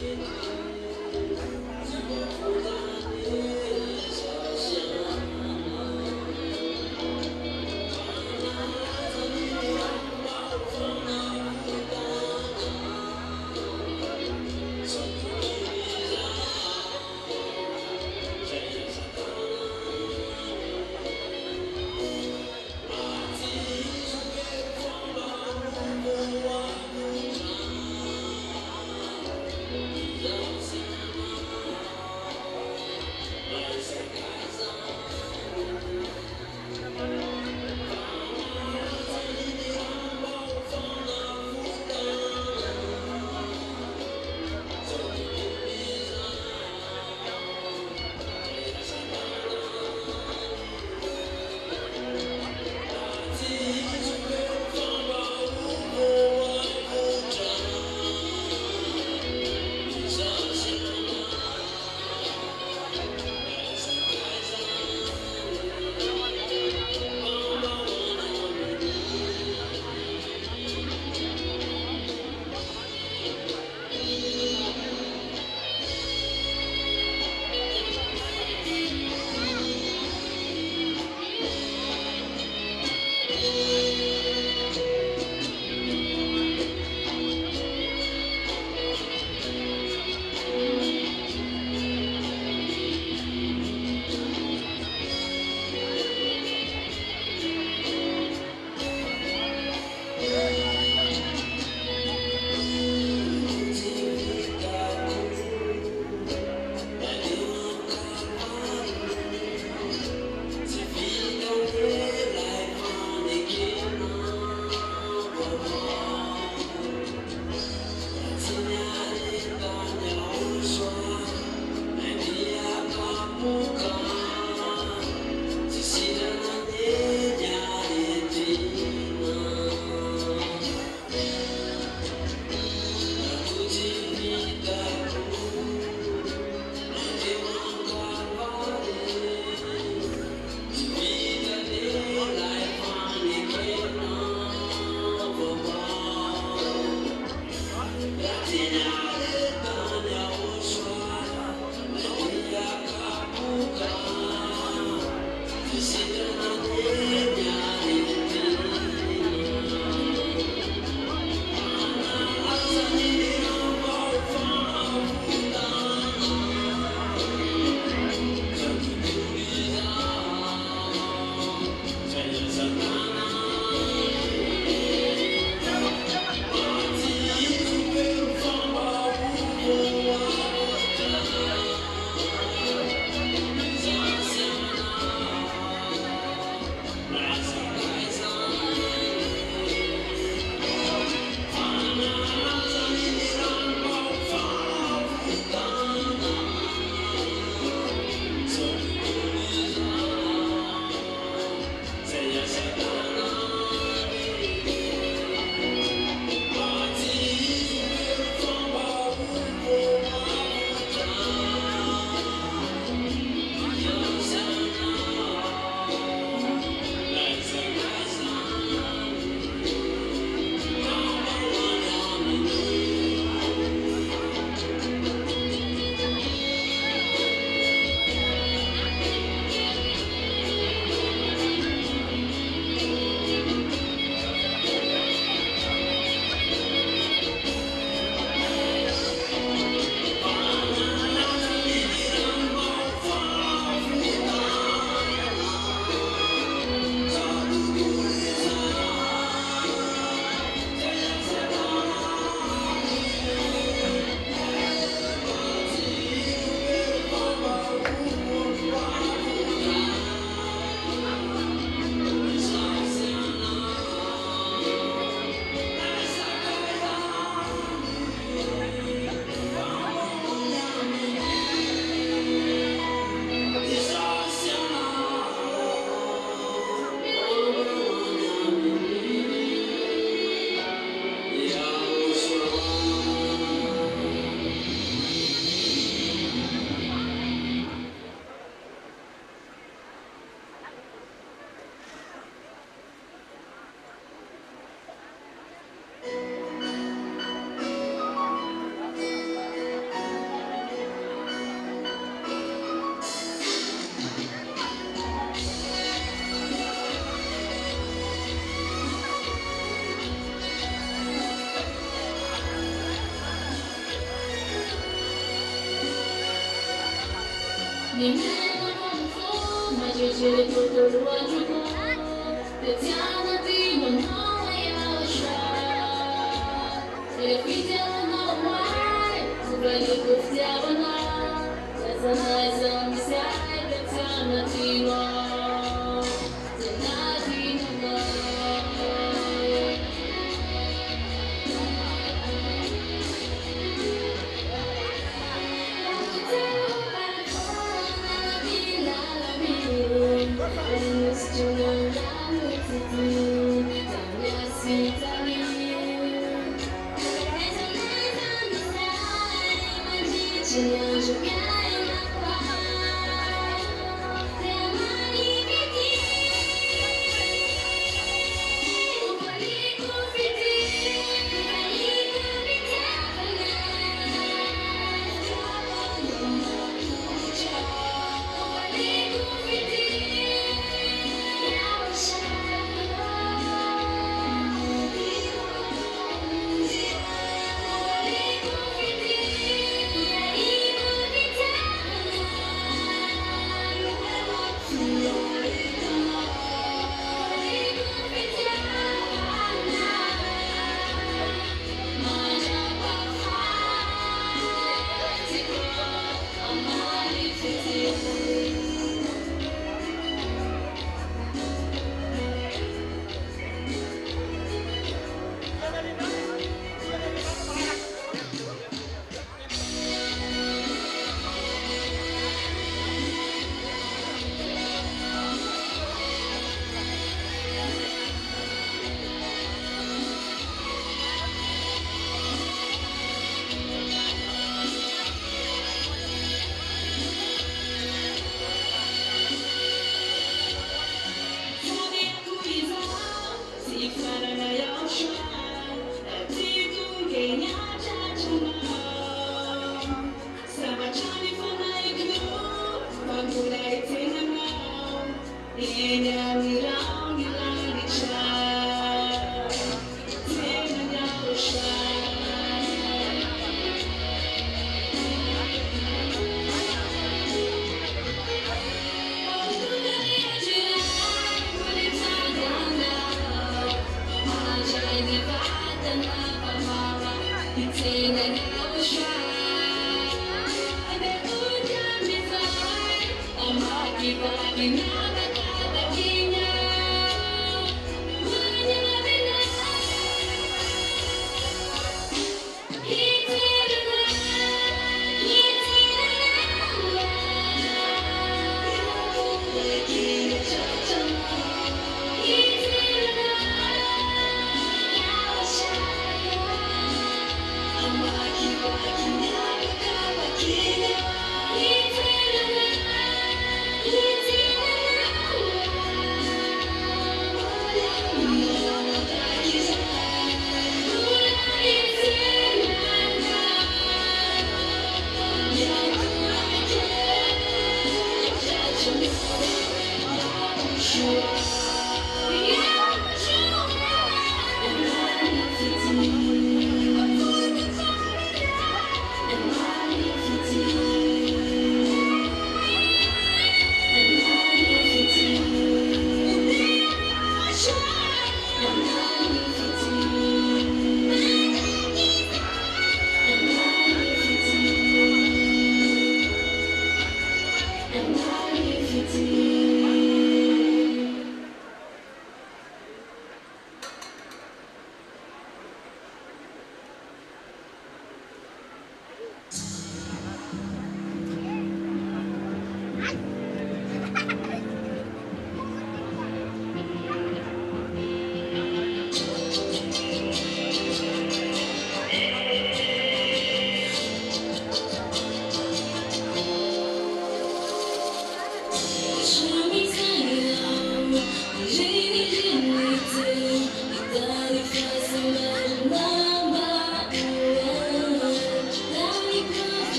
Yeah.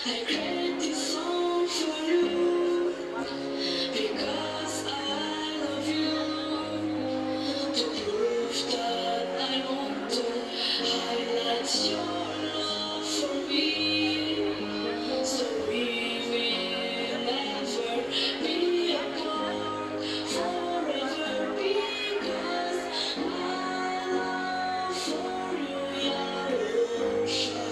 I create this song for you because I love you. To prove that I want to highlight your love for me, so we will never be apart forever because my love for you, Yahushua,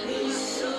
is so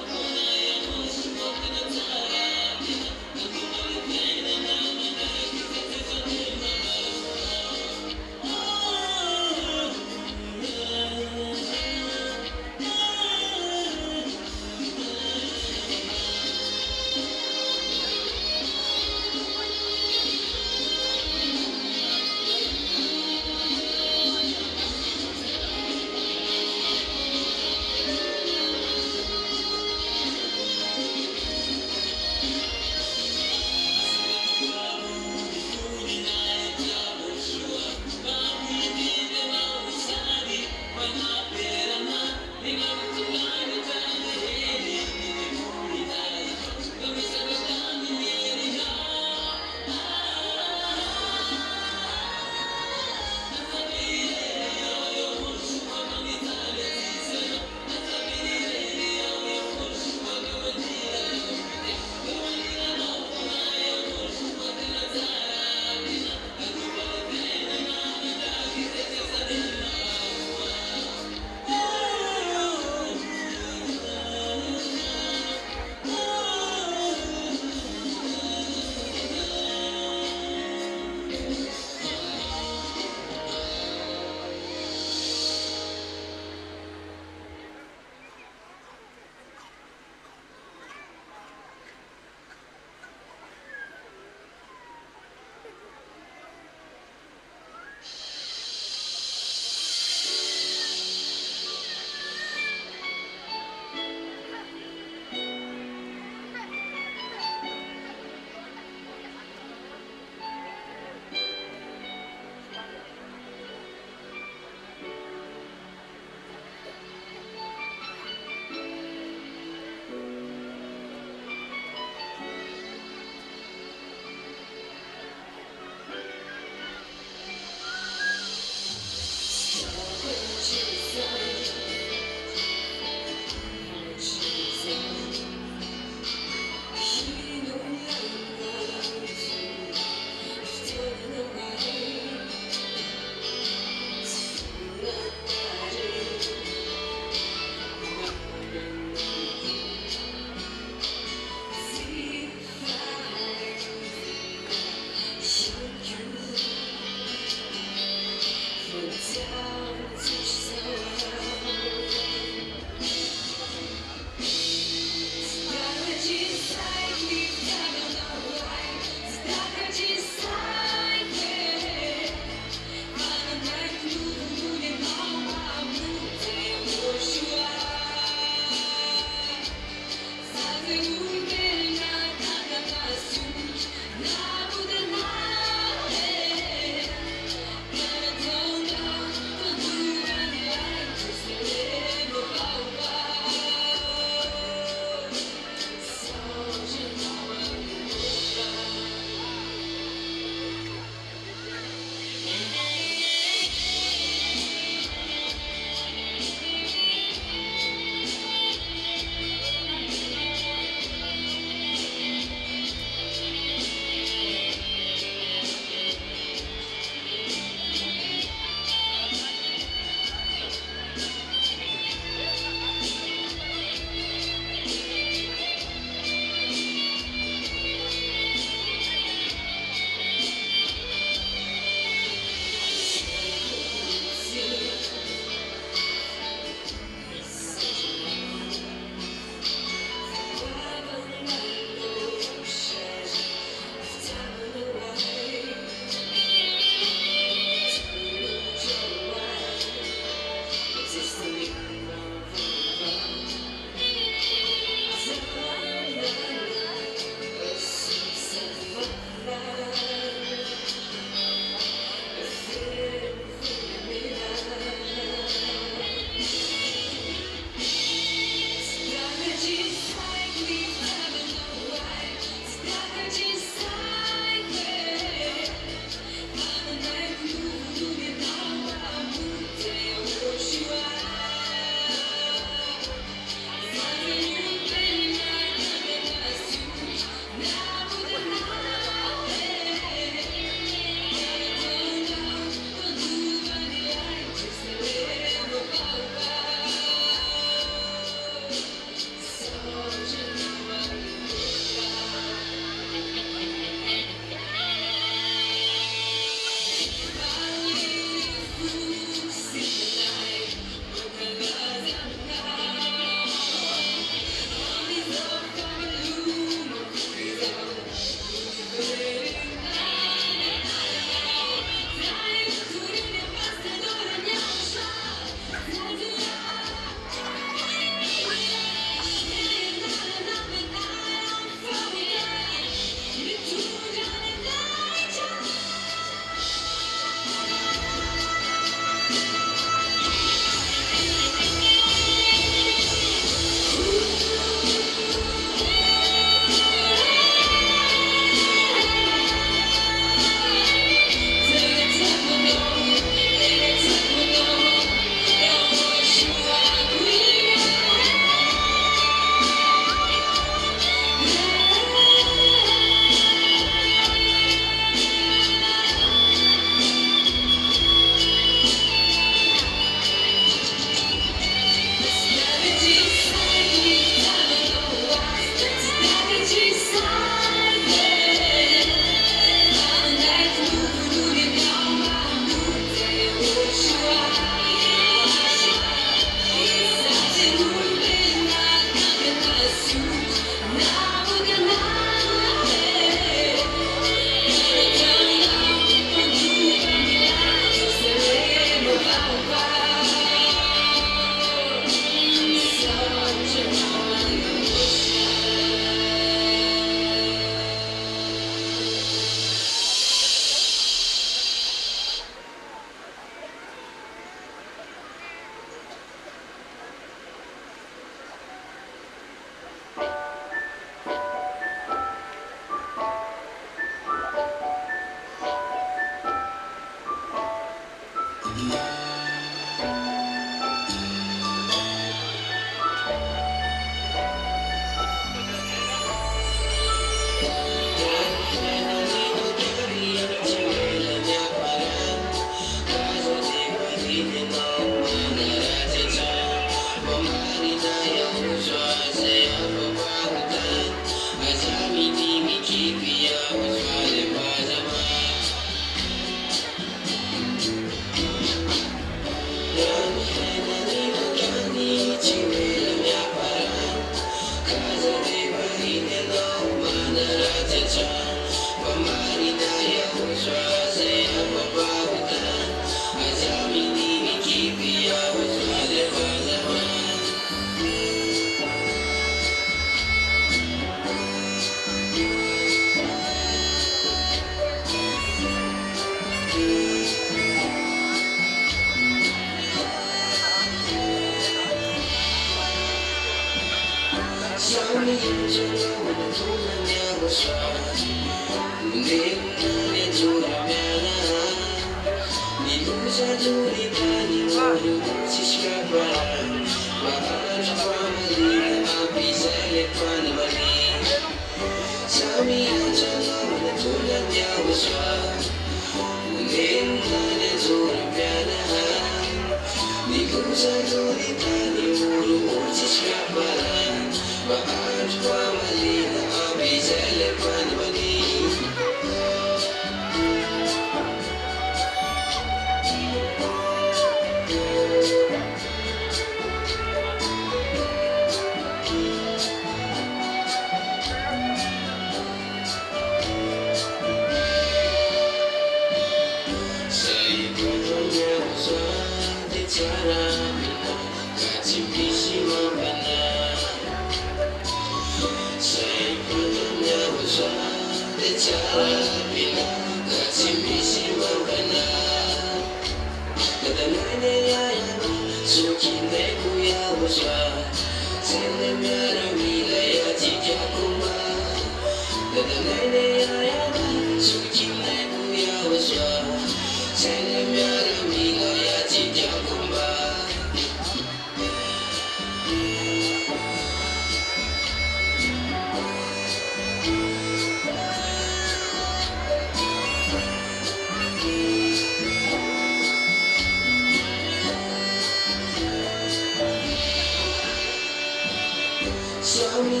YAHVAH.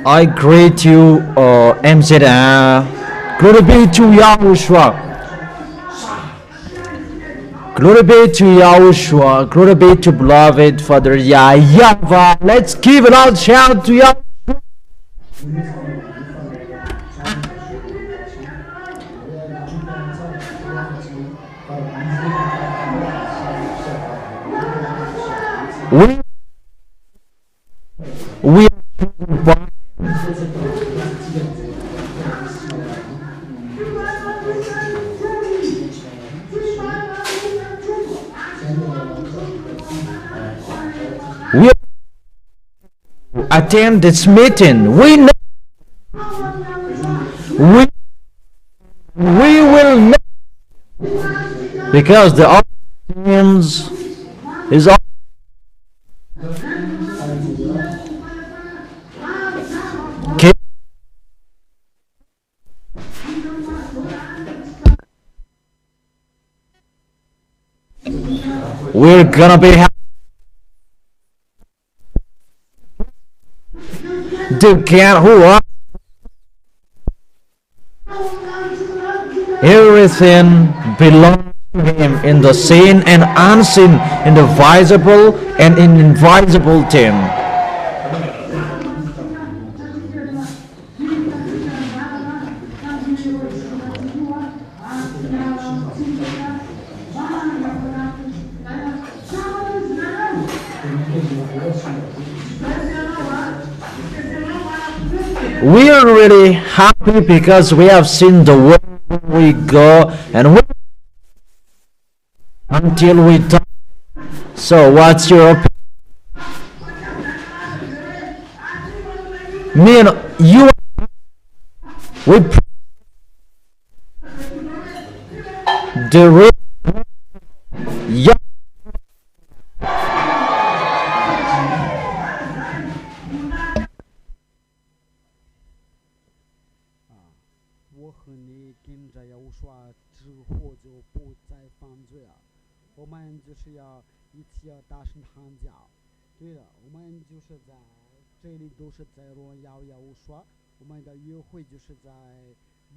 I greet you, MZA. Glory be to Yahushua. Glory be to Yahushua. Glory be to beloved Father YAHVAH. Let's give a loud shout to Yahushua. We are chosen by we attend this meeting. We know we will know because the audience is all. Okay. We're gonna be the cat who are everything belongs to him in the seen and unseen, in the visible and in invisible thing. We are really happy because we have seen the way we go and we until we die. So what's your opinion? Me and you, we the real我和你跟着YAHOSHUAH之后就不再犯罪了。我们就是要一起要大声喊叫。对了，我们就是在这里都是在荣耀YAHOSHUAH。我们的约会就是在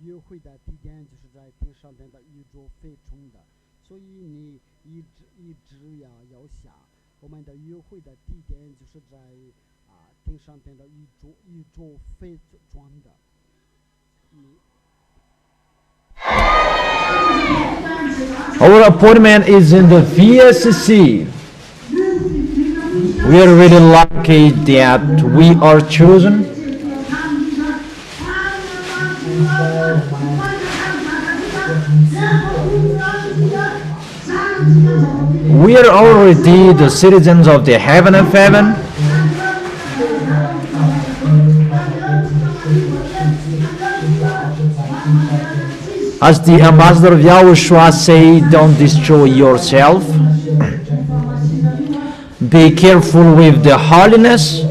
约会的地点就是在天上边的宇宙飞冲的，所以你一直要想，我们的约会的地点就是在天上边的宇宙飞转的。Our appointment is in the VSC. We are really lucky that we are chosen. We are already the citizens of the heaven of heaven. As the ambassador of YAHOSHUAH say, don't destroy yourself. Be careful with the holiness.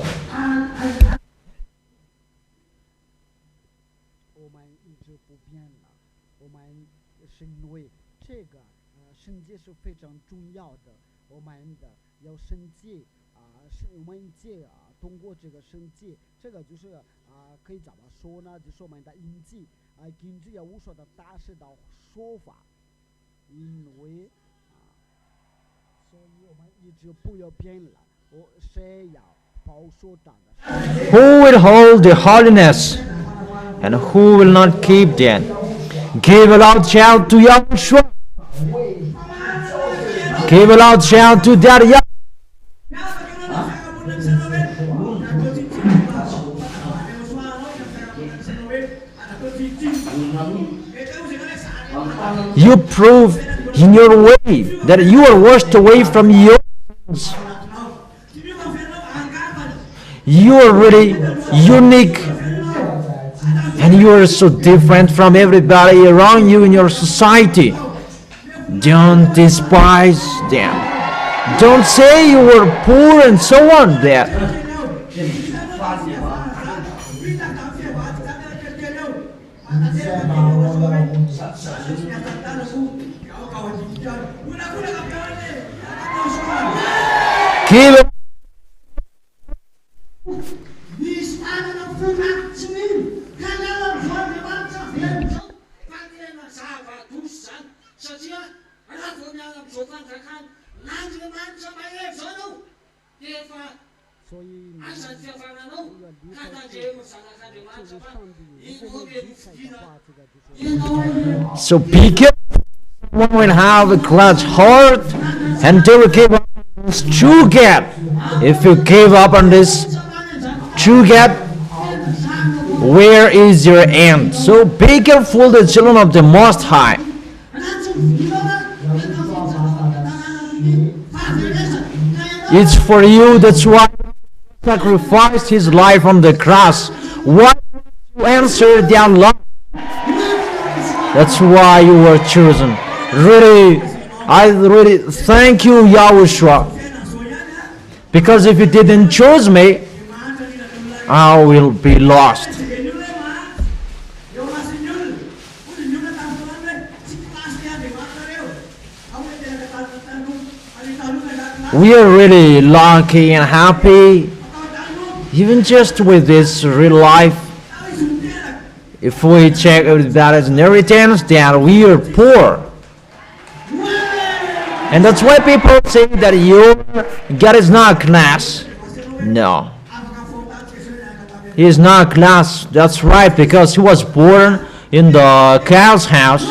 我们一直不变了，我们是因为这个圣洁是非常重要的，我们的要圣洁是我们戒通过这个圣洁，这个就是可以怎么说呢？就是我们的印记根据YAHOSHUAH的大师的说法，因为所以我们一直不要变了，谁要保守党的。Who will hold the holiness and who will not keep them? Give a loud shout to YAHOSHUAH. Give a loud shout to that YAHVAH. You prove in your way that you are washed away from your sins. You are really unique and you are so different from everybody around you in your society. Don't despise them. Don't say you were poor and so on there. Give 所以你们要离开这个上帝，如果离开的话，这个就是 So be careful. One will have a clutch heart and they will give up on this true gap. If you give up on this true gap, where is your end? So be careful, the children of the Most High. It's for you, that's why he sacrificed his life on the cross. Why don't you answer their love? That's why you were chosen. Really, I really thank you, Yahushua. Because if you didn't choose me, I will be lost. We are really lucky and happy, even just with this real life. If we check that as inheritance, then we are poor. And that's why people say that your God is not class. No. He is not class. That's right, because he was born in the cow's house.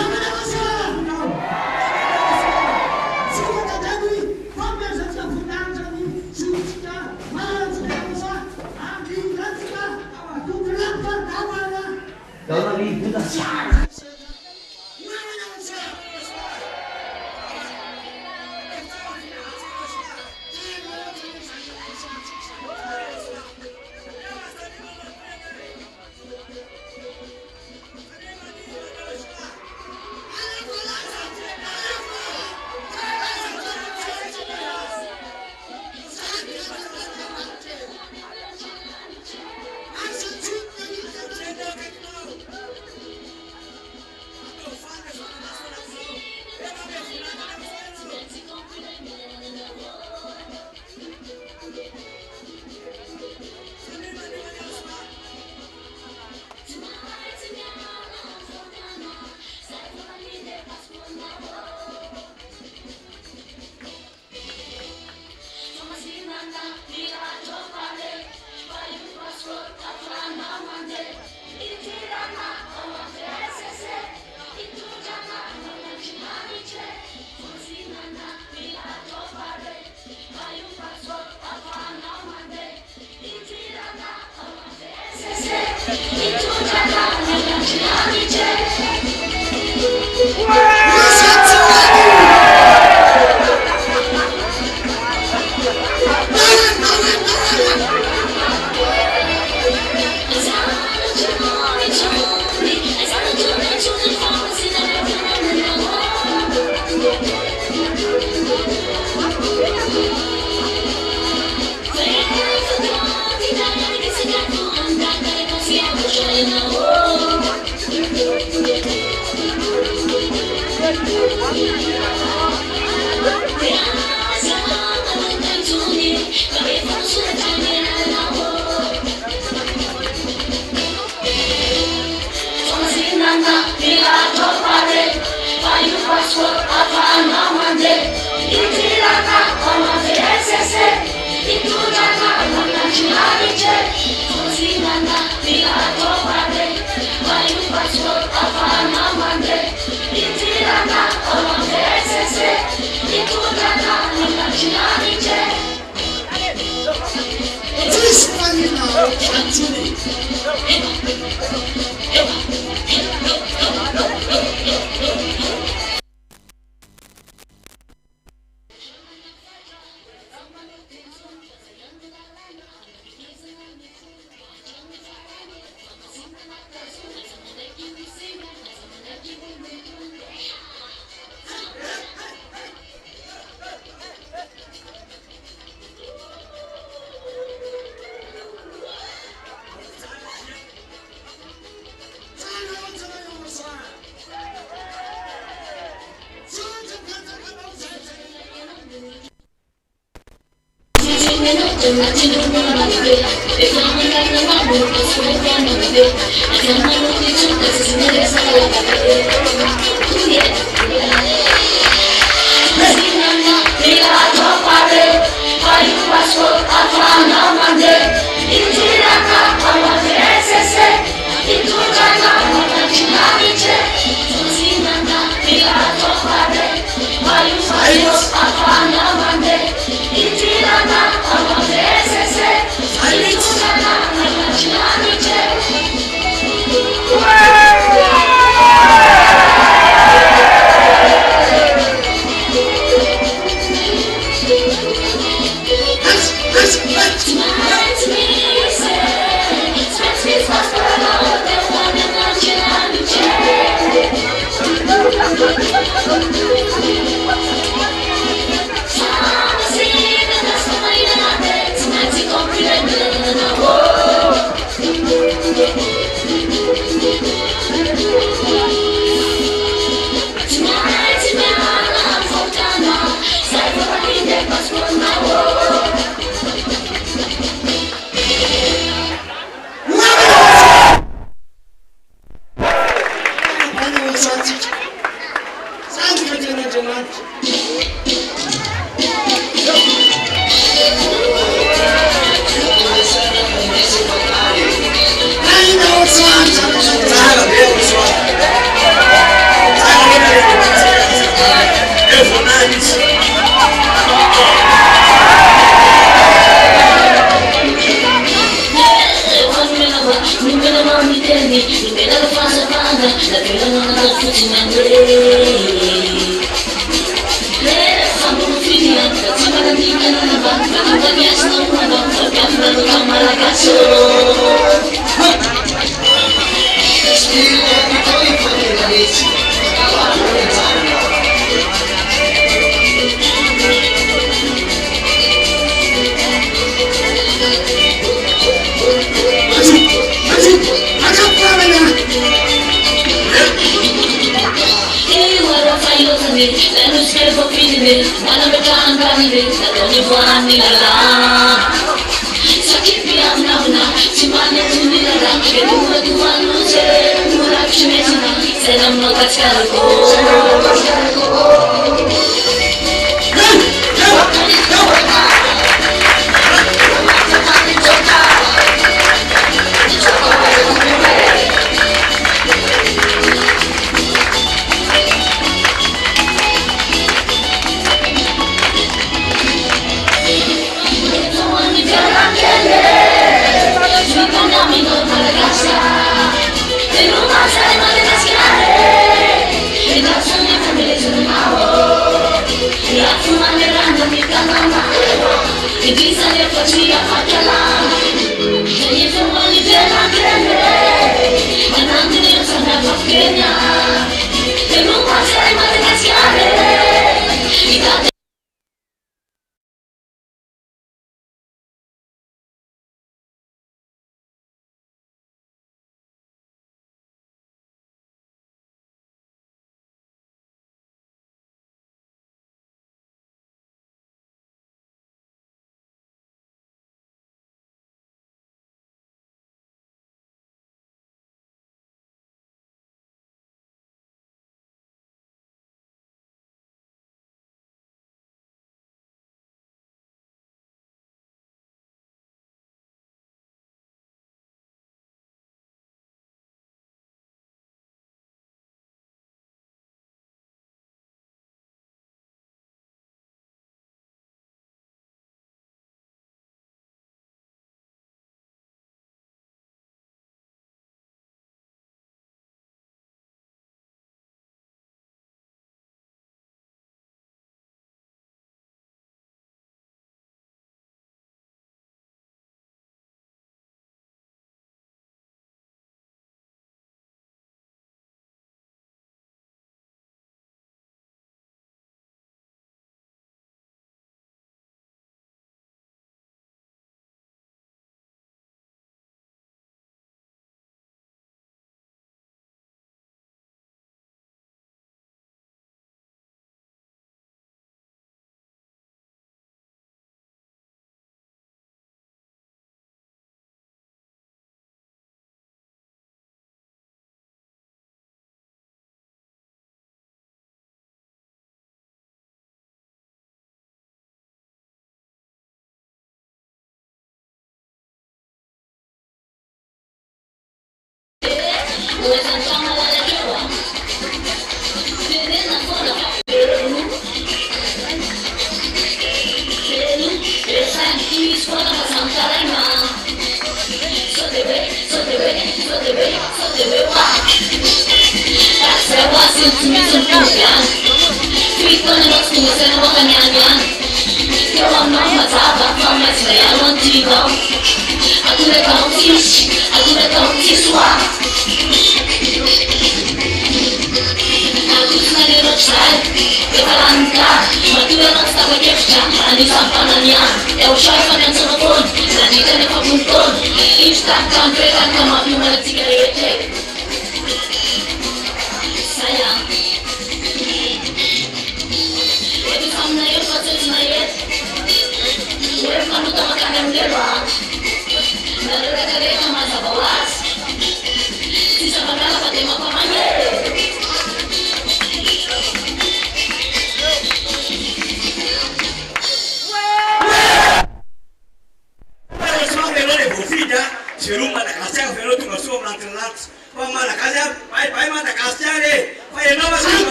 Let's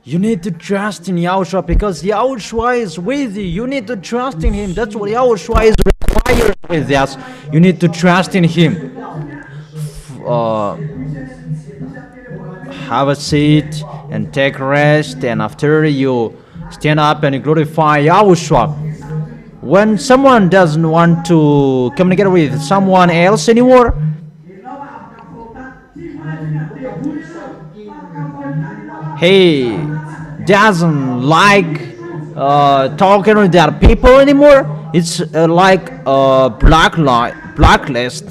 You need to trust in Yahushua because Yahushua is with you. You need to trust in Him. That's what Yahushua is required with us. You need to trust in Him. Have a seat and take rest, and after you stand up and glorify Yahushua. When someone doesn't want to communicate with someone else anymore, he doesn't like talking with other people anymore. It's like a blacklist.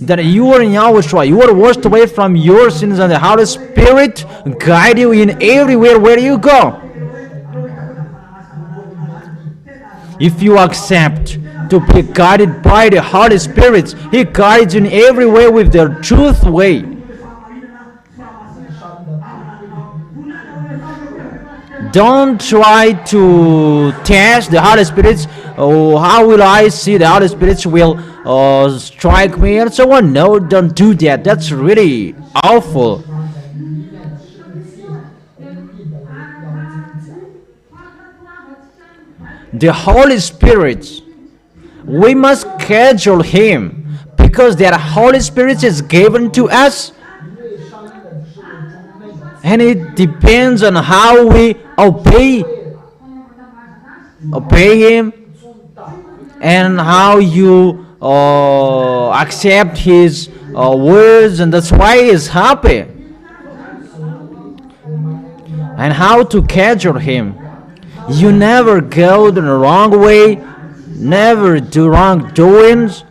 That you are in Yahushua, you are washed away from your sins, and the Holy Spirit guide you in everywhere where you go. If you accept to be guided by the Holy Spirit, He guides you in every way with the truth way. Don't try to test the Holy Spirit. Oh, how will I see the Holy Spirit will strike me and so on? No, don't do that. That's really awful. The Holy Spirit, we must schedule Him because that Holy Spirit is given to us. And it depends on how we obey Him and how you accept His words, and that's why He is happy. And how to schedule Him. You never go the wrong way, never do wrongdoings.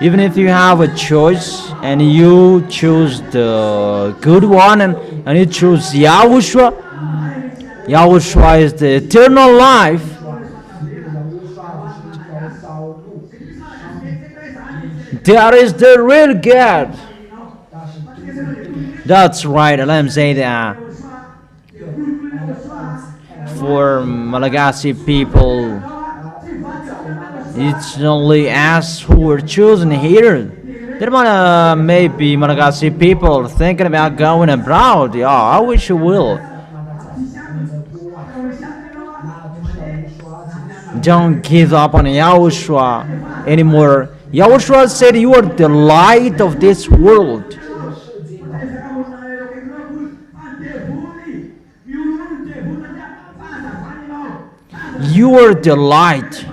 Even if you have a choice and you choose the good one and you choose Yahushua, Yahushua is the eternal life. That is the real God. That's right, let me say that. For Malagasy people, it's only us who are chosen here. There might maybe Malagasy people thinking about going abroad. Yeah, I wish you will. Don't give up on Yahushua anymore. Yahushua said, "You are the light of this world." You are the light.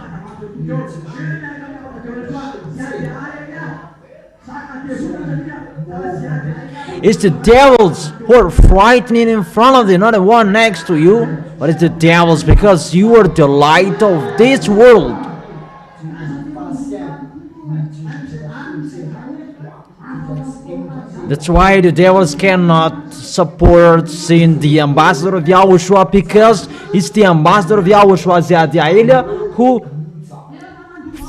It's the devils who are frightening in front of you, not the one next to you, but it's the devils because you are the light of this world. That's why the devils cannot support seeing the ambassador of Yahushua, because it's the ambassador of Yahushua, Zadiaila, who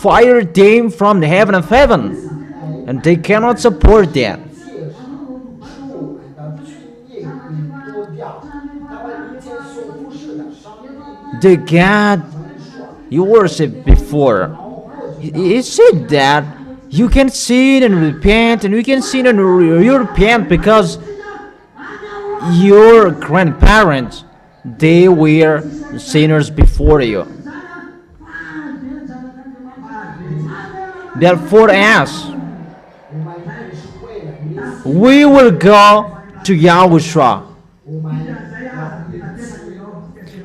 fired them from the heaven of heaven, and they cannot support that. The God you worshiped before, He said that you can sin and repent, and you can sin and repent because your grandparents, they were sinners before you. Therefore, us, we will go to Yahushua,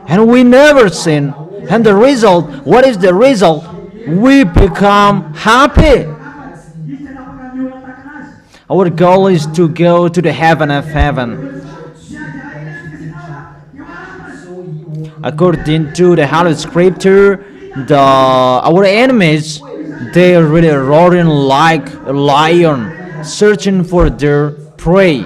and we never sin. And the result, what is the result? We become happy. Our goal is to go to the heaven of heaven. According to the Holy Scripture, our enemies, they are really roaring like a lion, searching for their prey.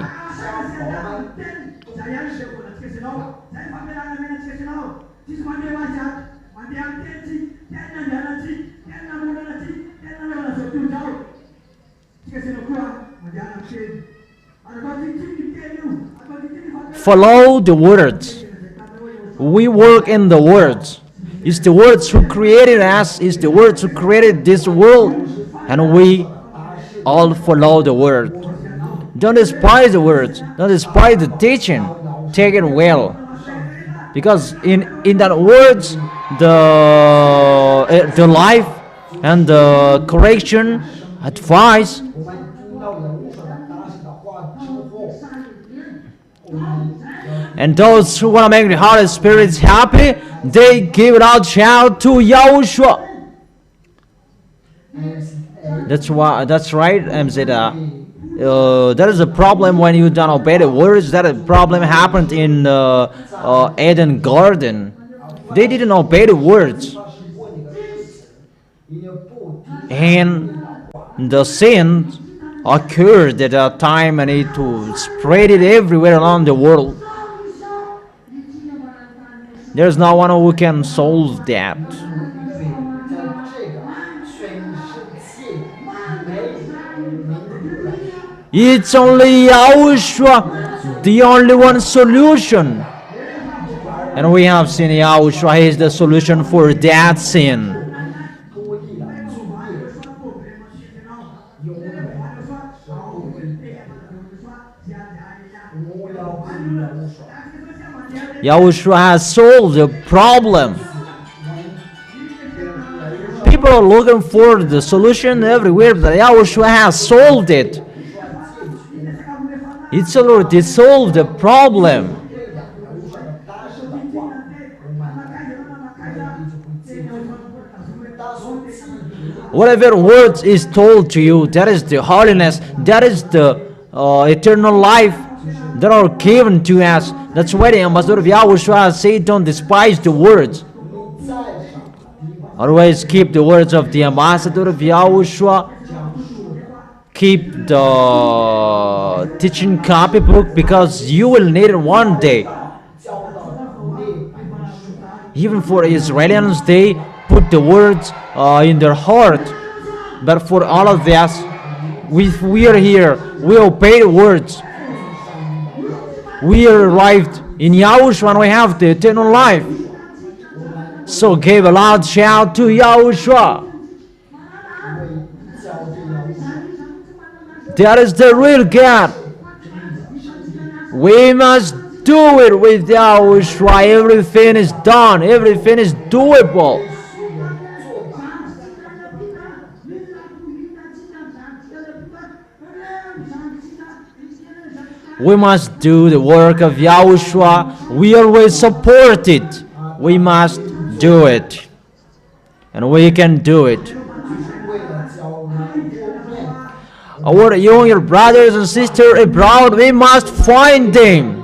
Follow the words. We work in the words. It's the words who created us. It's the words who created this world. And we all follow the word. Don't despise the words. Don't despise the teaching. Take it well. Because in that words, the life and the correction, advice, and those who want to make the Holy Spirit happy, they give it out shout to Yahushua. That's right, MZ. That is a problem when you don't obey the words. That a problem happened in Eden Garden. They didn't obey the words, and the sin occurred at that time, and it to spread it everywhere around the world. There's no one who can solve that. It's only Yahushua, the only one solution. And we have seen Yahushua is the solution for that sin. Yahushua has solved the problem. People are looking for the solution everywhere, but Yahushua has solved it. It's already solved the problem. Whatever words is told to you, that is the holiness, that is the eternal life that are given to us. That's why the ambassador of Yahushua say, don't despise the words. Always keep the words of the ambassador of Yahushua. Keep the teaching copybook, because you will need it one day. Even for Israelians, they put the words in their heart. But for all of us, we are here, we obey the words. We arrived in Yahushua and we have the eternal life. So give a loud shout to Yahushua. That is the real God. We must do it with Yahushua. Everything is done. Everything is doable. We must do the work of Yahushua. We always support it. We must do it. And we can do it. Our younger brothers and sisters abroad, we must find them.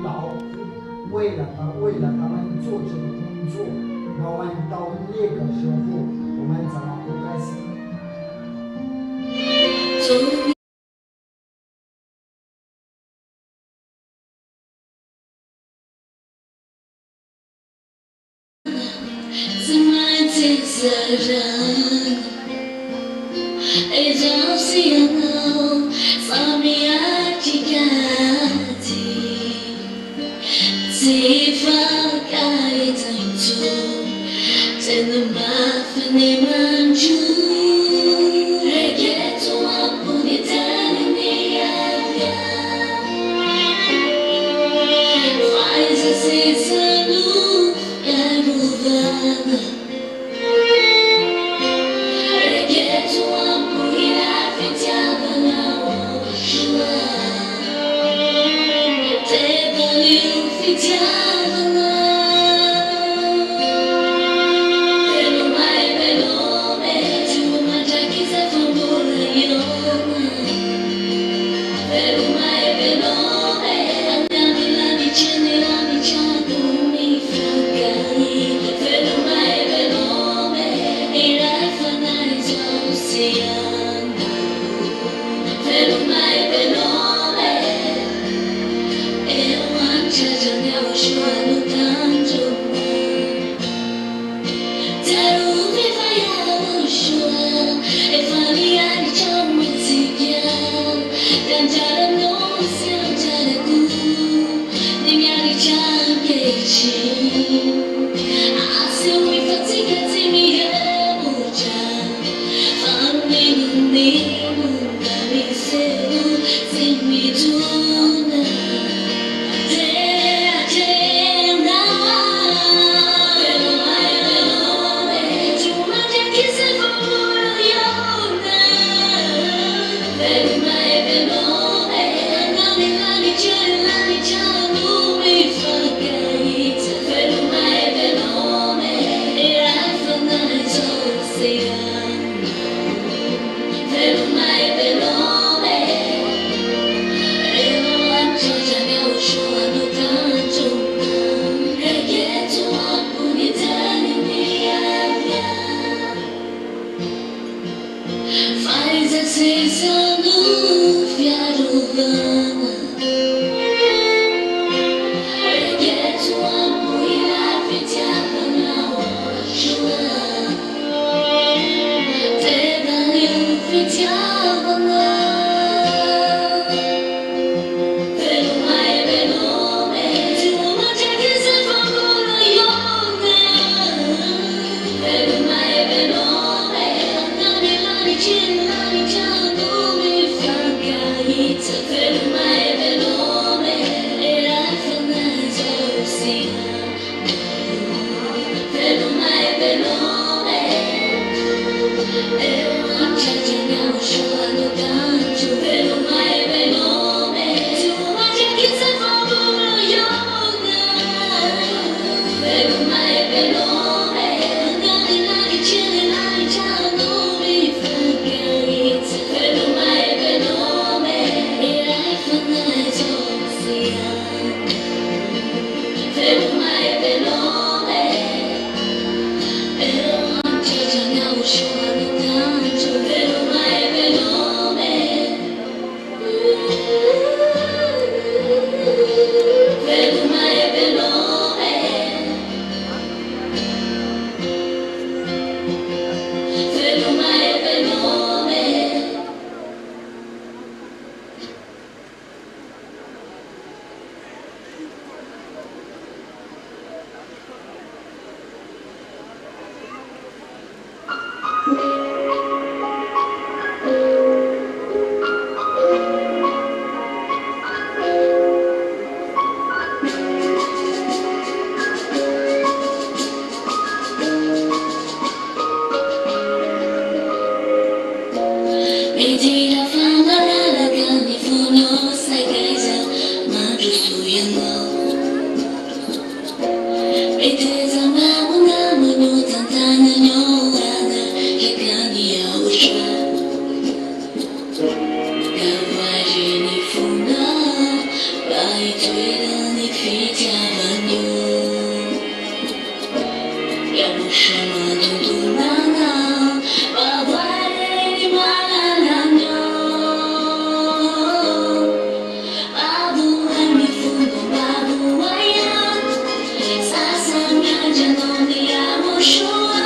一醉了你皮夹万牛，要不什么都不能闹，把坏的你骂了两牛，把不爱你父母把不爱呀，撒撒面着弄你呀我说啊。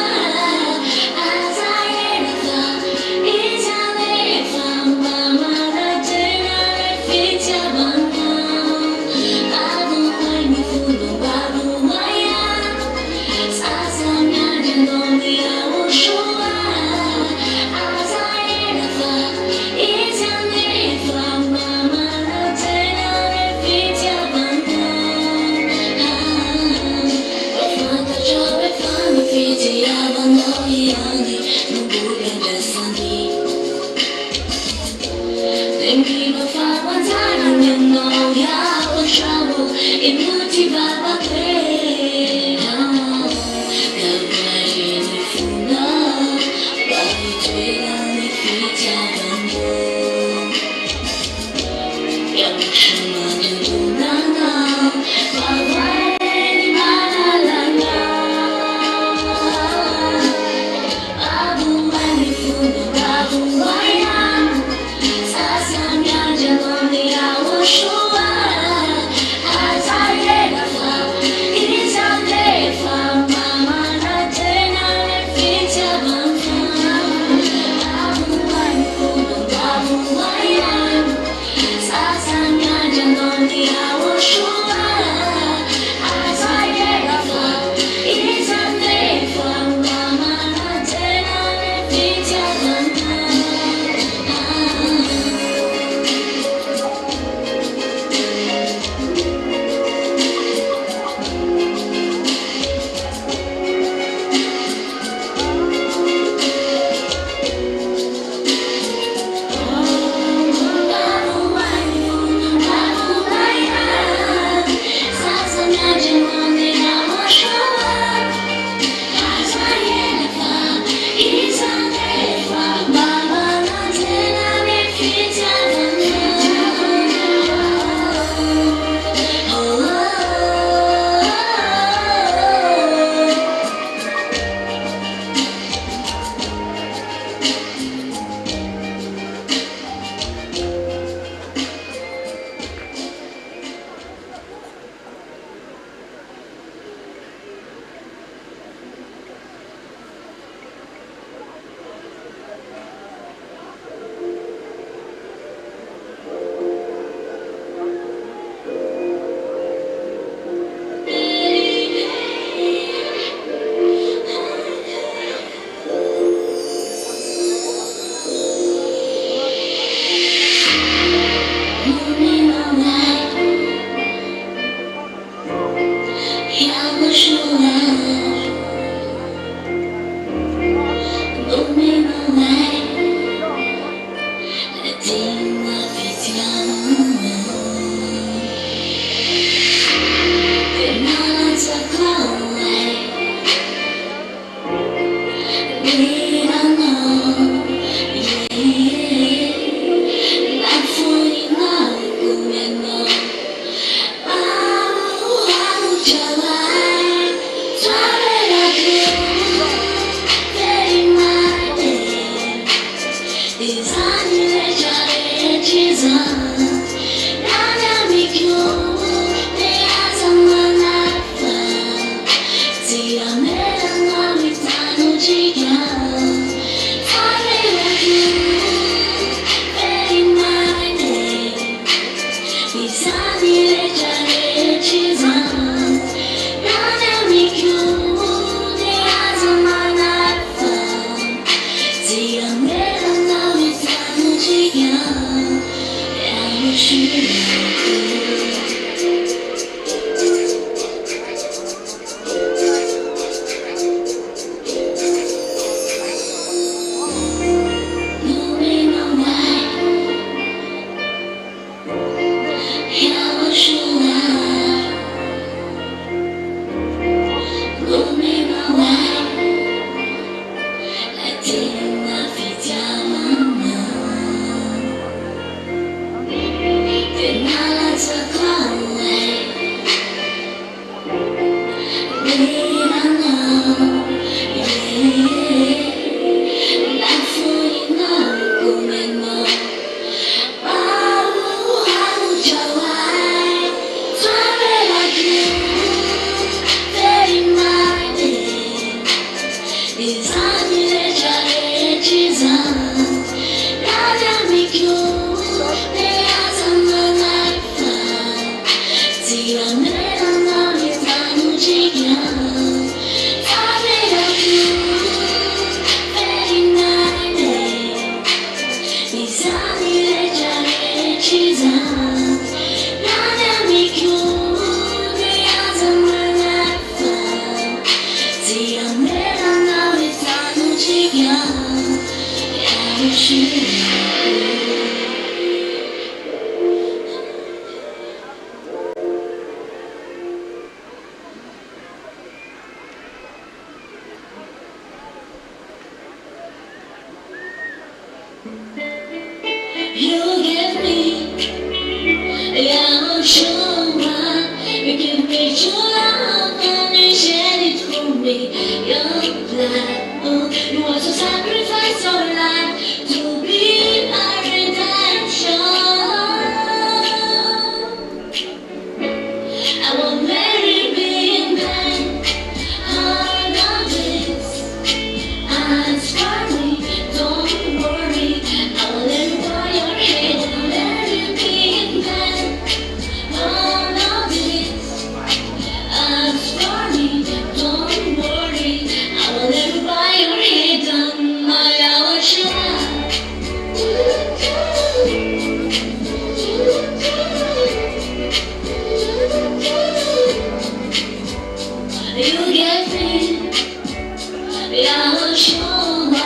YAHOSHUAH, you give me true love and you shed it for me. Your blood, oh, you also sacrificed your life to be my redemption. I won't let it be in vain. All of this, as for me, don't worry. I will let it bow your head and let it be in vain. All of this, as for me, don't worry. I will let it bow your head and my YAHOSHUAH. You gave me YAHOSHUAH,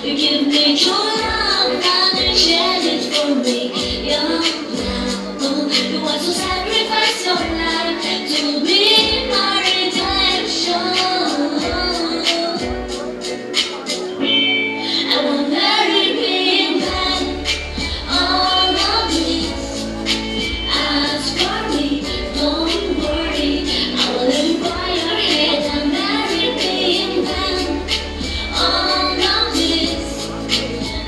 you give me true love and you shed it for me. Your blood, oh, you also sacrificed your life to be my redemption. I won't let it be in vain. All of this, as for me, don't worry. I will let you bow your head and let it be in vain. All of this,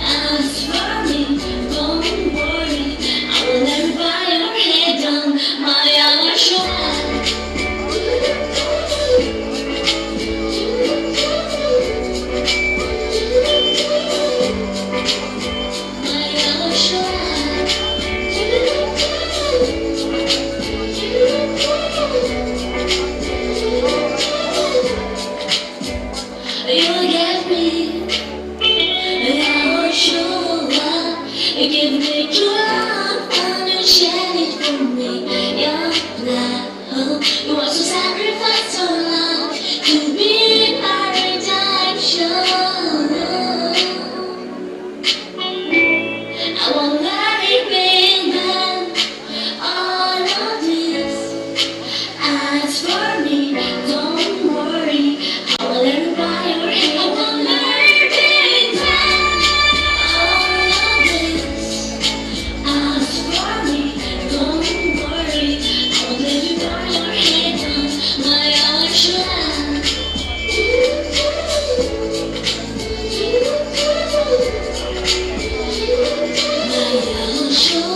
as for me, don't worry. I will let you bow your head down, my YAHOSHUAH. My YAHOSHUAH. You gave me YAHOSHUAH, you give me true love and you shed it for me. Your blood, oh, you also sacrificed your life to be my redemption. I won't let it be in vain. All of this, as for me, don't worry. I will let you bow your head. I won't let it be in vain. All of this, as for me, don't worry. I will let you bow your head down, my YAHOSHUAH. My YAHOSHUAH.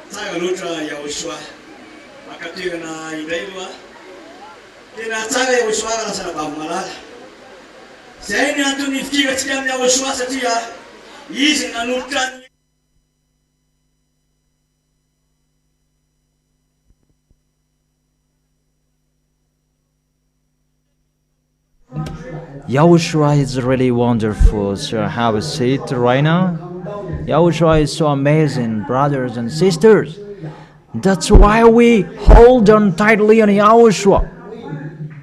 Tsara loatra YAHOSHUAH, mankatoerana indray aloha tena tsara YAHOSHUAH raha sarabavy malala. Zay ny antony fikiratsika amin'ny YAHOSHUAH satria izy nanolotra ny YAHOSHUAH is really wonderful. So have a seat right now. YAHOSHUAH is so amazing, brothers and sisters. That's why we hold on tightly on YAHOSHUAH,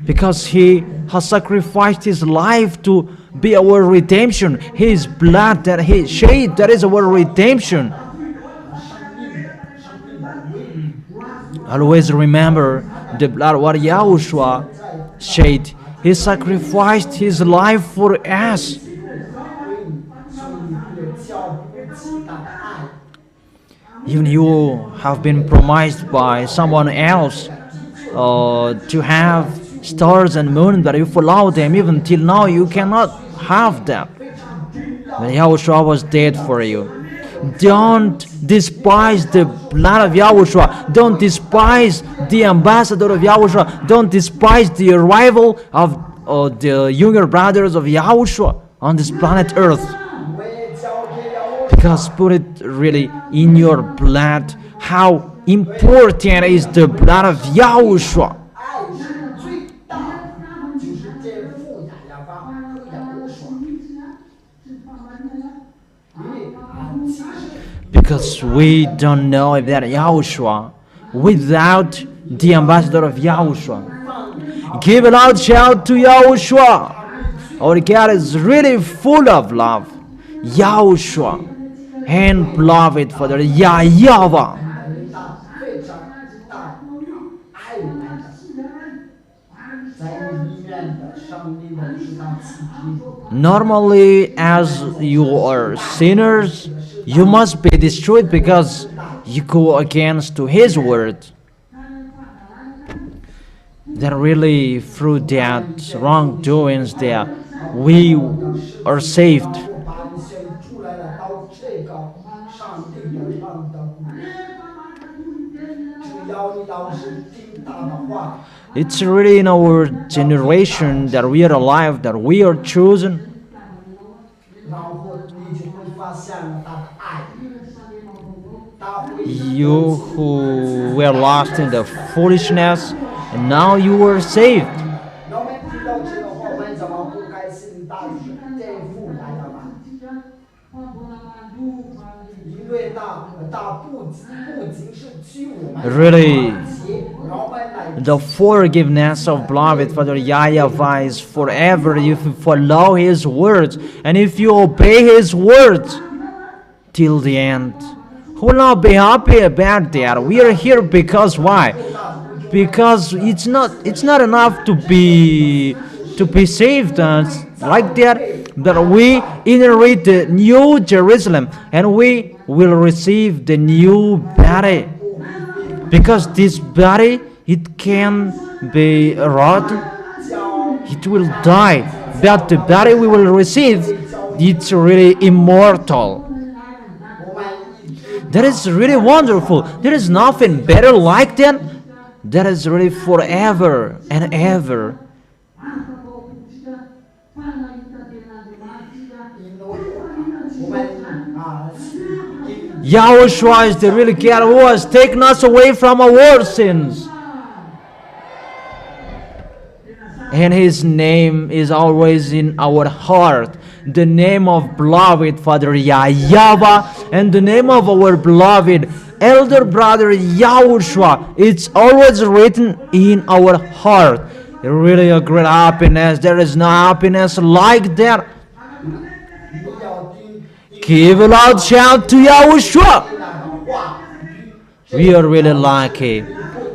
because He has sacrificed His life to be our redemption. His blood that He shed, that is our redemption. Always remember the blood what YAHOSHUAH shed. He sacrificed His life for us. Even you have been promised by someone else to have stars and moon, but you follow them. Even till now you cannot have that. But YAHOSHUAH was dead for you. Don't despise the blood of YAHOSHUAH. Don't despise the ambassador of YAHOSHUAH. Don't despise the arrival of the younger brothers of YAHOSHUAH on this planet Earth. Because put it really in your blood how important is the blood of YAHOSHUAH. Because we don't know if that YAHOSHUAH without the ambassador of YAHOSHUAH. Give a loud shout to YAHOSHUAH. Our God is really full of love. YAHOSHUAH. And beloved Father, YAHVAH. Normally, as you are sinners, you must be destroyed because you go against to His word. That really through that wrongdoings that we are saved. 把你选出来了，到这个上帝的上的谷，只要你要是听他的话， It's really in our generation that we are alive, that we are chosen. 然后你就会发现了他的爱，他会 You who were lost in the foolishness, and now you are saved. 那我们听到这个话，我们怎么不开心？大就是天父来了嘛，因为他不仅是救我们， Really, 让我们来 the forgiveness of beloved Father YAHVAH is forever if you follow His words and if you obey His words till the end. Who will not be happy about that? We are here because why? Because it's not enough to be saved like that, but we inherit the new Jerusalem and we will receive the new body, because this body, it can be rotten, it will die, but the body we will receive, it's really immortal. That is really wonderful. There is nothing better like that. That is really forever and ever. Yahushua is the real God who has taken us away from our sins. And His name is always in our heart. The name of beloved Father YAHVAH and the name of our beloved elder brother YAHOSHUA, it's always written in our heart. Really a great happiness. There is no happiness like that. Give a loud shout to YAHOSHUA. We are really lucky,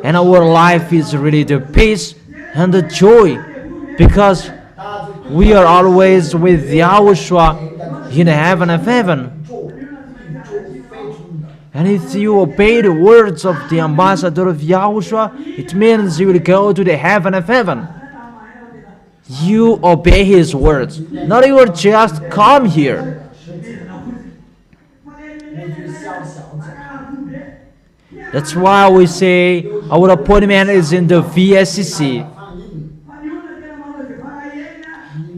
and our life is really the peace and the joy, because we are always with YAHOSHUA in the heaven of heaven. And if you obey the words of the ambassador of YAHOSHUA, it means you will go to the heaven of heaven. You obey his words, not you will just come here. That's why we say our appointment is in the VSCC.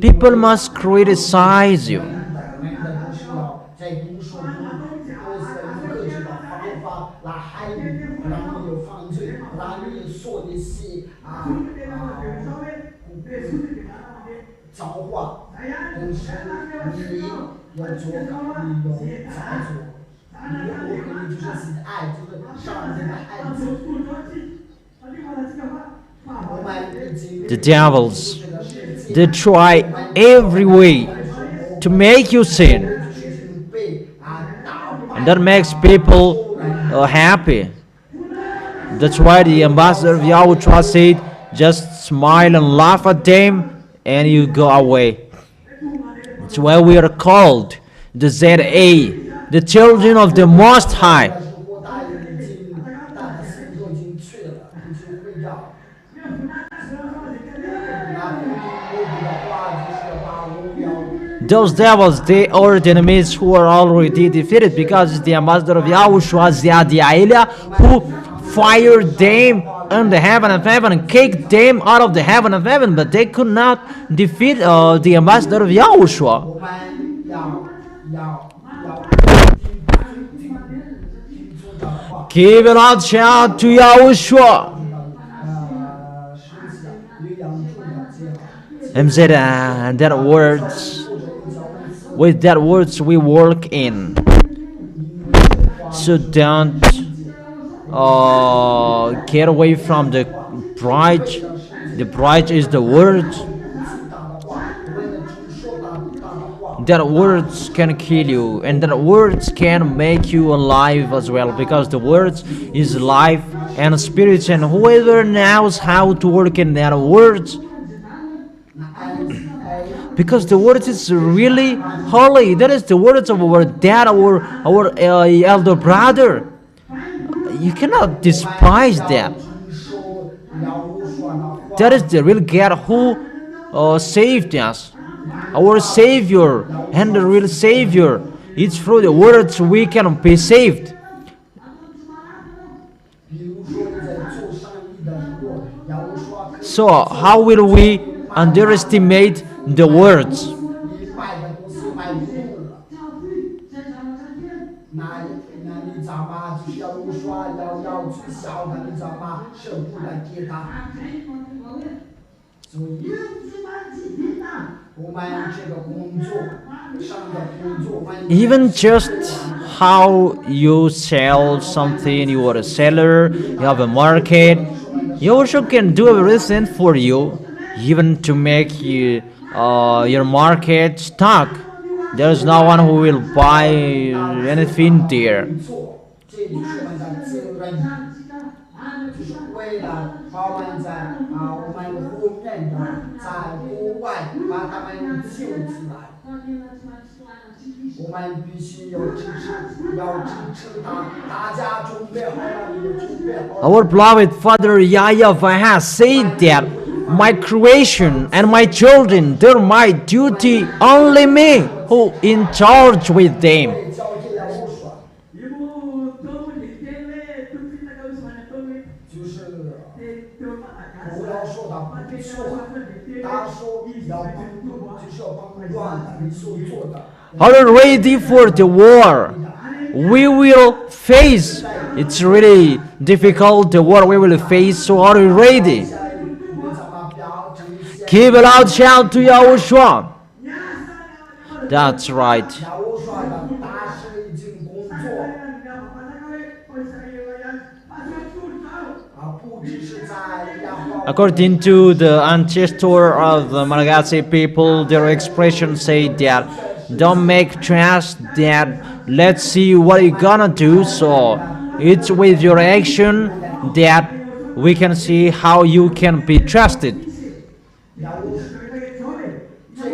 People must criticize you. The devils, they try every way to make you sin, and that makes people happy. That's why the ambassador of YAHOSHUA said, just smile and laugh at them and you go away. That's why we are called the ZA, the children of the Most High. Those devils, they are the enemies who are already defeated, because it's the ambassador of YAHOSHUA, Ziyadia'ilah, who fired them in the heaven of heaven and kicked them out of the heaven of heaven, but they could not defeat the ambassador of YAHOSHUA. Give a loud shout to YAHOSHUA. And said that words, with that words we work in. So don't get away from the bride. The bride is the word. That words can kill you, and that words can make you alive as well, because the words is life and spirit, and whoever knows how to work in that words, because the word is really holy. That is the words of our dad, our elder brother. You cannot despise that. 听说亚胡说那话， That is the real God who saved us, our Savior, and the real Savior. It's through the words we can be saved. 比如说你在做生意的时候，亚胡说 So how will we underestimate the words? 你卖的东西卖不动了，那你咋嘛？就是亚胡说要去小的，你咋嘛？舍不得给他，所以我们这个工作上的工作，我们 Even just how you sell something, you are a seller, you have a market, you also can do everything for you, even to make your market stock. There's no one who will buy anything there. 做，这就是我们的责任，就是为了把我们在我们后面的在国外把他们救出来，我们必须要支持他，大家准备好了，你们准备好了。 Our beloved Father YAHVAH said that my creation and my children, they're my duty, only me who in charge with them. 交给亚胡说，就是我要说的不错，他说要帮助，就是要帮助乱的你所做的。 Are you ready for the war? We will face. It's really difficult, the war we will face, so are you ready? Give a loud shout to YAHOSHUA. That's right. 亚胡说的大事已经工作，不只是在亚华。 According to the ancestor of the Malagasy people, their expression said that don't make trust that let's see what you're gonna do. So it's with your action that we can see how you can be trusted. 亚胡说，这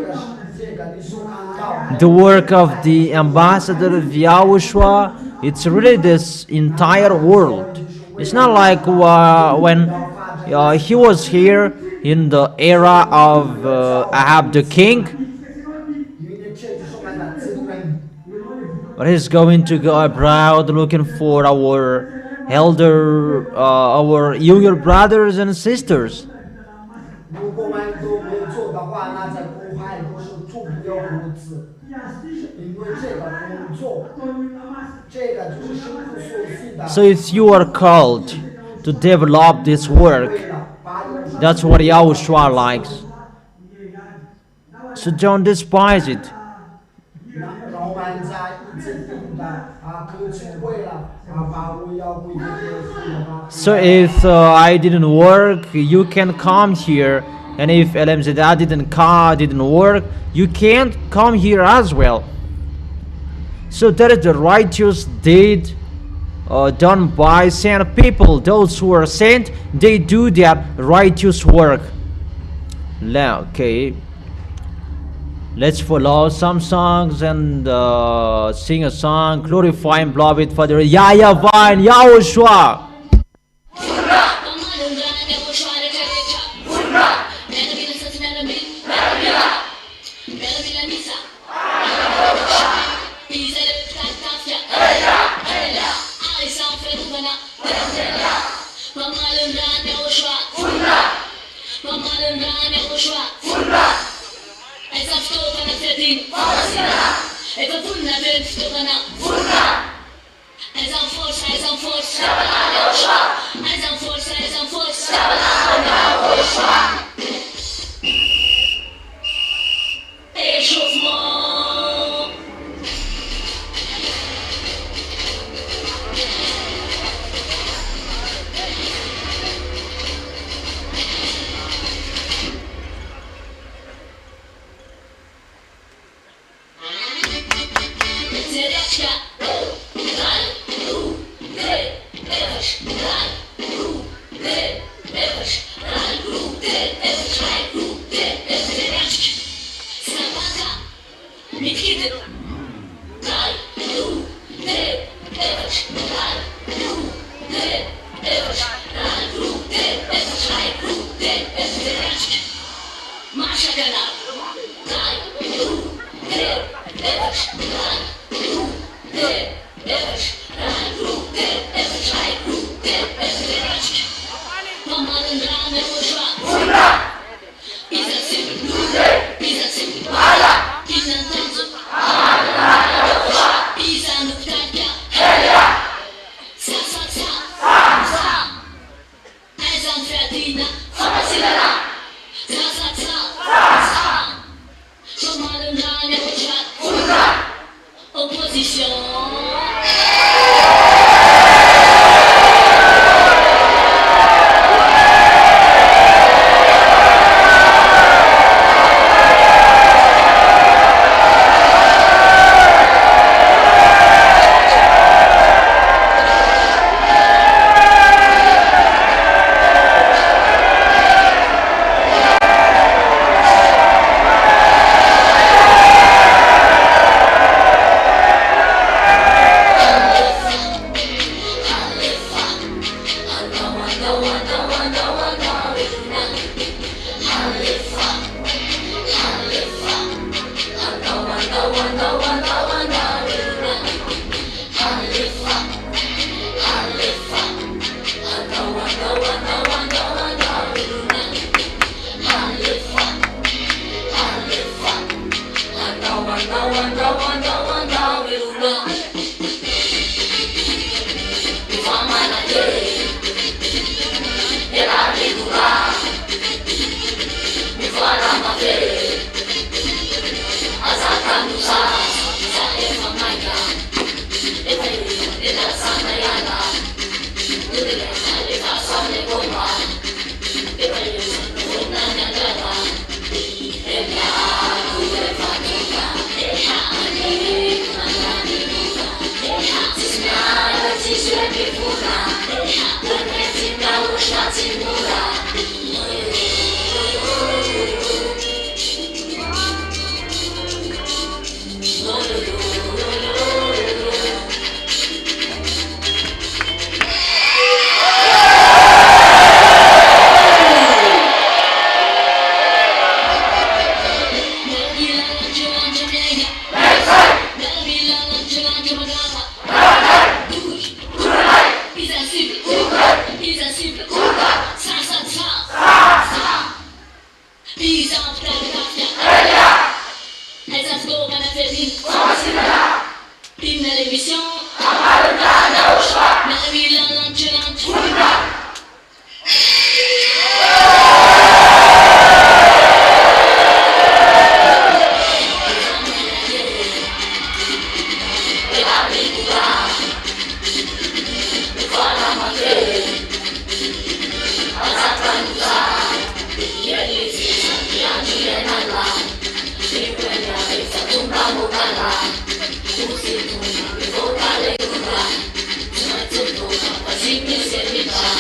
个你所看到。 The work of the ambassador of YAHOSHUA, it's really this entire world. It's not like when he was here in the era of Ahab the king, 因为这就是我们的责任。 but he's going to go abroad looking for our our younger brothers and sisters. 如果我们都没有做的话，那在国外都是出不了物资，因为这个工作，这个就是生活所需的。 So if you are called to develop this work, 为了把有 that's what YAHOSHUA likes. So don't despise it. 让我们在一起定的歌曲会了把我要归给耶稣了。 So if I didn't work, you can come here. And if LMZA didn't work, you can't come here as well. So that is the righteous deed done by sent people. Those who are sent, they do that righteous work. Now, okay. Let's follow some songs and sing a song glorifying beloved Father YAHVAH and YAHOSHUA. Music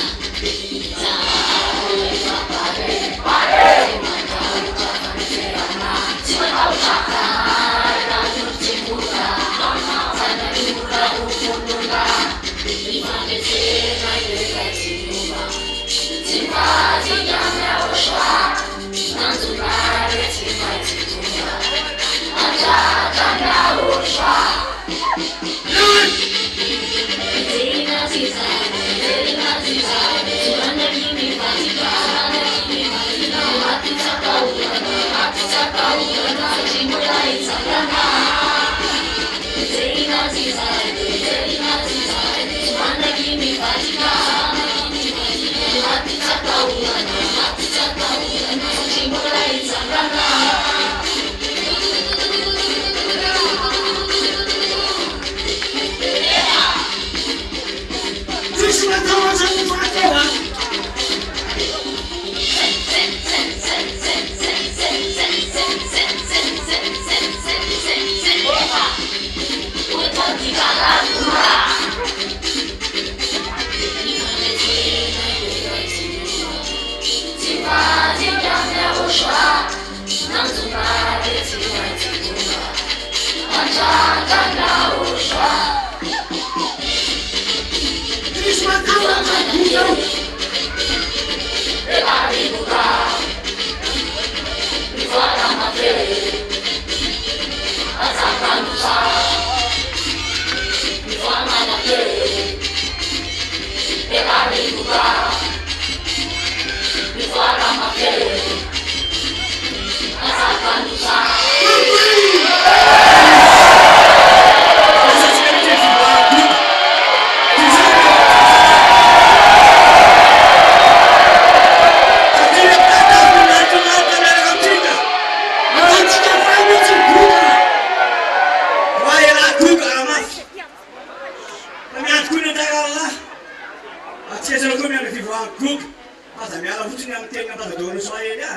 kuna tagala. Atia sa ko mi ana fivoang cook. Asa mi ala futsini am tenga ta do no soye ya.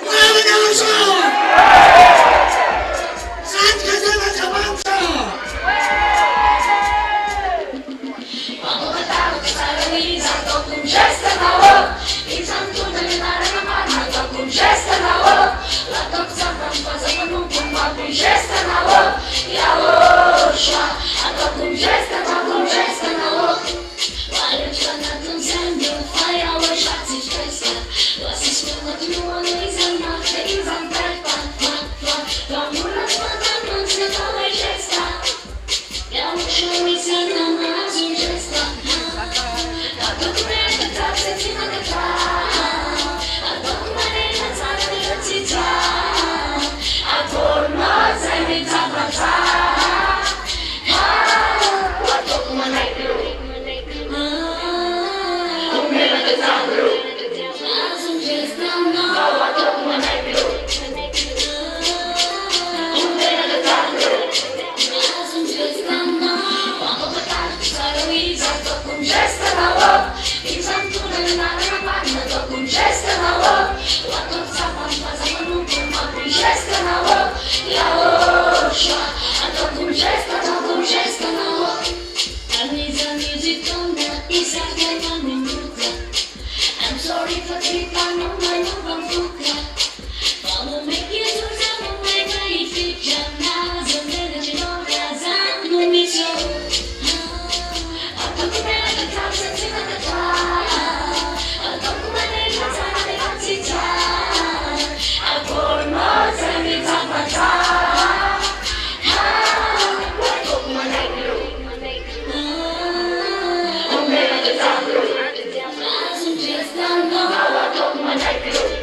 Wala na so. San ka na chamam so. Quando cantavo questa Luisa, tocco un gesto na wo. Il santo nell'aria na mano, tocco un gesto na wo. La tocca cosa che non può fare un gesto na wo. YAHOSHUAH, tocco un gesto na wo. Vale già nato un segno, fai YAHOSHUAH si stressa. Lo si scuola tu non Luisa, ma che in zamperpa, fa una spada non si fa mai gesta. YAHOSHUAH mi sembra más un gesto. A documento tra settimana che fa. A documento tra l'università. A torno sei mi tapata. A documento. I'm sorry for keeping on my new Follow me, you do something like I feature now. So that you know that I know me so. I talk about the times that you got the time. I talk about the time that I see time. I pour more time in top of time. What talk my night blue? I'm ready to talk blue. I just don't know how I talk my night blue.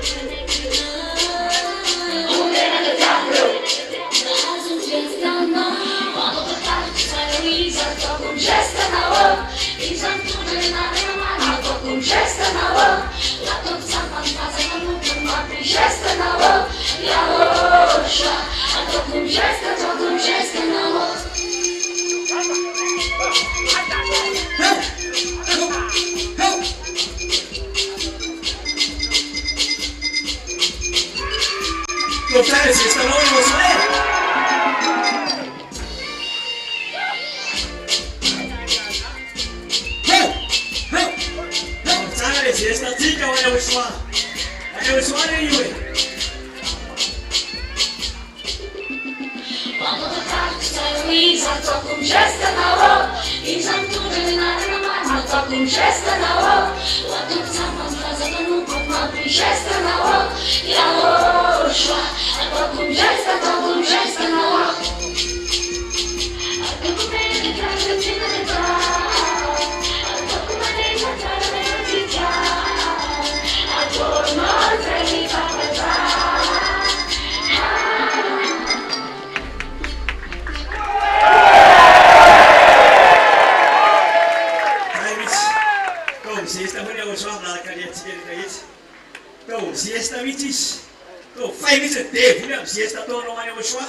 FRANÇAIS, está no YAHOSHUAH. FRANÇAIS, esta tica o YAHOSHUAH. YAHOSHUAH é eu. Quando eu tava com Luisa, tô com gesta na rua. E santura na mano, tô com gesta na rua. Lá tô sama fazendo no corpo, abre gesta na rua. YAHOSHUAH, tô com gesta na rua. Tô com medo de trazer de levar. Tô com medo de trazer de tirar. Agora nós é me capacitar. Siesta mo YAHOSHUAH nakakaliat sige rin kayo. Kau siesta mitis. Kau 5 minutes a day. Punya siesta to no YAHOSHUAH.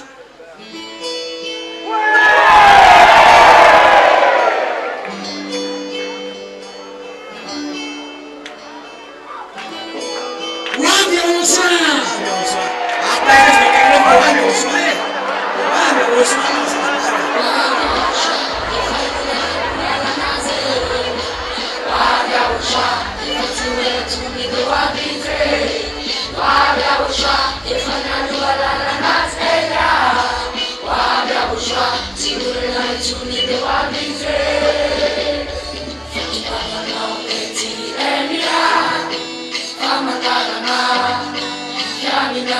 YAHOSHUAH. Apa yang harus dikatakan YAHOSHUAH? YAHOSHUAH.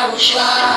YAHOSHUAH,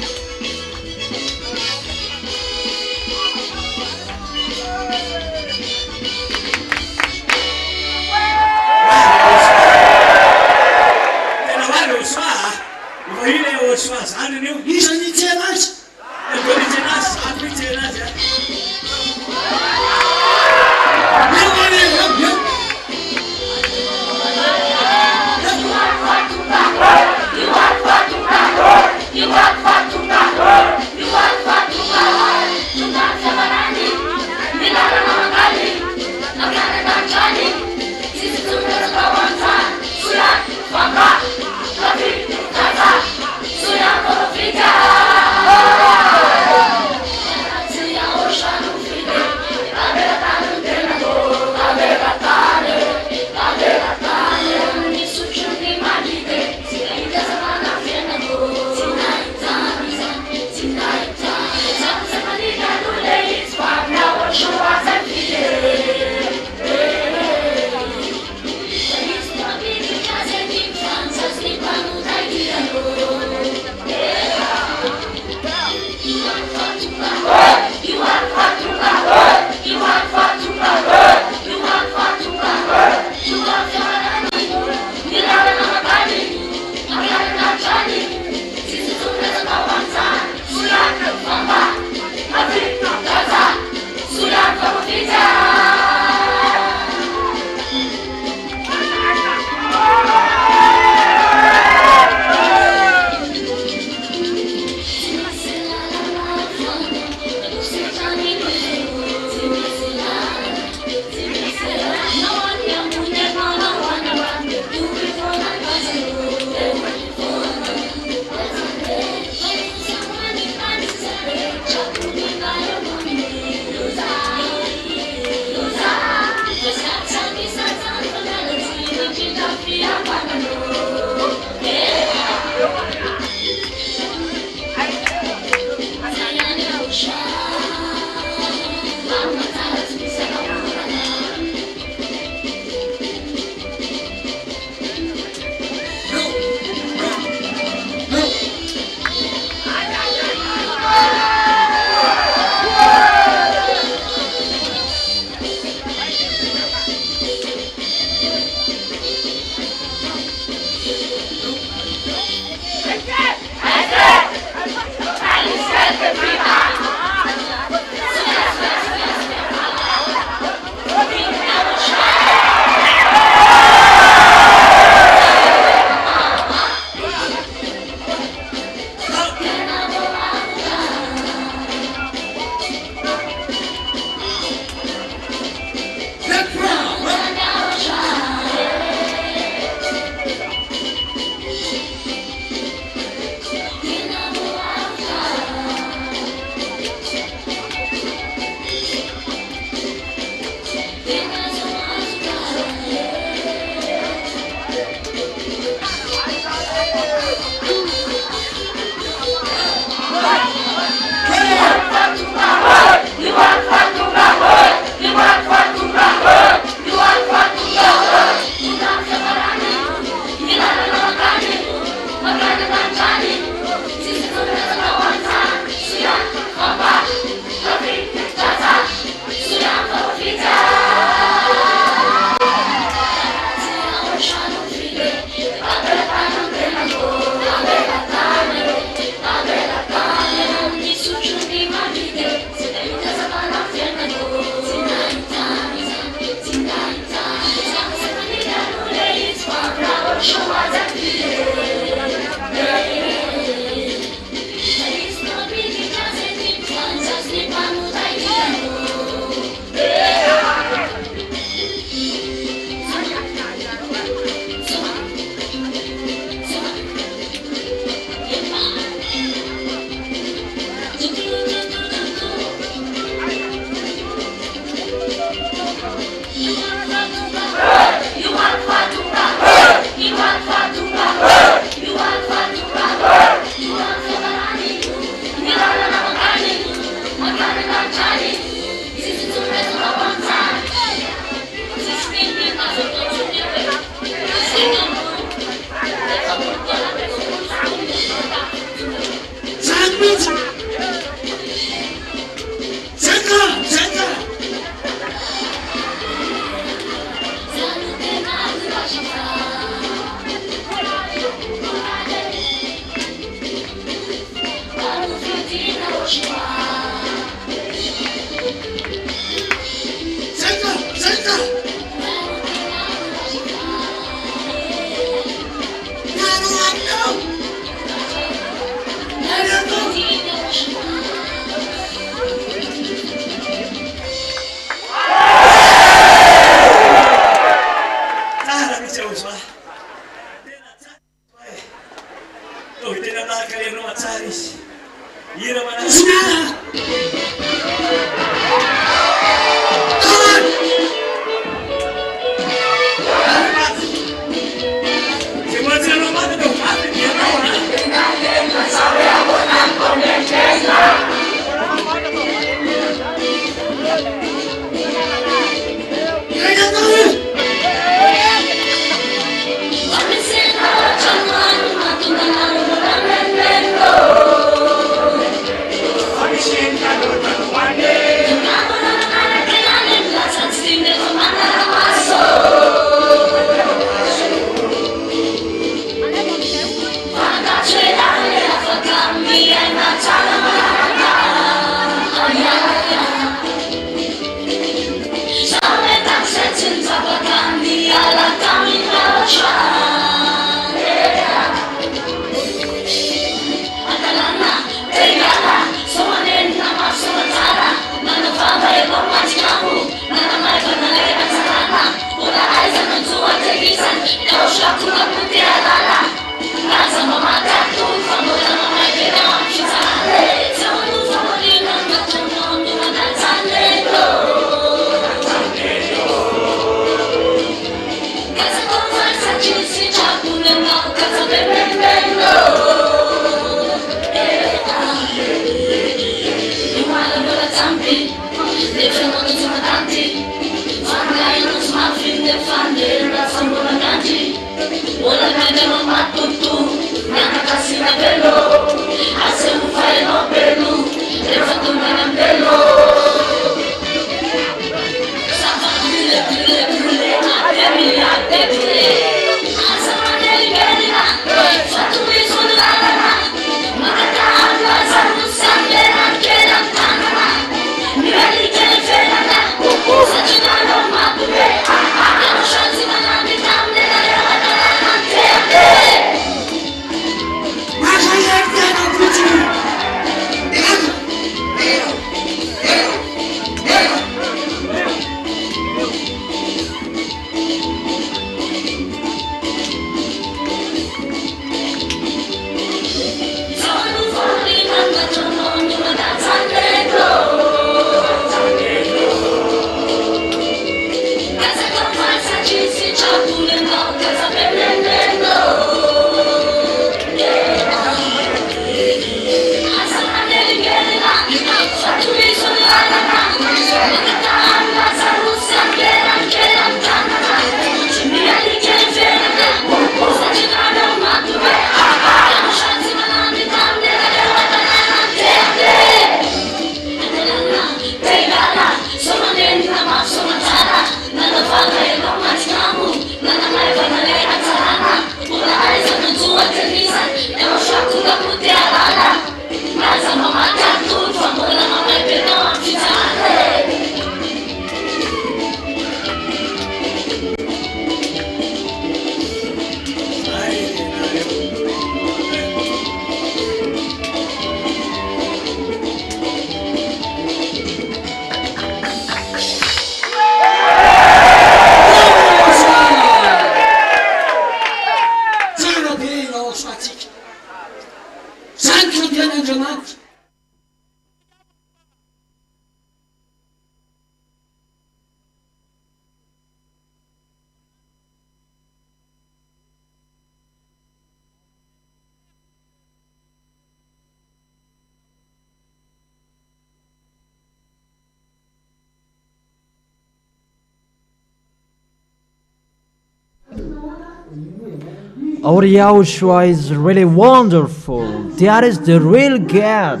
Our Yahushua is really wonderful. That is the real God.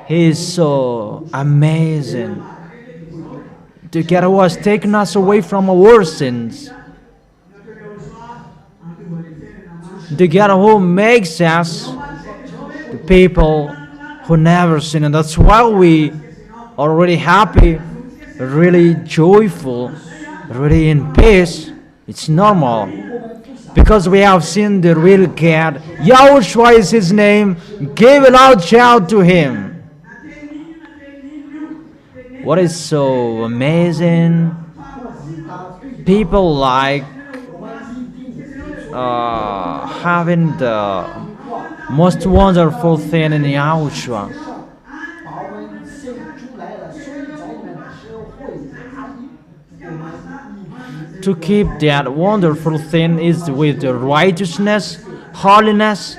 He is so amazing. The God who has taken us away from our sins. The God who makes us the people who never sin. And that's why we are really happy, really joyful, really in peace. It's normal. Because we have seen the real God. Yahushua is his name. Give a loud shout to him. What is so amazing? People like having the most wonderful thing in Yahushua. To keep that wonderful thing is with the righteousness, holiness,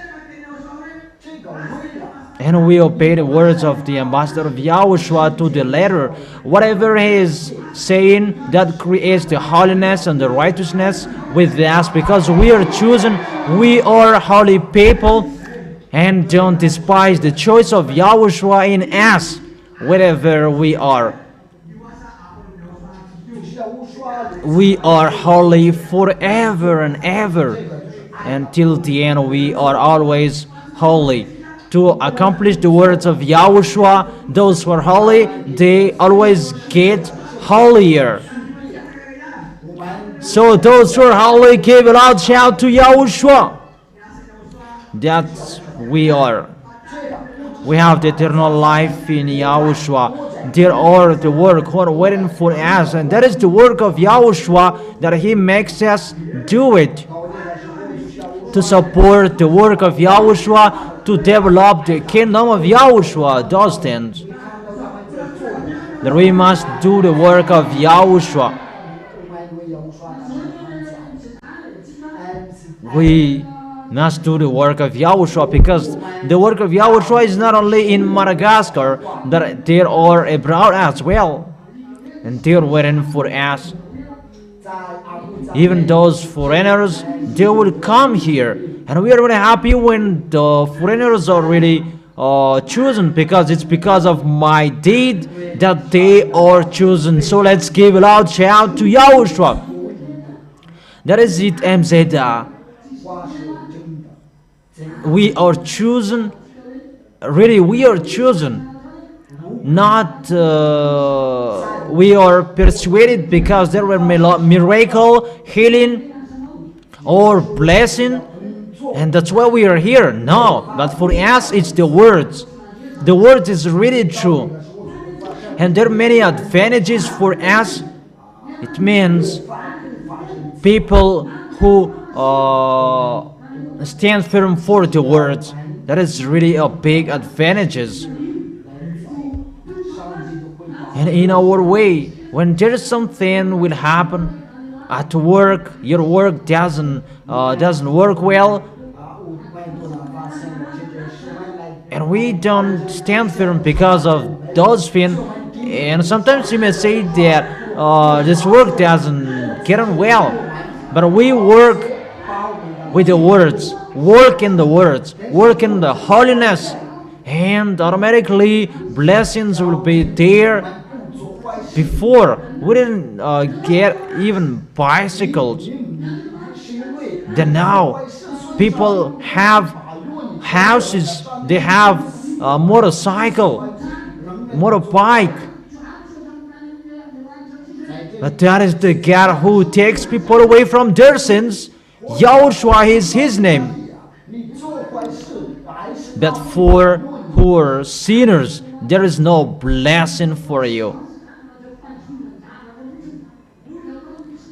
and we obey the words of the ambassador of Yahushua to the letter. Whatever he is saying, that creates the holiness and the righteousness with us, because we are chosen, we are holy people, And don't despise the choice of Yahushua in us, wherever we are. We are holy forever and ever. Until the end, we are always holy. To accomplish the words of Yahushua, those who are holy, they always get holier. So those who are holy, give a loud shout to Yahushua. That's we are. We have the eternal life in Yahushua. There are the work who are waiting for us, and that is the work of Yahushua, that He makes us do it. To support the work of Yahushua, to develop the kingdom of Yahushua, those things. That we must do the work of Yahushua. We must do the work of Yahushua, because the work of Yahushua is not only in Madagascar, but there are abroad as well, and they are waiting for us. Even those foreigners, they will come here, and we are really happy when the foreigners are really chosen, because it's because of my deed that they are chosen. So let's give a loud shout to Yahushua. That is it, MZ. We are chosen. Really, we are chosen. Not we are persuaded because there were miracle, healing, or blessing, and that's why we are here. No, but for us it's the words. The word is really true, and there are many advantages for us. It means people who stand firm for the words. That is really a big advantages. And in our way, when there is something will happen at work, your work doesn't work well, and we don't stand firm because of those things. And sometimes you may say that this work doesn't get on well, but we work with the words, work in the words, work in the holiness, and automatically blessings will be there. Before, we didn't get even bicycles. Then now, people have houses, they have a motorcycle, motorbike. But that is the God who takes people away from their sins. Yahushua is His name. But for who are sinners, there is no blessing for you.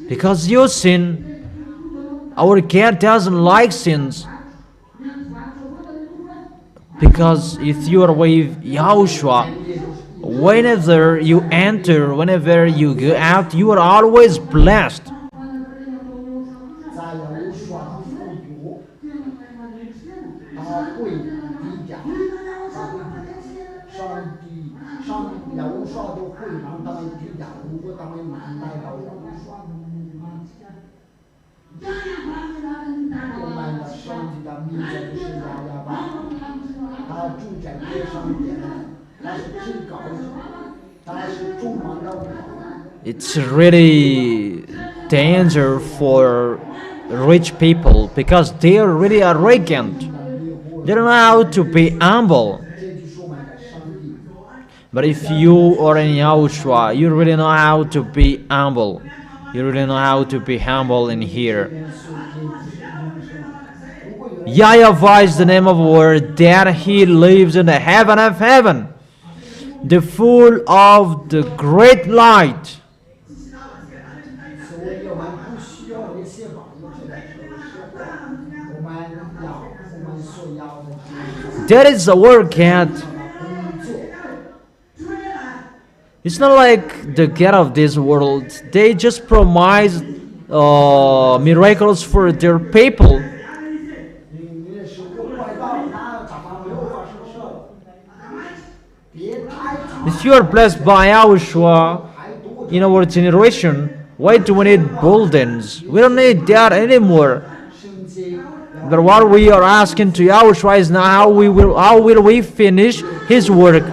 Because you sin, our God doesn't like sins. Because if you are with Yahushua, whenever you enter, whenever you go out, you are always blessed. It's really danger for rich people because they are really arrogant. They don't know how to be humble. But if you are in Yahushua, you really know how to be humble. You really know how to be humble in here. YAHVAH is the name of the word that He lives in the heaven of heaven, the full of the great light. That is the word God. It's not like the God of this world. They just promise miracles for their people. If you are blessed by Yahushua in our generation, why do we need buildings? We don't need that anymore. But what we are asking to Yahushua is now how will we finish His work?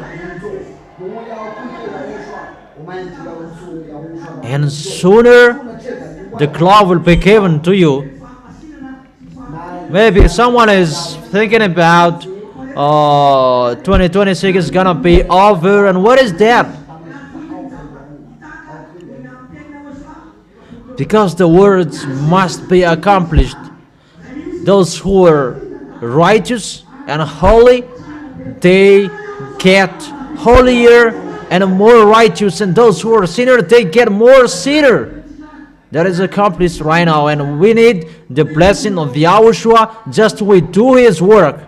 And sooner the cloud will be given to you. Maybe someone is thinking about 2026 is gonna be over, and what is that? Because the words must be accomplished. Those who are righteous and holy, they get holier and more righteous, and those who are sinner, they get more sinner. That is accomplished right now, and we need the blessing of Yahushua just to do His work.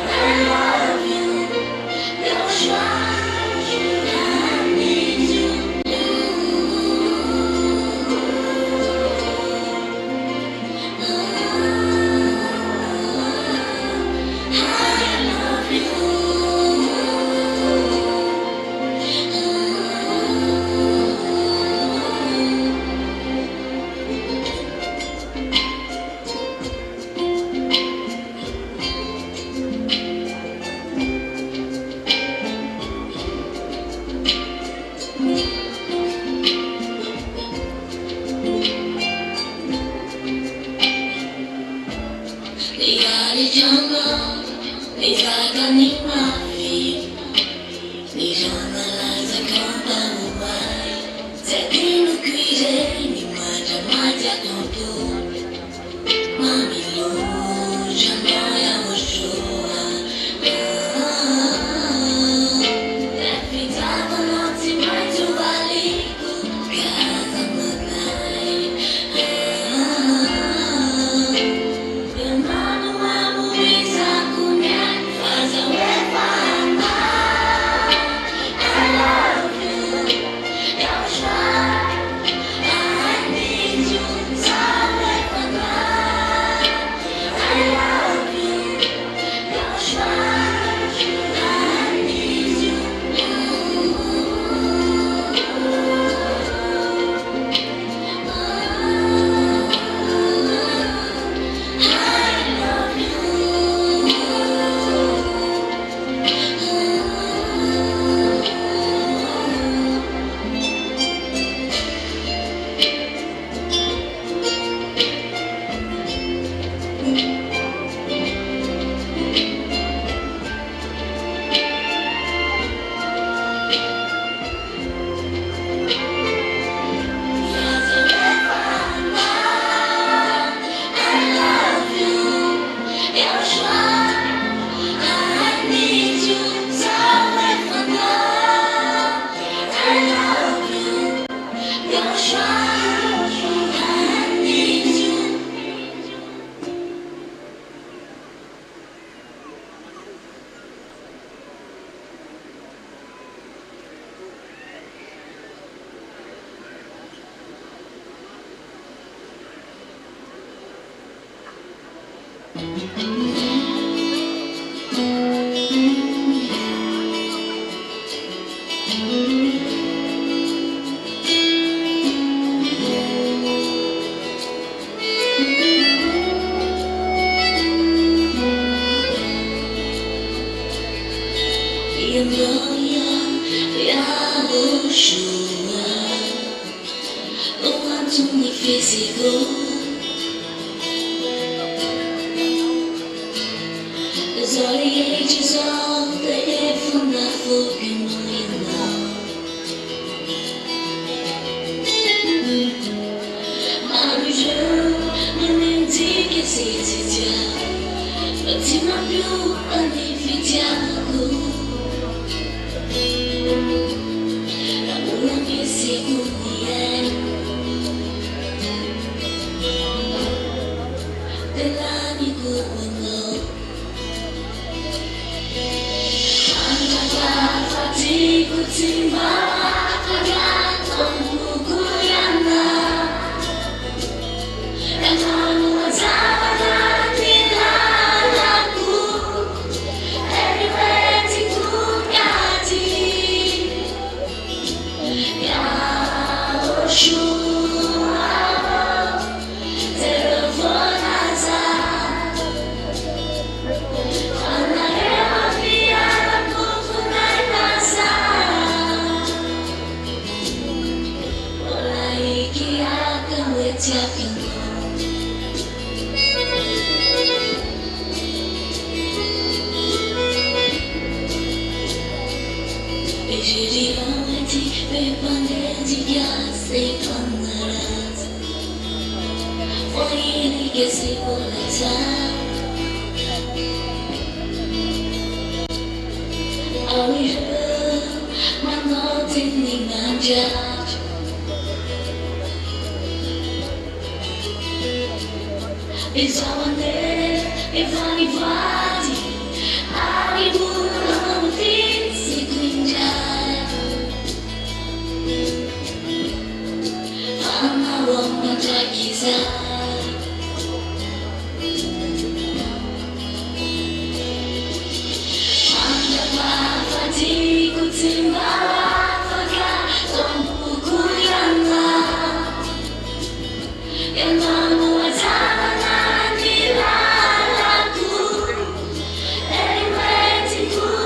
I love YAHOSHUA, the one to me physical. There's all the ages of the air from the folk you know. Mami je non ti che sei già, non ti ma più anifidiaco. It's all in there, if anybody, I would think sick I'm not one to Anyway,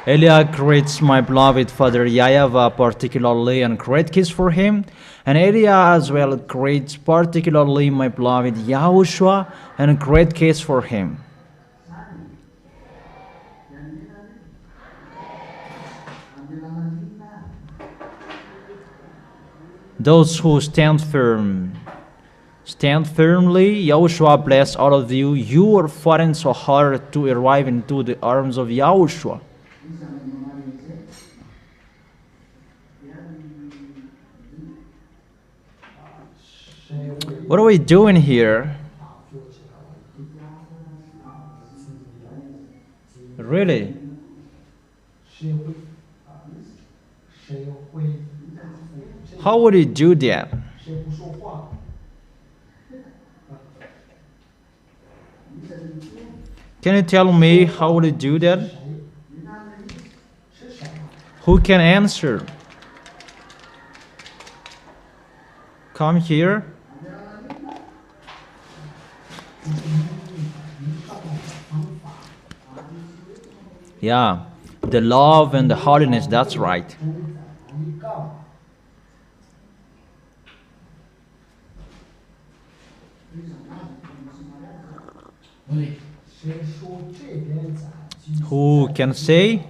Elia greets my beloved father YAHVAH particularly and great kiss for him. And Elia as well greets particularly my beloved YAHOSHUA and great kiss for him. Those who stand firmly. YAHOSHUA bless all of you. You are fighting so hard to arrive into the arms of YAHOSHUA. What are we doing here? Really? 谁会谁 How would you do that? 谁不说话？ Can you tell me how would you do that? 是谁？ Who can answer? Come here. Yeah, the love and the holiness, that's right. 一杠。 谁说这边在？ Who can say?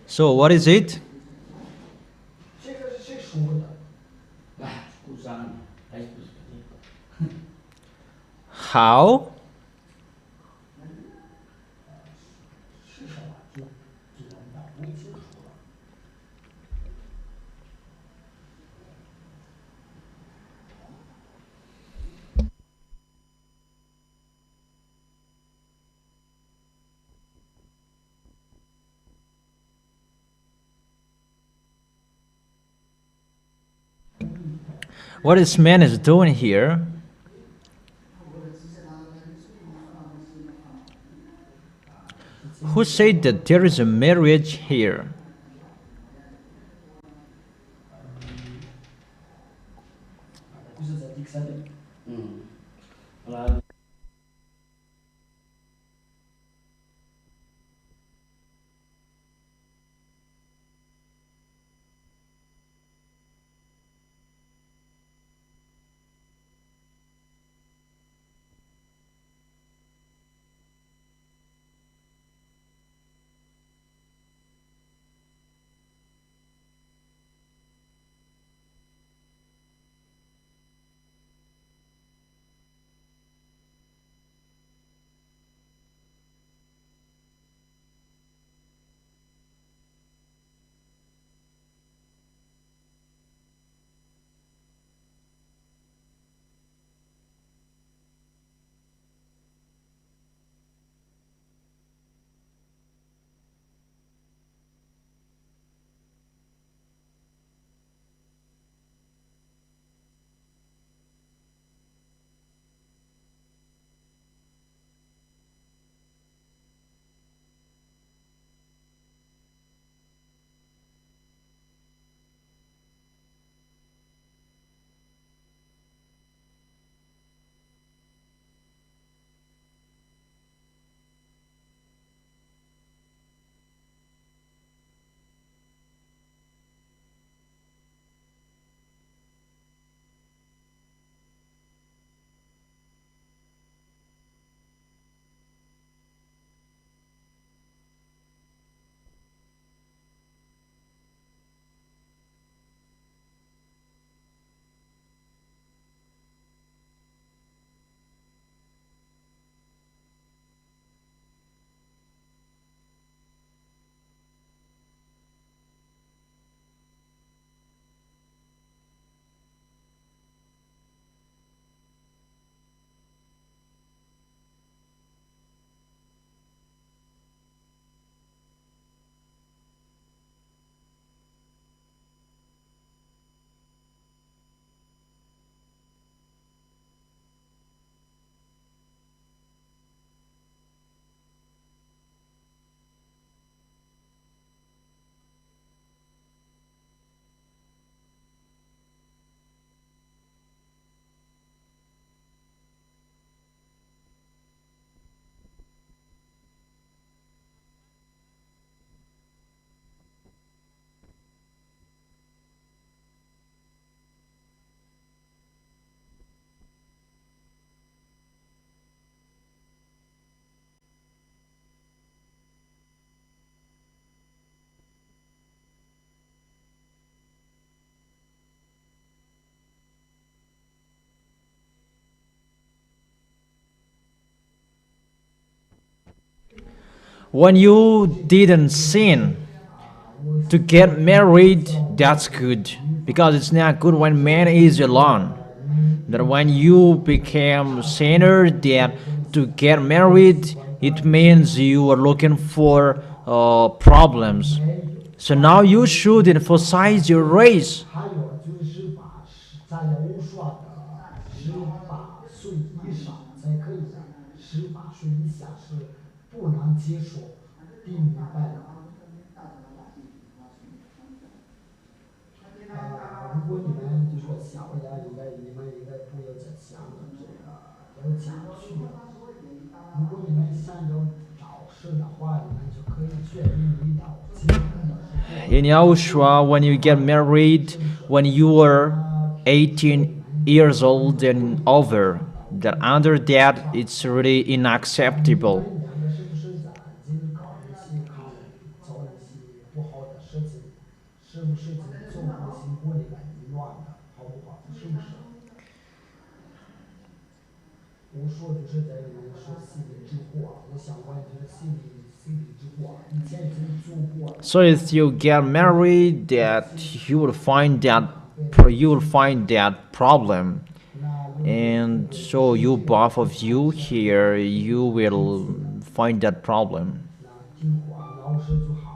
So what is it? 这个是谁说的？ How? 是什么？就搞不清楚了。 What this man is doing here? Who said that there is a marriage here? When you didn't sin to get married, that's good. Because it's not good when man is alone. That when you became sinner, that to get married, it means you are looking for problems. So now you should emphasize your race. 还有就是把在YAHVAH的18岁以上才可以，18岁以下是不能接受，听明白了吗？如果你们就说想回来，你们应该不要再想着这个要讲去了。如果你们想要找事的话，你们就可以决定你要结婚的时候。In YAHOSHUAH, when you get married, when you are 18 years old and over, that under that it's really unacceptable. 两个是不是在经搞一些可能做一些不好的事情，是不是在做一些过那个乱的，好不好？是不是？我说就是在你们说心理之祸，我想问就是心理之祸，以前已经做过。So if you get married, that you will find that problem, and so you both of you here, you will find that problem. 那听话，老实就好。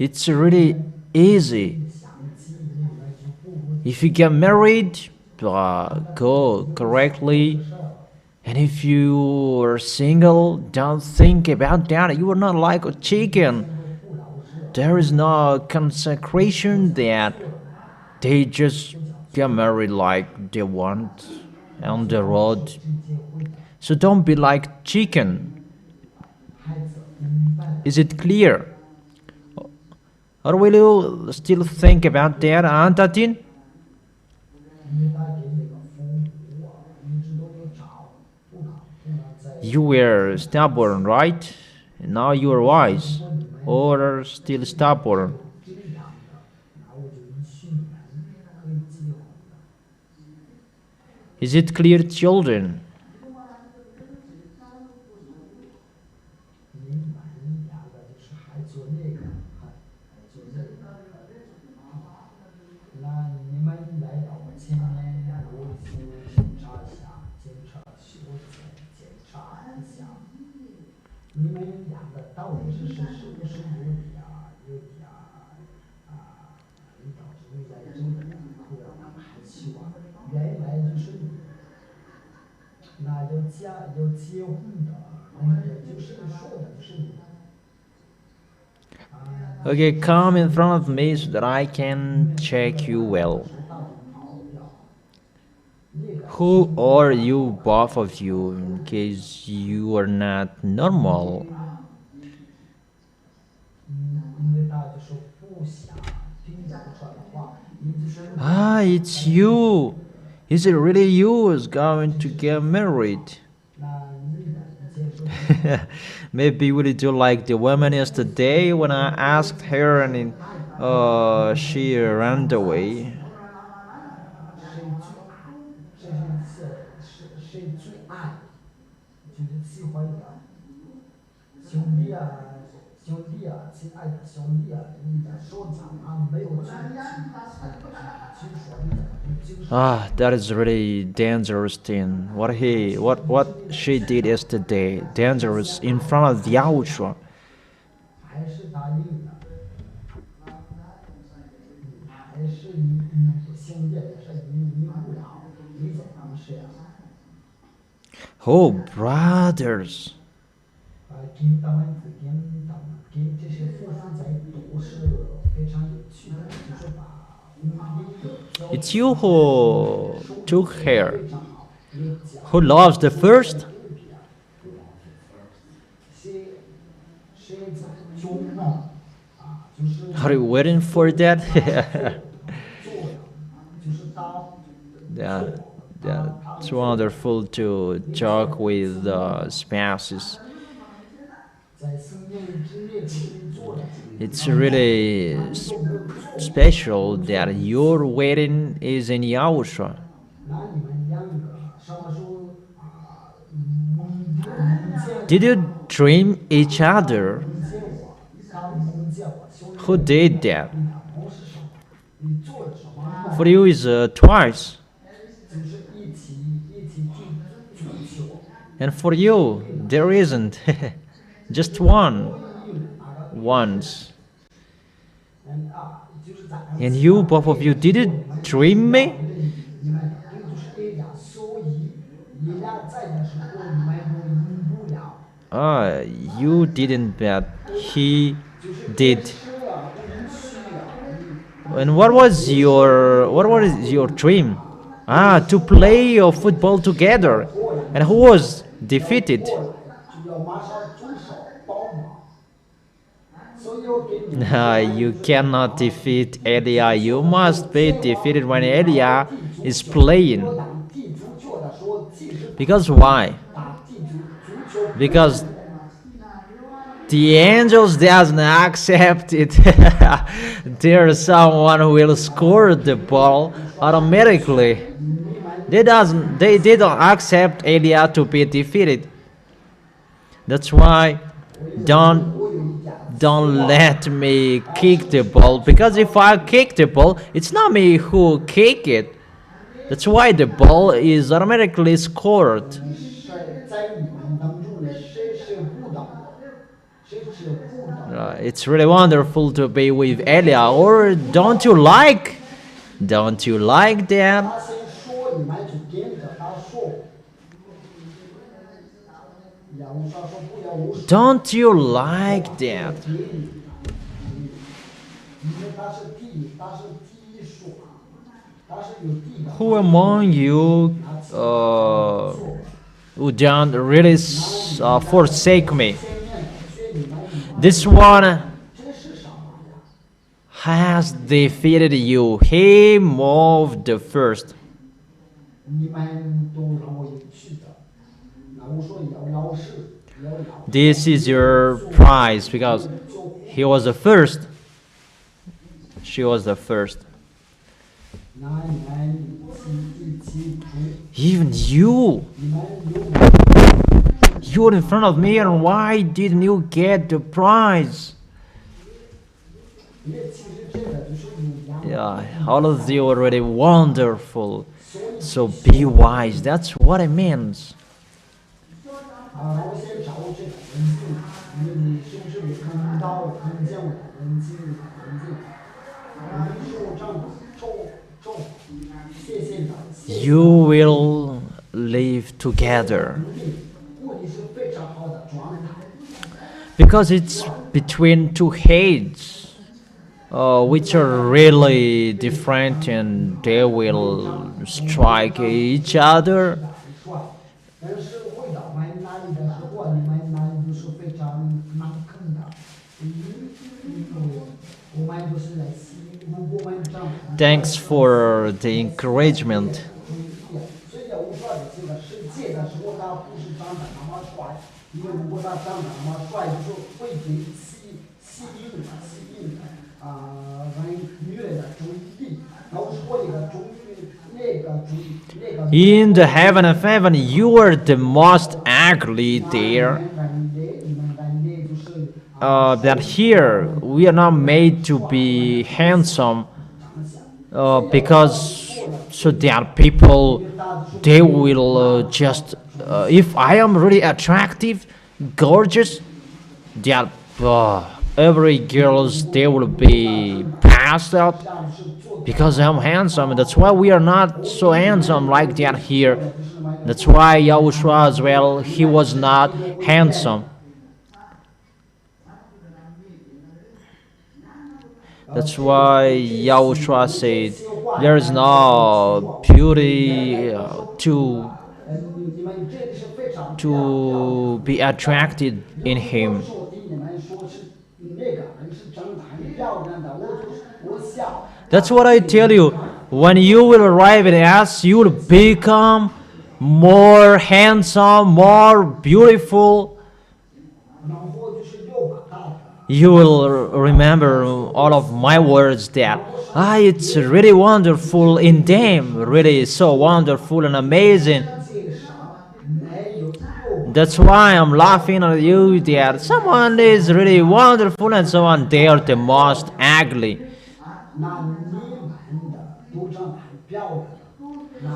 It's really easy. If you get married, go correctly. And if you are single, don't think about that. You are not like a chicken. There is no consecration that they just get married like they want on the road. So don't be like chicken. Is it clear? Or will you still think about that, Antatin? You were stubborn, right? And now you are wise. Or still stubborn? Is it clear, children? Okay, come in front of me so that I can check you well. Who are you, both of you, in case you are not normal? Ah, it's you. Is it really you who's going to get married? Maybe we do like the woman yesterday when I asked her and she ran away. Ah, that is really dangerous thing. What she did yesterday, dangerous in front of YAHOSHUAH. Oh, brothers. It's you who took her. Who loves the first? Are you waiting for that? Yeah, it's wonderful to talk with spouses. It's really special that your wedding is in Yahushua. Did you dream each other? Who did that? For you is twice. And for you, there isn't. Just one. Once. And you, both of you, didn't dream me? You didn't, but he did. And what was your dream? To play football together. And who was defeated? You cannot defeat Elia. You must be defeated when Elia is playing. Because why? Because the angels doesn't accept it. There's someone who will score the ball automatically. They don't accept Elia to be defeated. That's why don't let me kick the ball, because if I kick the ball, it's not me who kick it. That's why the ball is automatically scored. It's really wonderful to be with Elia. Or don't you like that? Don't you like that? Who among you who don't really forsake me? This one has defeated you. He moved the first. This is your prize, because he was the first. She was the first. Even you're in front of me, and why didn't you get the prize? Yeah, all of you are already wonderful. So be wise. That's what it means. You will live together, because it's between two heads, which are really different, and they will strike each other. Thanks for the encouragement. In the heaven of heaven, you are the most ugly there. That here we are not made to be handsome, because so that people, they will just if I am really attractive, gorgeous, that every girls, they will be passed out because I'm handsome. That's why we are not so handsome like that here. That's why Yahushua as well, he was not handsome. That's why Yahushua said, there is no beauty to be attracted in him. That's what I tell you. When you will arrive at us, you will become more handsome, more beautiful. You will remember all of my words that it's really wonderful in them, really so wonderful and amazing. That's why I'm laughing at you that someone is really wonderful and someone they are the most ugly.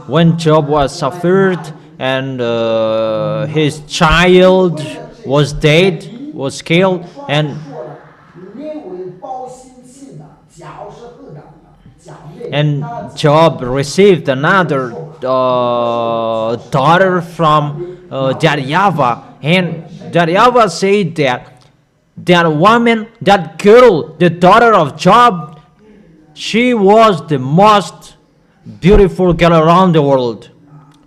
When Job was suffered and his child was dead, was killed, and Job received another daughter from that YAHVAH, and that YAHVAH said that woman, that girl, the daughter of Job, she was the most beautiful girl around the world.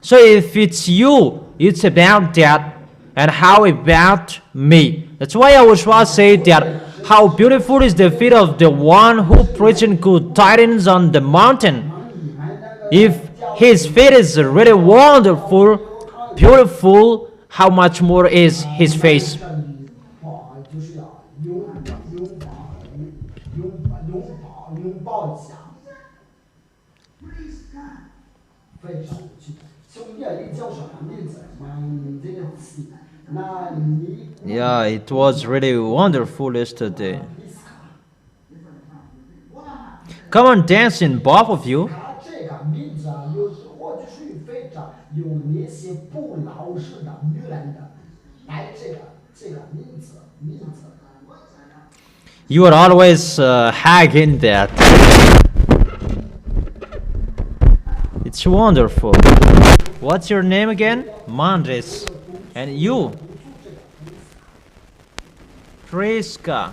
So if it's you, it's about that, and how about me? That's why YAHOSHUA said that how beautiful is the feet of the one who preaching good tidings on the mountain. If his feet is really wonderful, beautiful, how much more is his face? Yeah, it was really wonderful yesterday. Come on, dancing, both of you. You are always hugging that. It's wonderful. What's your name again? Mandres. And you? Priska.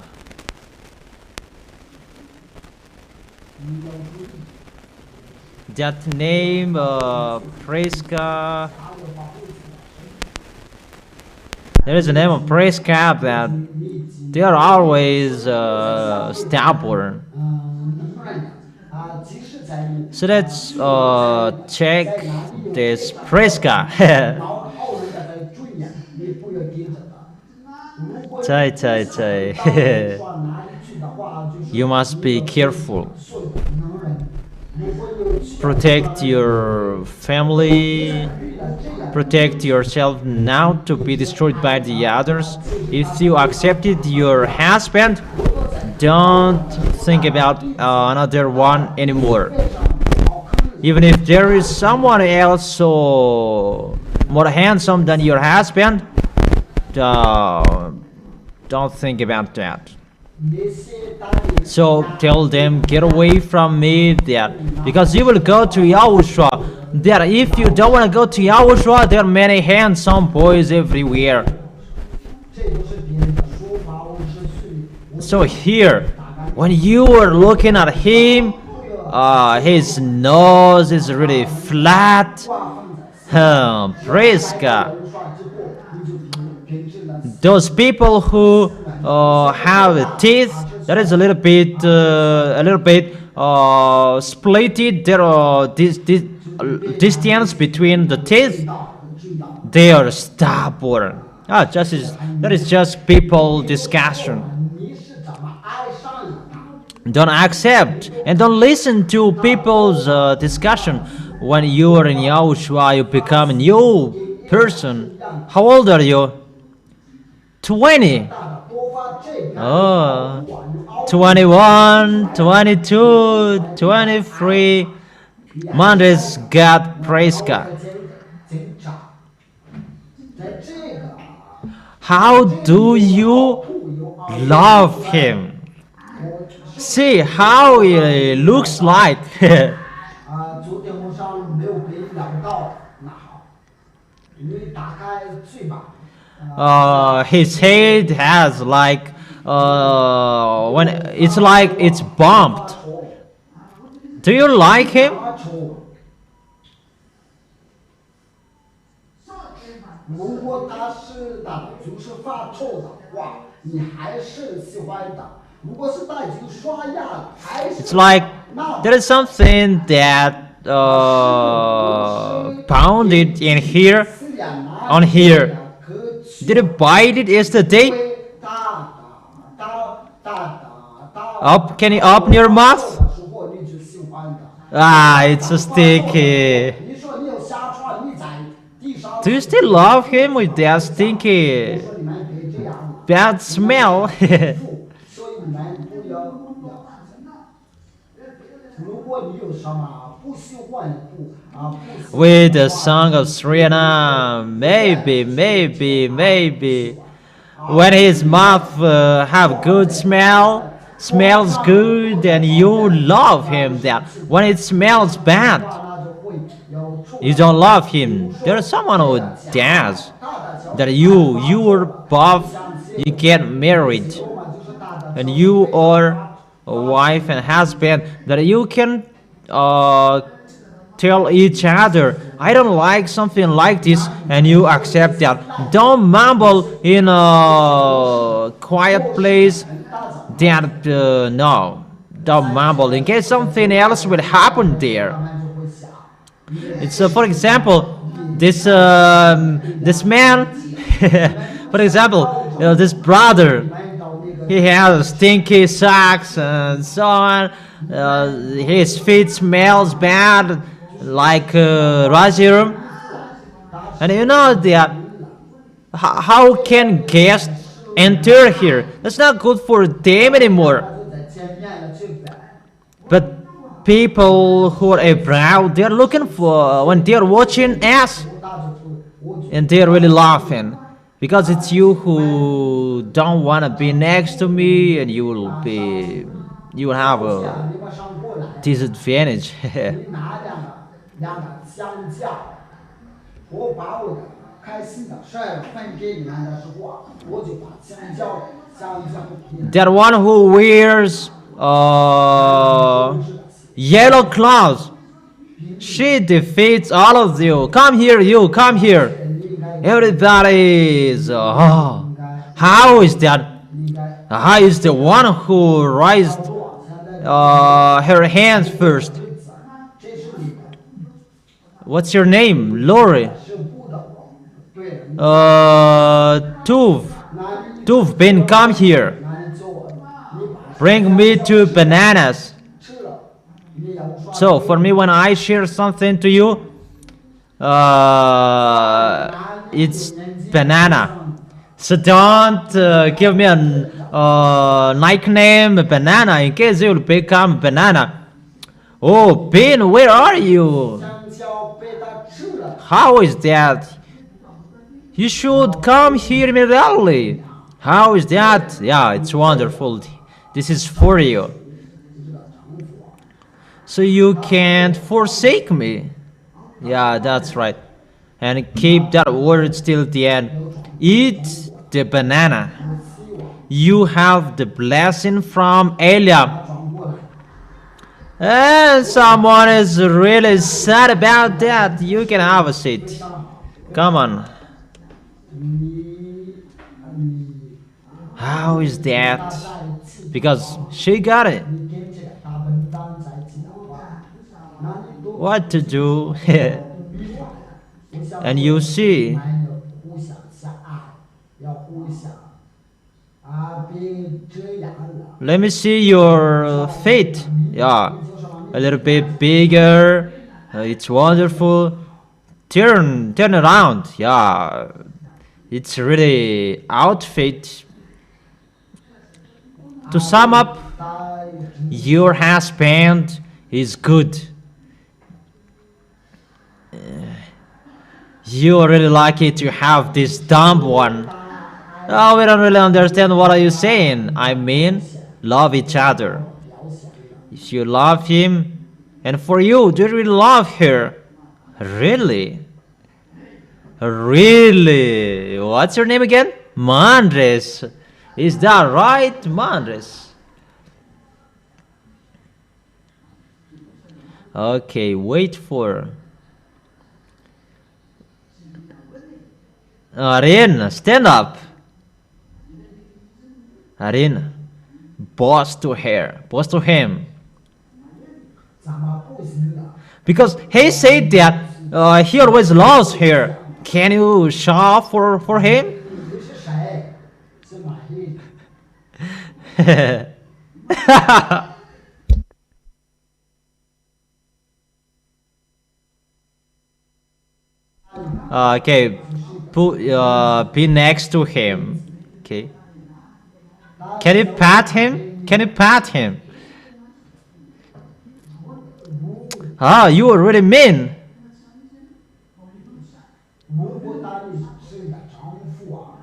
That name, Priska. There is a name of Priska that they are always stubborn. So let's check this Priska. You must be careful. Protect your family. Protect yourself not to be destroyed by the others. If you accepted your husband, don't think about another one anymore. Even if there is someone else so more handsome than your husband, don't think about that. So tell them, get away from me, that because you will go to YAHOSHUA. That if you don't want to go to YAHOSHUA, there are many handsome boys everywhere. So here, when you are looking at him, his nose is really flat. Praise God. Those people who have teeth that is a little bit splitted. There are this distance between the teeth. They are stubborn. That is just people discussion. Don't accept and don't listen to people's discussion. When you are in YAHOSHUA, you become a new person. How old are you? 20. Oh, 21, 22, 23. Mondays, God, praise God. How do you love Him? See how he looks like. His head has like when it's bumped. Do you like him? 你还是喜欢的。如果是他已经刷牙了，还是 It's like there is something that pounded in here, on here. Did you bite it yesterday? Up, can you open your mouth? Ah, it's so sticky. Do you still love him with that stinky bad smell? With the song of Serena, maybe. When his mouth have good smells good, and you love him. That when it smells bad, you don't love him. There's someone who does that. You were both, you get married, and you are a wife and husband, that you can tell each other, I don't like something like this, and you accept that. Don't mumble in a quiet place that no, don't mumble in case something else will happen there. It's for example, this man, for example, this brother, he has stinky socks and so on. His feet smells bad, like Rajiram. And you know that how can guests enter here? That's not good for them anymore. But people who are abroad, they're looking for, when they're watching us, and they're really laughing, because it's you who don't want to be next to me, and you will have a disadvantage. That one who wears yellow clothes, she defeats all of you. Come here, you, come here. Everybody is, how is that? How is the one who raised her hands first? What's your name? Lori. Tuv, Ben, come here. Bring me 2 bananas. So, for me, when I share something to you, it's banana. So don't give me a nickname banana in case you will become banana. Oh, Ben, where are you? How is that? You should come here immediately. How is that? Yeah, it's wonderful. This is for you. So you can't forsake me. Yeah, that's right. And keep that word till the end. Eat the banana. You have the blessing from Eliab. And someone is really sad about that. You can have a seat. Come on. How is that? Because she got it. What to do? And you see, let me see your feet. Yeah, a little bit bigger. It's wonderful. Turn around. Yeah, it's really outfit. To sum up, your husband is good. You are really lucky to have this dumb one. Oh, we don't really understand what are you saying. I mean, love each other. If you love him, and for you, do you really love her? Really? Really? What's your name again? Mandres. Is that right, Mandres? Okay, wait for... Rin, stand up. Arin, boss to her, boss to him. 咱们不行的。 Because he said that he always loves her. Can you shop for him? 你是谁？是马伊。 Okay, be next to him. Okay. Can you pat him? Can you pat him? Ah, you already mean. 如果他是你的丈夫啊，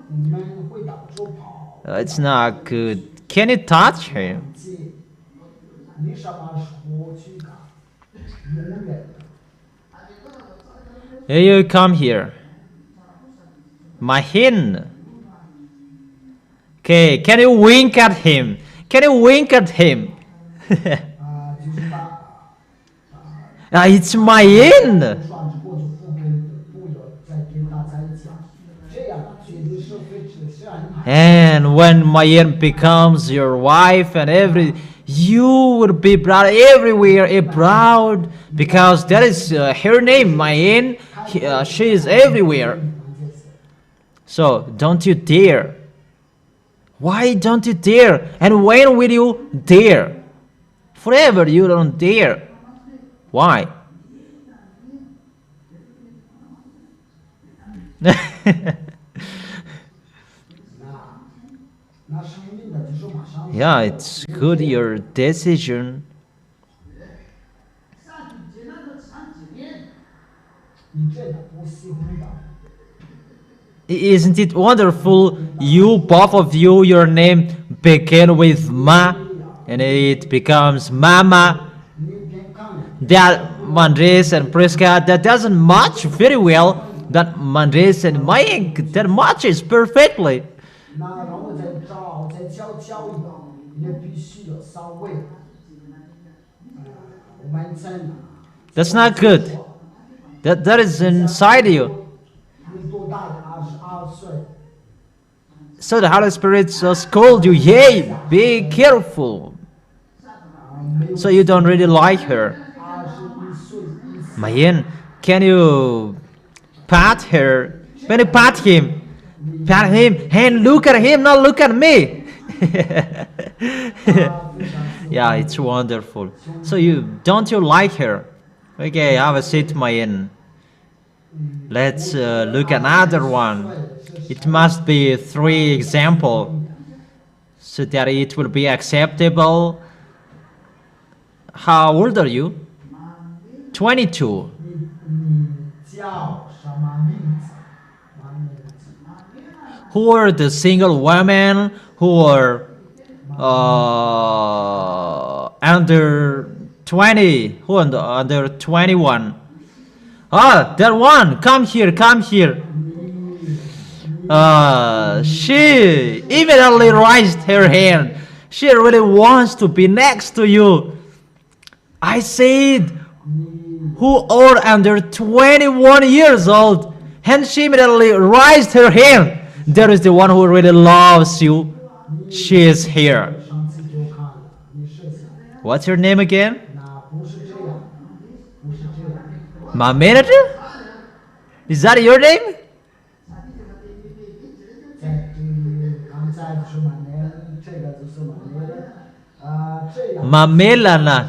你们会到处跑。 It's not good. Can you touch him? 你什么时候去干？永远的。 Here you come here. Mahin. Okay, can you wink at him? Can you wink at him? 就是把 It's Mahin. 双子过去不要再跟他在一起，这样绝对是会是很好。 And when Mayin becomes your wife and you will be proud everywhere, proud because that is her name, Mayin. She is everywhere. So don't you dare. Why don't you dare? And when will you dare? Forever you don't dare. Why? 那生命的就是马上。 Yeah, it's good your decision. 你真的不喜欢的。 Isn't it wonderful? You, both of you, your name begin with Ma, and it becomes Mama. 你别看了， That Mandres and Priska, that doesn't match very well. That Mandres and Mayink, that matches perfectly. 那然后再教育的，也必须要稍微。我们真的。 That's not good. That is inside you. 你多大的？22岁。 So the Holy Spirit scold you, hey, be careful. So you don't really like her. 21岁。 Mayin, can you pat her? When you pat him and look at him, not look at me. Yeah, it's wonderful. So don't you like her? Okay, have a seat, Mayin. Let's look at another one. It must be 3 example so that it will be acceptable. How old are you? 22. 你叫什么名字？ Who are the single women who are under 20? Who are under 21? Ah, that one. Come here, come here. She immediately raised her hand. She really wants to be next to you. I said, who are under 21 years old? And she immediately raised her hand. There is the one who really loves you. She is here. 上次就看了，你是想， What's your name again? 那不是这样，不是这样。 My manager? Is that your name? 在刚才就是马年，这个就是马年，这样。 Mamelana.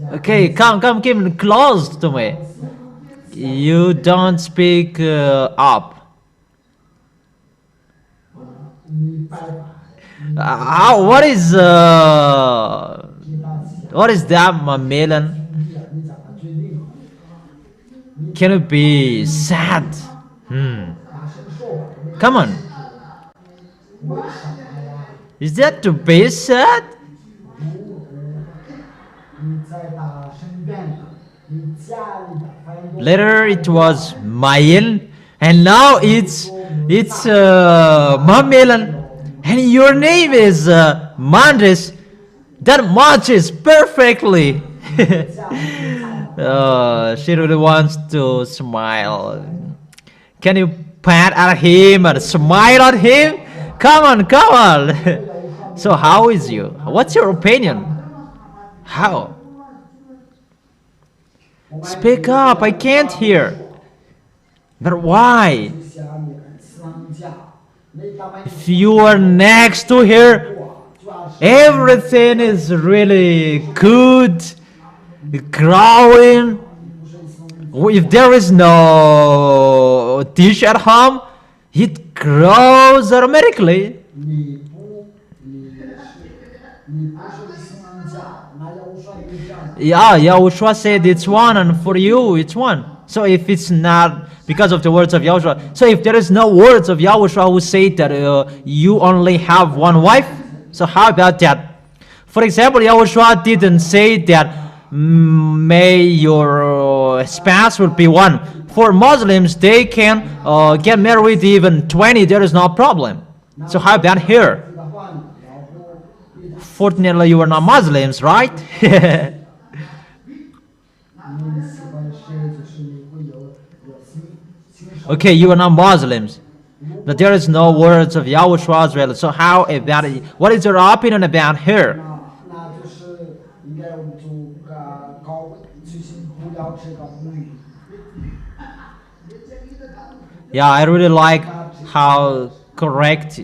Okay, come close to me. You don't speak up. 你拜拜。 What is that, Mamelan? 你怎么决定？ Can it be sad? 大声说吧。 Come on. 为什么呀？ Is that to be sad? 你在他身边，你家里的朋友。 Later it was Mayan, and now it's Mamelan, and your name is Mandres. That matches perfectly. She really wants to smile. Can you pat at him and smile at him? Come on, come on. So how is you? What's your opinion? How? Speak up, I can't hear. But why? If you are next to her, everything is really good, growing. If there is no dish at home, it grows automatically. Yeah, Yahushua said it's one, and for you it's one. So if it's not because of the words of Yahushua, so if there is no words of Yahushua who say that you only have one wife, so how about that? For example, Yahushua didn't say that may your spouse will be one. For Muslims, they can get married even 20, there is no problem. So how about here? Fortunately, you are not Muslims, right? Okay, you are not Muslims, but there is no words of Yahushua as well. So how about it? What is your opinion about her? Yeah, I really like how correct.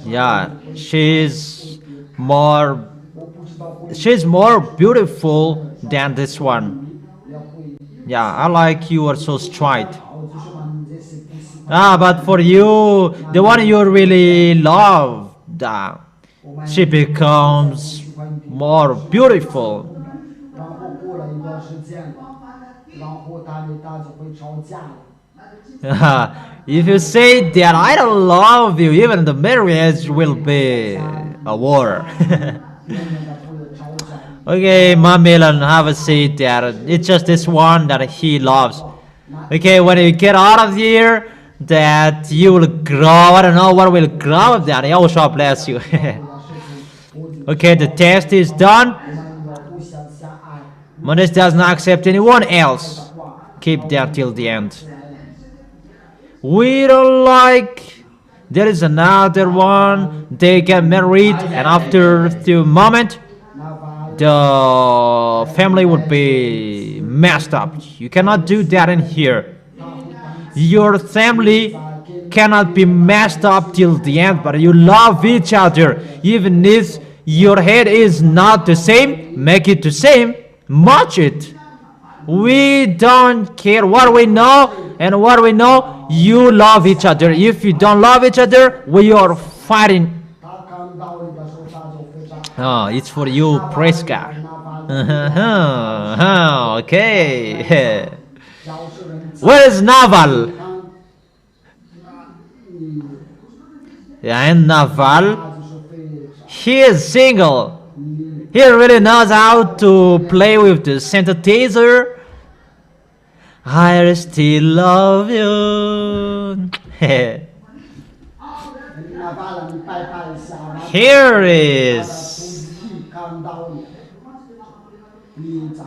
Yeah, she's more beautiful than this one. Yeah, I like you are so straight. But for you, the one you really love, she becomes more beautiful. If you say that I don't love you, even the marriage will be a war. Okay, Mamilan, have a seat there. It's just this one that he loves. Okay, when you get out of here, that you will grow. I don't know what will grow of that. Yahushua bless you. Okay, the test is done. Mondes does not accept anyone else. Keep that till the end. We don't like. There is another one. They get married, and after the moment, the family would be messed up. You cannot do that in here. Your family cannot be messed up till the end, but you love each other. Even if your head is not the same, make it the same. Match it. We don't care what we know and what we know. You love each other. If you don't love each other, we are fighting. Oh, it's for you, praise God. Okay. Where is Naval? Yeah, and Naval, he is single. He really knows how to play with the synthesizer. I still love you. Here is.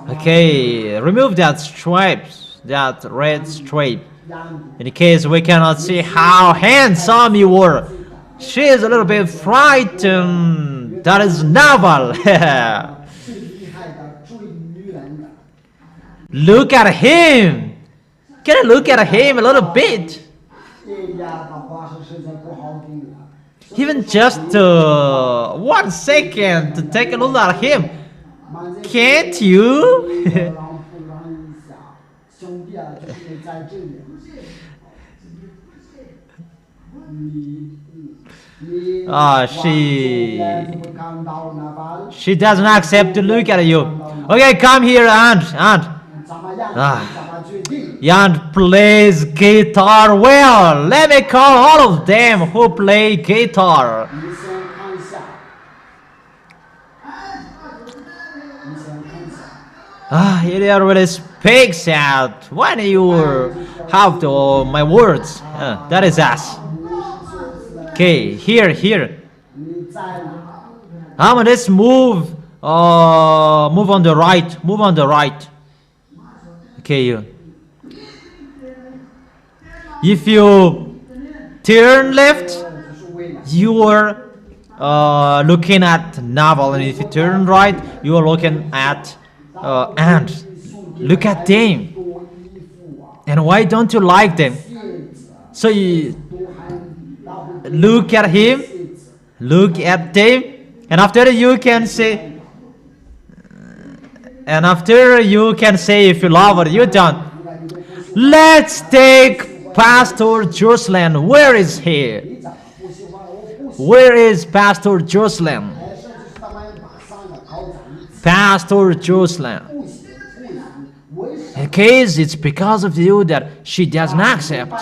Okay, remove that stripes, that red stripe, in case we cannot see how handsome you were. She is a little bit frightened. That is Naval. Look at him. Can I look at him a little bit? Even just 1 second to take a look at him. Can't you? She does not accept to look at you. Okay, come here, Aunt. Aunt plays guitar well. Let me call all of them who play guitar. You don't really speaks out when you have my words. That is us. Okay, here. Let's move. Move on the right. Okay, you. If you turn left, you are looking at navel, and if you turn right, you are looking at ant. Look at them. And why don't you like them? So you look at him, look at them, and after you can say, if you love or you don't. Let's take Pastor Jocelyn. Where is he? Where is Pastor Jocelyn? Pastor Jocelyn. In case it's because of you that she doesn't accept.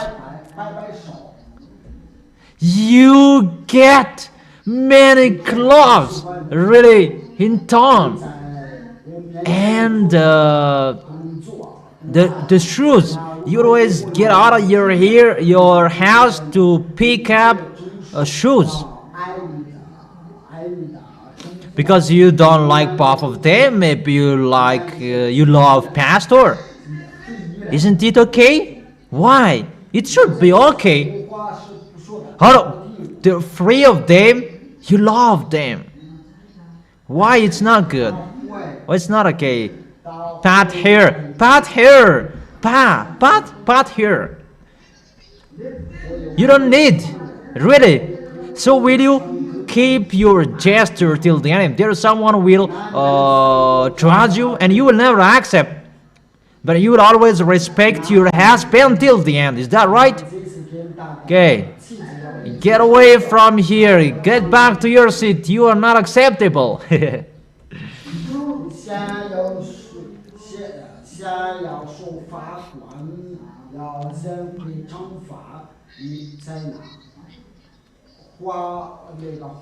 You get many clothes really in town. And the shoes, you always get out of your house to pick up shoes, because you don't like both of them. Maybe you love pastor. Isn't it okay? Why? It should be okay. The three of them, you love them. Why it's not good? Why it's not okay? Pat hair, pat hair. You don't need, really. So will you keep your gesture till the end? If there is someone who will judge you, and you will never accept, but you will always respect your husband till the end. Is that right? Okay. Get away from here. Get back to your seat. You are not acceptable.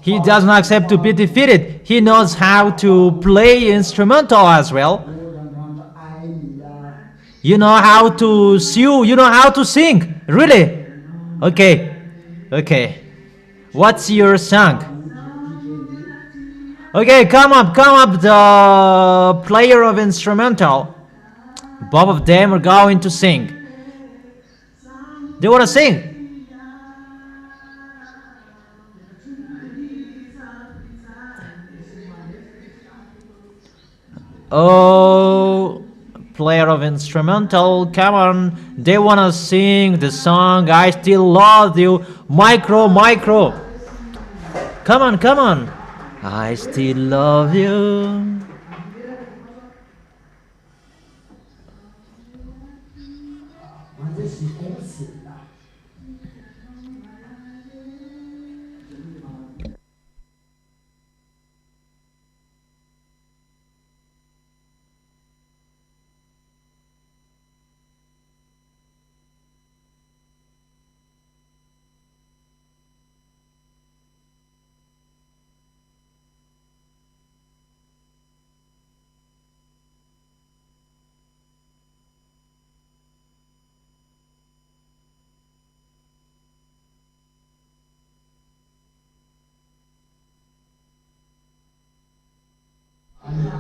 He doesn't accept to be defeated. He knows how to play instrumental as well. You know how to sew. You know how to sing. Really? Okay. What's your song? Okay, come up, the player of instrumental. Both of them are going to sing. They want to sing. Oh, player of instrumental, come on. They want to sing the song I Still Love You. Micro. Come on. I still love you.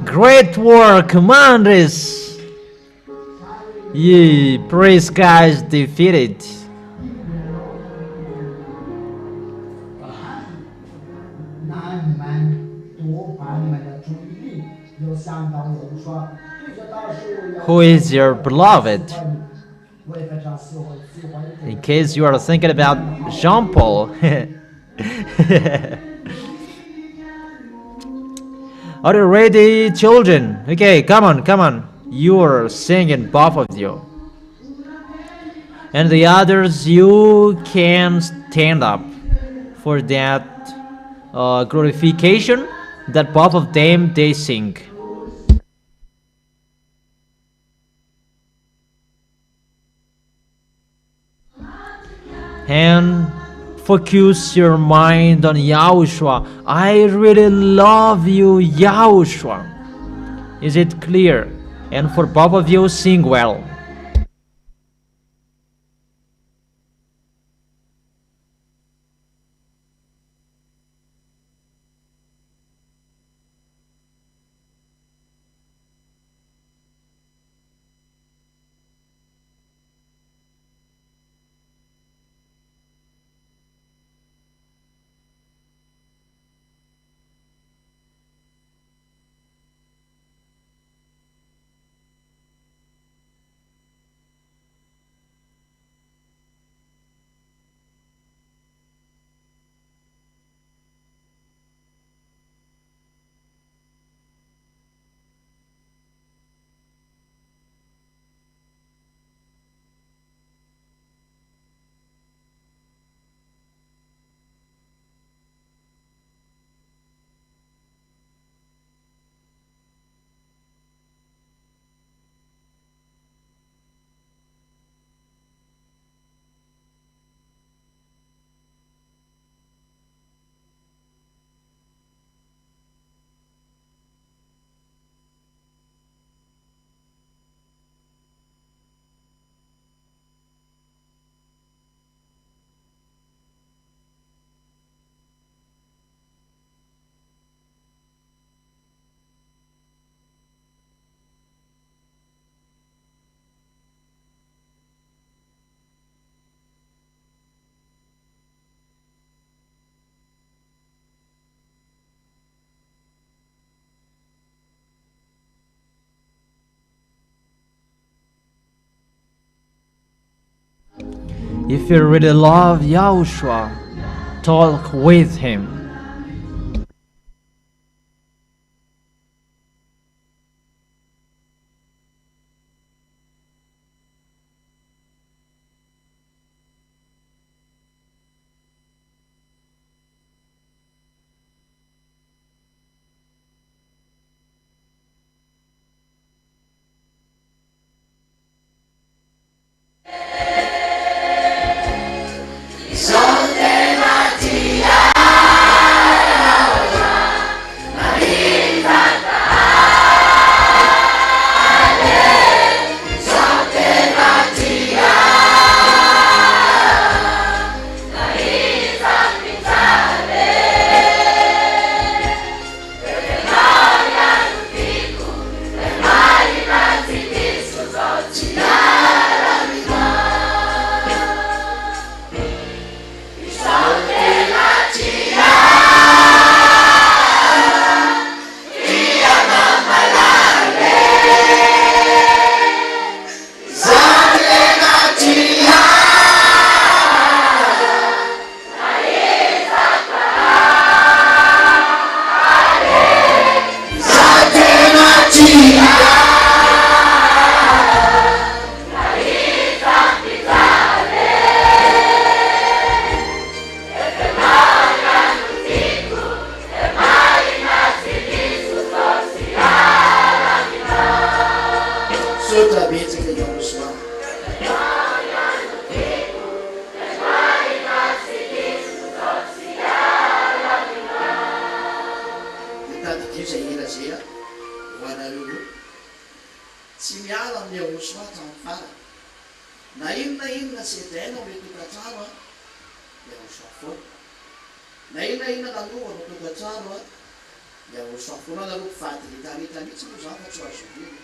Great work, Commanders! Ye praise guys defeated. Who is your beloved? In case you are thinking about Jean Paul. Are you ready, children? Okay, come on. You are singing, both of you. And the others, you can stand up for that glorification that both of them, they sing. And focus your mind on Yahushua. I really love you, Yahushua. Is it clear? And for both of you, sing well. If you really love Yahushua, talk with him. Sotra betsaka Yahoshua. Mitady zay hira zay ho anareo tsy miala amin'ny Yahoshua hatramin'ny farany. Na inona tsy edaina amin'ny tokantrano Yahoshua foana. Na inona nalova amin'ny tokantrano Yahoshua foana. Naloko fahadiretareta mihitsy moa zany fa tsy azo vina.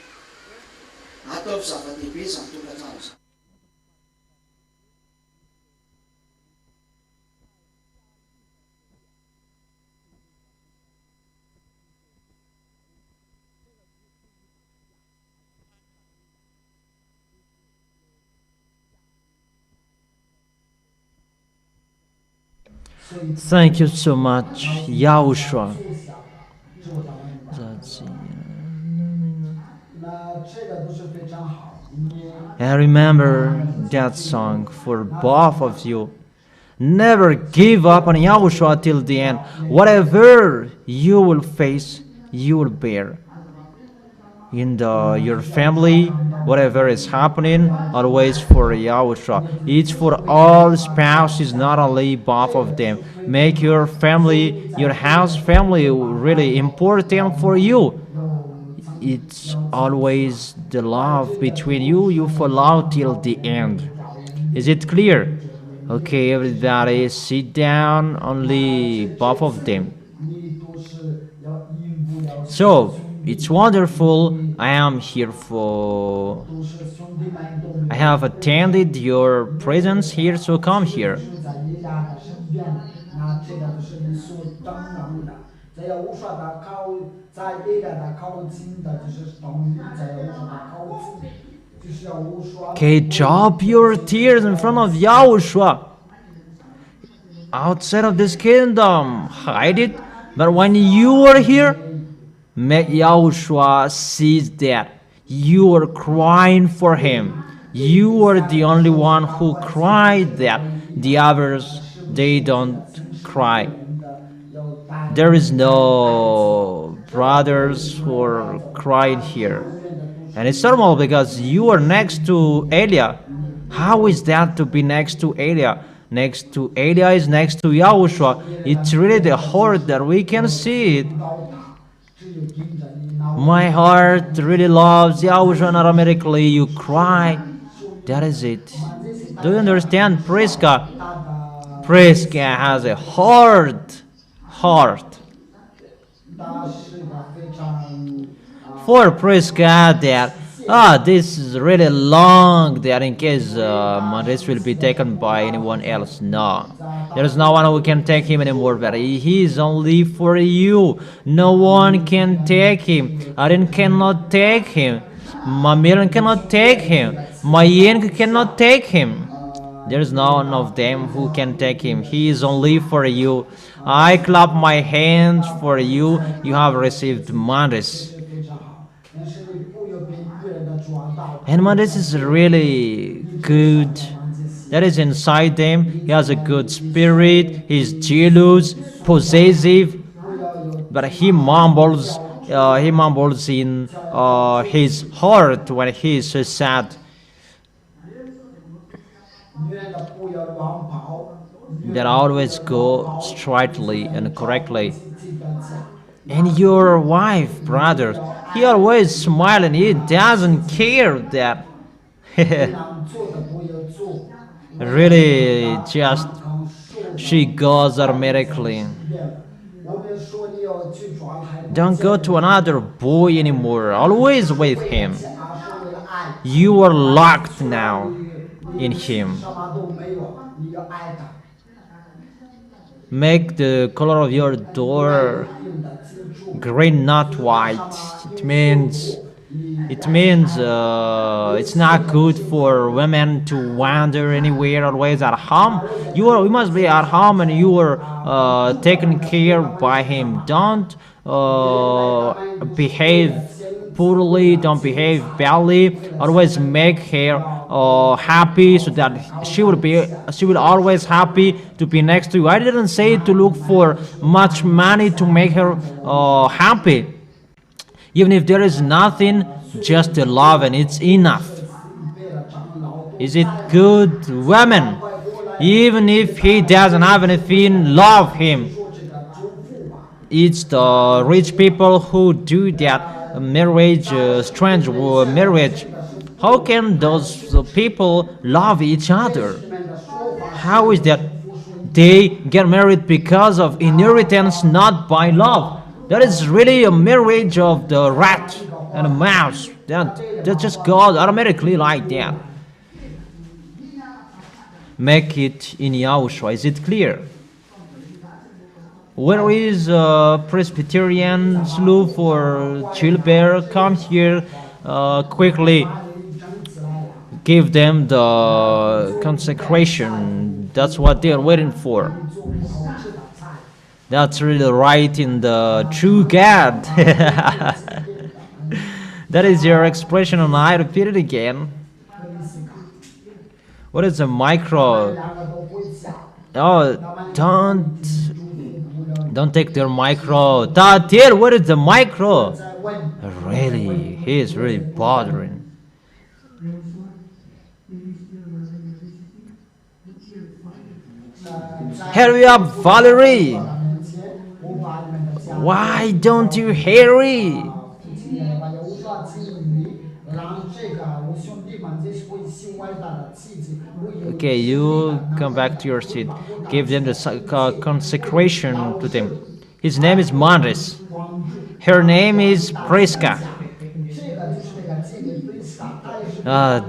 Ataovy zava-dehibe zany tokantrano zany. Thank you so much, Yahushua. And remember that song for both of you. Never give up on Yahushua till the end. Whatever you will face, you will bear. In your family, whatever is happening, always for Yahushua. It's for all spouses, not only both of them. Make your family, your house family, really important for you. It's always the love between you. You follow till the end. Is it clear? Okay, everybody, sit down. Only both of them. So it's wonderful. I am here for. I have attended your presence here, so come here. Okay, drop your tears in front of Yahushua. Outside of this kingdom, hide it. But when you are here, make Yahushua see that you are crying for him. You are the only one who cried that. The others, they don't cry. There is no brothers who are crying here. And it's normal because you are next to Elia. How is that to be next to Elia? Next to Elia is next to Yahushua. It's really the heart that we can see it. My heart really loves Yahushua, and automatically you cry. That is it. Do you understand? Priska has a heart. For Priska that this is really long that in case this will be taken by anyone else. No, there is no one who can take him anymore, but he is only for you. No one can take him. Aaron cannot take him. Mamiran cannot take him. Mayen cannot take him. There's none of them who can take him. He is only for you. I clap my hands for you. You have received Mondays. 非常好，但是你不要被女人的主要道。 And Mondays is really good. That is inside them. He has a good spirit. He's jealous, possessive, but he mumbles in his heart when he is so sad. 女人的不要乱跑， That always go straightly and correctly. And your wife, brother, he always smiling. He doesn't care that. 能做的不要做。 Really, just she goes automatically. 我们说你要去抓孩子， Don't go to another boy anymore. Always with him. 是为了爱， You are locked now in him. 什么都没有，你要爱他。 Make the color of your door 用的记住， green, not white. It means it's not good for women to wander anywhere, always at home. You must be at home and you are taken care by him. Don't behave poorly, don't behave badly. Always make her happy, so that she will always happy to be next to you. I didn't say to look for much money to make her happy. Even if there is nothing, just the love and it's enough. Is it good, women? Even if he doesn't have anything, love him. It's the rich people who do that marriage, strange marriage. How can those people love each other? How is that? They get married because of inheritance, not by love. That is really a marriage of the rat and a mouse. That just goes automatically like that. Make it in Yahushua. Is it clear? Where is Presbyterian slough for childbearer? Come here quickly. Give them the consecration. That's what they are waiting for. That's really right in the true God. That is your expression, and I repeat it again. What is a micro? Oh, don't take their micro. Tatir, what is the micro? Really, he is really bothering. Hurry up, Valerie. Why don't you hurry? Okay, you come back to your seat. Give them the consecration to them. His name is Mandres. Her name is Priska.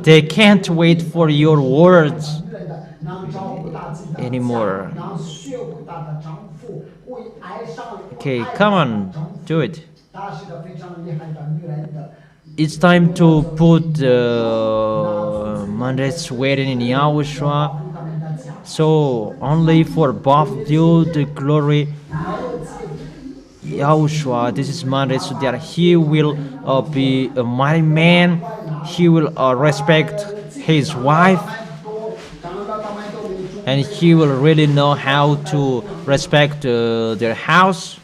They can't wait for your words anymore. Okay, come on, do it. It's time to put Mandres wedding in Yahushua. So only for both of you the glory. Yahushua, this is Mandres, so that he will be a mighty man. He will respect his wife, and he will really know how to respect their house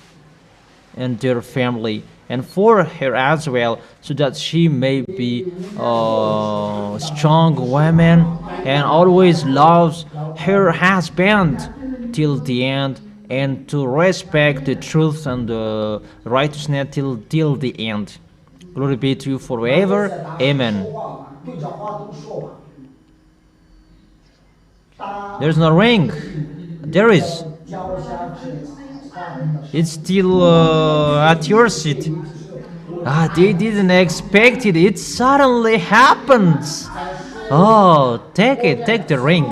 and their family, and for her as well, so that she may be a strong woman and always loves her husband till the end, and to respect the truth and the righteousness till the end. Glory be to you forever. Amen. There's no ring. There is. It's still at your seat. They didn't expect it. It suddenly happens. Oh, take it. Take the ring.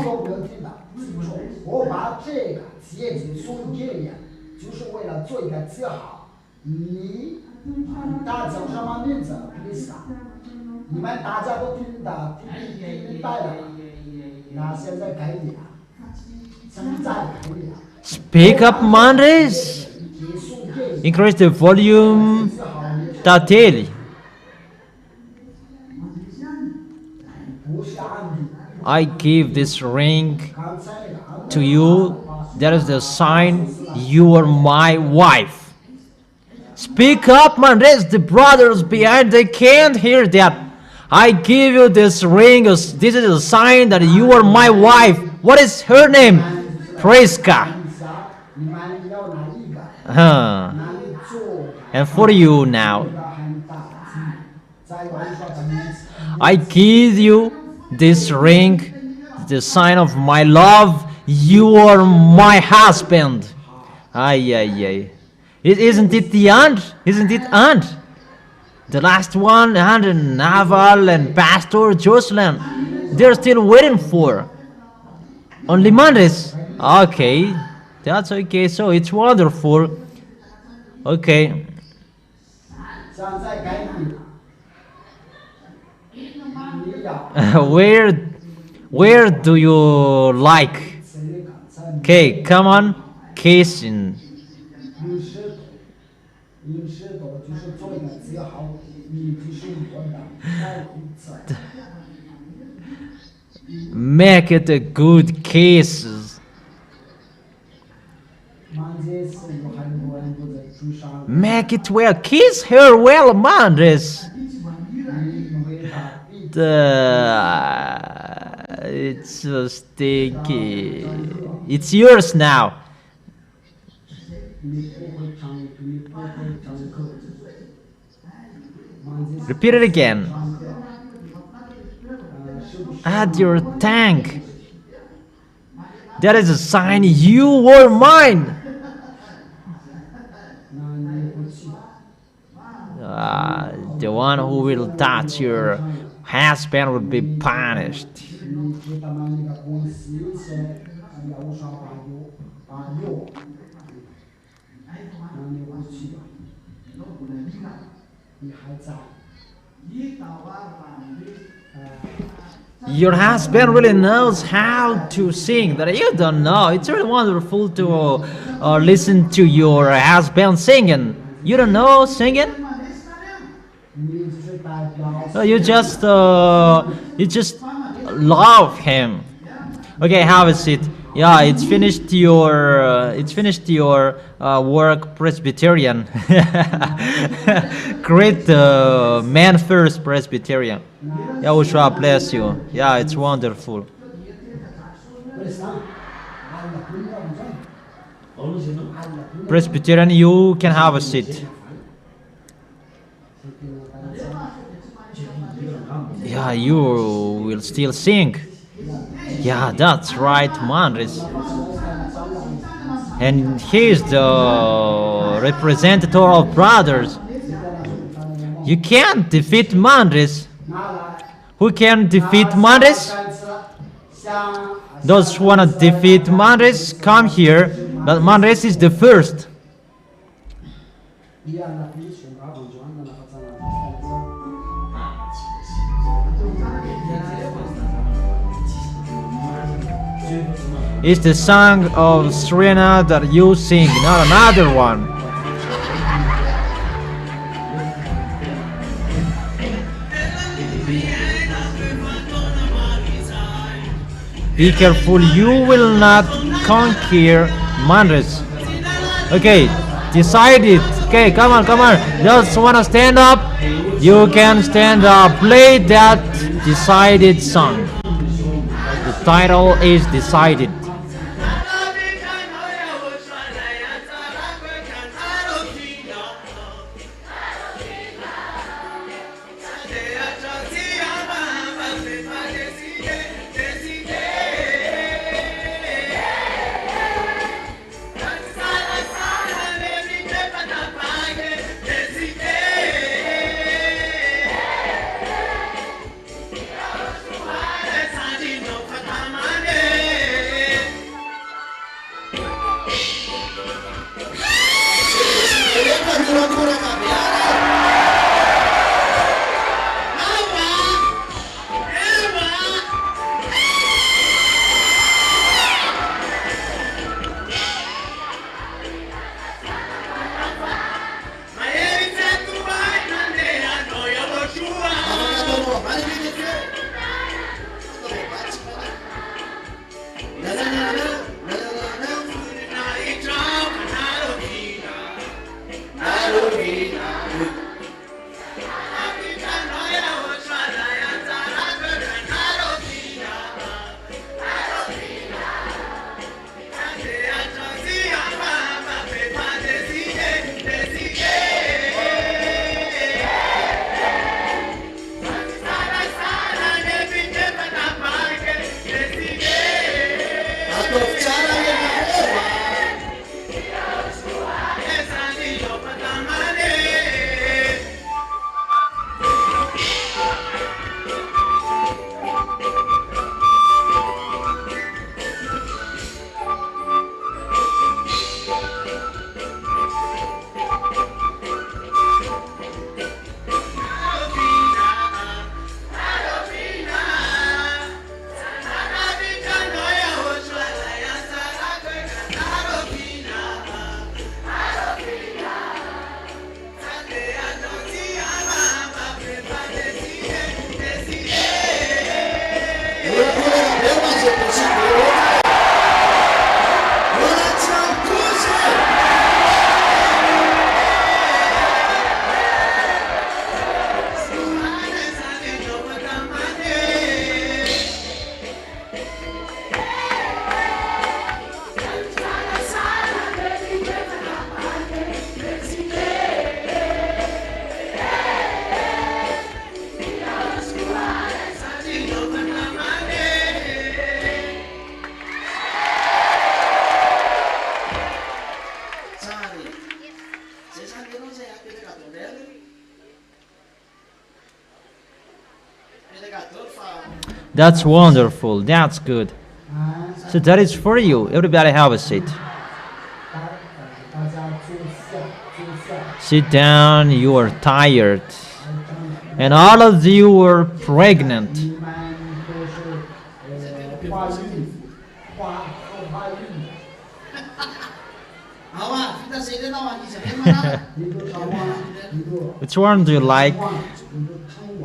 Speak up, Mandres. Increase the volume. Tateli. I give this ring to you. That is the sign you are my wife. Speak up, Mandres. The brothers behind, they can't hear that. I give you this ring. This is a sign that you are my wife. What is her name? Priska. And for you now, I give you this ring, the sign of my love. You are my husband. Ay, ay, ay. Isn't it the aunt? Isn't it aunt? The last one, and Naval and Pastor Jocelyn, they're still waiting for. Only Mondays. Okay, that's okay. So it's wonderful. Okay. Where do you like? Okay, come on, kissing. Make it a good kisses. Make it well. Kiss her well, Mandres. It's so stinky. It's yours now. Repeat it again. Add your tank. That is a sign you were mine. The one who will touch your husband will be punished. Your husband really knows how to sing that you don't know. It's really wonderful to listen to your husband singing. You don't know singing? So you just love him. Okay, have a seat. Yeah, it's finished your work, Presbyterian. Great man first, Presbyterian. Yahushua bless you. Yeah, it's wonderful. Presbyterian, you can have a seat. Yeah, you will still sing. Yeah, that's right, Mandres. And he's the representative of brothers. You can't defeat Mandres. Who can defeat Mandres? Those who want to defeat Mandres, come here. But Mandres is the first. It's the song of Serena that you sing, not another one. Be careful, you will not conquer Mandres. Okay, decide it. Okay, come on. Just wanna stand up? You can stand up. Play that decided song. The title is Decided. That's wonderful. That's good. So that is for you. Everybody have a seat. 大家坐下。 Sit down. You are tired. And all of you are pregnant. 你们都是怀孕，怀孕。好啊，现在谁的闹啊？你是黑马啊？ 一个长袜，一个 Which one do you like? 一个长袜。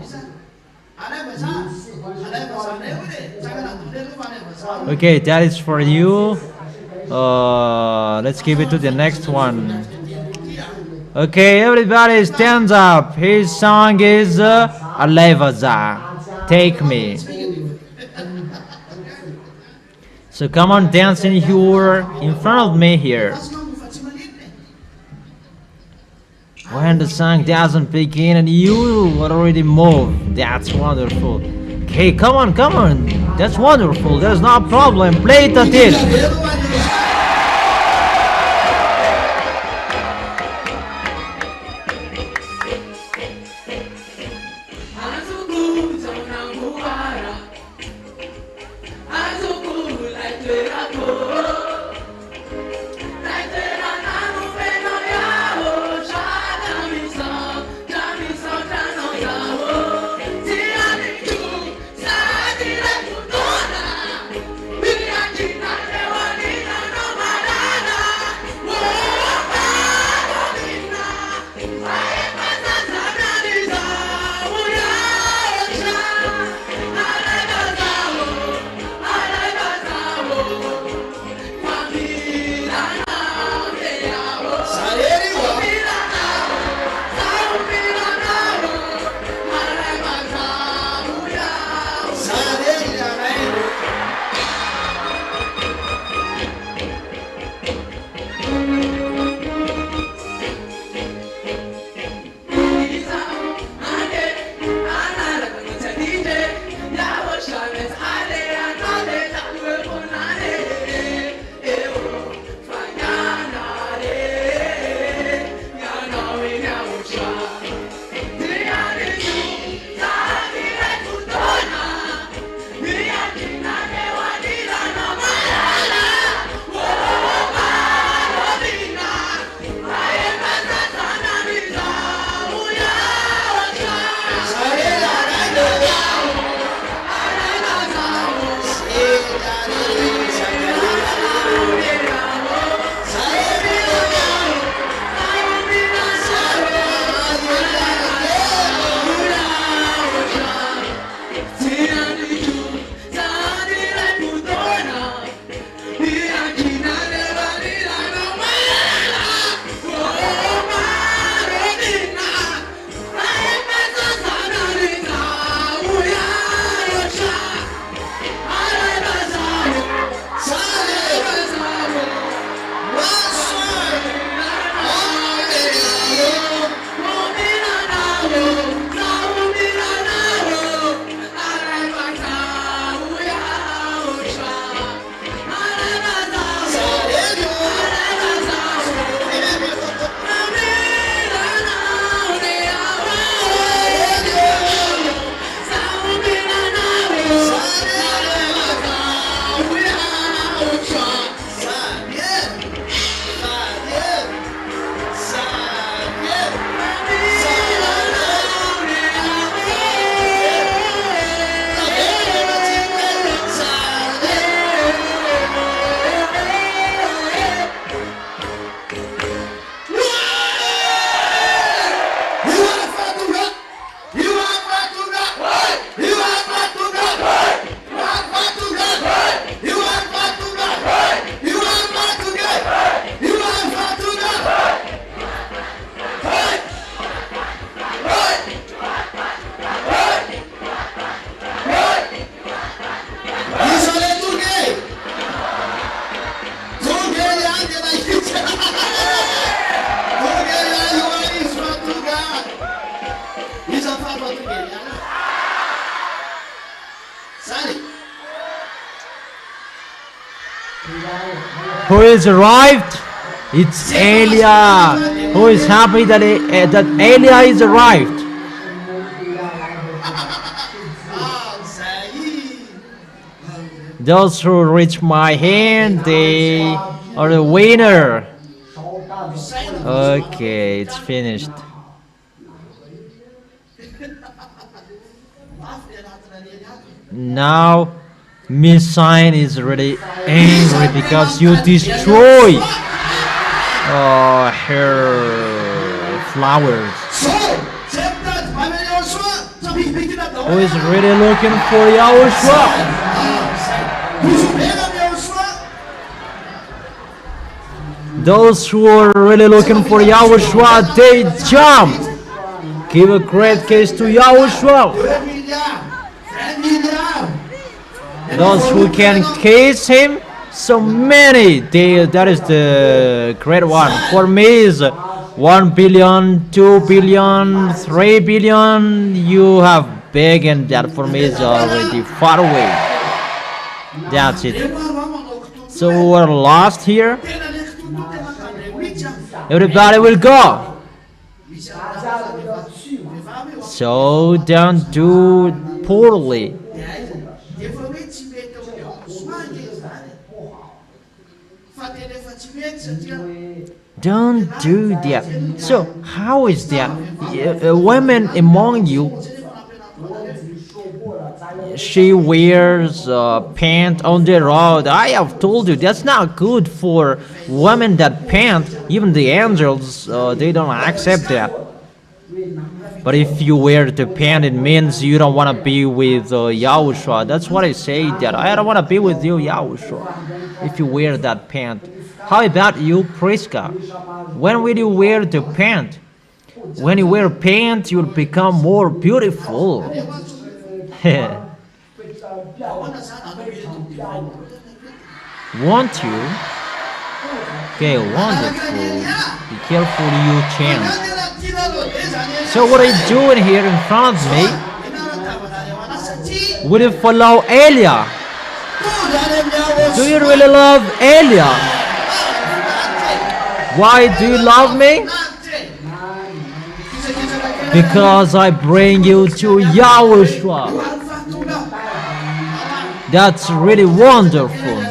阿来不上，阿来不上来回来，这个人都在路上来不上。 Okay, that is for you. Let's give it to the next one. Okay, everybody stands up. His song is YAHVAH. Take me. So come on, dance in here, in front of me here. When the song doesn't begin and you already move, that's wonderful. Okay, come on, come on. That's wonderful. There's no problem. Play it until. Who is arrived? It's Elia. Who is happy that that Elia is arrived? Those who reach my hand, they are the winner. Okay, it's finished. Now, Miss Sign is really angry because you destroy her flowers. Who is really looking for Yahushua? Those who are really looking for Yahushua, they jump. Give a great kiss to Yahushua. Those who can kiss him, so many. That is the great one. For me is 1 billion, 2 billion, 3 billion. You have big, and that for me is already far away. That's it. So we're lost here. Everybody will go. So don't do poorly. Don't do that. So how is that? Women among you, she wears pants on the road. I have told you that's not good for women that pant. Even the angels, they don't accept that. But if you wear the pant, it means you don't want to be with Yahushua. That's what I say, that I don't want to be with you, Yahushua, if you wear that pant. How about you, Priska? When will you wear the pant? When you wear pants, you'll become more beautiful. Want you? Okay, wonderful. Be careful, you chant. So what are you doing here in front of me? Will you follow Elia? Do you really love Elia? Why do you love me? Because I bring you to Yahushua. That's really wonderful.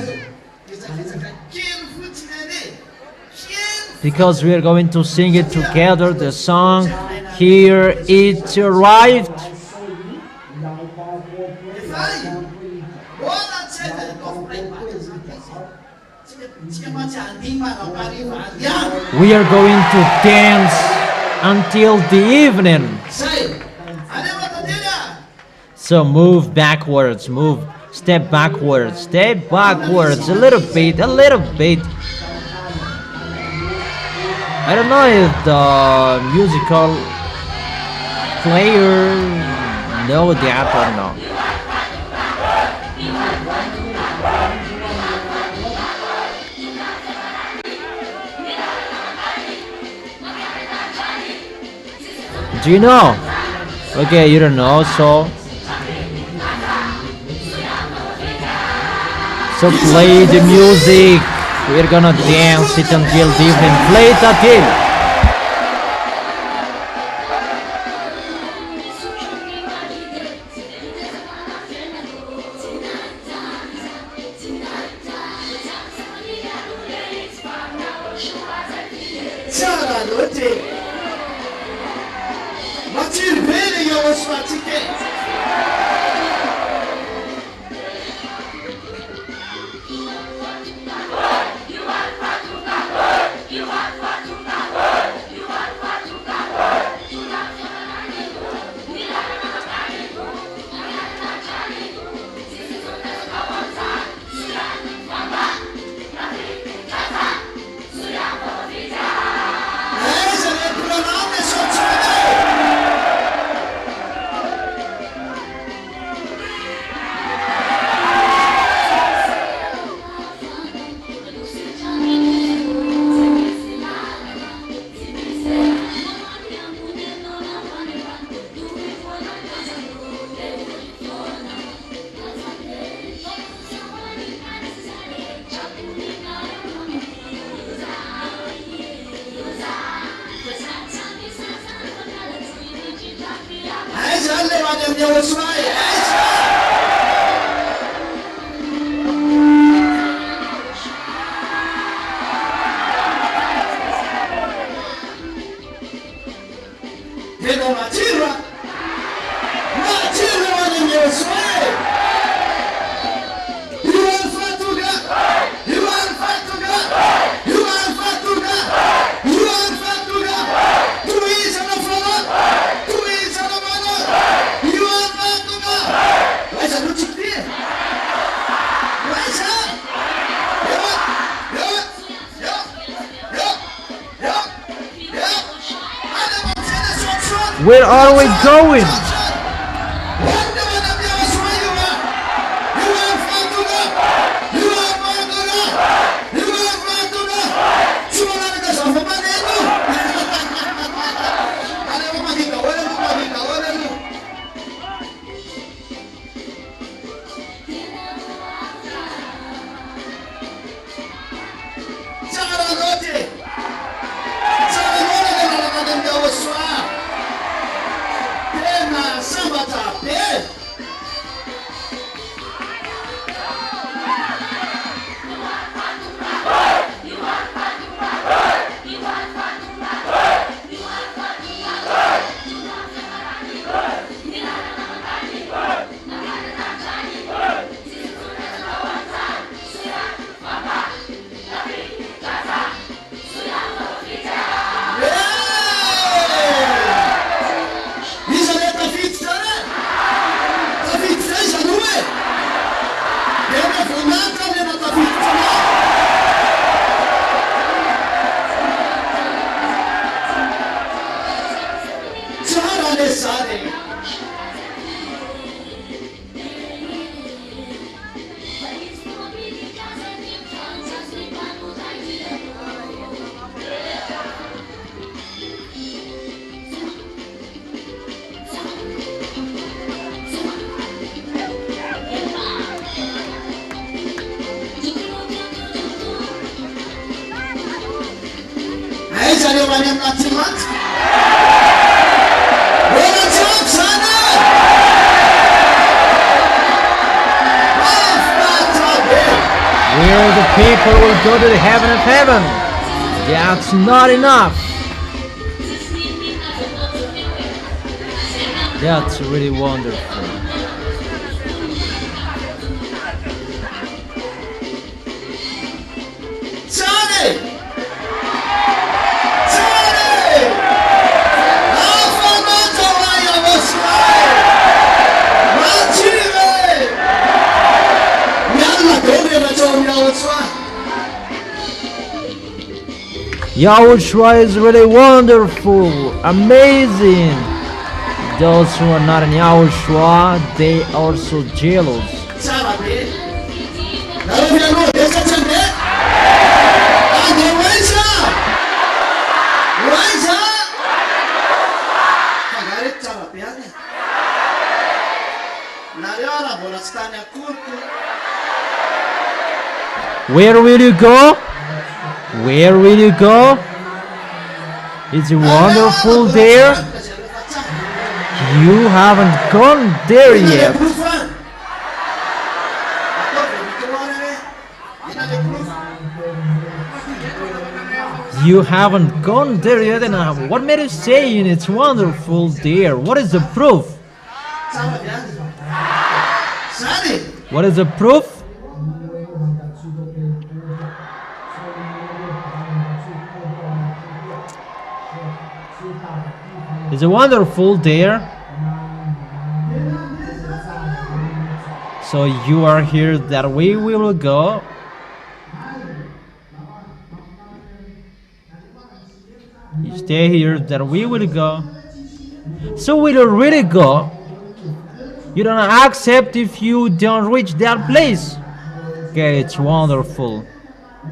Because we are going to sing it together, the song, Here It Arrived. We are going to dance until the evening. So move backwards, step backwards, a little bit. I don't know if the musical player know that or not. Do you know? Okay, you don't know, so play the music. We're gonna dance it until the evening. Play it again. Where are we going? Where the people will go to the heaven of heaven. That's not enough. That's really wonderful. Yahushua is really wonderful, amazing. Those who are not in Yahushua, they are so jealous. Where will you go? Where will you go? It's wonderful there. You haven't gone there yet. You haven't gone there yet. And what made you say it's wonderful there? What is the proof? What is the proof? It's wonderful there. So you are here that we will go. You stay here that we will go. So we will really go. You don't accept if you don't reach that place. Okay, it's wonderful.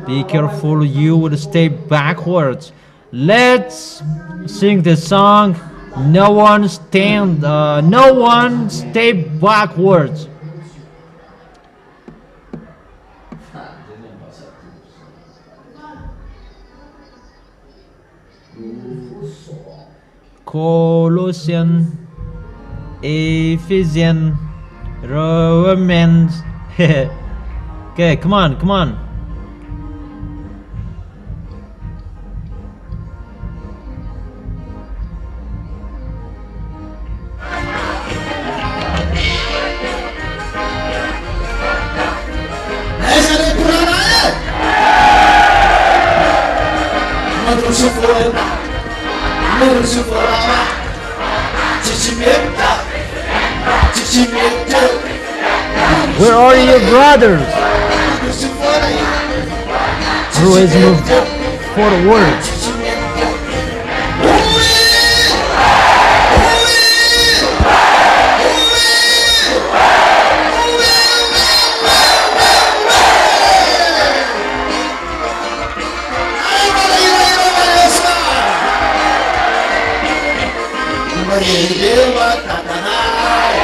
Be careful, you will stay backwards. Let's sing the song. No one stay backwards. Colossians, Ephesians, Romans. Okay, come on, come on. Where are your brothers? Who has moved forward? Maeribewa tatanai.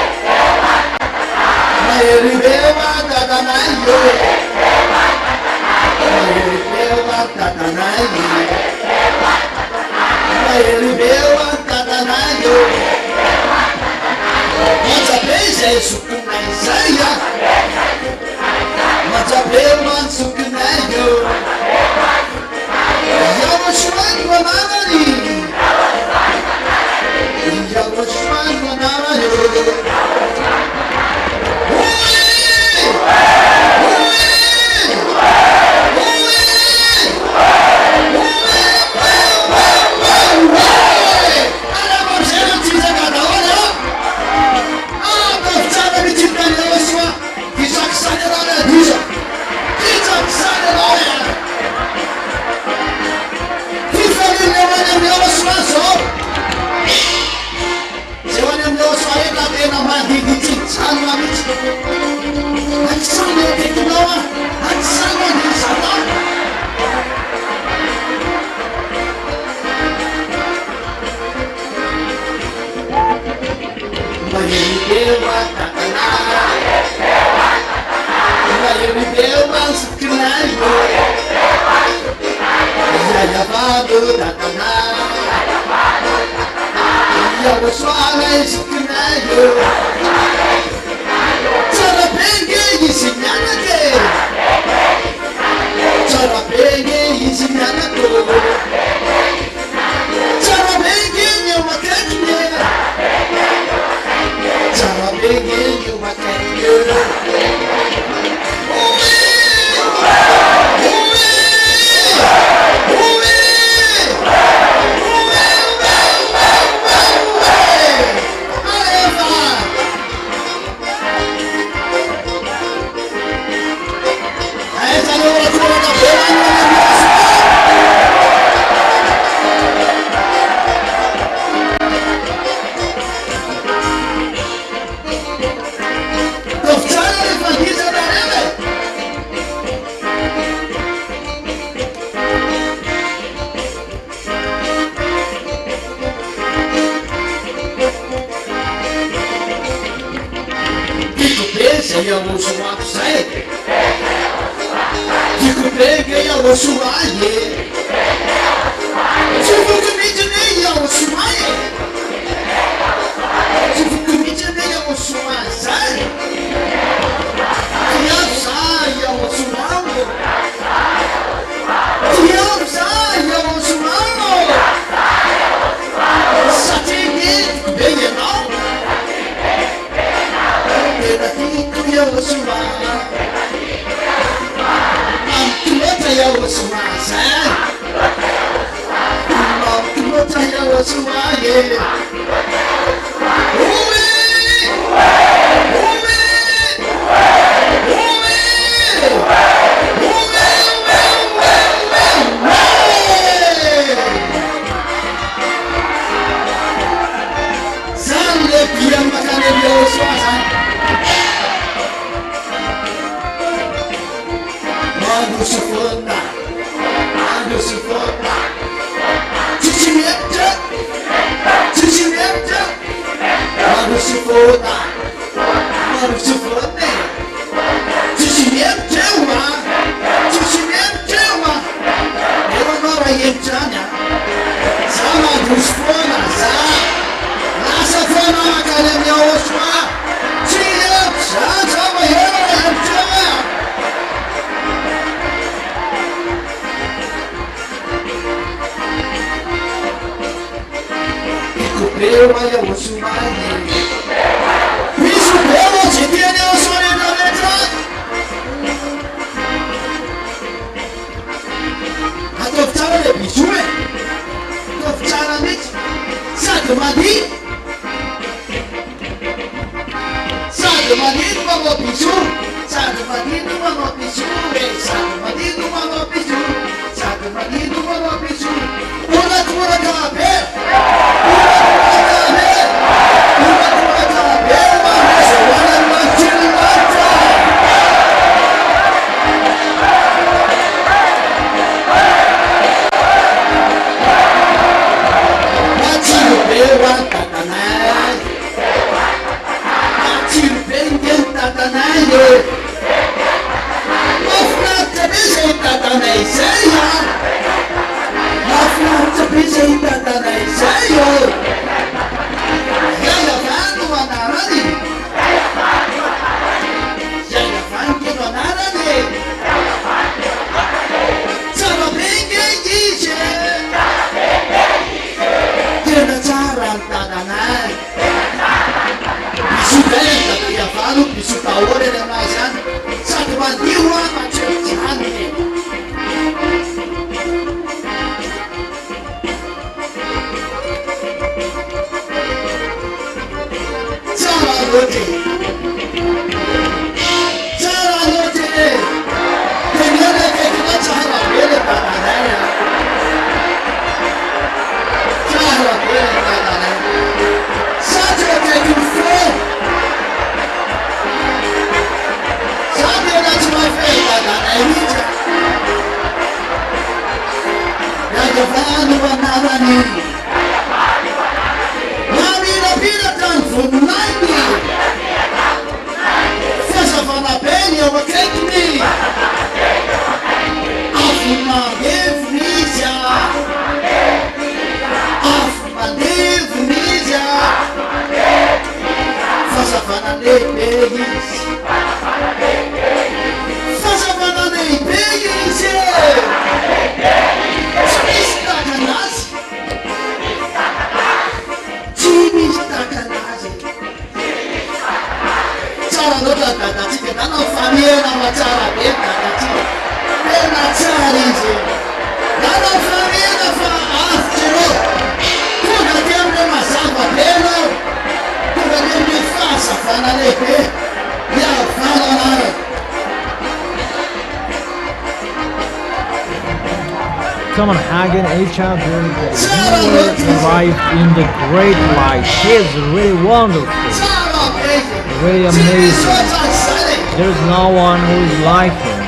Maeribewa tatanai yo. Maeribewa tatanai. Maeribewa tatanai yo. Macabeja sukunai saya. Macabewa sukunai yo. YAHOSHUAH manamani. YAHOSHUAH manamani. bisa itatanay sa'yo. Yayaman mo ang naranig. Yayaman ko na naranig. Sa mabingay isip. Yan ang sarang tatanay. Bisugayan na kayapalong bisutawarin ang masan. Sa tumandiwa masyarasahan niya. Saragote, Saragote, Tenere que no Sara viene para nada. Sara viene para nada. Sara que tu fe. Sara na tu fe para nada. Ya que fano para nada ni. From 90, first of all, I beg you, take me. Off my definition, off my definition. First of all, I beg you. First of all, I beg you. Cara nota kata cik, tanah family nama cara beta kata, beta cari je, tanah family nama after, tu nak dia memasak bela, tu nak dia memasak fana lepe, ya fana nara. Come on, hugging each other. You will arrive in the great light. He is really wonderful. Really amazing. There's no one who is like him.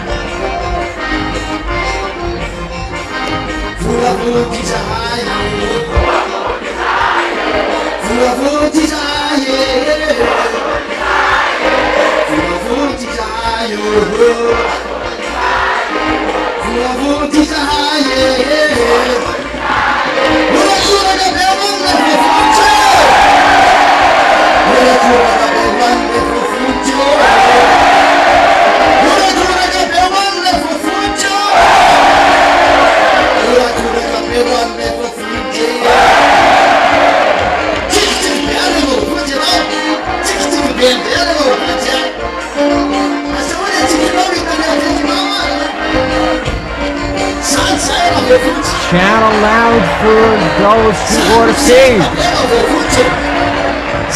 Shout aloud for those who are saved.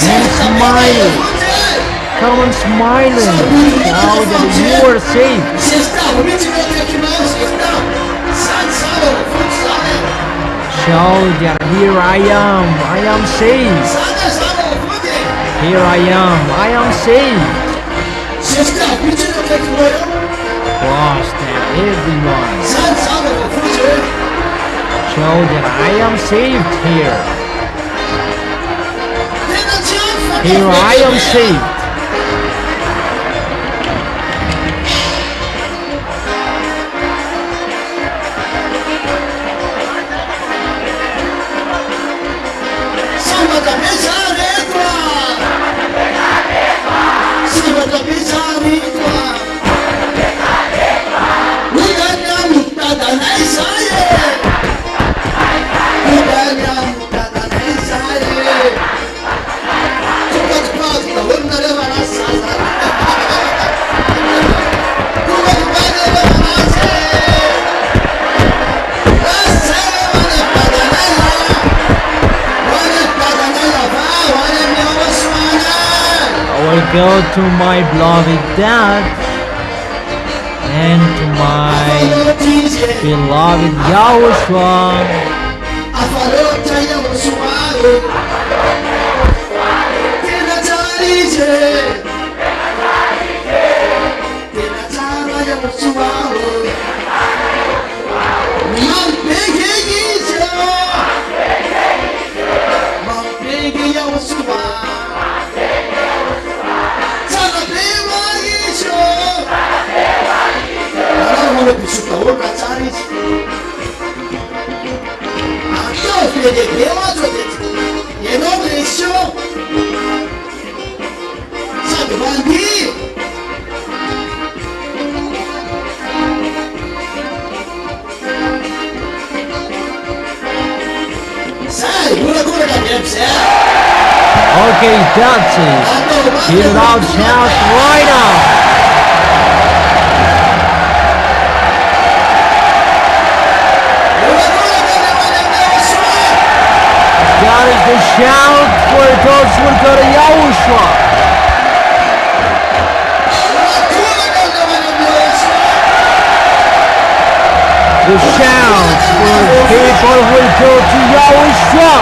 And smiling. Come on, smiling. Shout that you are saved. Shout that here I am saved. Here I am saved. Cross that everyone. Show that I am saved here. Here I am saved. Go to my beloved dad and to my beloved Yahushua. Aku be lehibe azo tetika ianao mission sady mandia zay gorakoraka be amizay Okay, that's it. Get it out, shout right now. That is the shout for those who go to Yahushua. The shout for people who go to Yahushua.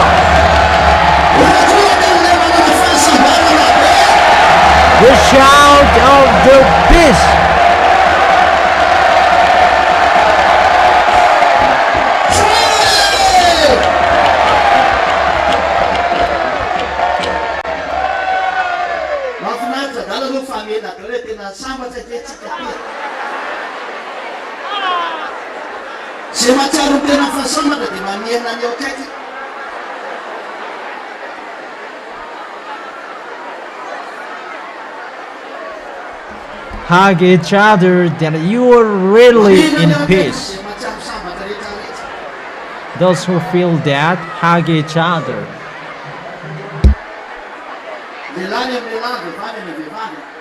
The shout of the peace. mahafinaritra dala aloha famelaka hoe tena sambatra tetsika ty zay mahatsiaro ny tena fahasambatra dia mamiena ny eo akaiky Hug each other, then you are really in peace. zay mahatsiaro sambatra rehetrarehetra Those who feel that, hug each other. lehilahy ny amin'ny lehilahy vehivavy amin'ny vehivavy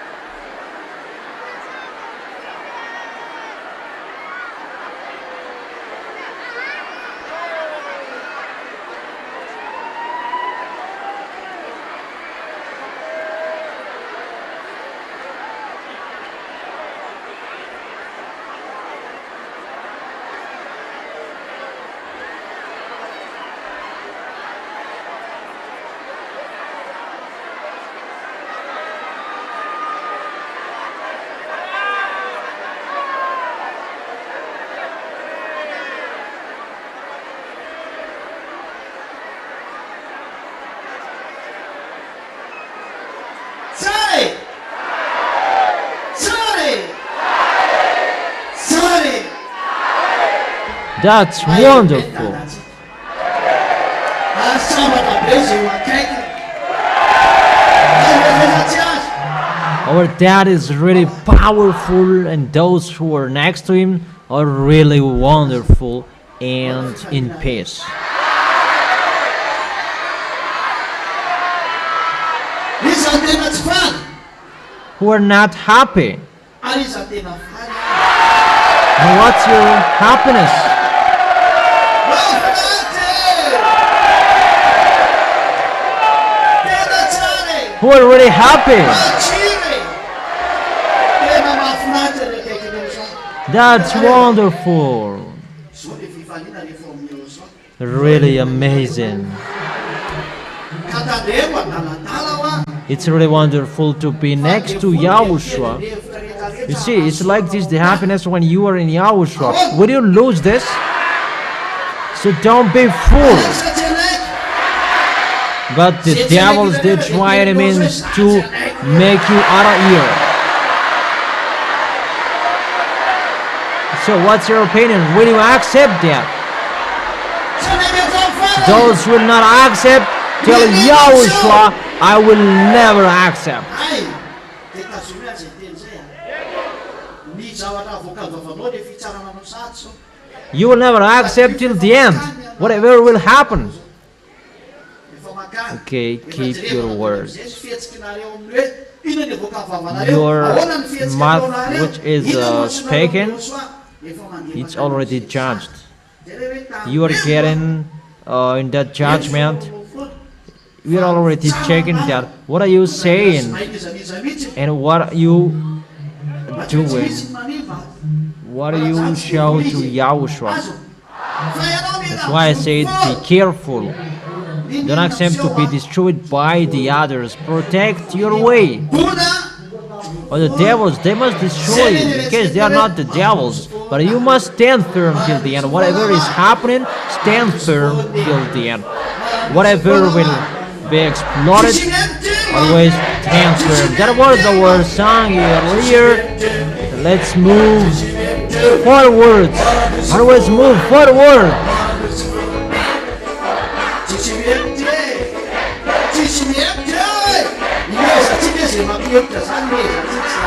That's wonderful. Our dad is really powerful, and those who are next to him are really wonderful and in peace. Who are not happy. And what's your happiness? Who are really happy? That's wonderful. Really amazing. It's really wonderful to be next to Yahushua. You see, it's like this, the happiness when you are in Yahushua. Will you lose this? So don't be fooled. But the devils, they try any means to make you out of here. So what's your opinion? Will you accept that? Those who will not accept, tell Yahushua, I will never accept. You will never accept till the end, whatever will happen. Okay, keep your words. Your mouth which is speaking, it's already judged. You are getting in that judgment. We are already checking that. What are you saying? And what are you doing? What do you show to Yahushua? That's why I said be careful. Don't accept to be destroyed by the others. Protect your way. Or the devils, they must destroy you because they are not the devils. But you must stand firm till the end. Whatever is happening, stand firm till the end. Whatever will be exploded, always stand firm. That was our song earlier. Let's move forward. Always move forward. 육자 산리에서 직사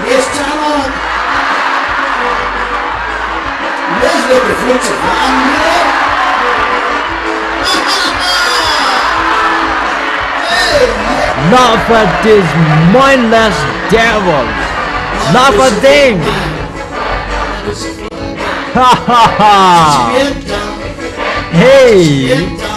예수장은 예수의 fruits 안돼 Laugh at these mindless devils. Laugh at them. Ha ha ha. Hey.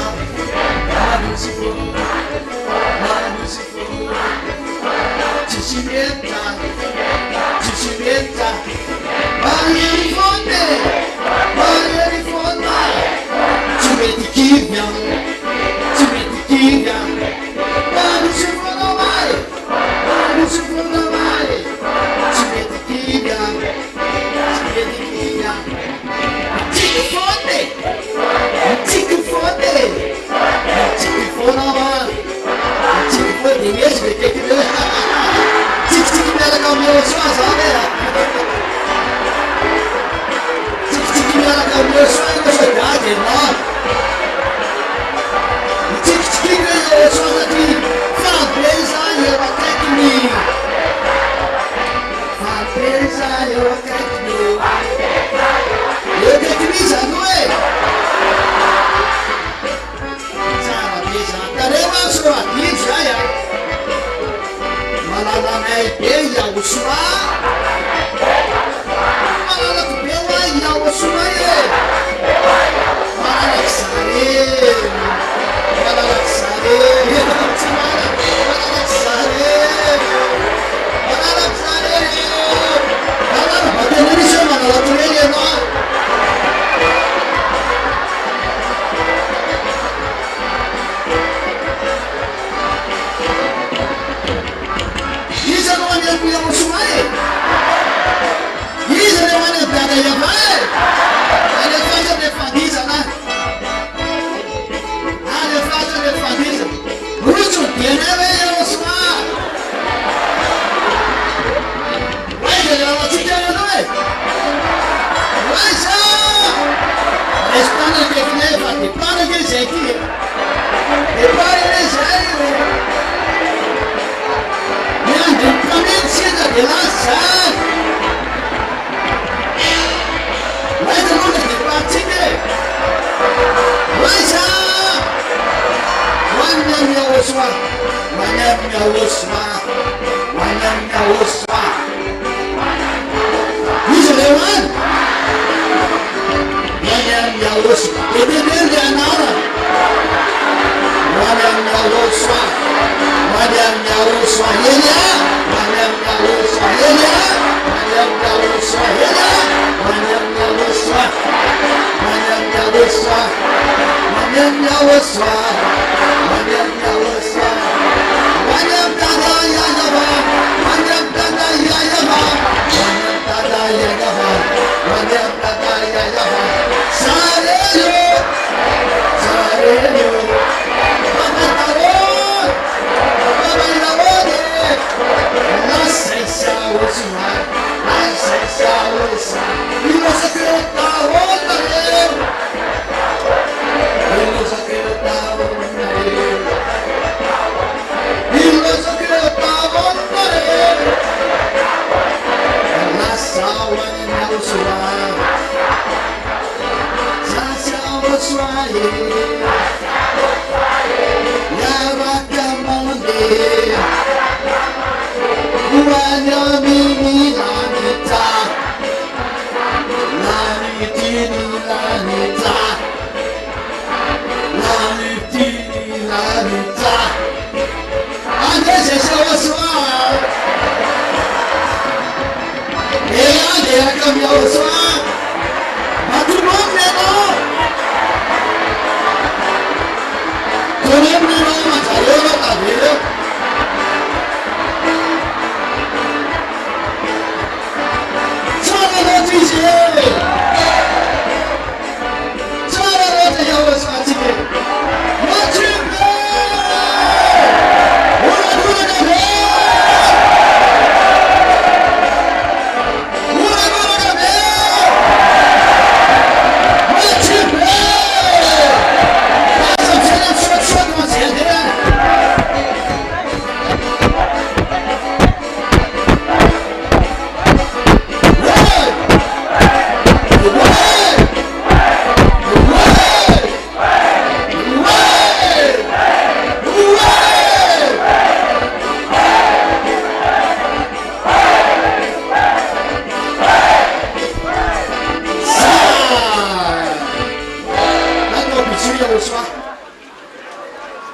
Bisu Yahushua.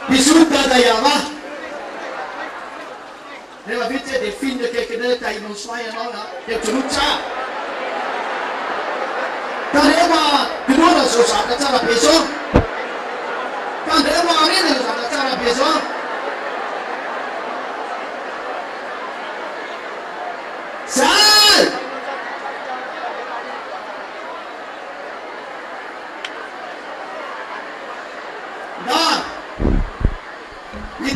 Bisu Dada YAHVAH. Rehefa vita dia finda kaikinay tainao soa ianao na dia tolotra. Ka rehefa binoana zao zavatra tsara be zao. Ka rehefa arena zao zavatra tsara be zao. Zay! Da!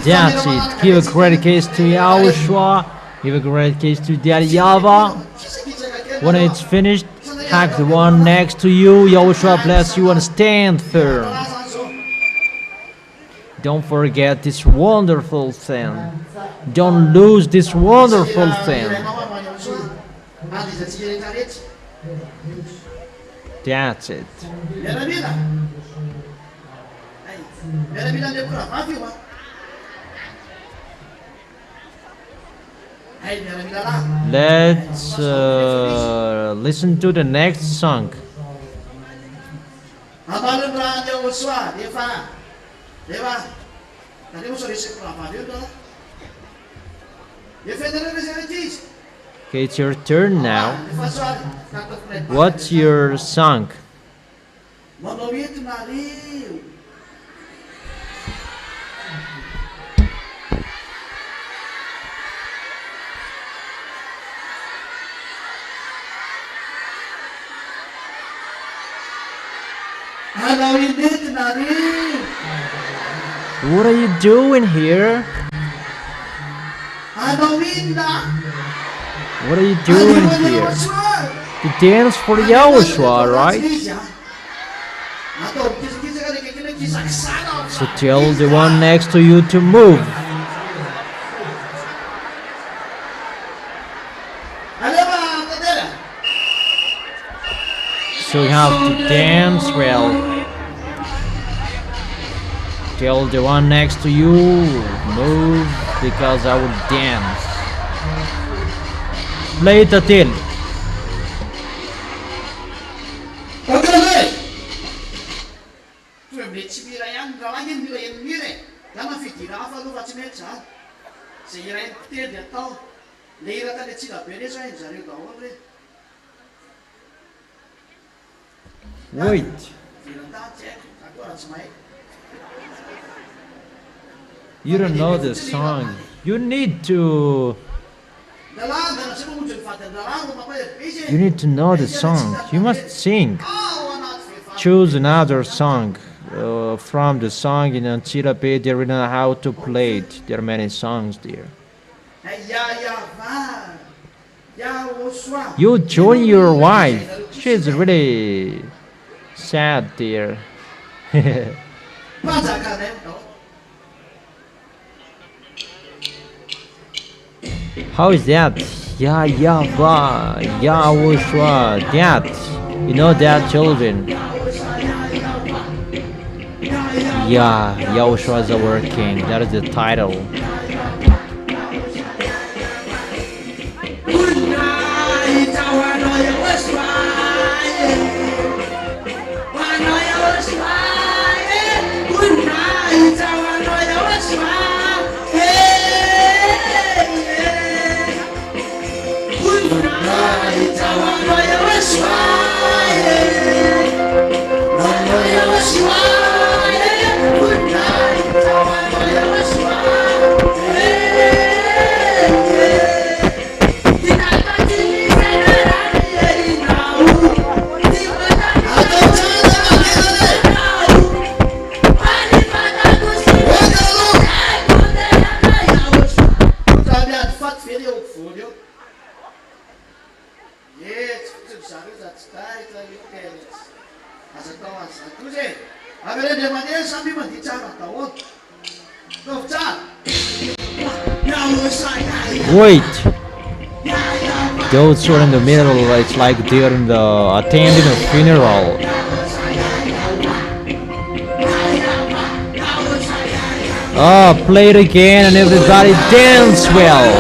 That's it. Give a great case to YAHOSHUA. Give a great case to Daddy YAHVAH. When it's finished, hug the one next to you. YAHOSHUA bless you and stand firm. Don't forget this wonderful thing. Don't lose this wonderful thing. That's it. Let's listen to the next song. Okay, it's your turn now. What's your song? What are you doing here? What are you doing here? You dance for YAHOSHUA, right? So tell the one next to you to move. So you have to dance well. Tell the one next to you, move, because I will dance. Play it until. Wait. You don't know the song. You need to know the song. You must sing. Choose another song from the song in Antirape. They don't know how to play it. There are many songs there. You join your wife. She's really sad there. How is that? YAHVAH, YAHOSHUA, that. You know that, children? Yeah, YAHOSHUA is our king. That is the title. Wait, those who are in the middle, it's like they're in the attending a funeral. Oh, play it again and everybody dance well.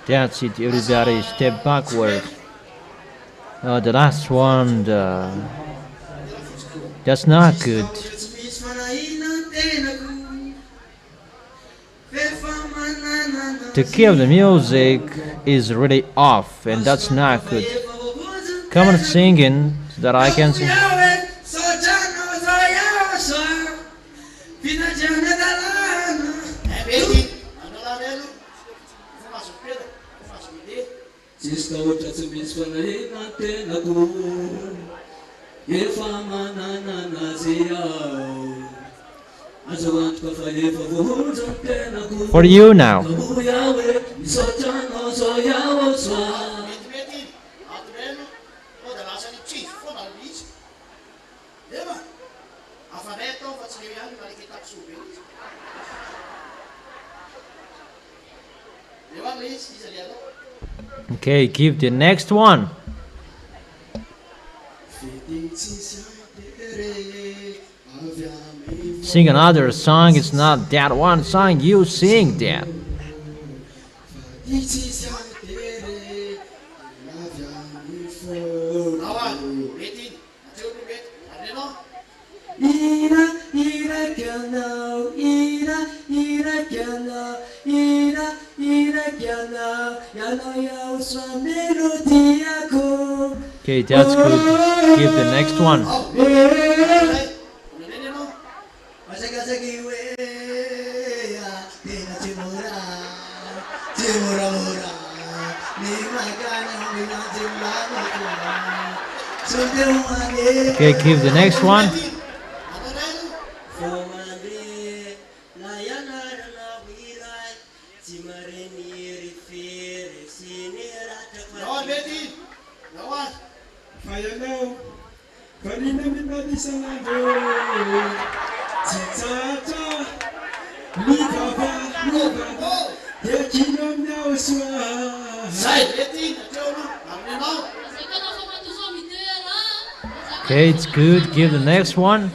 That's it, everybody. Step backward. The last one, that's not good. The key of the music is really off, and that's not good. Come on, singing so that I can sing. For you now. Okay, give the next one. Sing another song. It's not that one song. You sing that. Ira, ira, Kiana, ina kiana, yana YAHOSHUAH melody ako. Okay, that's good. Give the next one. Okay, give the next one. Okay, it's good. Give the next one.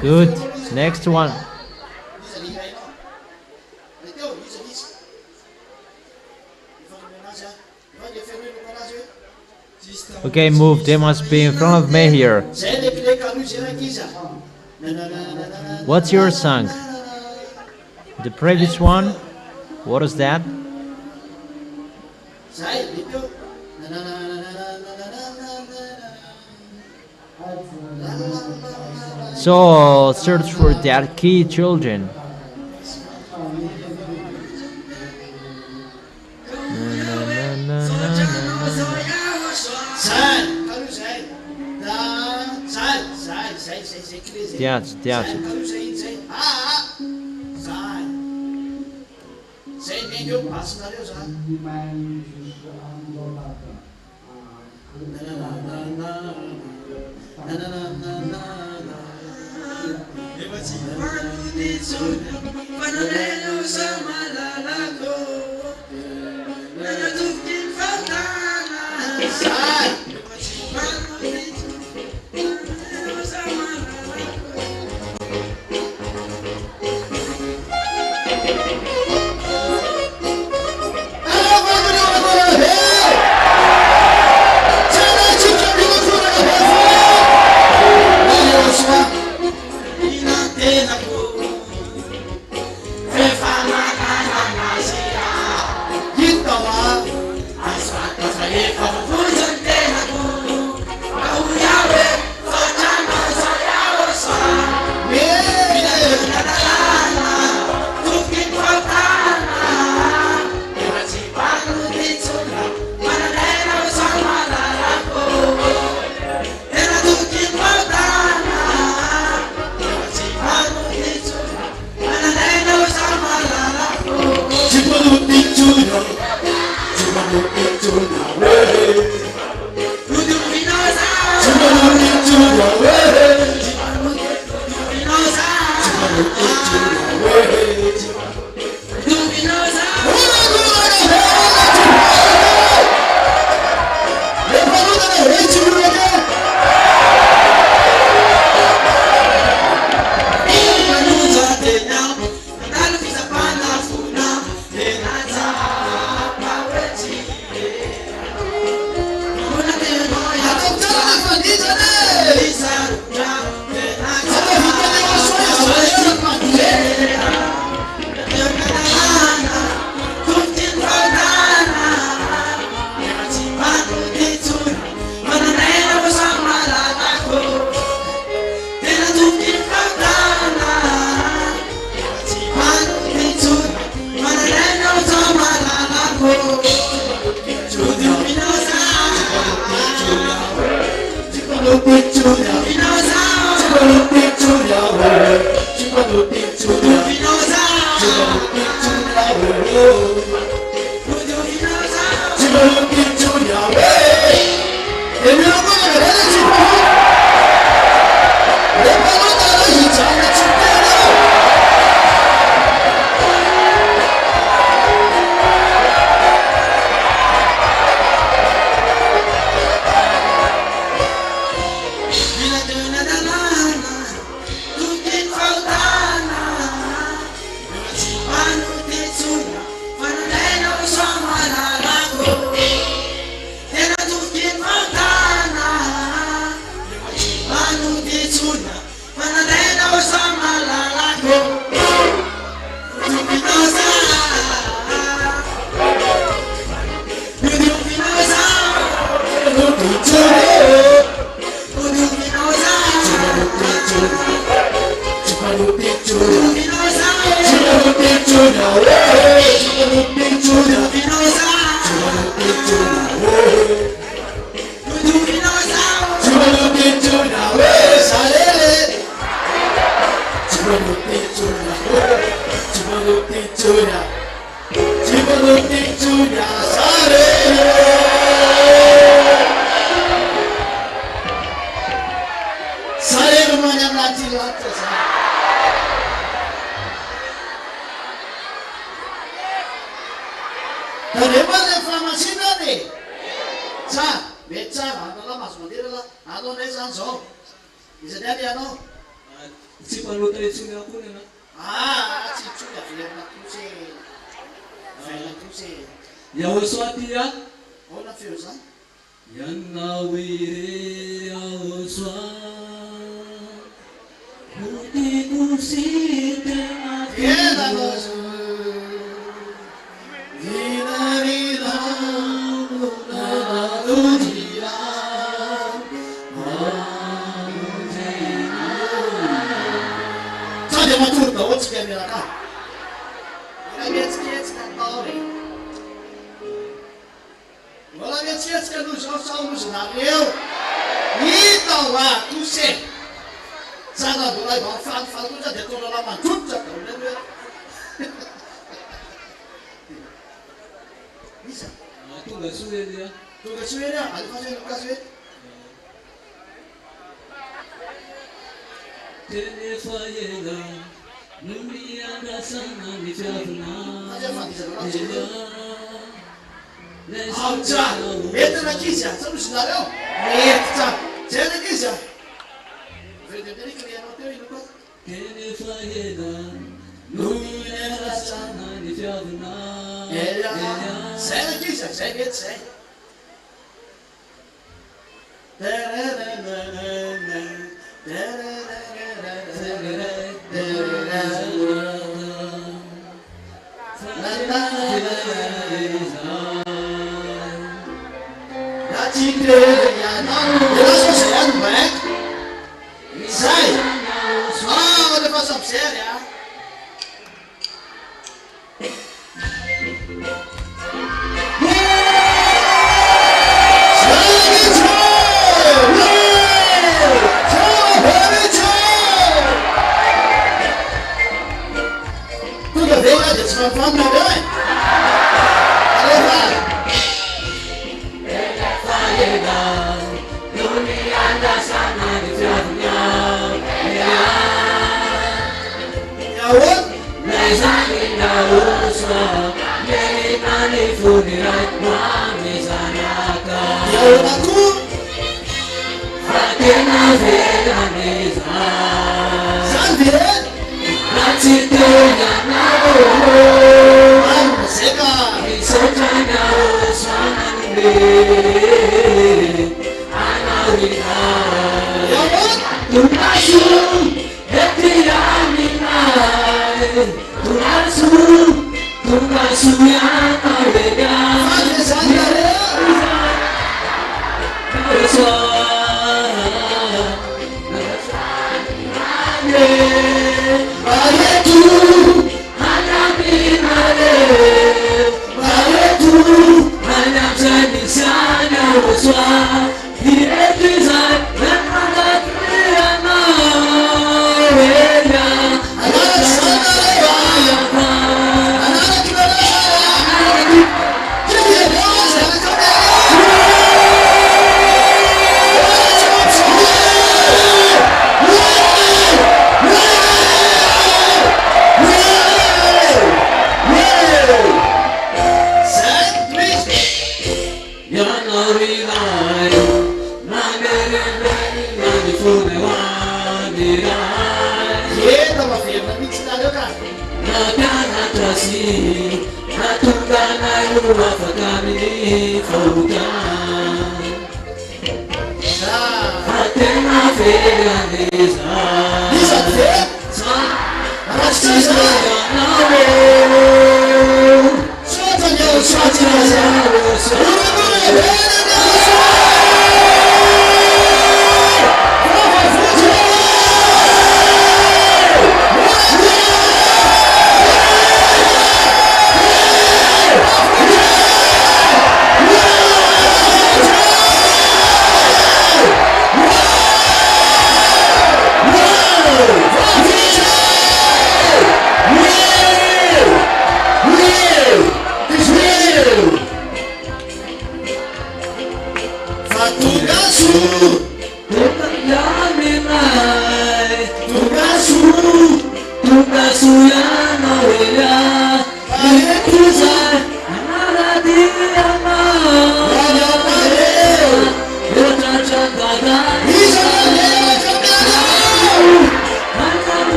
Good. Next one. Okay, move. They must be in front of me here. What's your song? The previous one? What is that? So, search for that key, children. That's it. Rehefa famasinany tsara mety tsara anala mahazo mandira la anao ndray zany zao izany any anao tsy mpanota itsony akony ana tsy tsony averina tosy averina tosy YAHOSHUAH tia ona feo zany Yanawire YAHOSHUAH Mutikusite Yedagosu Vinarina Munadujira Sadia maturda otsika miaraka mietsiketsika atao re mbola mietsiketsika no zao saonozanareo hitao tose tsara mbola mifalifaly kosa dia ataona la mandrototra daola hoe isa tonga soely tonga tsy hoe alifaseny mikasy hoe tenefa ela no miandrasana ny fiavina Aotra, mety nak'izy sanosynareo mety tsara zay nak'izy vedemerikanyanao teo ino koa tenefa ela no miandrasana ny fiavina zay nak'izy zay mety zay Zay ano baik zay olha faça séria tudo bem, né? Você vai falar melhor, hein?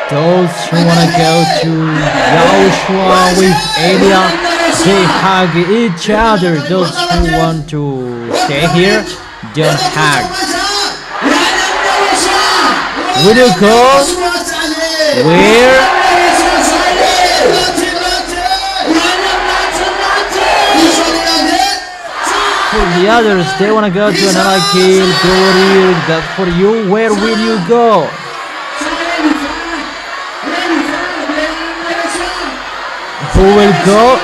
Those who want to go to Yahushua with Elia, they hug each other. Those who want to stay here, don't hug. Will you go? Where? For the others, they want to go to another kill, glory. But for you, where will you go? Who will go?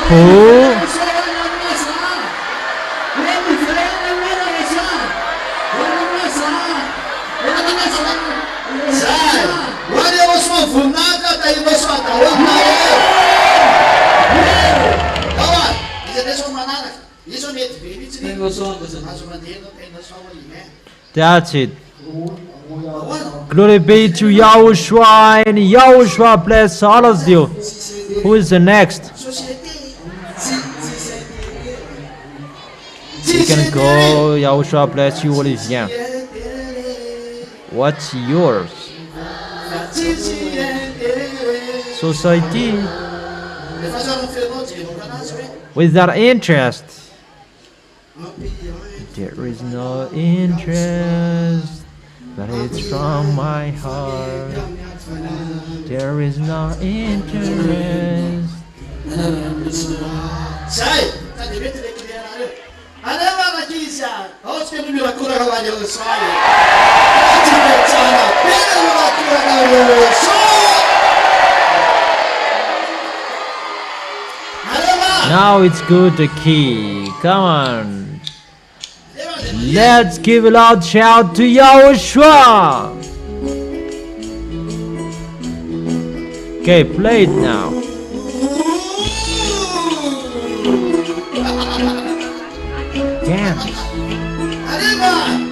Who? That's it. Glory be to Yahushua, and Yahushua bless all of you. Who is the next? You can go. Yahushua bless you, Olivia. What's yours? Society. Without interest. There is no interest, but it's from my heart. There is no interest. Now it's good to key. Come on. Let's give a loud shout to Yahushua. Okay, play it now. Dance. Amen.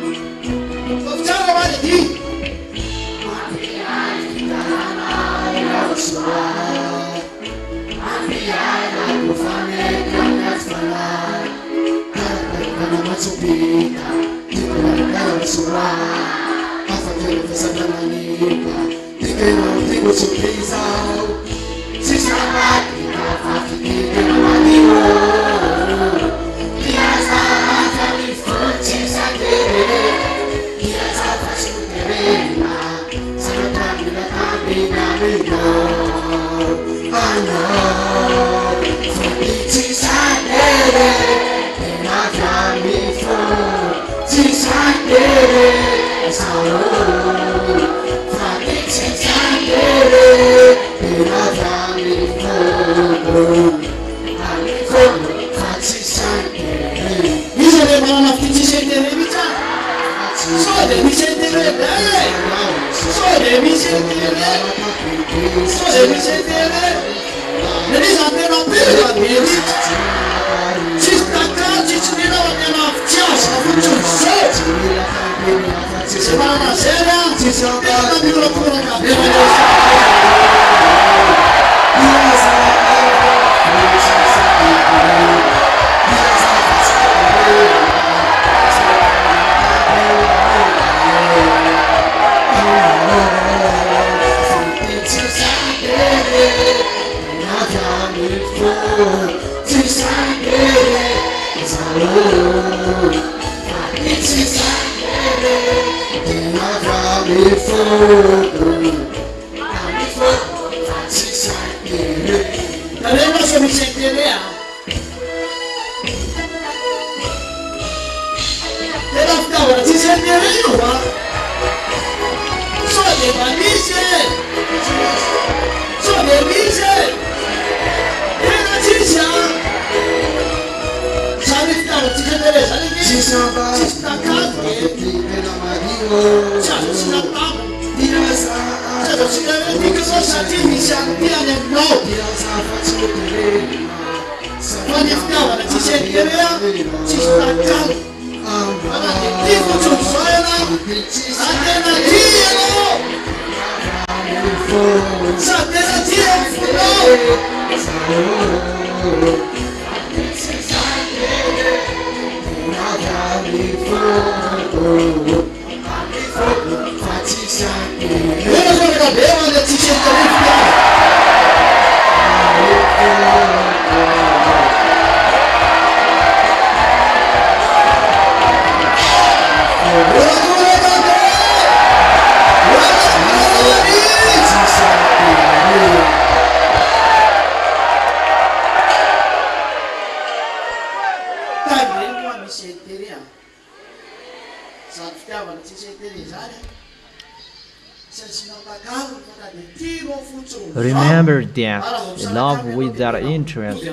Remember that love without interest,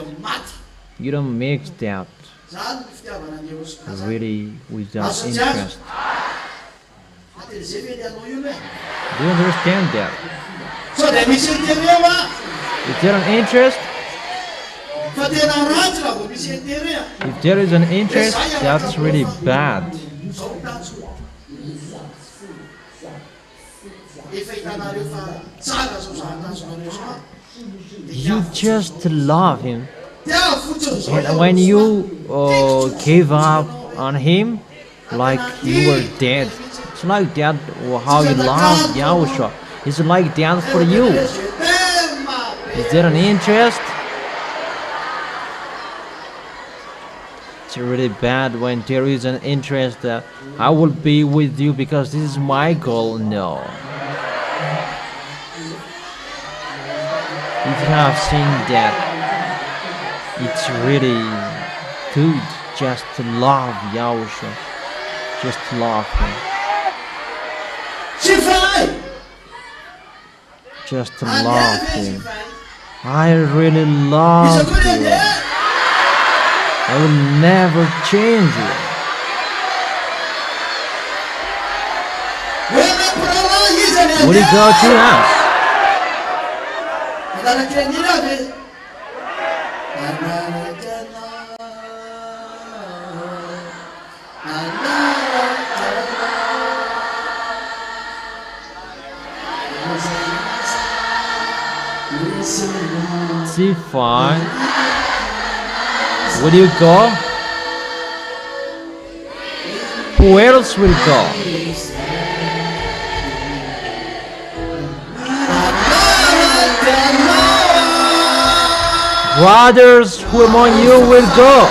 you don't mix that really without interest. Do you understand that? Is there an interest? If there is an interest, that's really bad. You just love him, and when you give up on him, like you were dead. It's like that how you love Yahushua. It's like that for you. Is there an interest? It's really bad when there is an interest that I will be with you because this is my goal. No. If you have seen that, it's really good just to love Yahushua. Just to love him. Just to love him. I really love you. I will never change you. What is God to us? C5. Will you go? Who else will go? Brothers, who among you will go?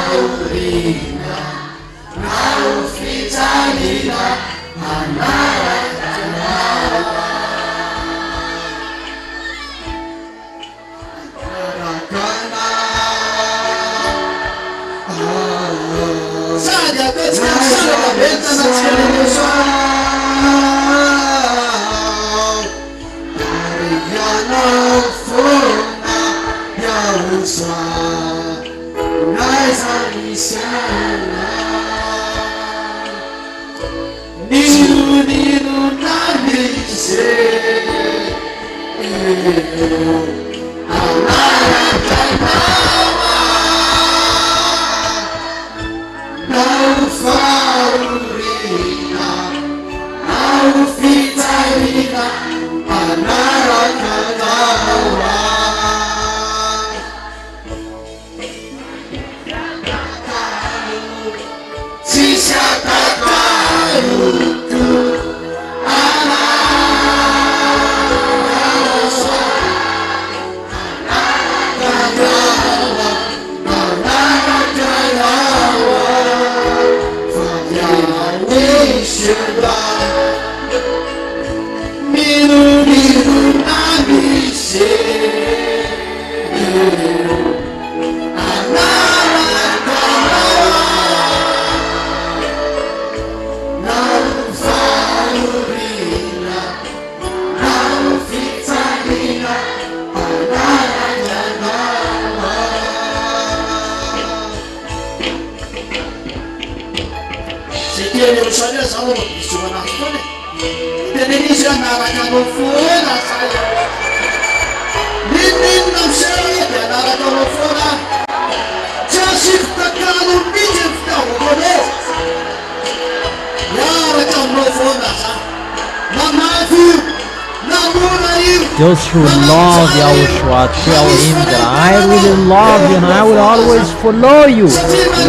Namuna Those who love Yahushua, tell him that I really love you and I will always follow you,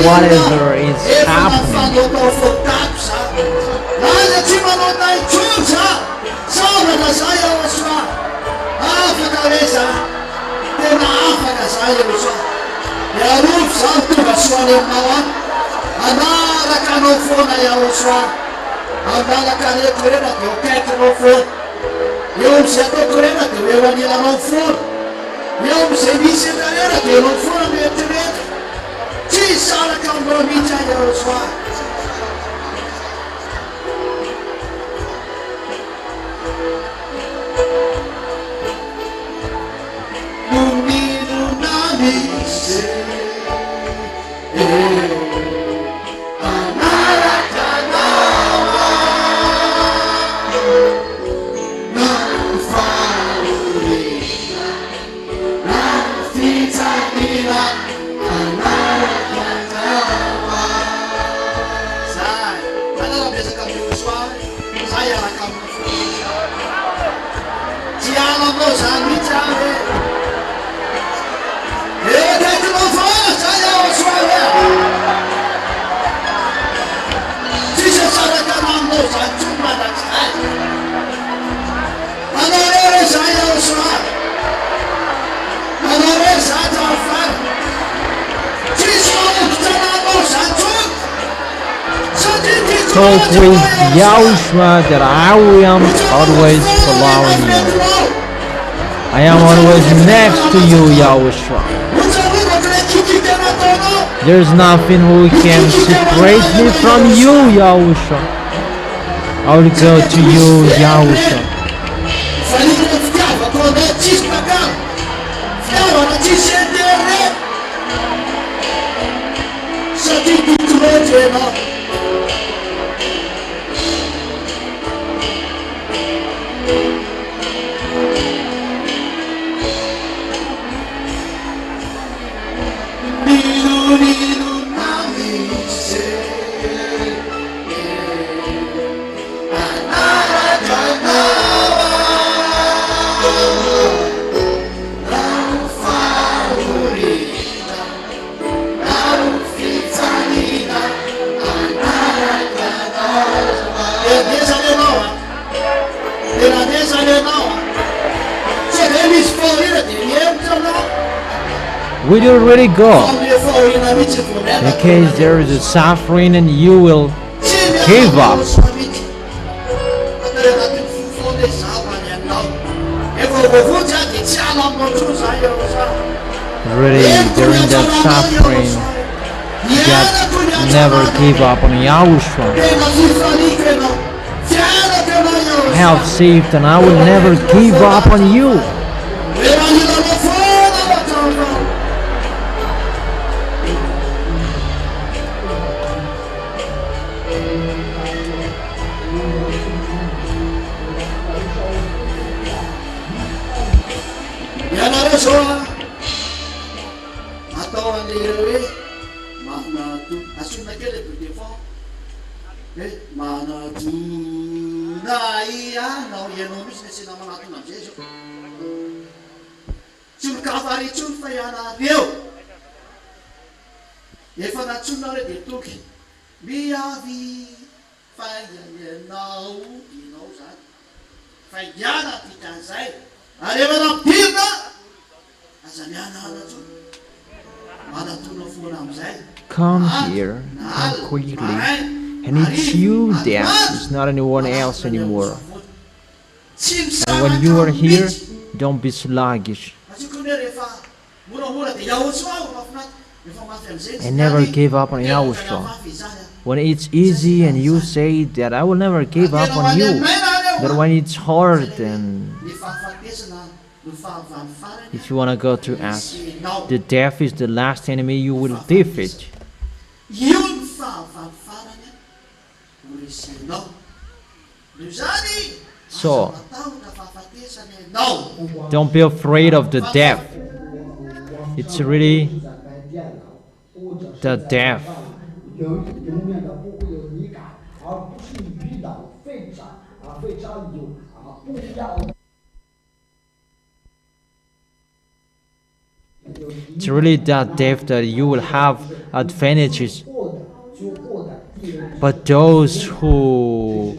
whatever is happening. Eu se até correndo, eu ali lá no fundo. Eu se disse galera, eu não fui no meu direito. Se sala que eu não me tinha eu só. Domingo na missa. Talk with Yahushua that I am always following you. I am always next to you, Yahushua. There's nothing who can separate me from you, Yahushua. I will go to you, Yahushua. We don't really go in case there is a suffering and you will give up. Really, during that suffering, God never give up on Yahushua. I have saved and I will never give up on you. Come here, come quickly, and it's you, Dad. It's not anyone else anymore. And when you are here, don't be sluggish. And never give up on Yahushua. When it's easy and you say that I will never give up on you, but when it's hard and if you want to go to us, the death is the last enemy you will defeat. So, don't be afraid of the death. It's really the death. It's really that deaf that you will have advantages. But those who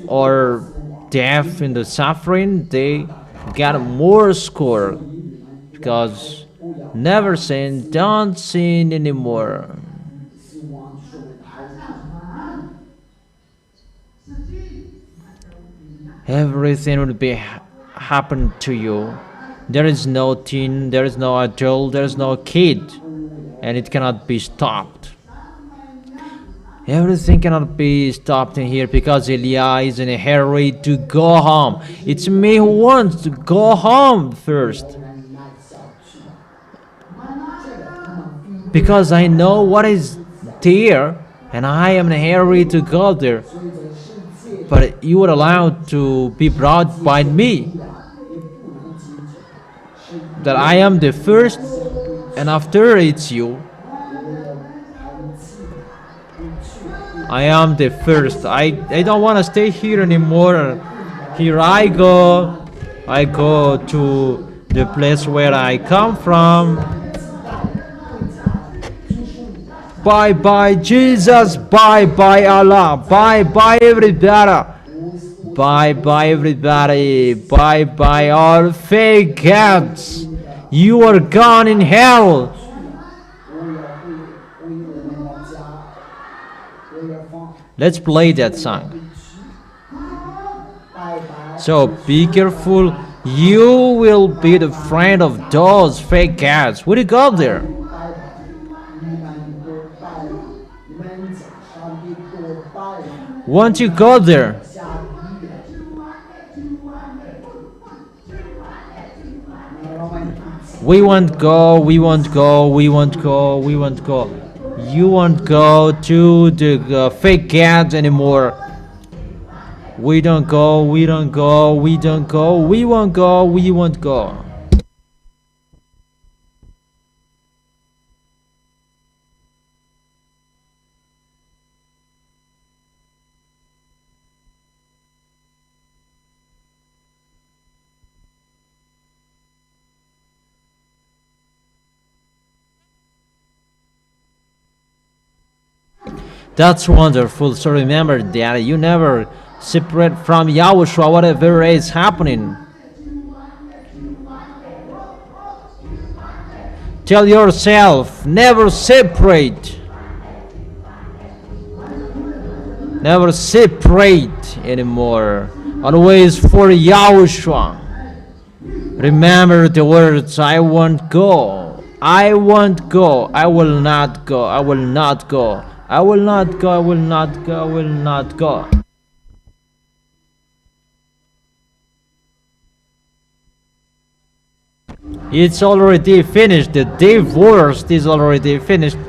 are deaf in the suffering, they get more score because never sin, don't sin anymore. Everything will be happen to you. There is no teen, there is no adult, there is no kid, and it cannot be stopped. Everything cannot be stopped in here because Elia is in a hurry to go home. It's me who wants to go home first. Because I know what is there and I am in a hurry to go there. But you are allowed to be brought by me. That I am the first and after it's you. I am the first. I don't want to stay here anymore. Here I go to the place where I come from. Bye bye Jesus, bye bye Allah, bye bye everybody. Bye bye everybody, bye bye all fake gods. You are gone in hell. Let's play that song. So be careful. You will be the friend of those fake gods. Will you go there? Won't you go there? We won't go, we won't go, we won't go, we won't go. You won't go to the fake gods anymore. We don't go, we don't go, we don't go, we won't go, we won't go. That's wonderful. So remember that you never separate from Yahushua, whatever is happening. Tell yourself, never separate. Never separate anymore. Always for Yahushua. Remember the words, I won't go. I won't go. I will not go. I will not go. I will not go, I will not go, I will not go. It's already finished. The divorce is already finished.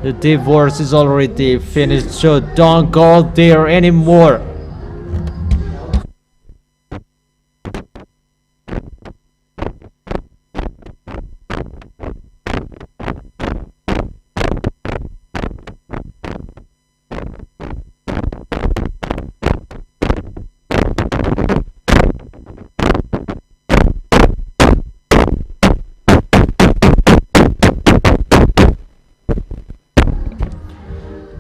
The divorce is already finished. So don't go there anymore.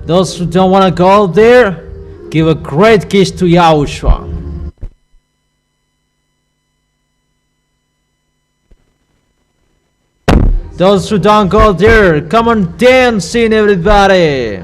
Those who don't want to go there, give a great kiss to Yahushua. Those who don't go there, come on dancing everybody.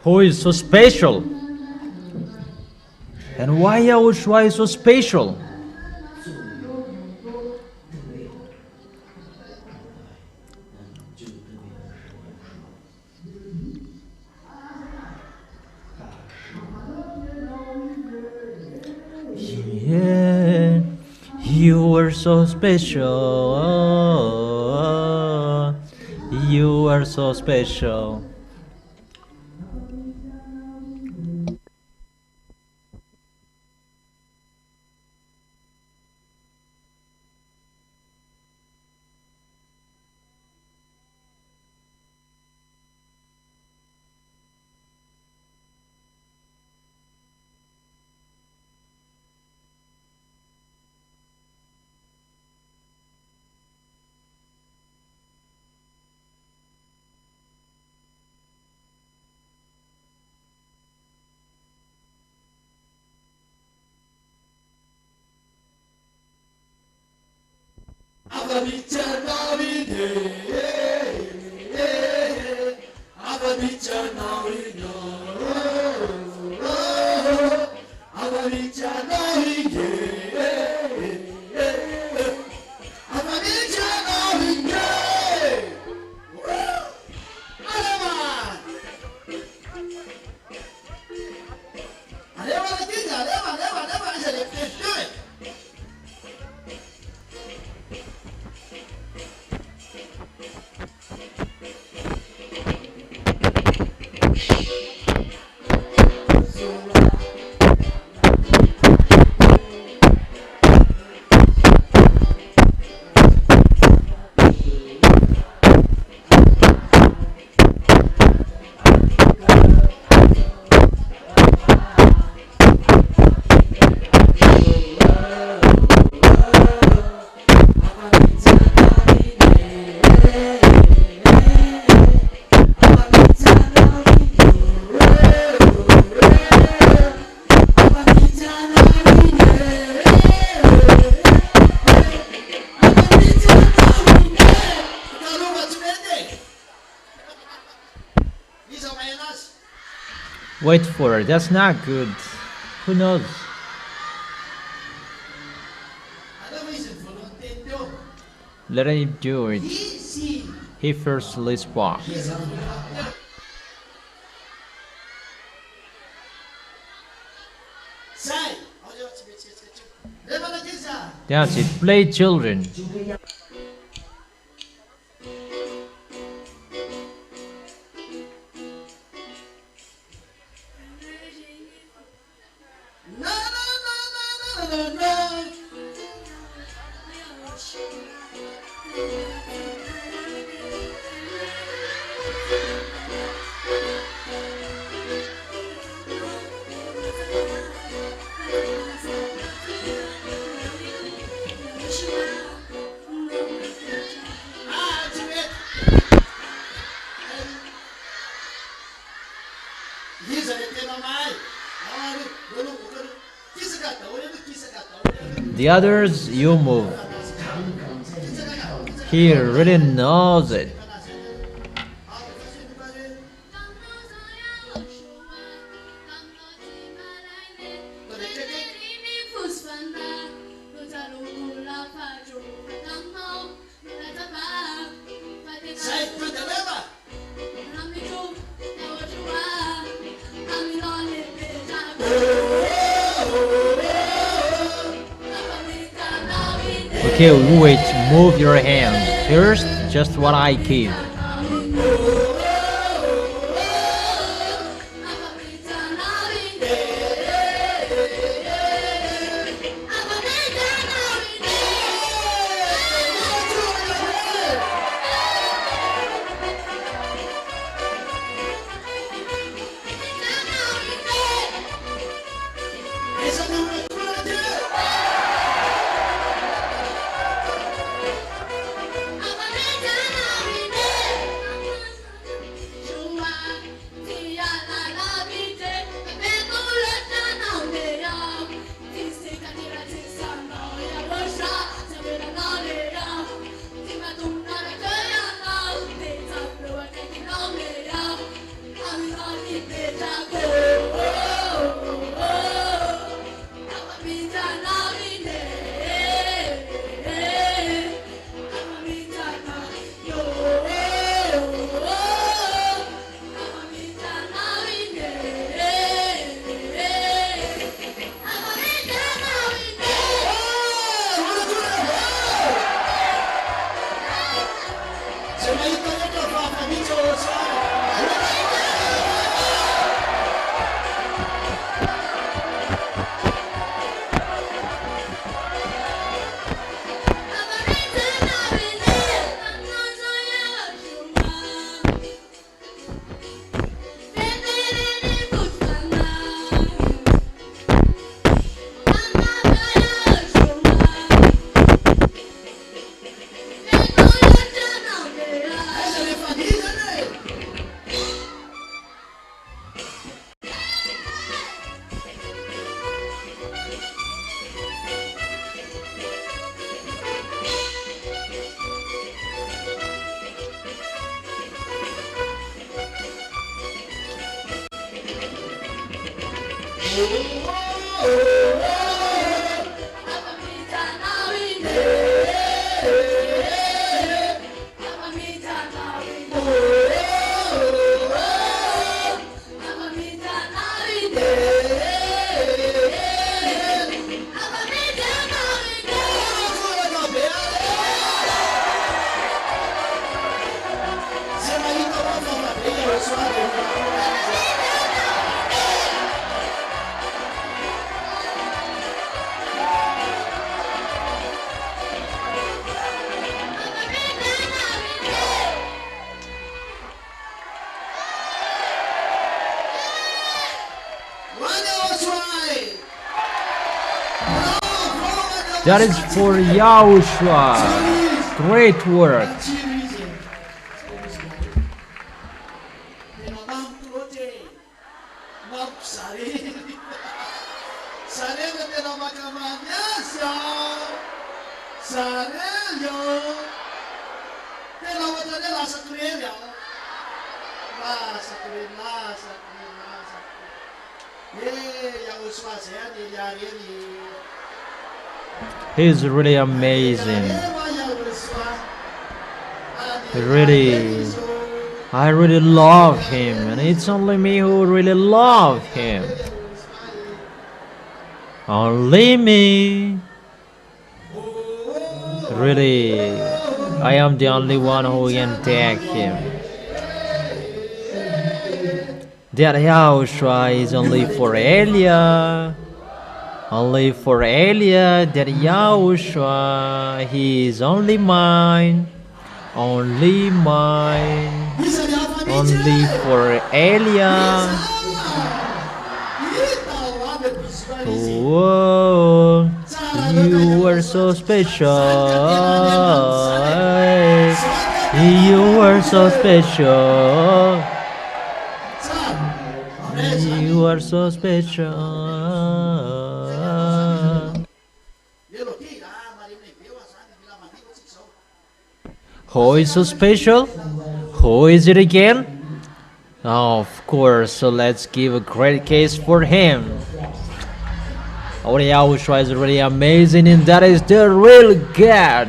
Who is so special? And why Yahushua is so special? Yeah, you are so special. You are so special. Wait for it, that's not good. Who knows? Let him do it. He firstly spoke. That's it, play children. The others, you move. He really knows it. Okay, wait, move your hands. First, just what I give. That is for Yahushua. Great work. He's really amazing. I really love him, and it's only me who really love him. Only me. Really, I am the only one who can take him. That Yahushua is only for Elia. Only for Elia, that Yahushua, he is only mine. Only mine. Only for Elia. Whoa, you are so special. You are so special. You are so special. Who is so special? Who is it again? Oh, of course, so let's give a great case for him. Our Yahushua is really amazing, and that is the real God.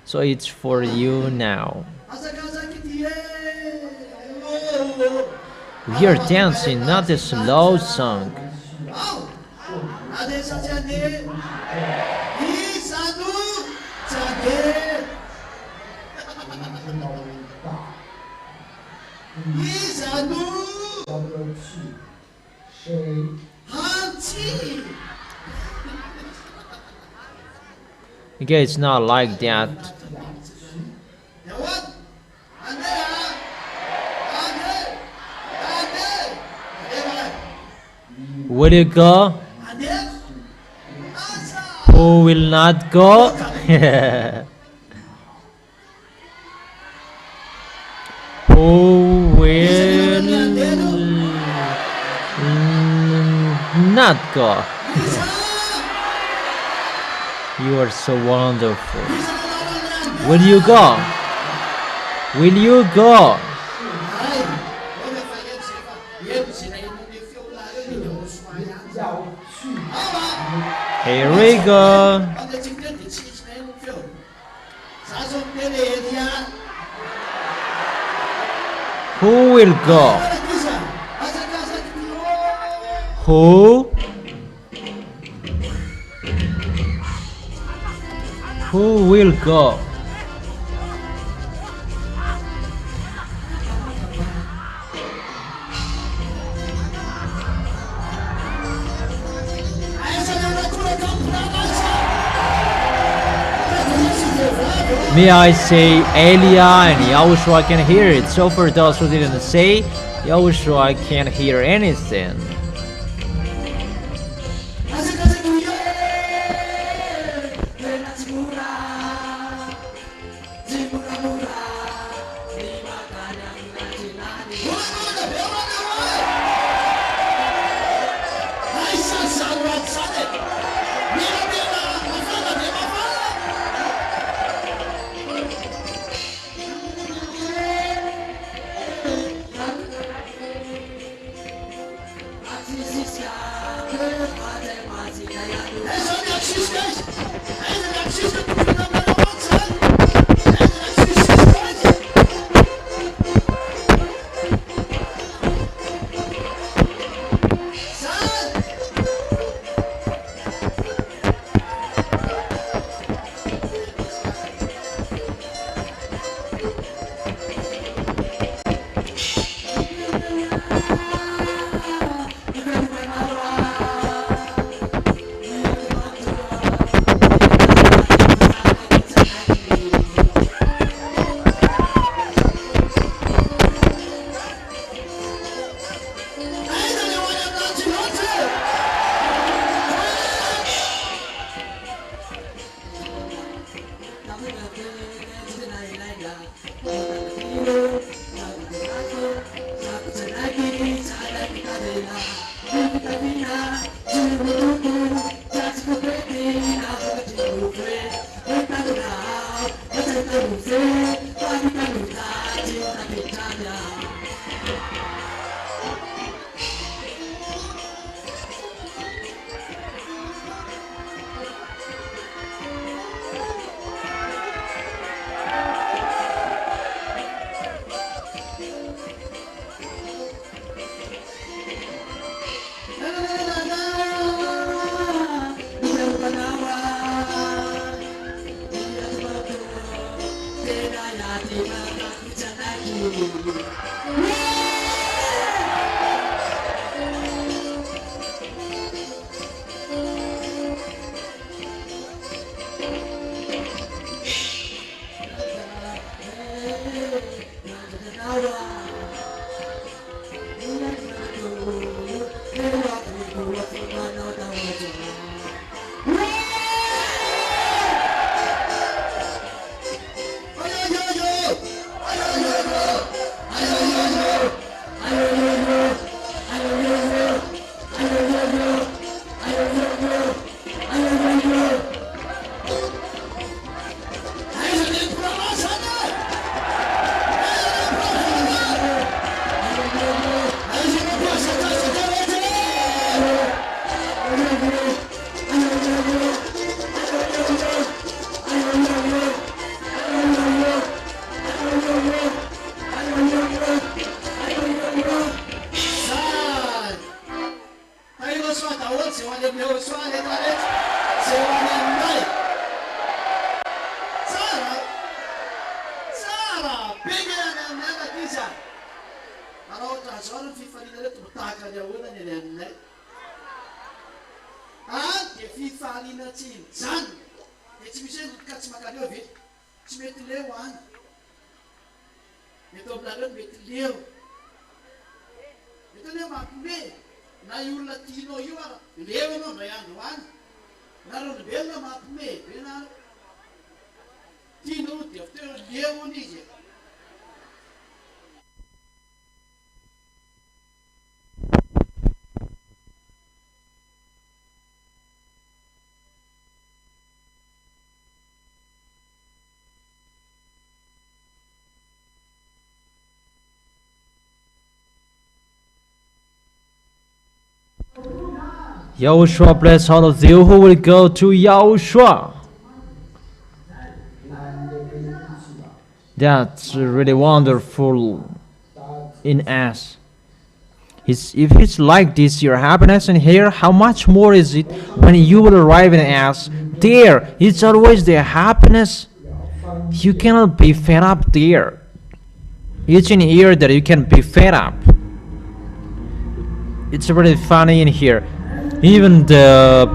So it's for you now. We are dancing, not a slow song. Okay, it's not like that. Will you go? Who will not go? Who will not go? You are so wonderful. Will you go? Will you go? Here we go. Who will go? Who? Who will go? May I say Elia and Yahushua can hear it. So for those who didn't say, Yahushua can't hear anything. Yahushua bless all of you who will go to Yahushua. That's really wonderful in us. If it's like this, your happiness in here, how much more is it when you will arrive in us? There, it's always the happiness. You cannot be fed up there. It's in here that you can be fed up. It's really funny in here. Even the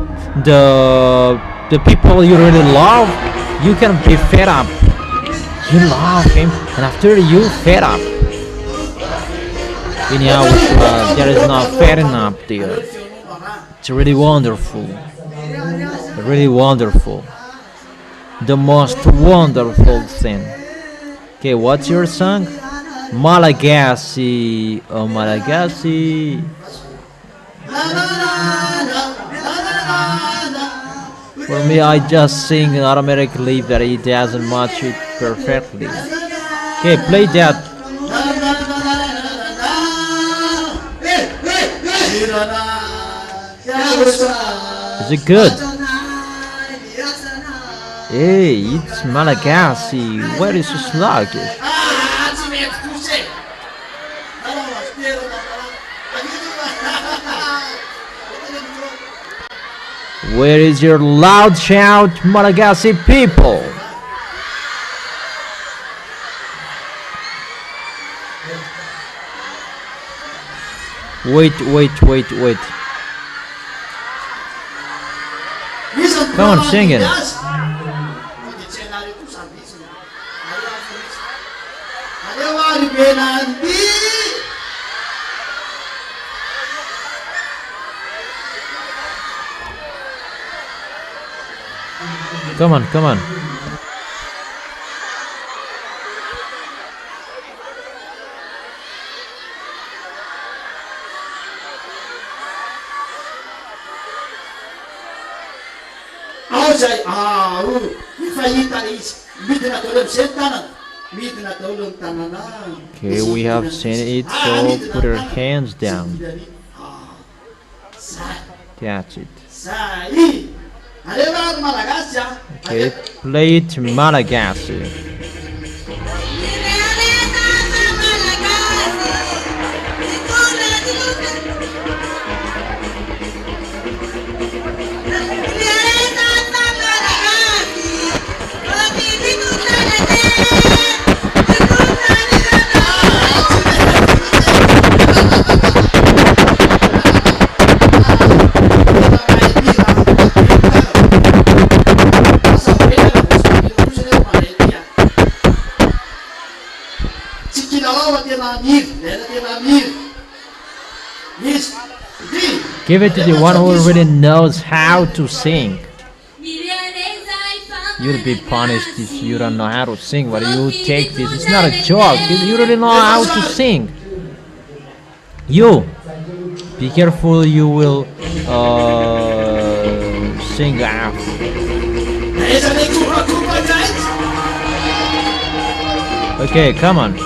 people you really love, you can be fed up. You love him, and after you fed up. In Yahushua, there is no fed up there. It's really wonderful. Really wonderful. The most wonderful thing. Okay, what's your song? Malagasy. Oh, Malagasy. For me, I just sing automatically that it doesn't match it perfectly. Okay, play that. Is it good? Hey, it's Malagasy. Where is so sluggish? Where is your loud shout, Malagasy people? Wait. Come on, sing it. Come on. Okay, we have seen it, so put our hands down. That's it. Okay, play it Malagasy. Give it to the one who already knows how to sing. You'll be punished if you don't know how to sing, but you take this. It's not a joke. You really know how to sing. You, be careful, you will sing out. Okay, come on.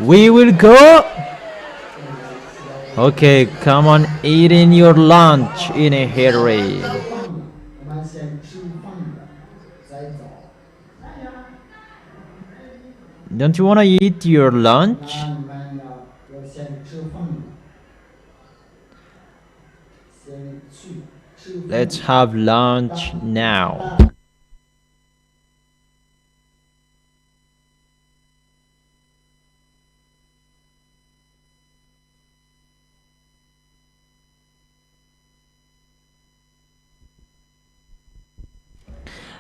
We will go. Okay, come on, eating your lunch in a hurry. 我们先吃饭的，再走。 Don't you want to eat your lunch? 你们要先吃饭的，先去吃饭。 Let's have lunch now.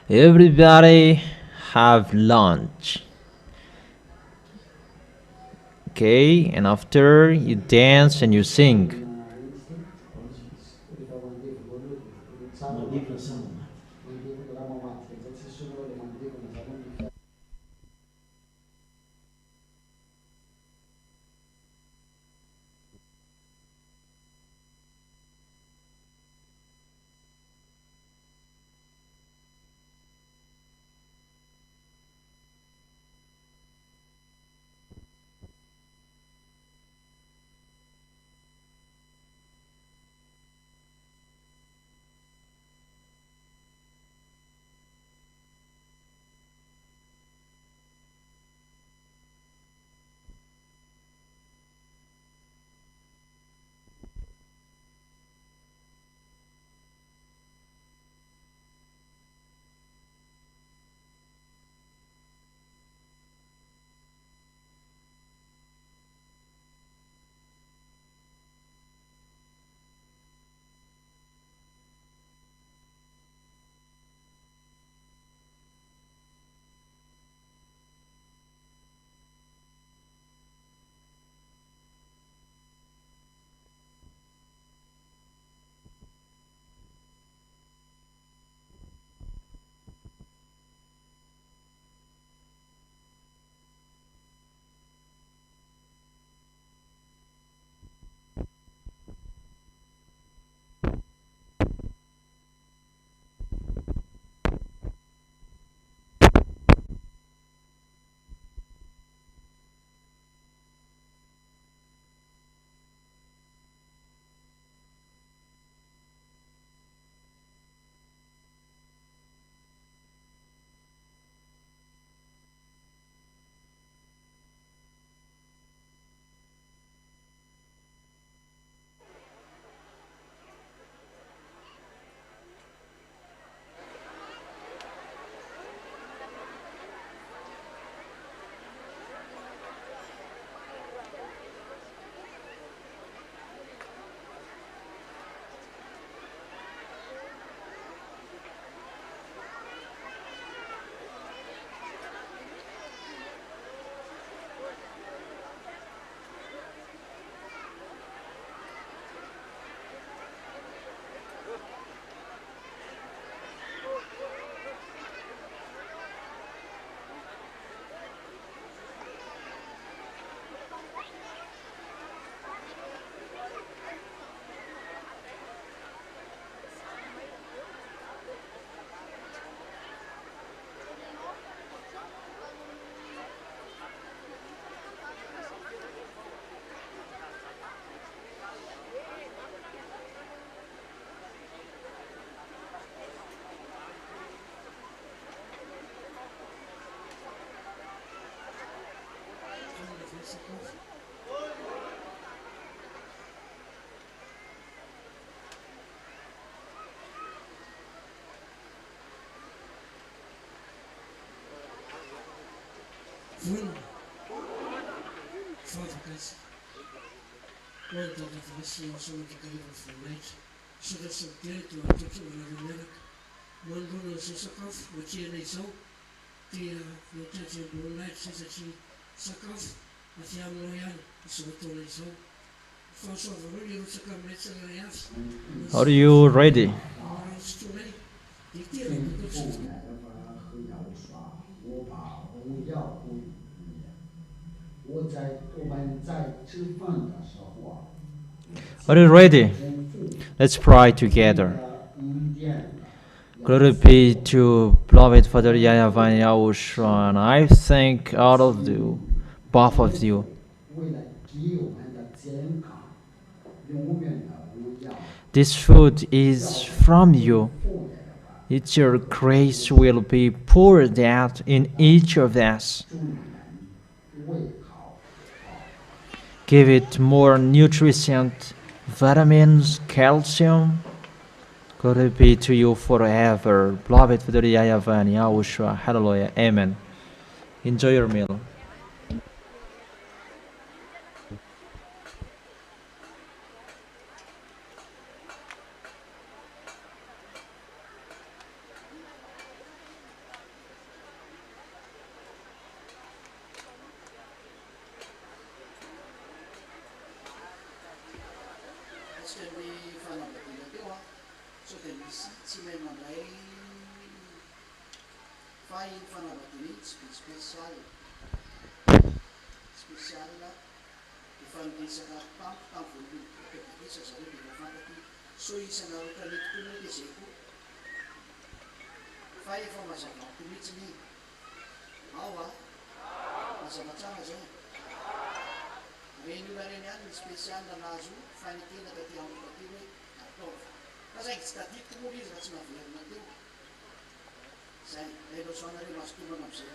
Everybody have lunch. Okay, and after you dance and you sing. Vaderkens, want dat het was zo'n gegeven vanuit, zodat ze tijd door tot de merk, man doen ze zakaf, wat je niet zo, die dat je beleid is dat je zakaf, wat je aan loyaal, is wat toen niet zo. François, waarom je moet zakaf met z'n jas? Are you ready? Are you ready? Let's pray together. Glory be to beloved Father YAHVAH and YAHOSHUAH, and I thank all of you, both of you, 为了给我们的健康永远的不要 This food is from you. 忽略的吧。 It's your grace will be poured out in each of us. 祝你们胃好。 Give it more nutrition, vitamins, calcium. Glory be to you forever. Beloved for the YAHVAH and YAHOSHUAH. Hallelujah. Amen. Enjoy your meal. Di fanapatiana teo a so dia misy tsy mahay mandray fa iny fanapatiana iny tsy spesial efa niresaka tamiko tamin'ny voalohany katekisa zareo dia efa fantaky so isana rokanety koa dia zay koa fa efa mazava ko mihitsiny ao a mazava tsara zay reny olona reny any ny spesial nazo fanetena taty amiko teo hoe ataova fa zay tsy tadidiko moa izy raha tsy naverina teo zay lailotsoanareo mazotomana am'izay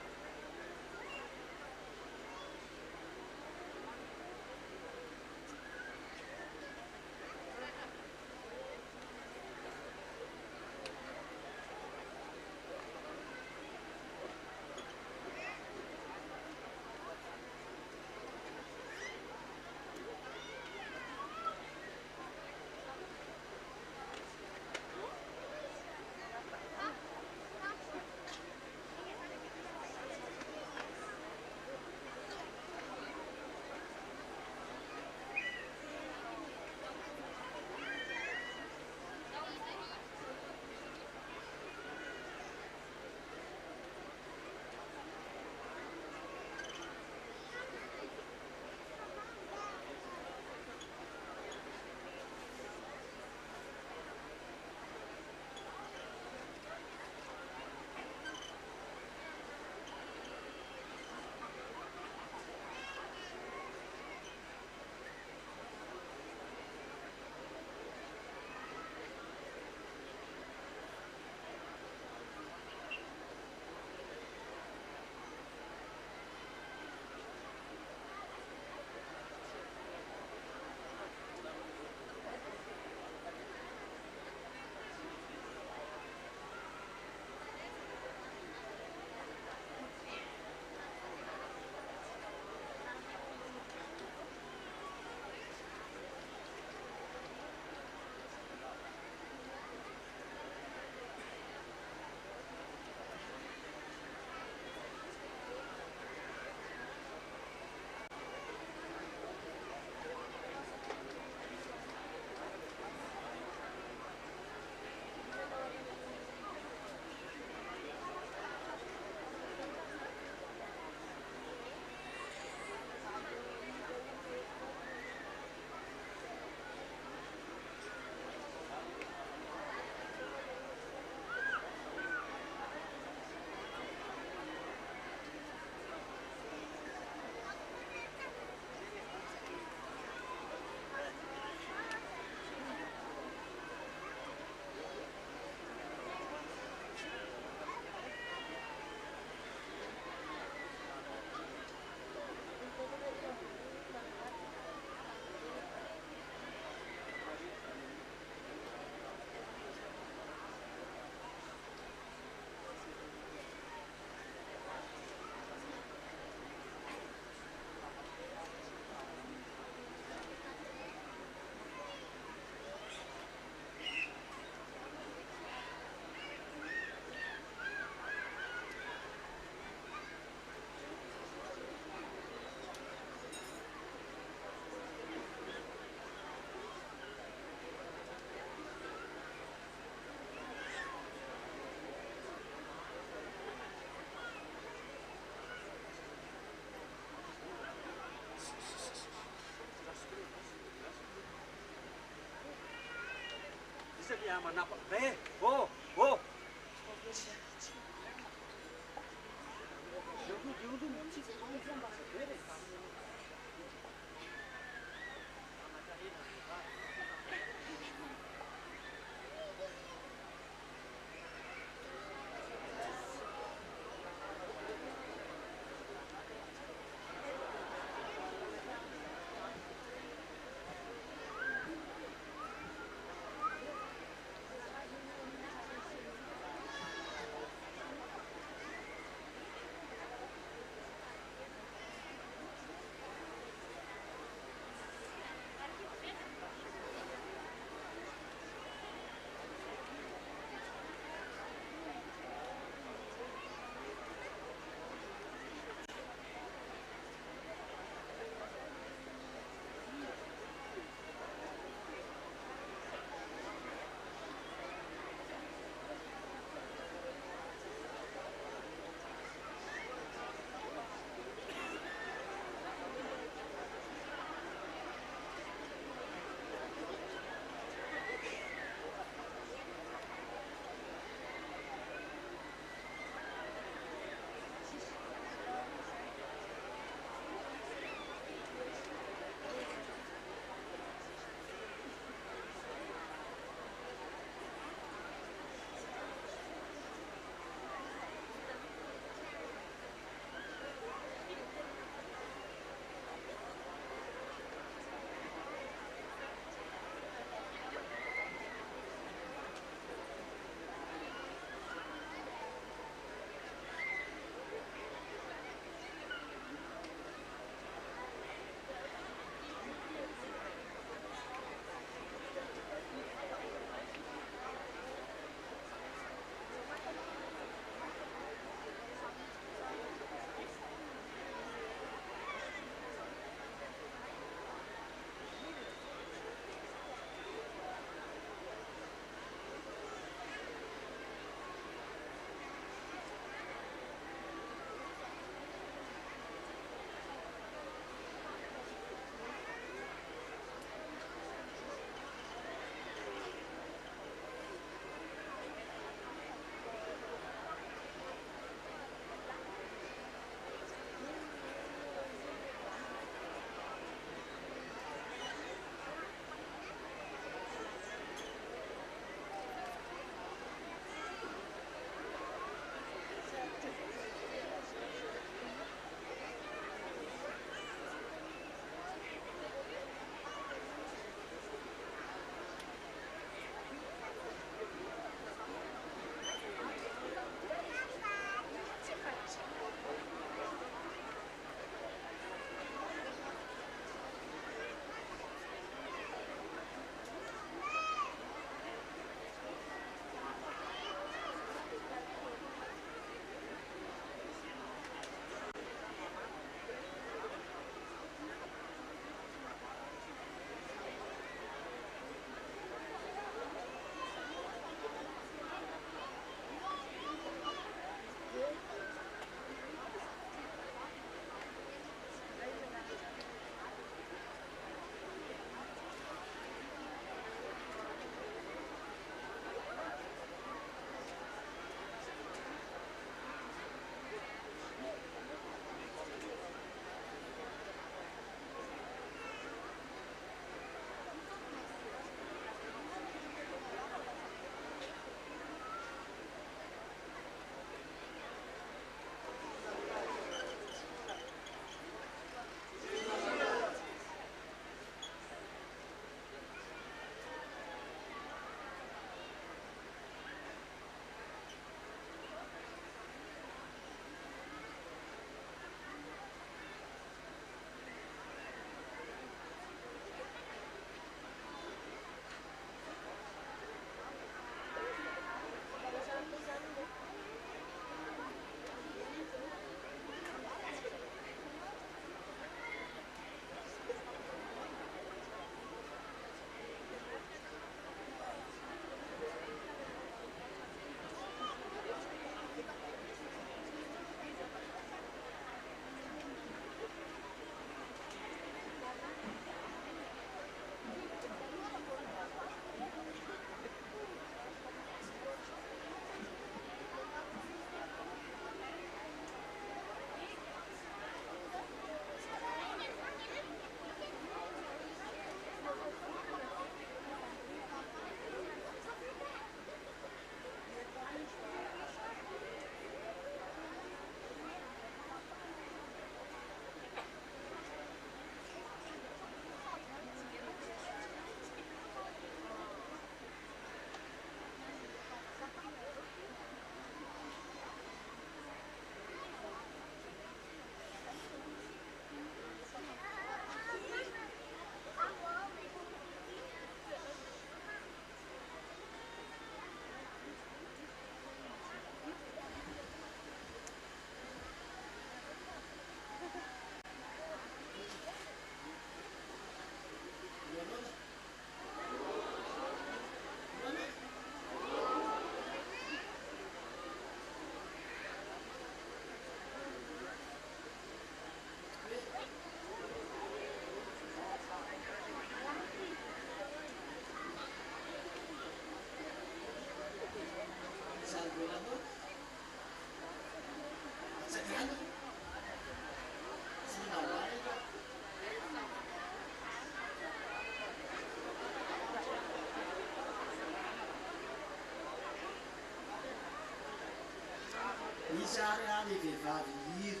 Ariary vehivavy hira.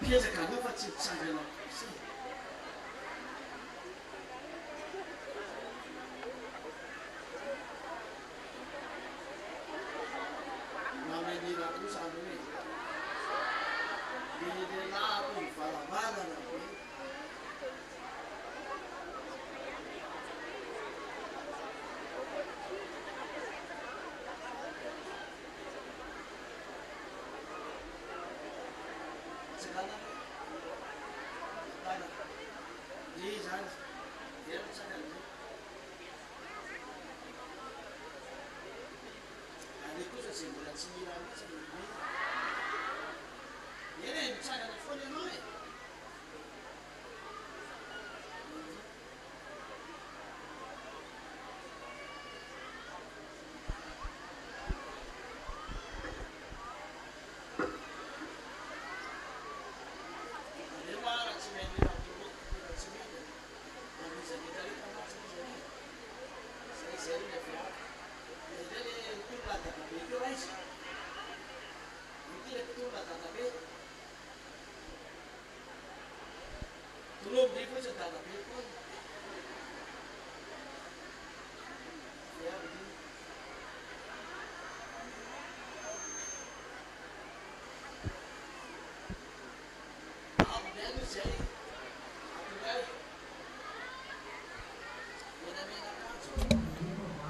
Piezaka anao fa tsy mitsanganao kosa. Namenira kosa ano hoe lehilahy ko mivaravarana be.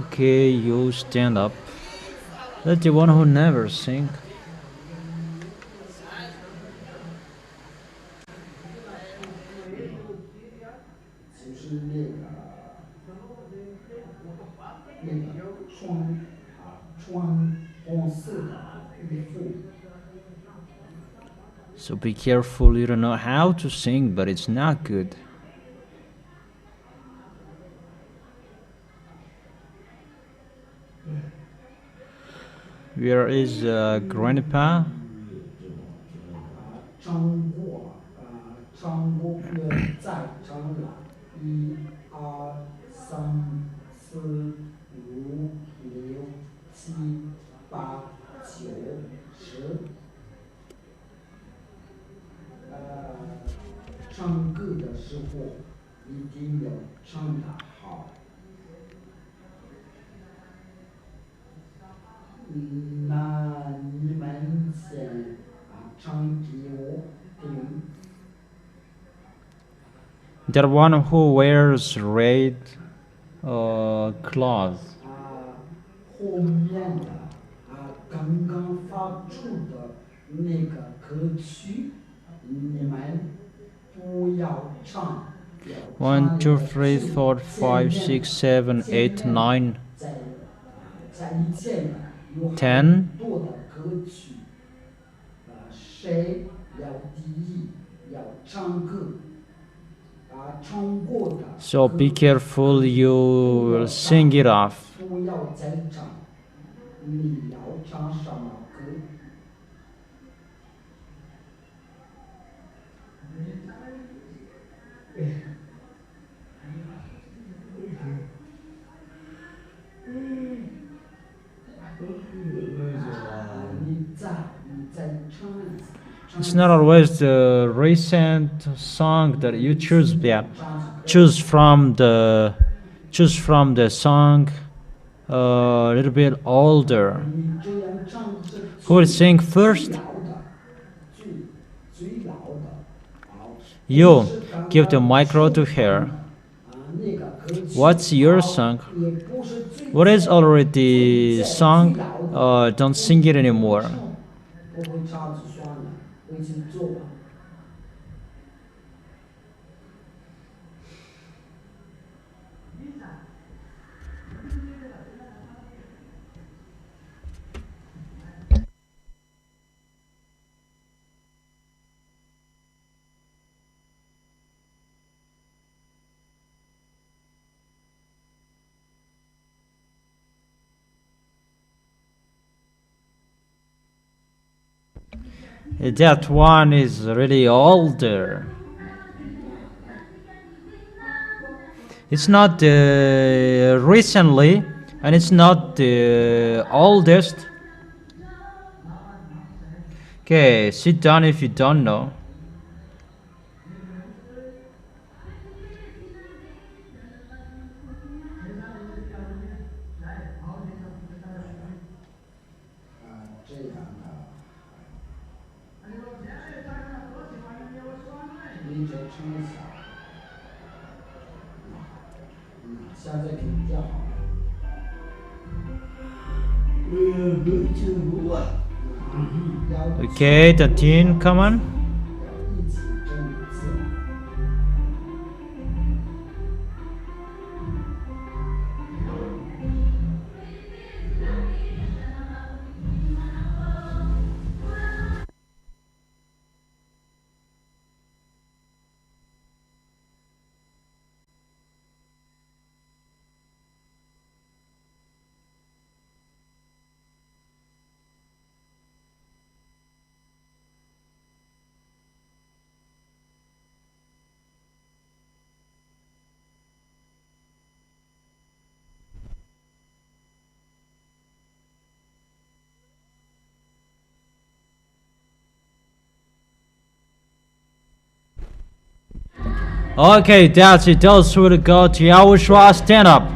Okay, you stand up. Let the one who never sing. So be careful, you don't know how to sing, but it's not good. Where is Grandpa? 张过张过哥在张了1、2、3、4、5、6、7、8、9、10。唱歌的时候一定要唱得好。那你们先唱给我听。 That one who wears red cloth. 后面的刚刚发出的那个歌曲，你们不要唱。 1, 2, 3, 4, 5, 6, 7, 8, 9, 10. So be careful, you will sing it off. It's not always the recent song that you choose, yeah. Choose from the song a little bit older. Who will sing first? You give the micro to her. What's your song? What is already sung? Don't sing it anymore. That one is really older. It's not recently, and it's not the oldest. Okay, sit down if you don't know. Okay, the teen, come on. Okay, that's it. Those who would go to YAHOSHUAH, stand up.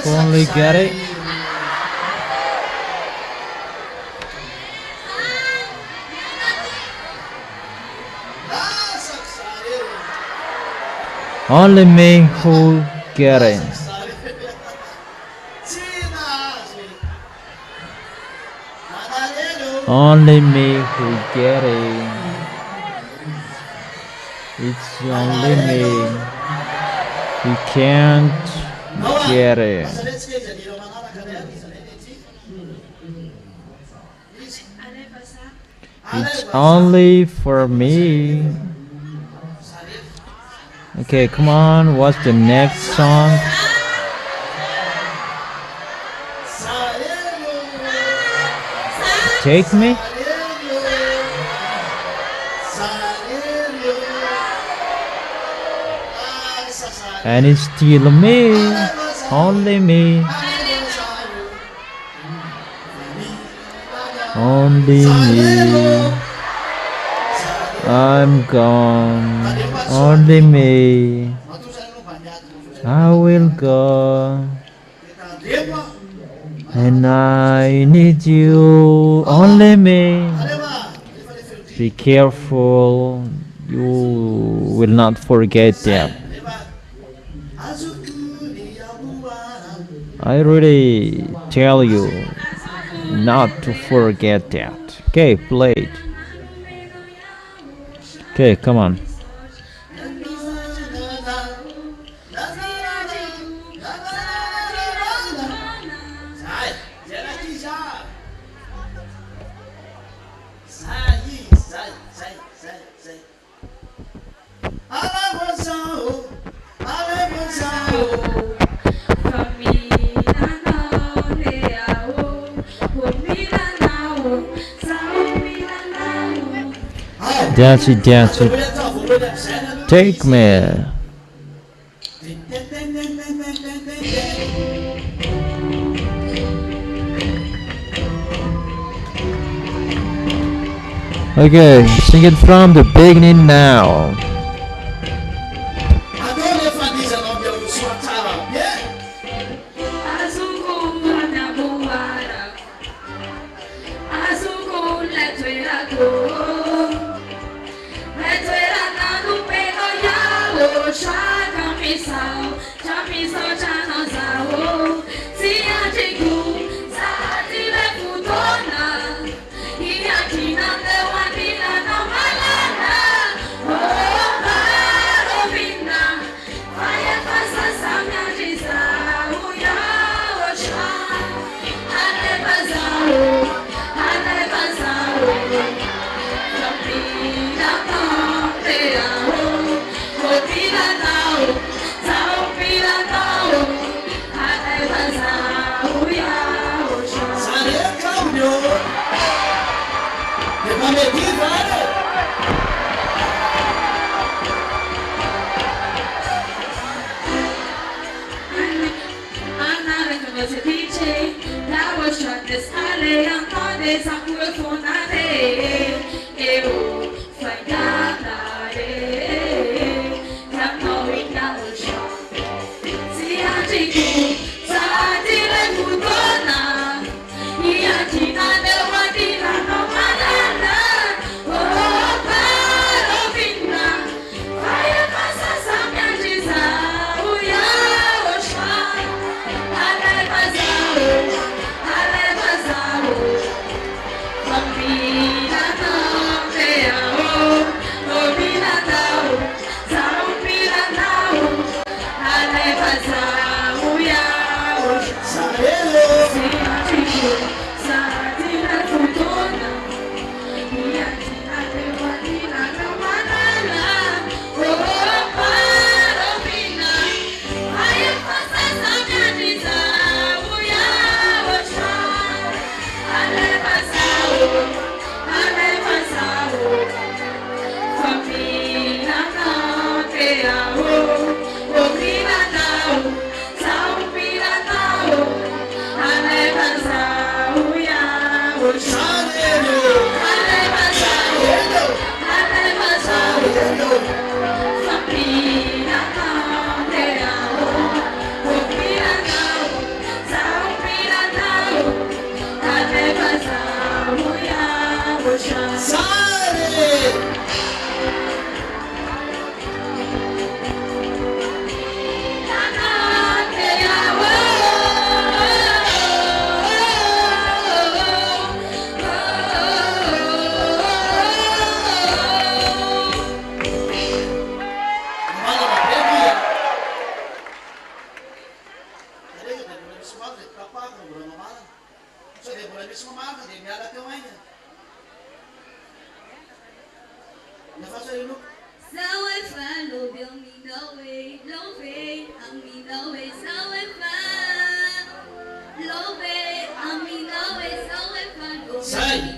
Only get it. Only me who get it. Only me who get it. It's only me who can't get it. It's only for me. Okay, come on. What's the next song? Take me. And it's still me, only me, only me. I'm gone, only me. I will go, and I need you, only me. Be careful, you will not forget that. I really tell you not to forget that. Okay, play it. Okay, come on. Dance it, dance it. Take me. Okay, sing it from the beginning now.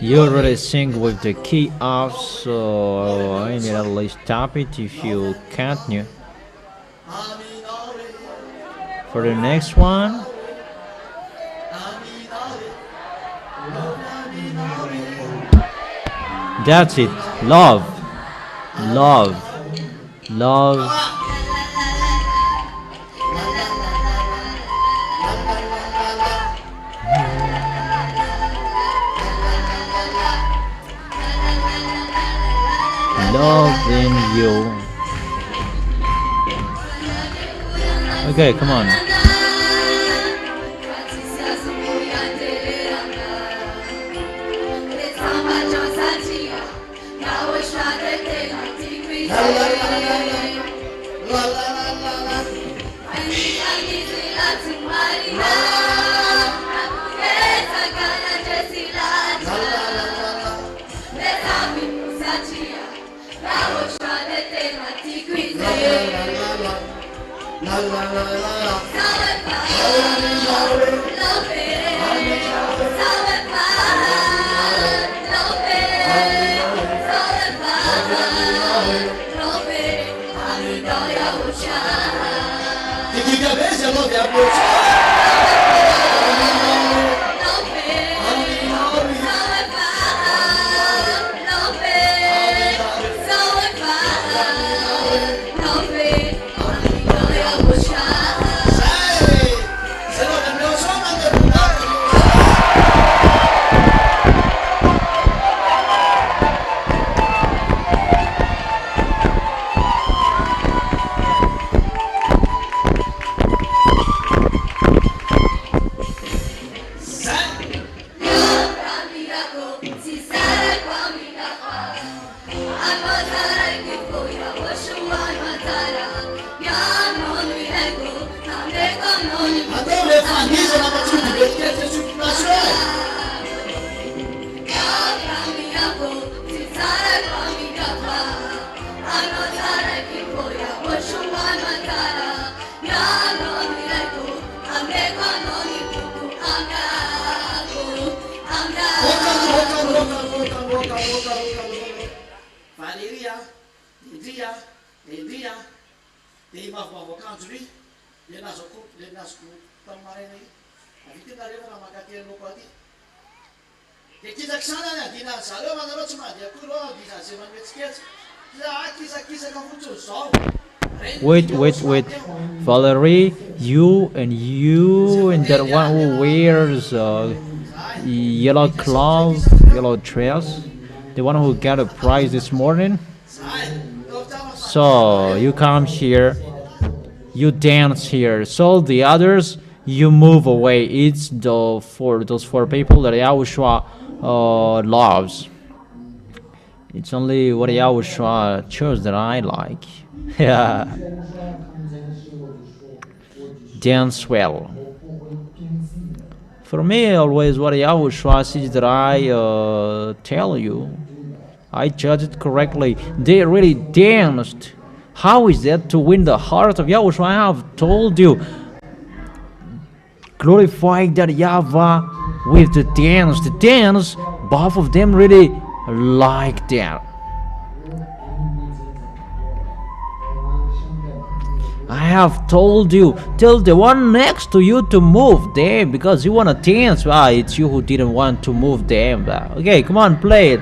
You already sing with the key off, so I need at least stop it if you can't. For the next one, that's it. Love, love, love. Love in you. Okay, come on. Wait. Valerie, you and that one who wears yellow clothes, yellow dress, the one who got a prize this morning. So you come here, you dance here. So the others, you move away. It's for those four people that Yahushua loves. It's only what Yahushua chose that I like. Yeah. Dance well. For me, always what Yahushua says that I tell you, I judge it correctly. They really danced. How is that to win the heart of Yahushua? I have told you. Glorify that YAHVAH with the dance. The dance, both of them really like that. I have told you, tell the one next to you to move them because you want to dance. It's you who didn't want to move them. Okay, come on, play it.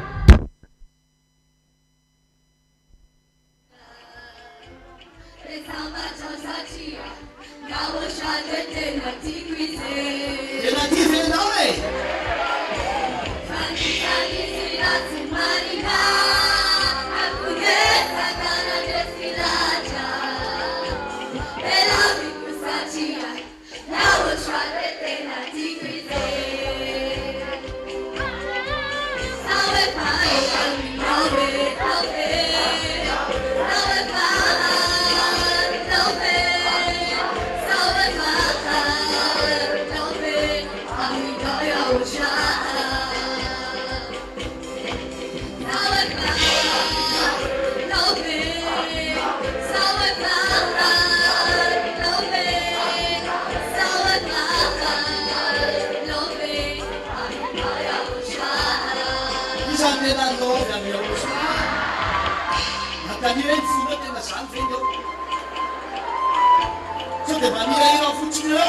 sao dia família aí não funciona?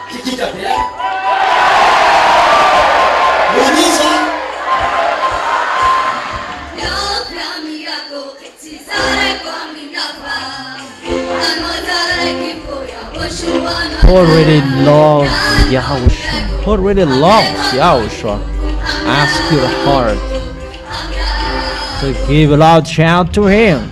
Que dia é? Bonisa? Who really loves Yahushua? Who really loves Yahushua? Ask your heart to give a loud shout to Him.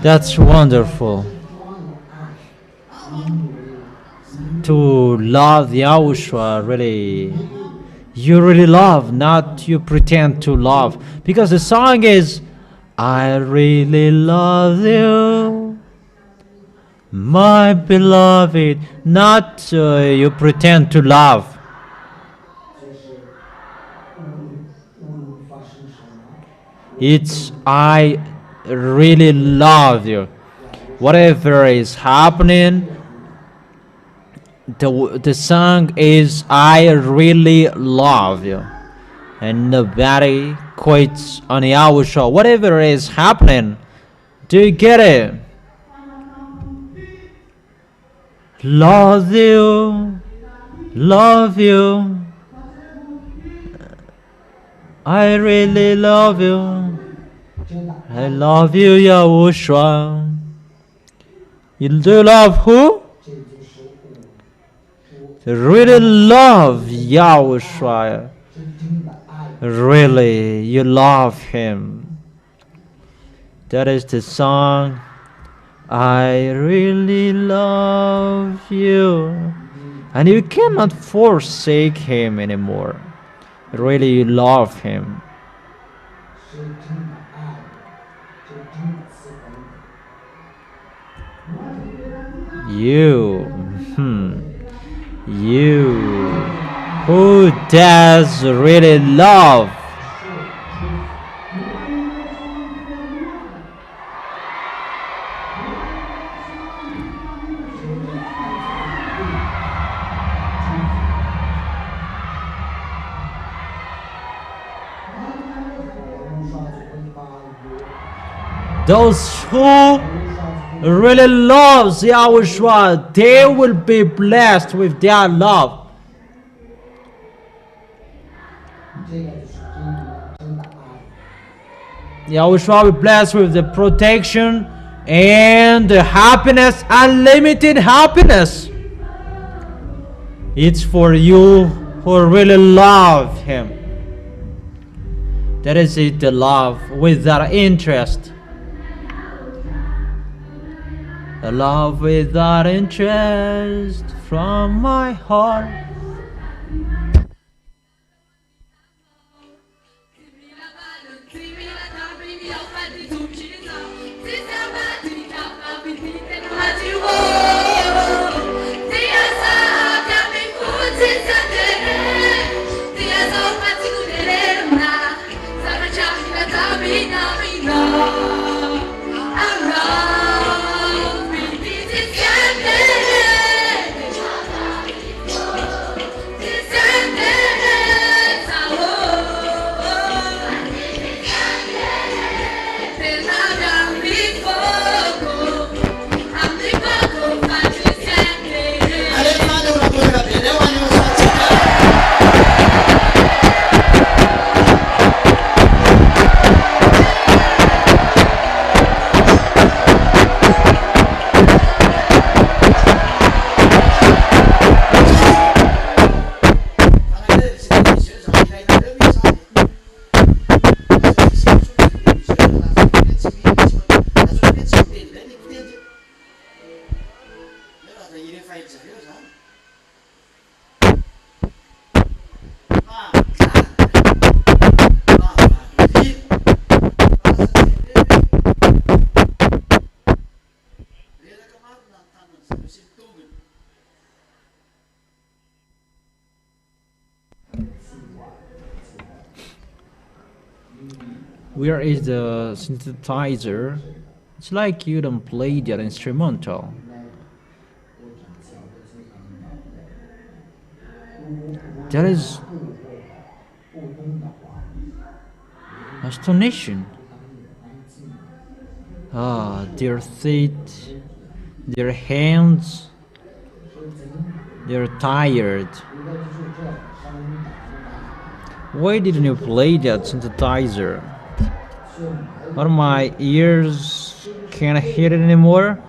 That's wonderful. To love Yahushua, really, you really love, not you pretend to love. Because the song is, I really love you, my beloved, not you pretend to love. It's I really love you. Whatever is happening, the song is I really love you. And nobody quits on Yahushua. Whatever is happening, do you get it? Love you, love you. I really love you. I love you, Yahushua. You do love who? Really love Yahushua. Really, you love Him. That is the song. I really love you. And you cannot forsake Him anymore. Really, you love Him. You, who does really love? Those who really loves Yahushua, they will be blessed with their love. Yahushua will be blessed with the protection and the happiness, unlimited happiness. It's for you who really love Him. That is it, the love without interest. The love without interest from my heart. Where is the synthesizer? It's like you don't play that instrumental. That is astonishing. Ah, their feet, their hands, they're tired. Why didn't you play that synthesizer? Or my ears can't hear it anymore?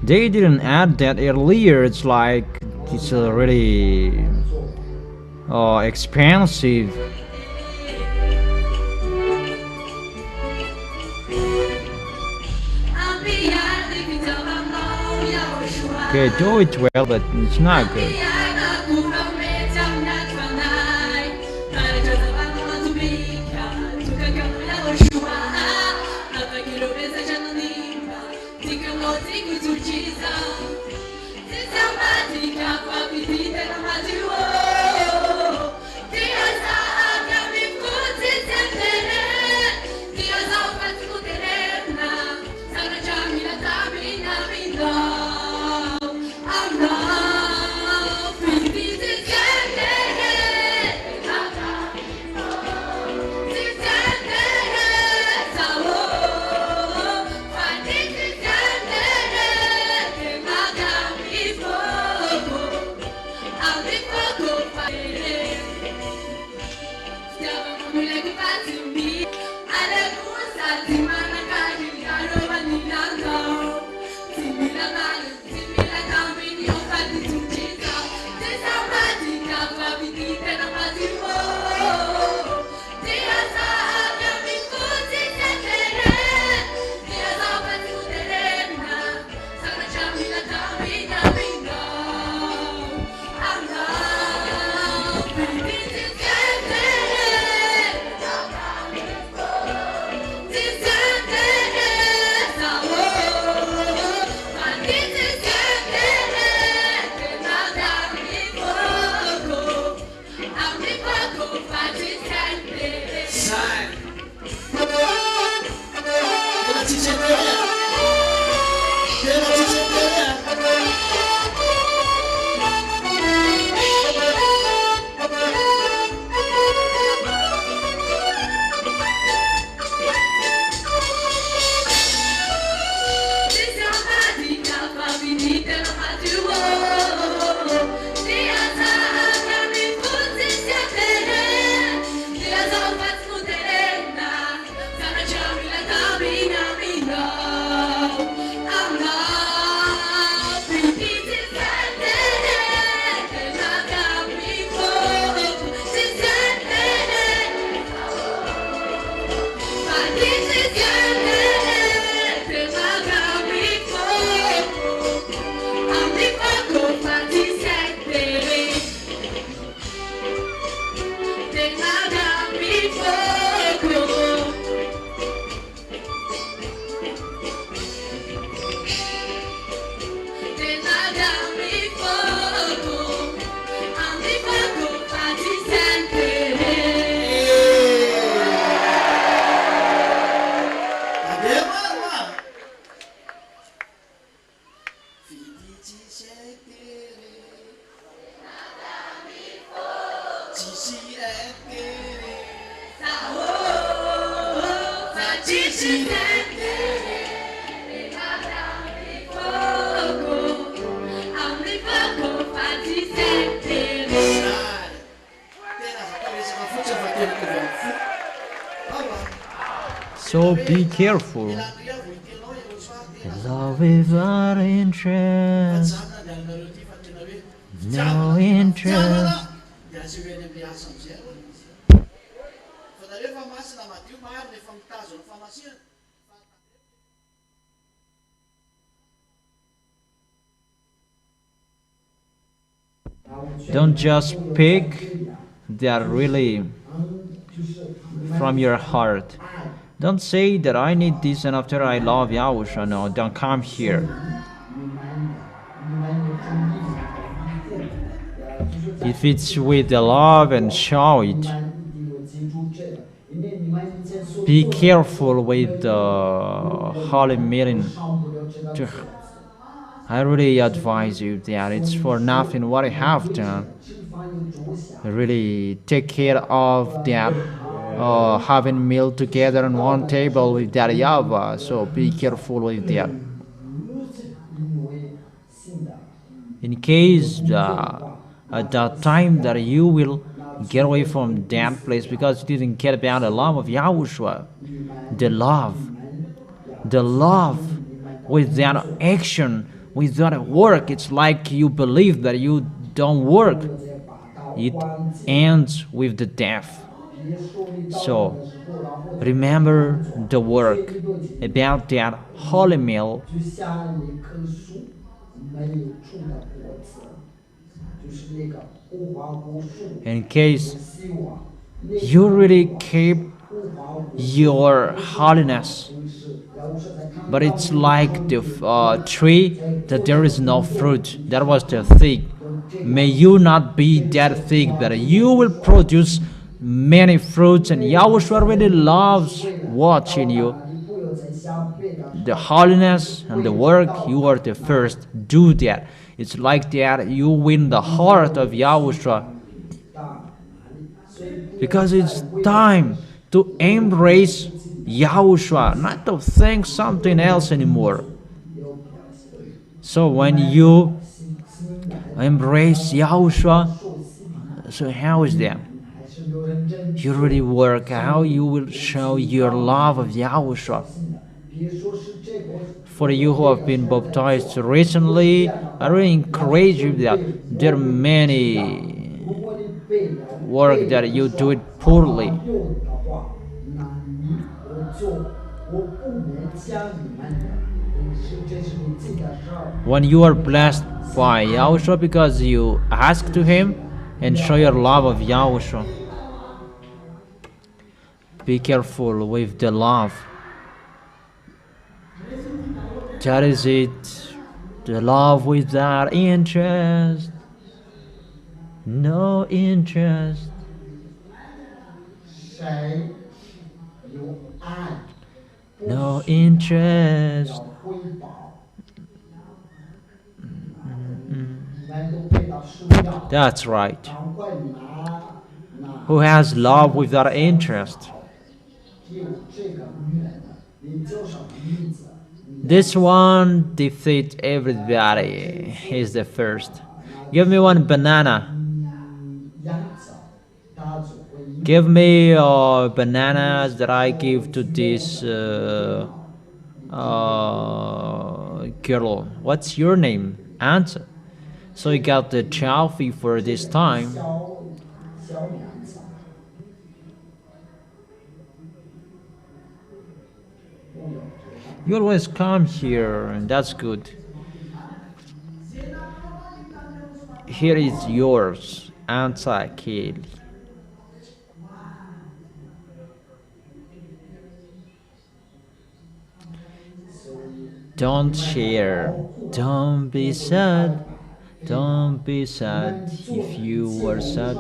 They didn't add that earlier. It's like it's already expensive. Okay, do it well, but it's not good. I'll be So be careful. Love without interest, no interest. Don't just pick that really from your heart. Don't say that I need this and after I love Yahushua. No, don't come here. If it's with the love and show it. Be careful with the holy meeting. I really advise you that it's for nothing what I have done. Really take care of that. Having meal together on one table with that YAHVAH, so be careful with that. In case at that time that you will get away from that place because you didn't care about the love of Yahushua, the love with that action, with that work, it's like you believe that you don't work. It ends with the death. So, remember the work about that holy meal. In case you really keep your holiness, but it's like the tree that there is no fruit. That was the fig. May you not be that fig, but you will produce many fruits, and Yahushua really loves watching you. The holiness and the work, you are the first. Do that. It's like that you win the heart of Yahushua. Because it's time to embrace Yahushua, not to think something else anymore. So when you embrace Yahushua, so how is that? You really work how you will show your love of Yahushua. For you who have been baptized recently, I really encourage you that there are many work that you do it poorly. When you are blessed by Yahushua because you ask to Him and show your love of Yahushua. Be careful with the love. That is it. The love without interest. No interest. No interest. That's right. Who has love without interest? This one defeats everybody. He's the first. Give me one banana. Give me bananas that I give to this girl. What's your name? Answer. So you got the trophy for this time. You always come here, and that's good. Here is yours, answer Kelly. Don't share. Don't be sad. Don't be sad. If you were sad,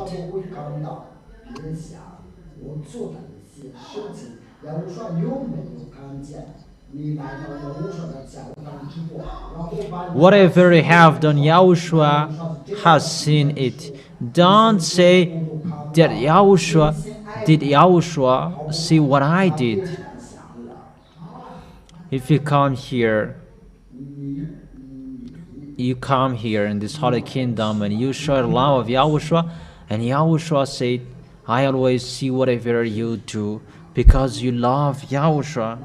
whatever you have done, Yahushua has seen it. Don't say Did Yahushua see what I did? If you come here in this holy kingdom and you show the love of Yahushua, and Yahushua said, I always see whatever you do because you love Yahushua.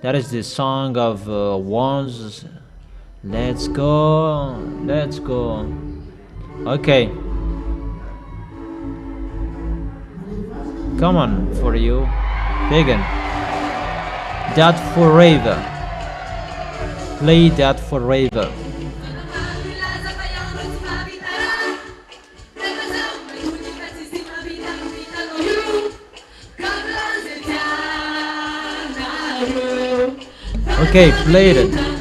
That is the song of ones. Let's go. Okay. Come on, for you. Pagan. That forever. Play that forever. Okay, play it.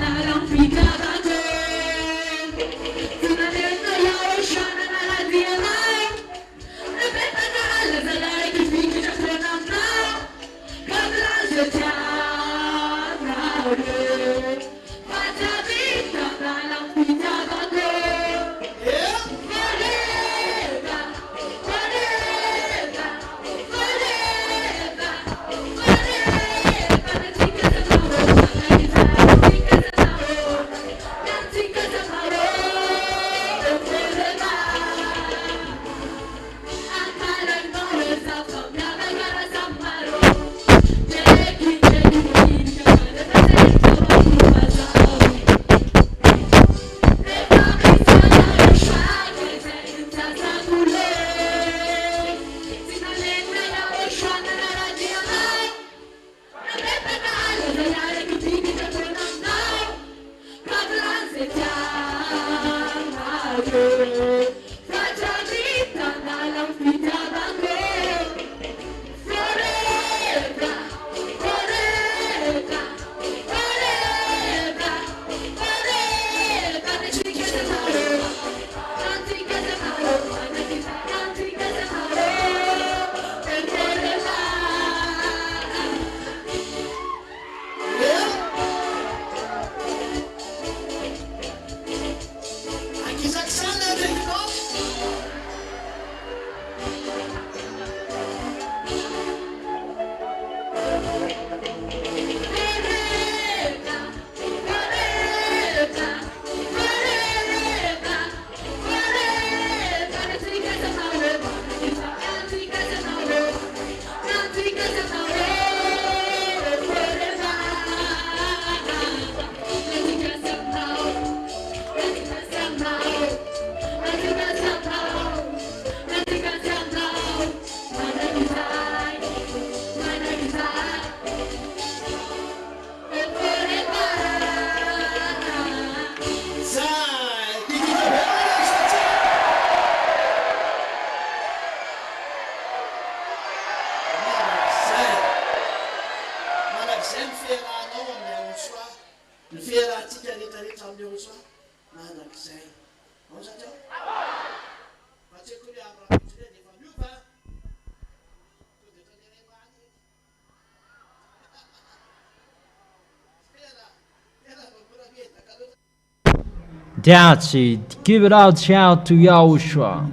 That's it. Give it out, shout to Yahushua.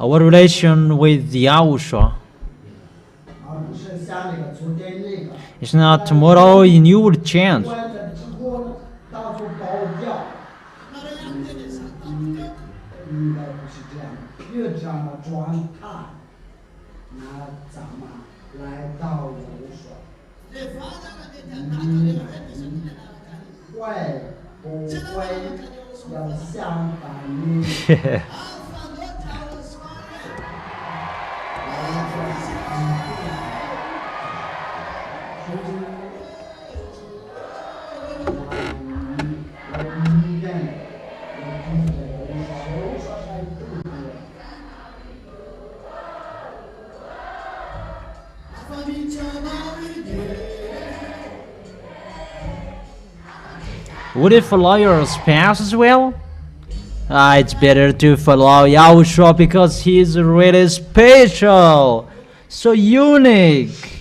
Our relation with Yahushua is not tomorrow and you will change. Would it follow your spouse as well? It's better to follow Yahushua because he's really special, so unique.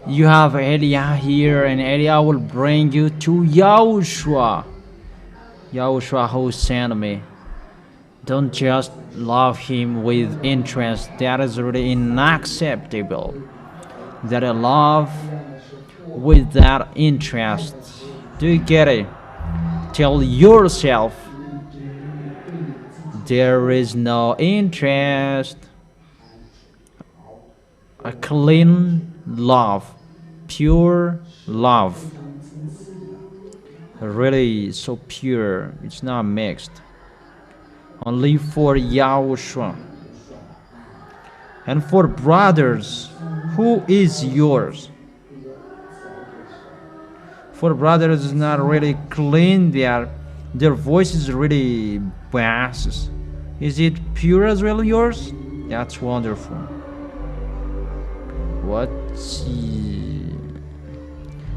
You have Elia here, and Elia will bring you to Yahushua. Yahushua who sent me. Don't just love him with interest. That is really unacceptable. That I love with that interest. Do you get it? Tell yourself there is no interest. A clean love, pure love, really so pure. It's not mixed. Only for Yahushua. And for brothers, who is yours? For brothers is not really clean, their voice is really bass. Is it pure as well yours? That's wonderful.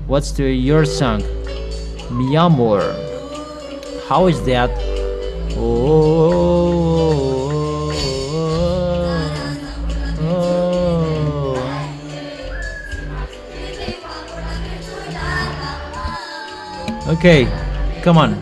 What's your song? Mi amor. How is that? Okay, come on.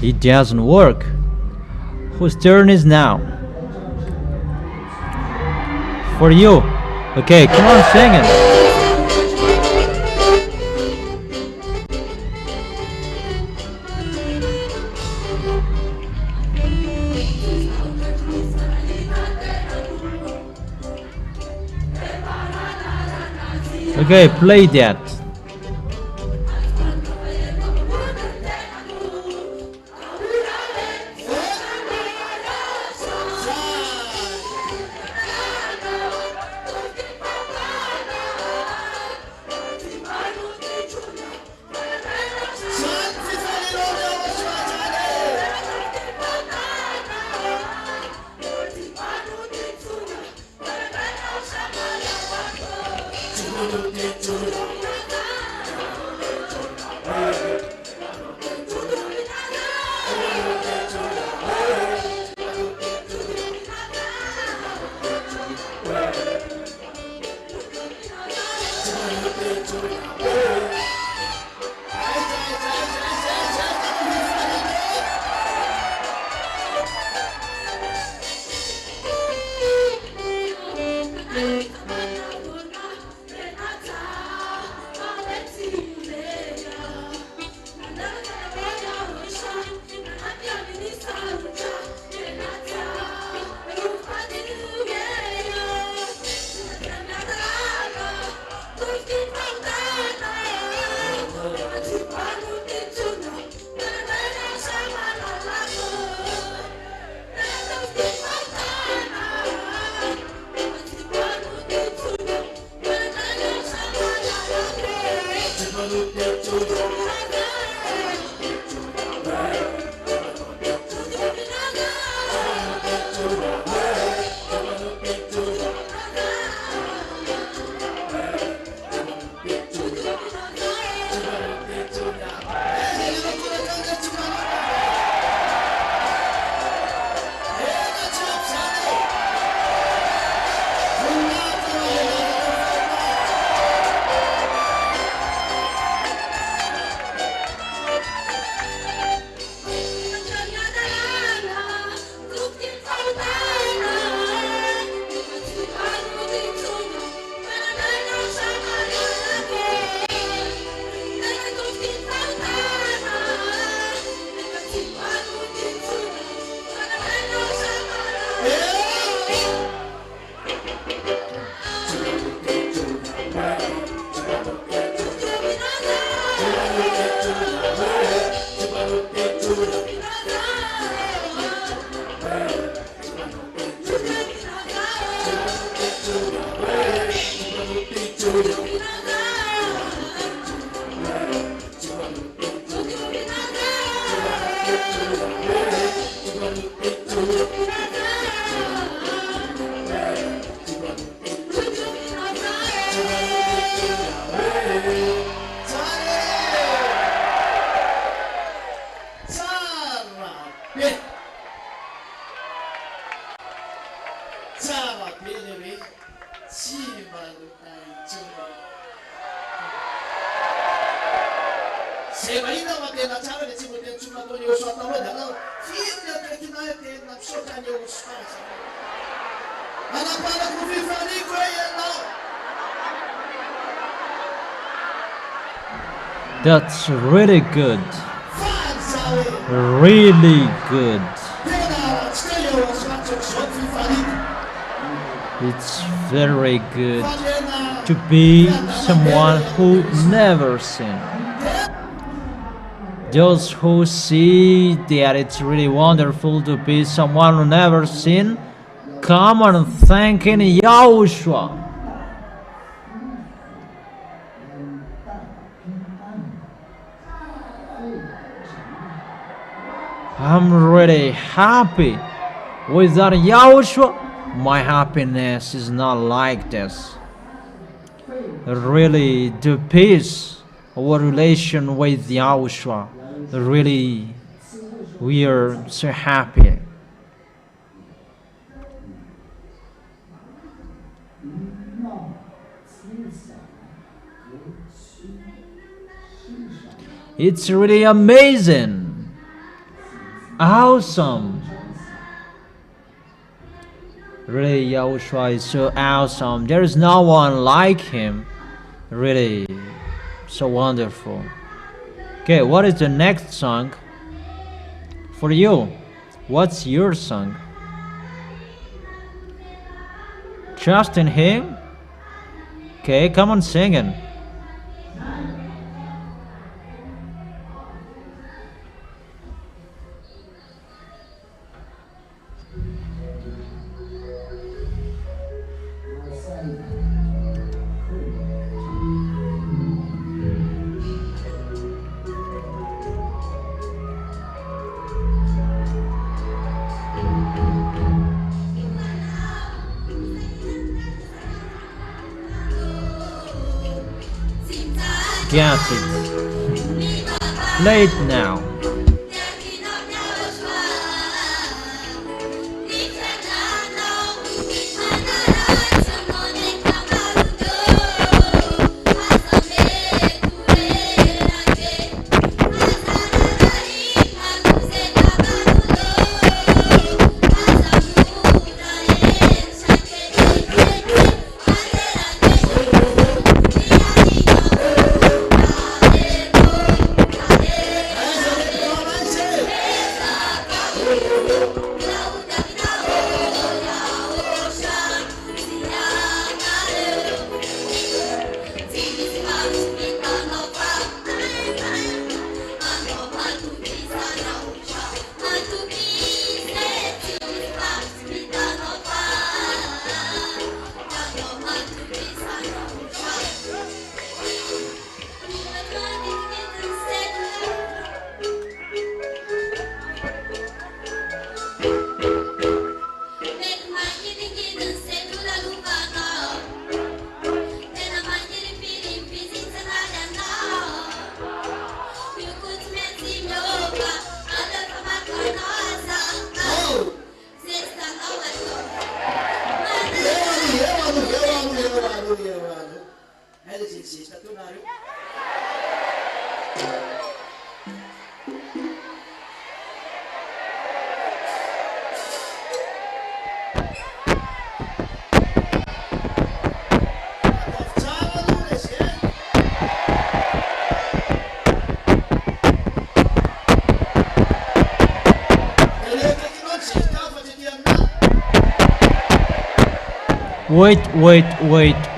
It doesn't work. Whose turn is now? For you. Okay, come on, sing it. Okay, play that. That's really good. Really good. It's very good to be someone who never sinned. Those who see that it's really wonderful to be someone who never sinned, come on thanking Yahushua. I'm really happy. Without Yahushua, my happiness is not like this. Really, the peace, our relation with Yahushua, really, we are so happy. It's really amazing. Awesome. Really, Yahushua is so awesome. There is no one like him. Really, so wonderful. Okay, what is the next song for you? What's your song? Trust in him? Okay, come on, sing it. Get it. Play it now.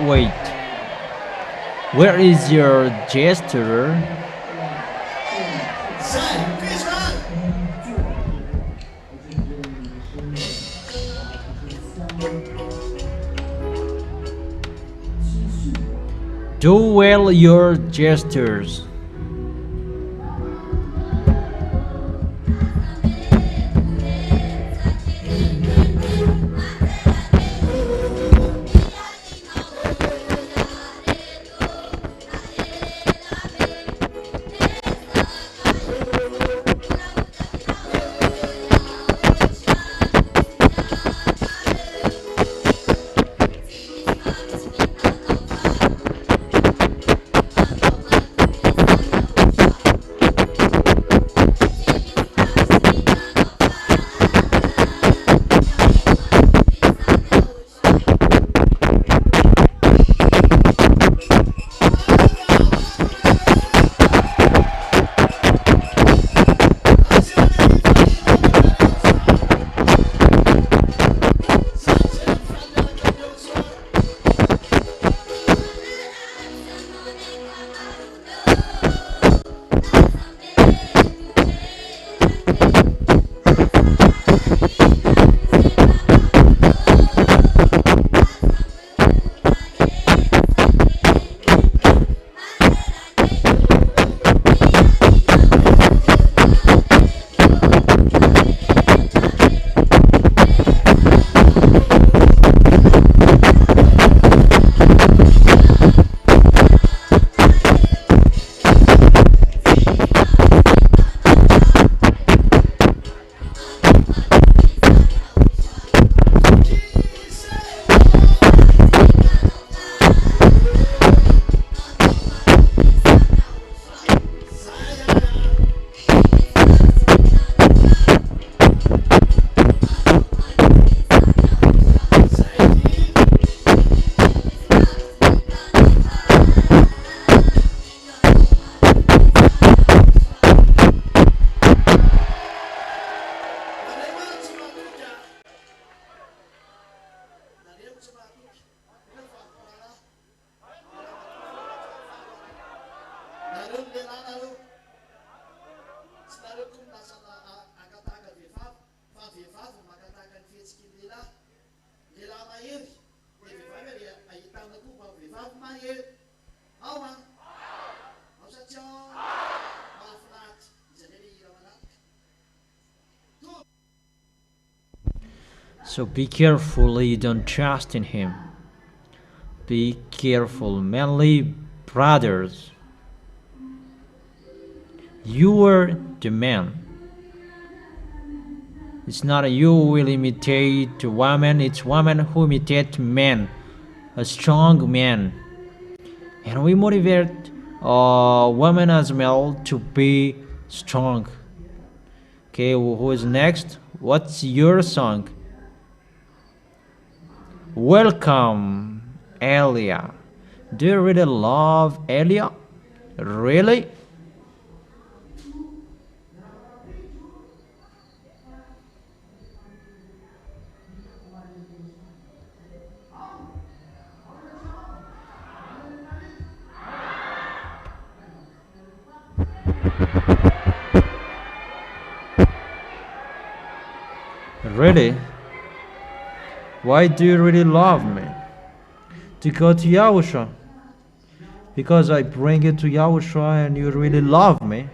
Wait. Where is your gesture? Do well your gestures. So be careful you don't trust in him. Be careful, manly brothers. You are the man. It's not you who will imitate woman, it's woman who imitate man, a strong man. And we motivate women as well to be strong. Okay, who is next? What's your song? Welcome, Elia. Do you really love Elia? Really? Really? Why do you really love me? To go to YAHOSHUA. Because I bring you to YAHOSHUA and you really love me.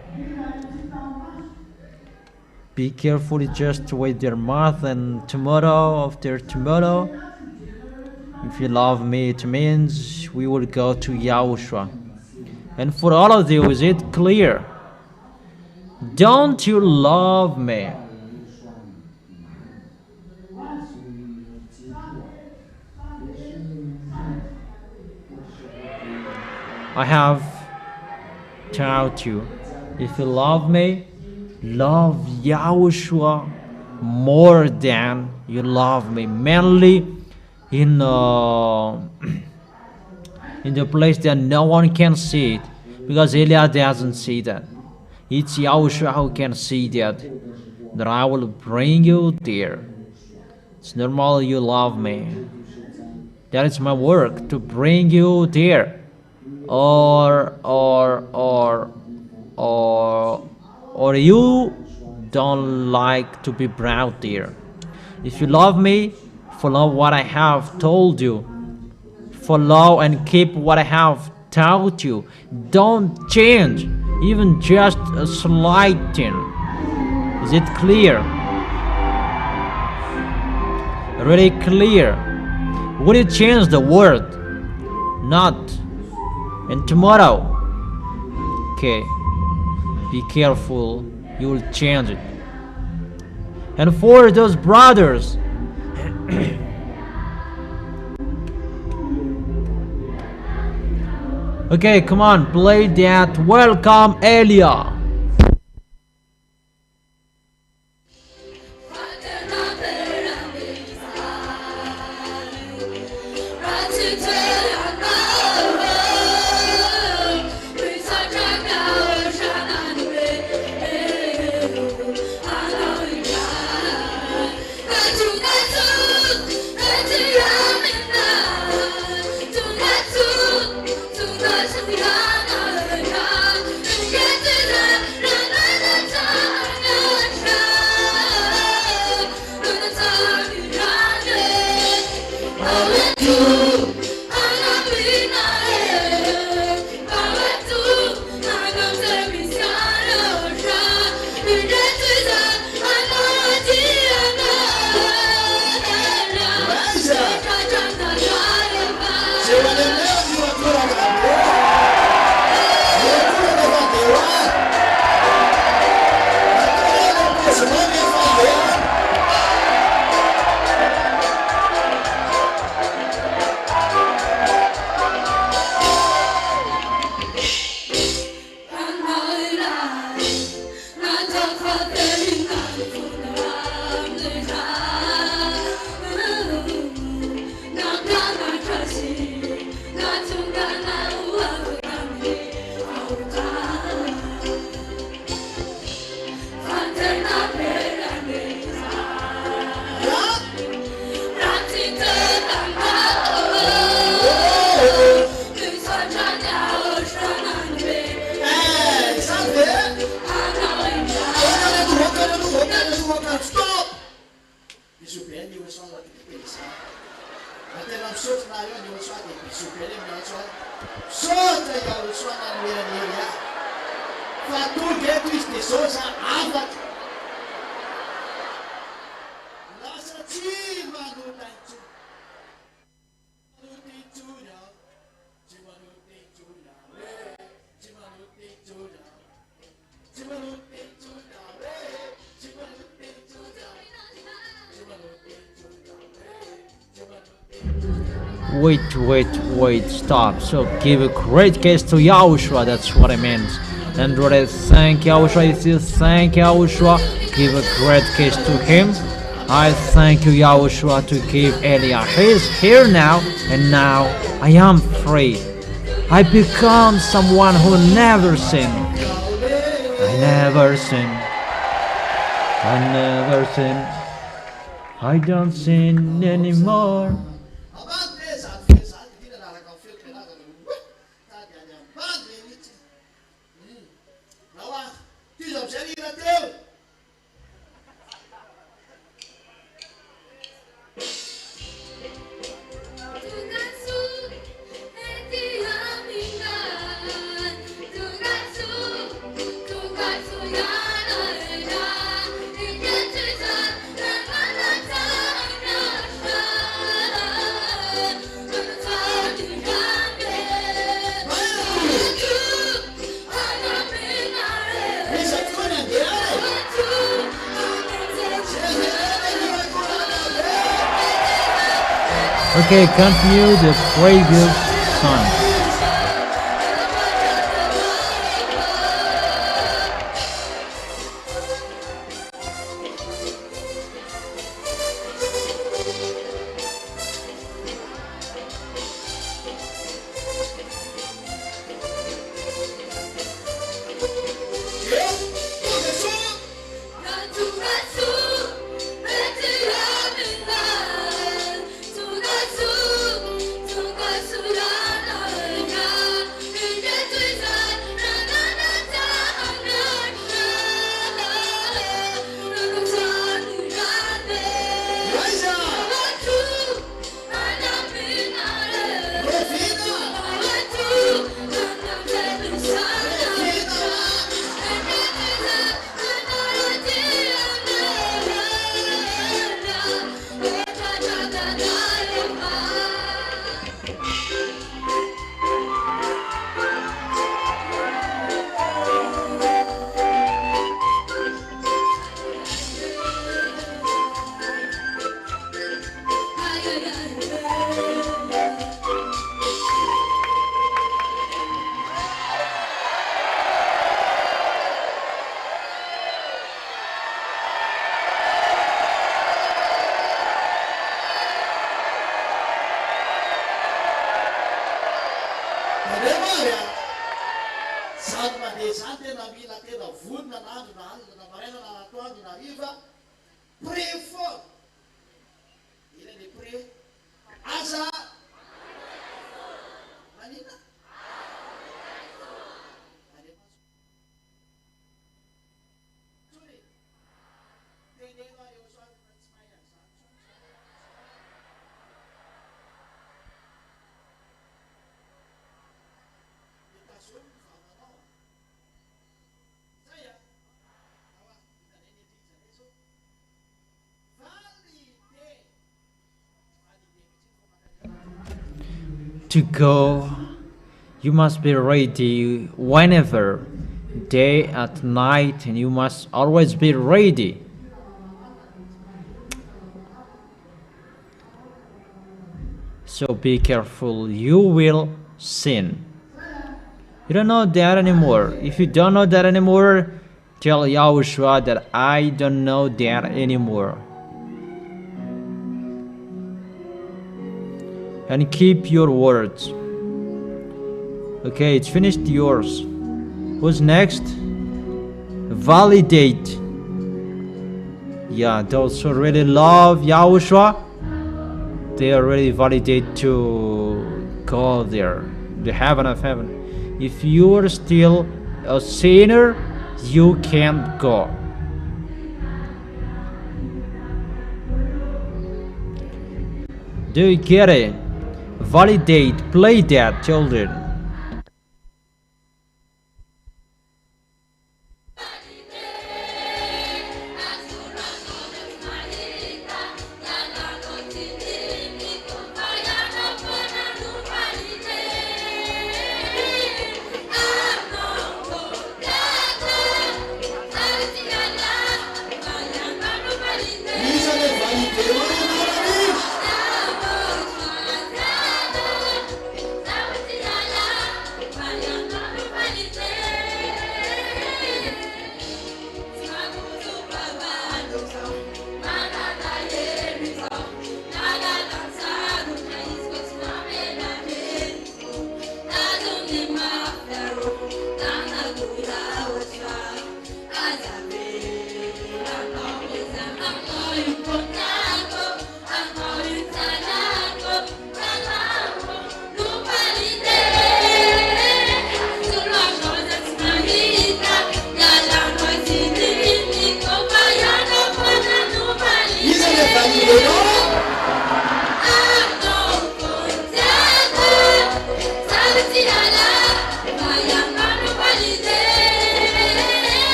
Be careful, just with your mouth, and tomorrow, after tomorrow, if you love me, it means we will go to YAHOSHUA. And for all of you, is it clear? Don't you love me? I have taught you, if you love me, love YAHOSHUA more than you love me. Mainly in the place that no one can see it, because Elia doesn't see that. It's YAHOSHUA who can see that I will bring you there. It's normal you love me. That is my work, to bring you there. Or you don't like to be brought there. If you love me, follow what I have told you. Follow and keep what I have taught you. Don't change, even just a slight thing. Is it clear? Really clear? Will you change the word? Not. And tomorrow, okay, be careful, you will change it. And for those brothers, okay, come on, play that. Welcome, Elia. Wait, stop. So give a great kiss to Yahushua, that's what I meant. And what I thank Yahushua, if you thank Yahushua, give a great kiss to him. I thank you, Yahushua, to give Elia. He is here now, and now I am free. I become someone who never sinned. I never sinned. I don't sin anymore. Okay, continue the previous song. To go, you must be ready whenever, day at night, and you must always be ready. So be careful, you will sin. You don't know that anymore. If you don't know that anymore, tell Yahushua that I don't know that anymore. And keep your words. Okay, it's finished yours. Who's next? Validate. Yeah, those who really love Yahushua, they are really validate to go there, the heaven of heaven. If you are still a sinner, you can't go. Do you get it? Validate, play that, children.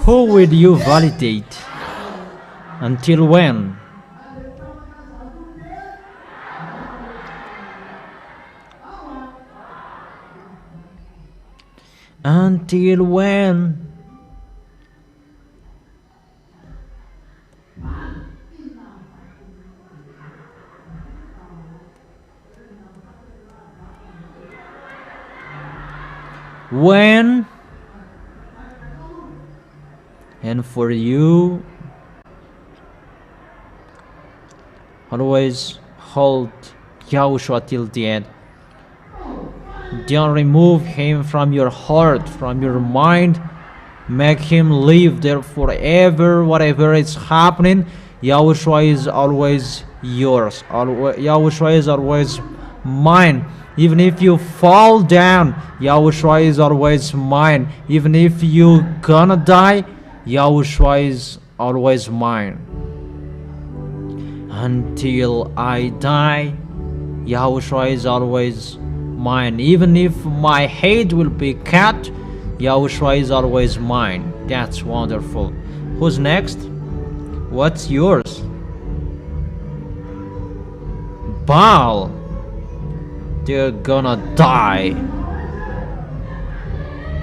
Who will you validate? Until when? Until when? When? And for you, always hold Yahushua till the end. Don't remove him from your heart, from your mind. Make him live there forever. Whatever is happening, Yahushua is always yours. Yahushua is always mine. Even if you fall down, Yahushua is always mine. Even if you gonna die, Yahushua is always mine. Until I die, Yahushua is always mine. Even if my head will be cut, Yahushua is always mine. That's wonderful. Who's next? What's yours? Baal. They're gonna die.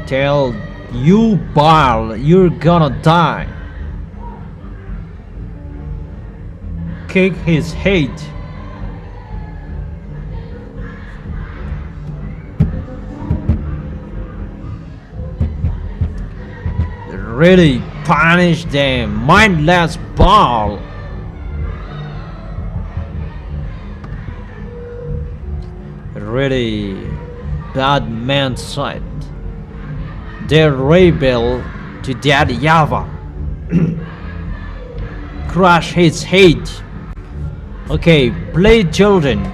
Tell you, Baal, you're gonna die. Kick his head. Really punish them, mindless Baal. Really bad man sight. They rebel to that YAHVAH. Crush his head. Okay, play children.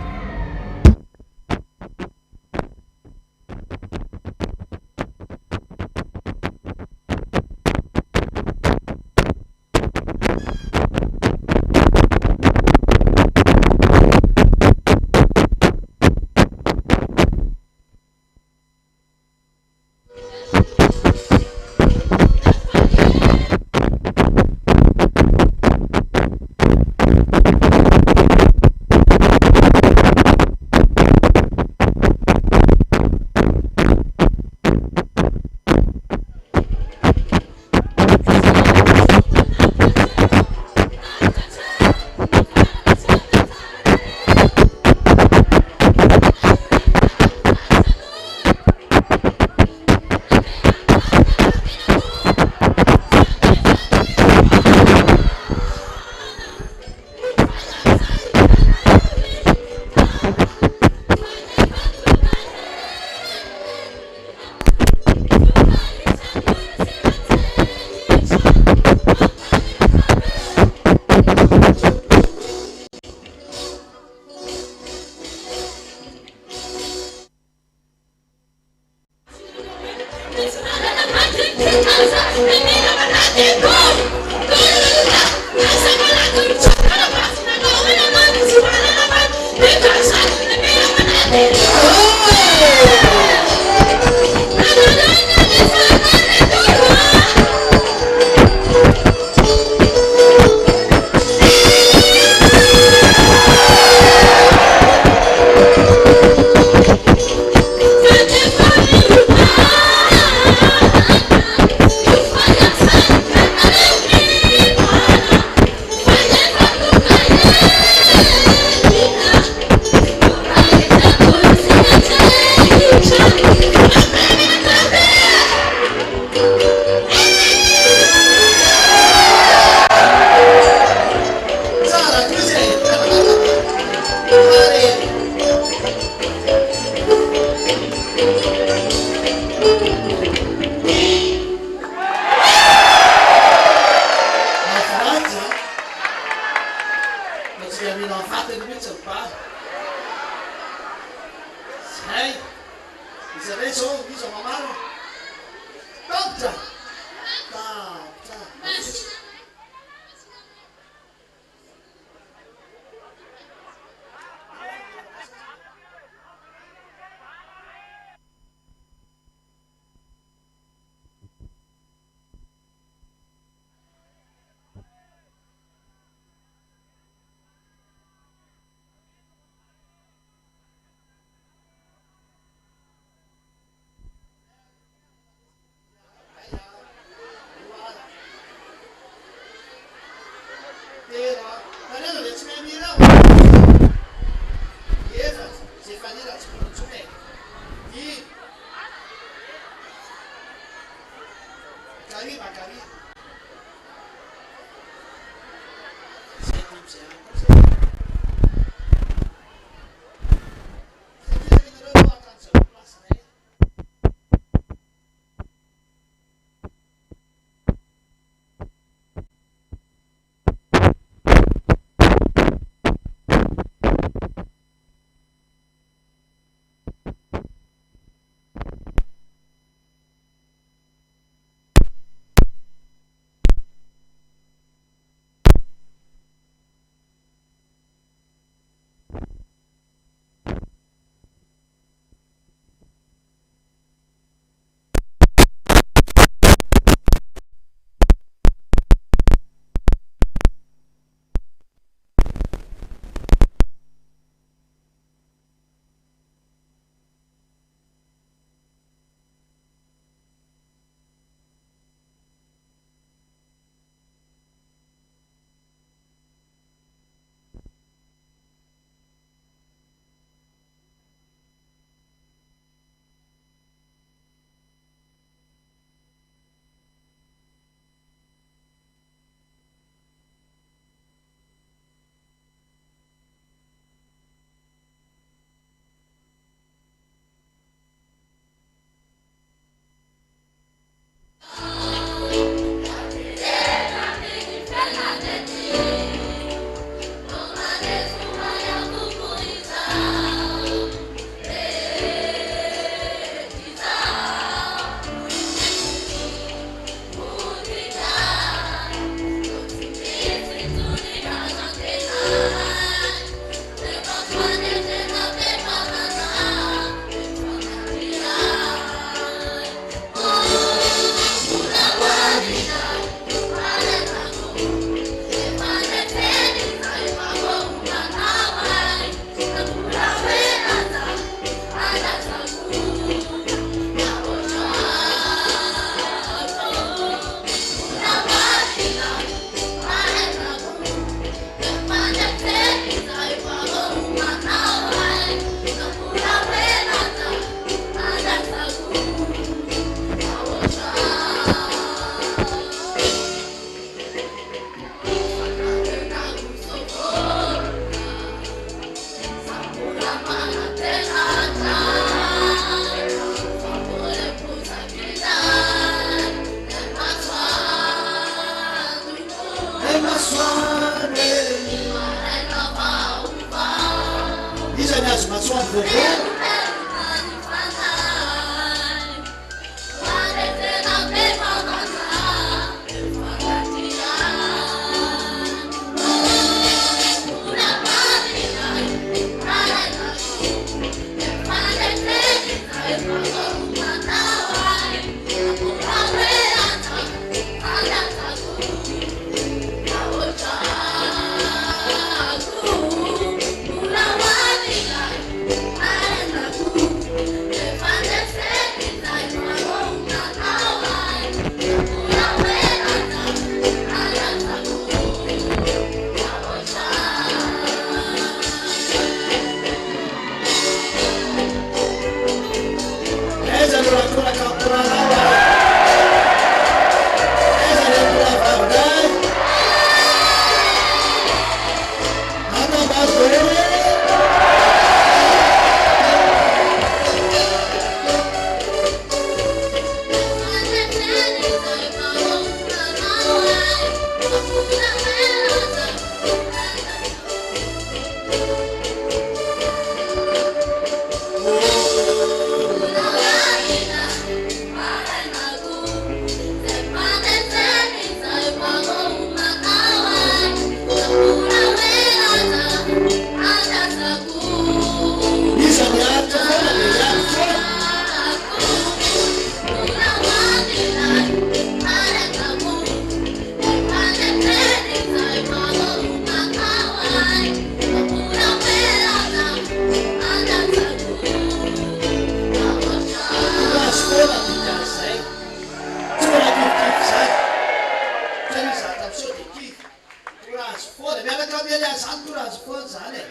miaraka amin'ny azany korazy foana zany e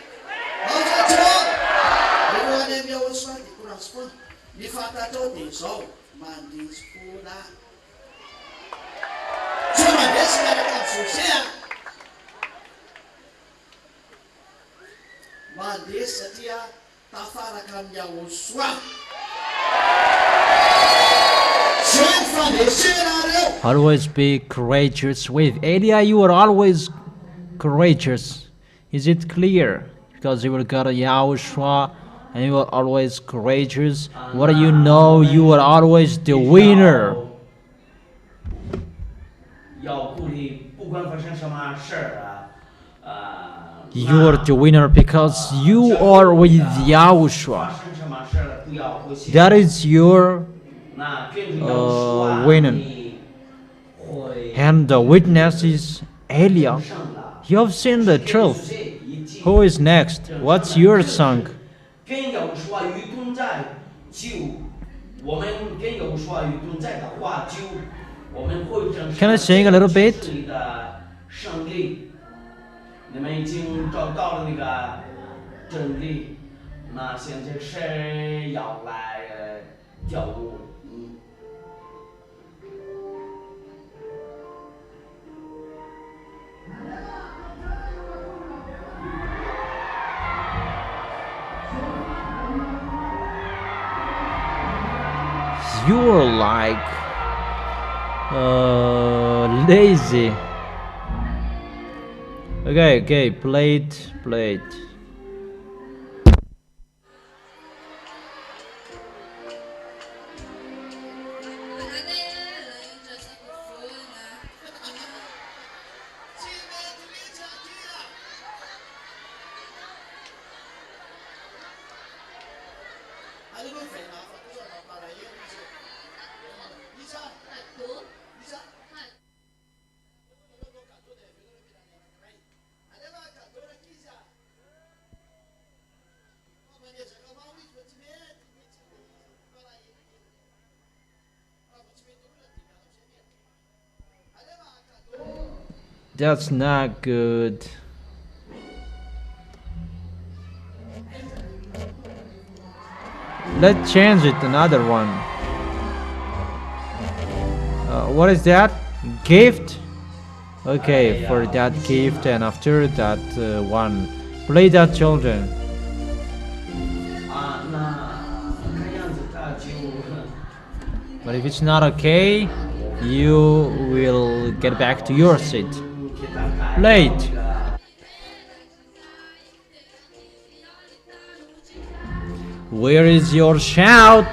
aotatro voalohany amin'ny Yahoshua dia korazy foana ny fantatrao dia izao mandresy foana tsy mandresy miaraka amin'ny José mandresy satria tafaraka amin'ny Yahoshua zay ny fandresena reo. Always be courageous. With Elia, you are always courageous. Is it clear? Because you will got a Yahushua and you are always courageous. What do you know? You are always the winner. You are the winner because you are with Yahushua. That is your winner. And the witness is Elia. You have seen the truth. Who is next? What's your song? Can I sing a little bit? You're like lazy. Okay, play it. That's not good. Let's change it, another one. What is that? Gift? Okay, for that gift, and after that one, play that, children. But if it's not okay, you will get back to your seat. Play it. Where is your shout?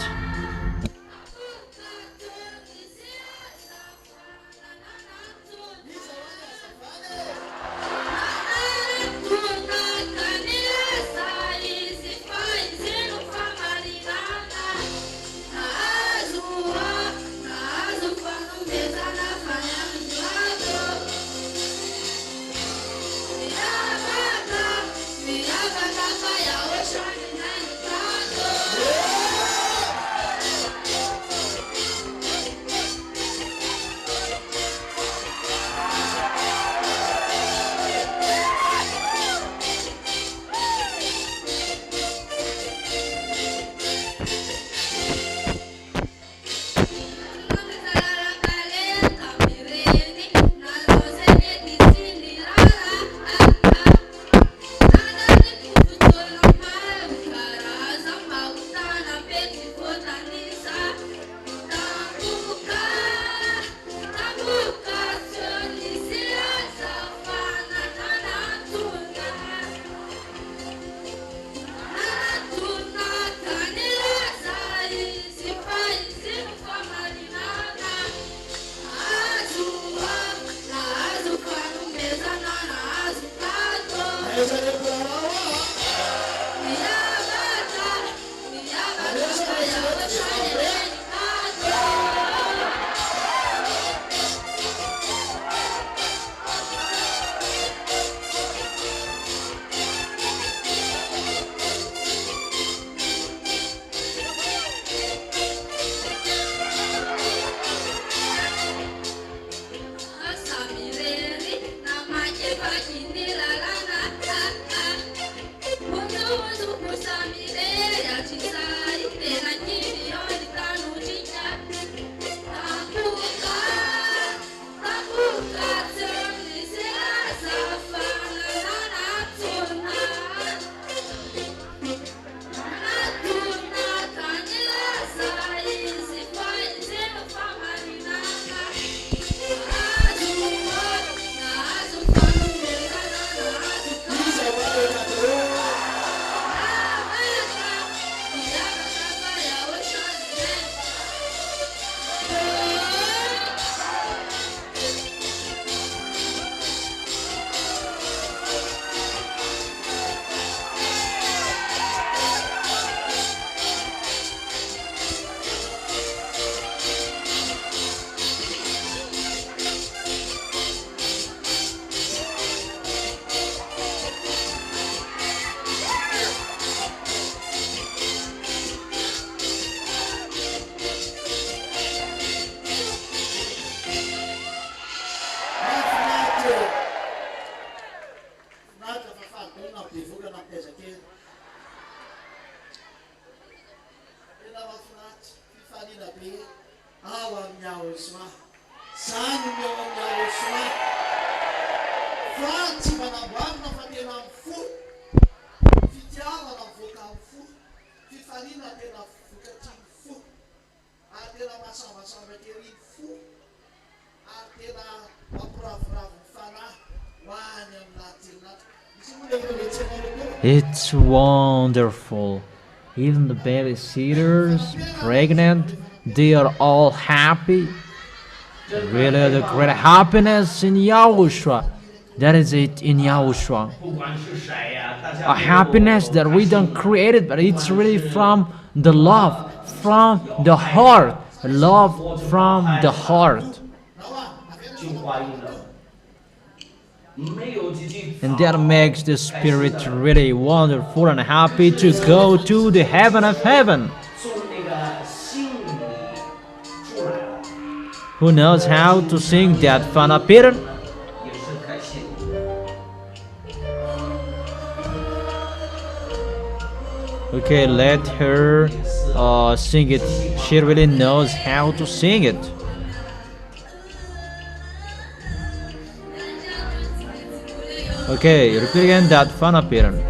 Samire, na maji bakini la fa tsy manamboarina fa tena amin'ny fo fitiavana mivoaka amin'ny fo fifarina tena vokatriny fo ary tena mahasambasamba keriny fo ary tena mampiravoravo ny fanahy ho any amin'ny lahaterinatra izy moa le rehetsenareo It's wonderful. Even the babysitters, pregnant, they are all happy. Really, the great happiness in Yahushua. That is it in Yahushua. A happiness that we don't create it, but it's really from the love, from the heart. Love from the heart. And that makes the spirit really wonderful and happy to go to the heaven of heaven. Who knows how to sing that Fanapiran? Okay, let her sing it. She really knows how to sing it. Okay, repeat again that Fanapiran.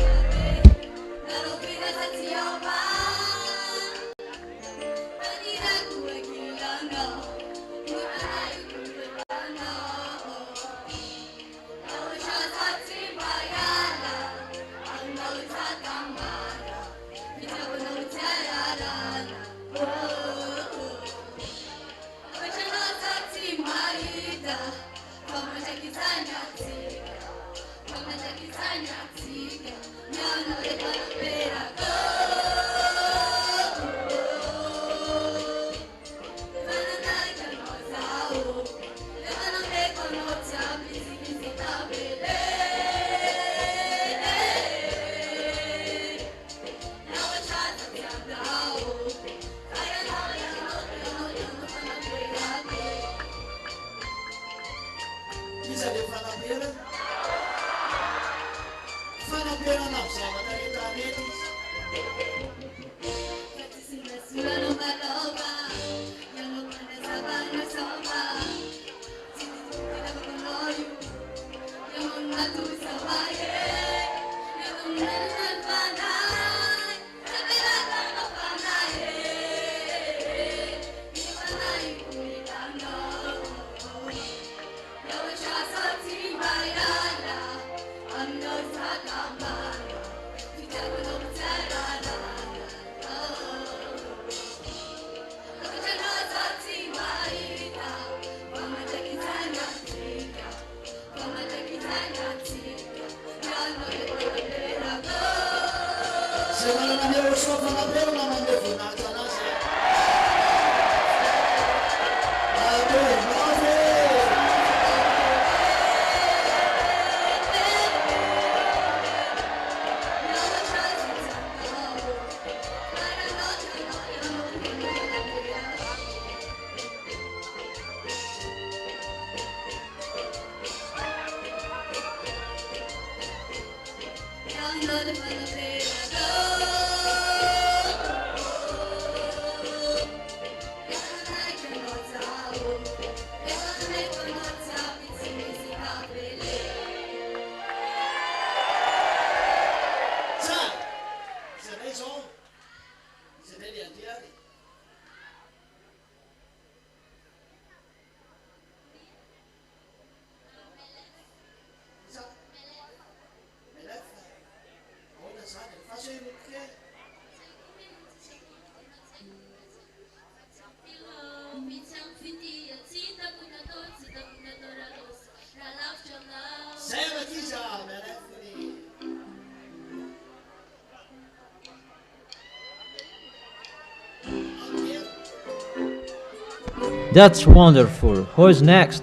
That's wonderful. Who's next?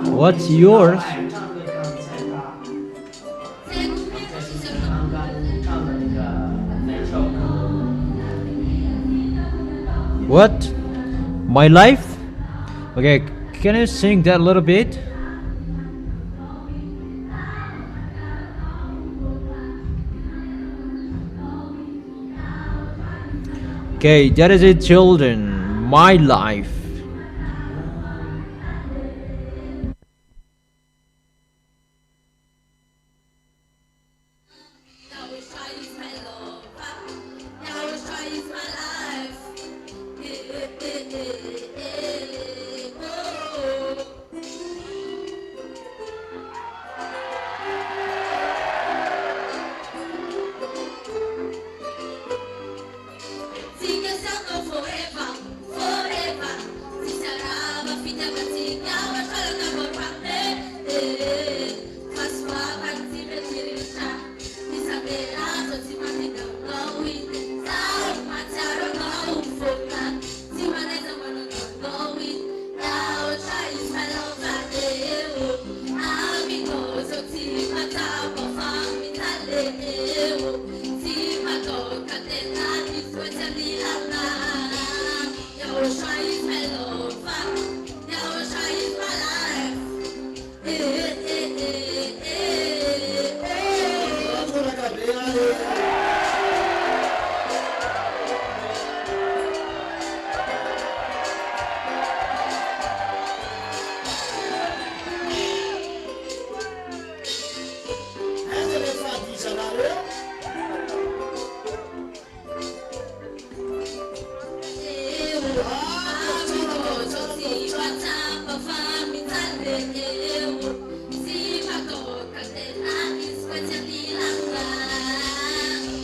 What's yours? What? My life? Okay, can you sing that a little bit? Okay, that is it, children. My life. isanareo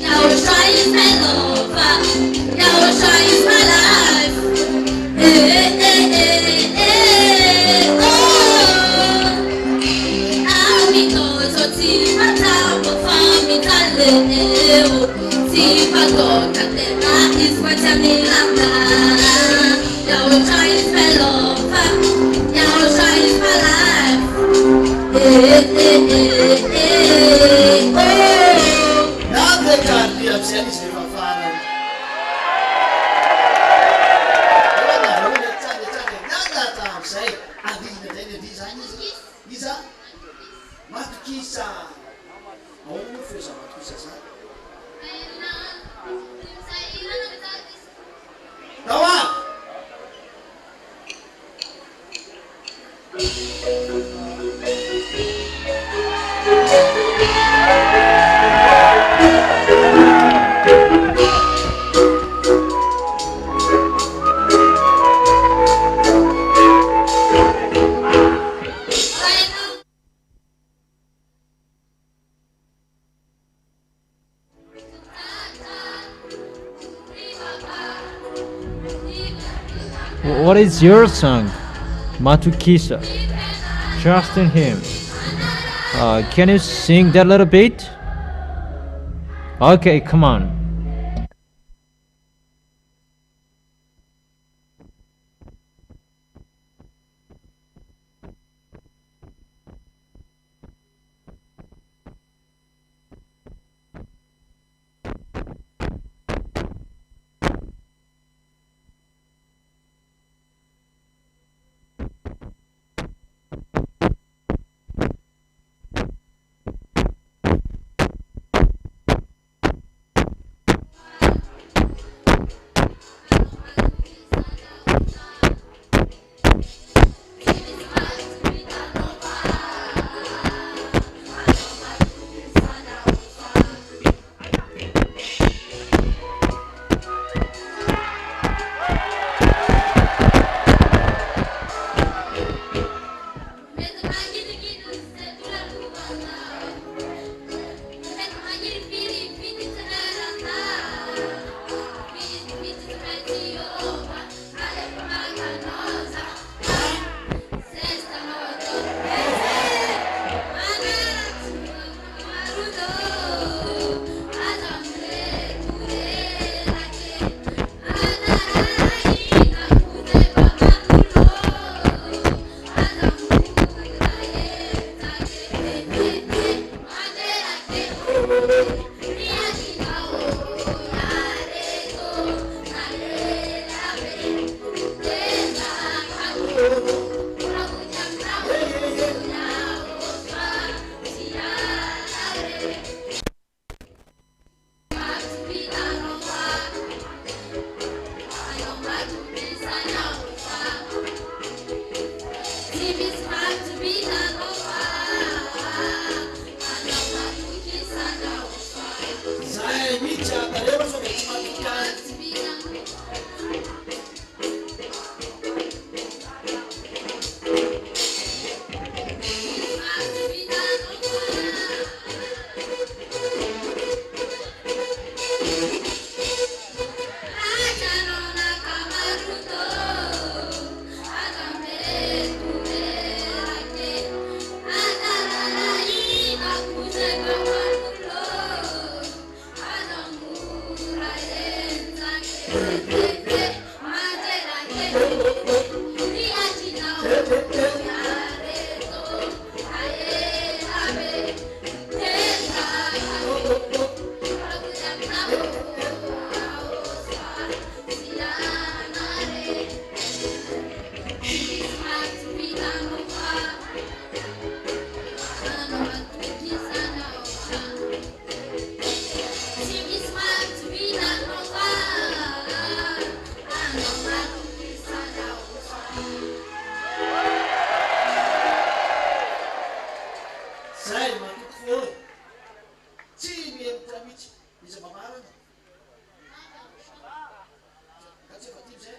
Yahushua is my lover. Yahushua is my life. Yahushua is my lover. Yahushua is my life. navekardia amizany izy rehefa farany nagata amizay avina zay ny zany izy iza matokisa ao feza matokisa zany tawa What is your song? Matukisa. Trust in him. Can you sing that little bit? Okay, come on. tsy mihemotra mihitsy izy mamarana ka tsy efa tia zay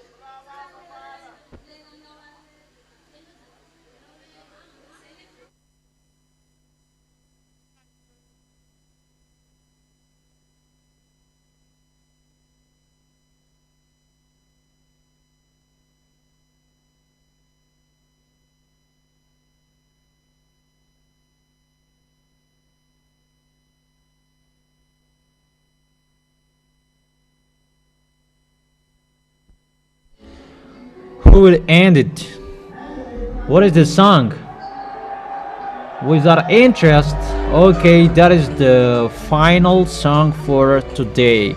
Who will end it? What is the song? Without interest, okay, that is the final song for today.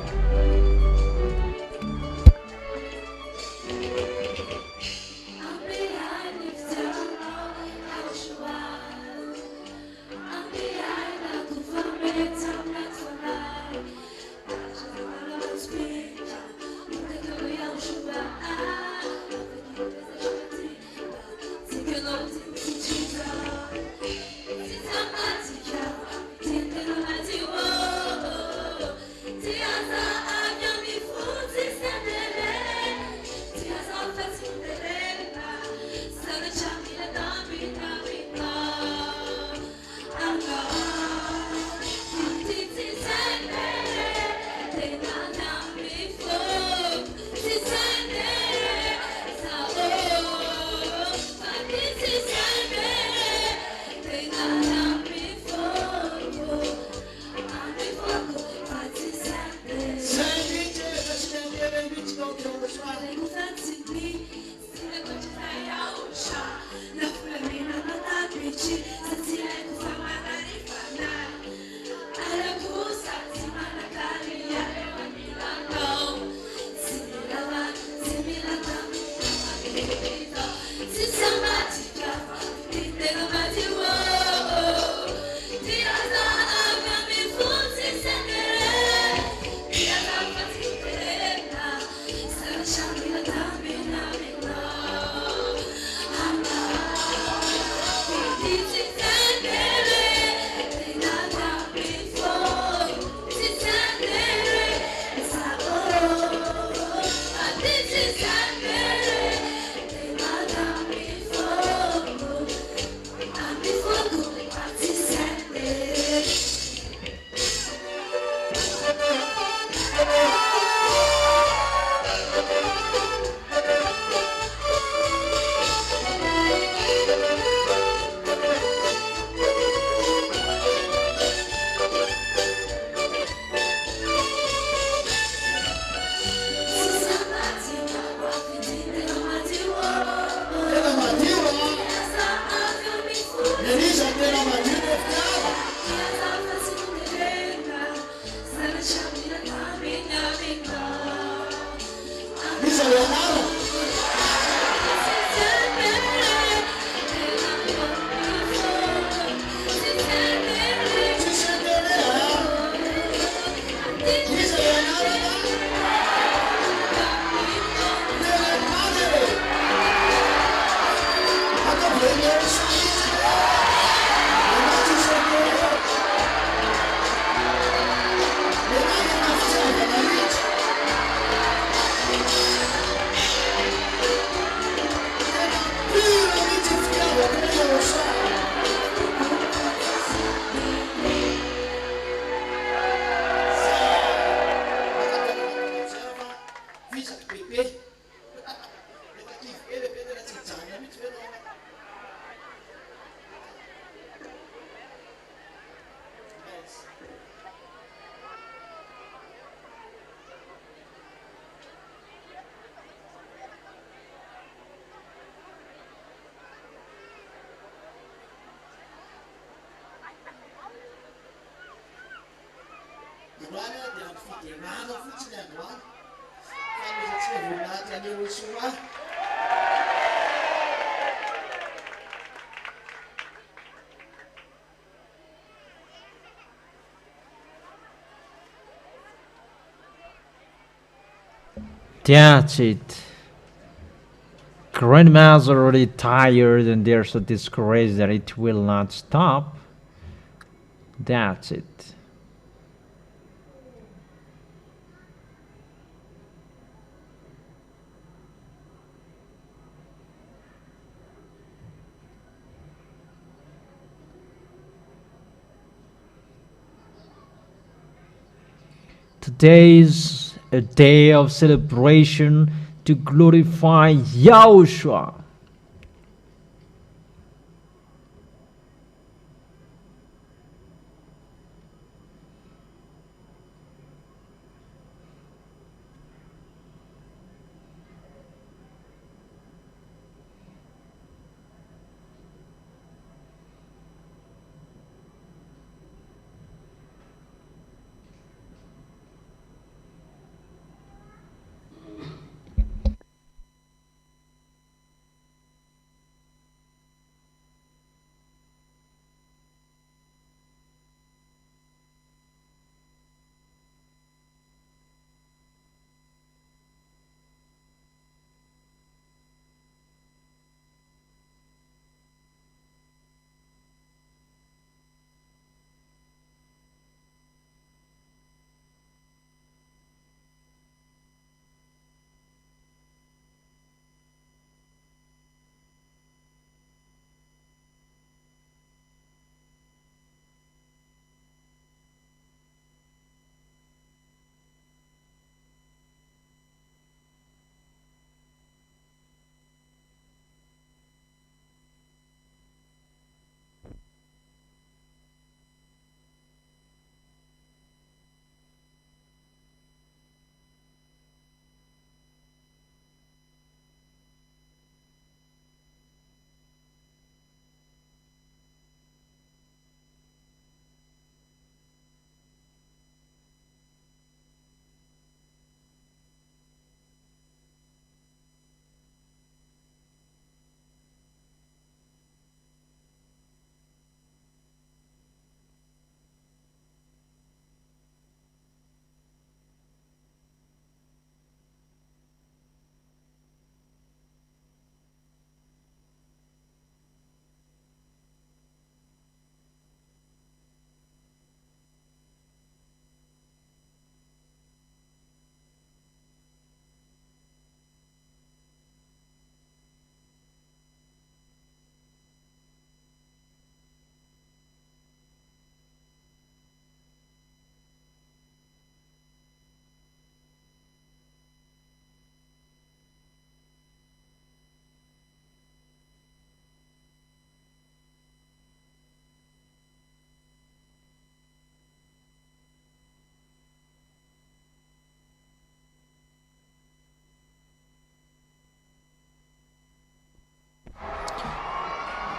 That's it. Grandma's already tired and they're so discouraged that it will not stop. That's it. Today is a day of celebration to glorify Yahushua.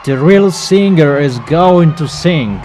The real singer is going to sing.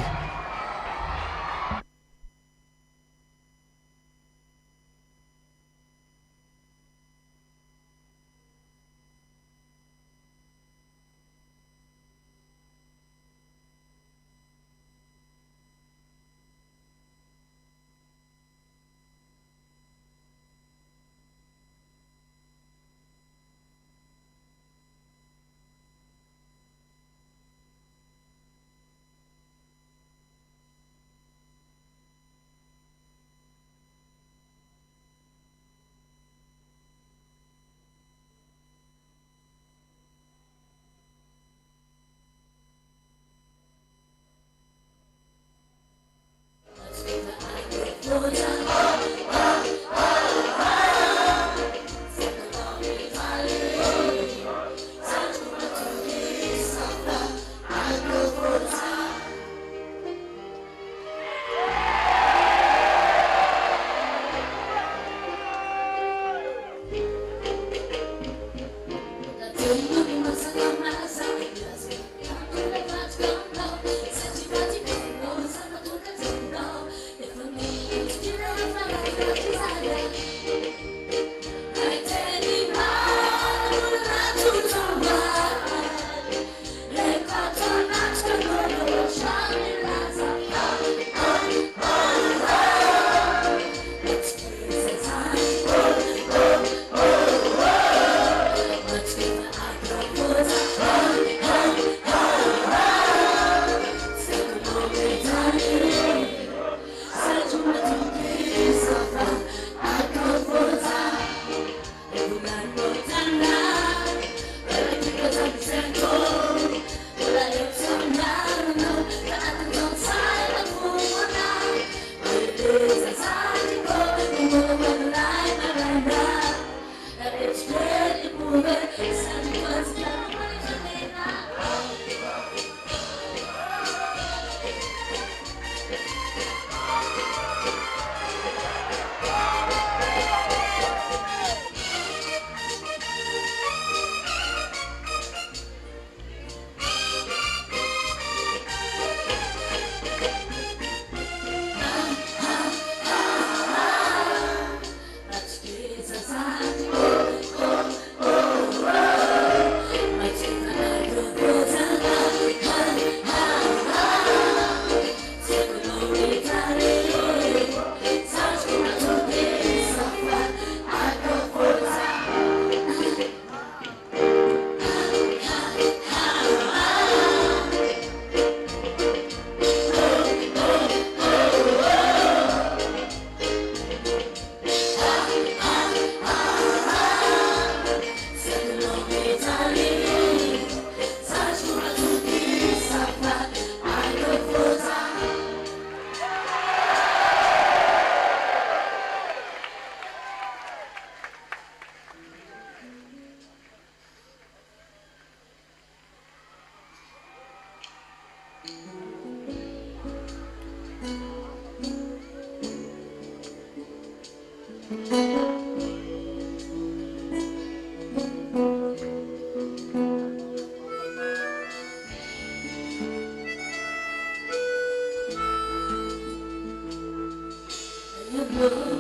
From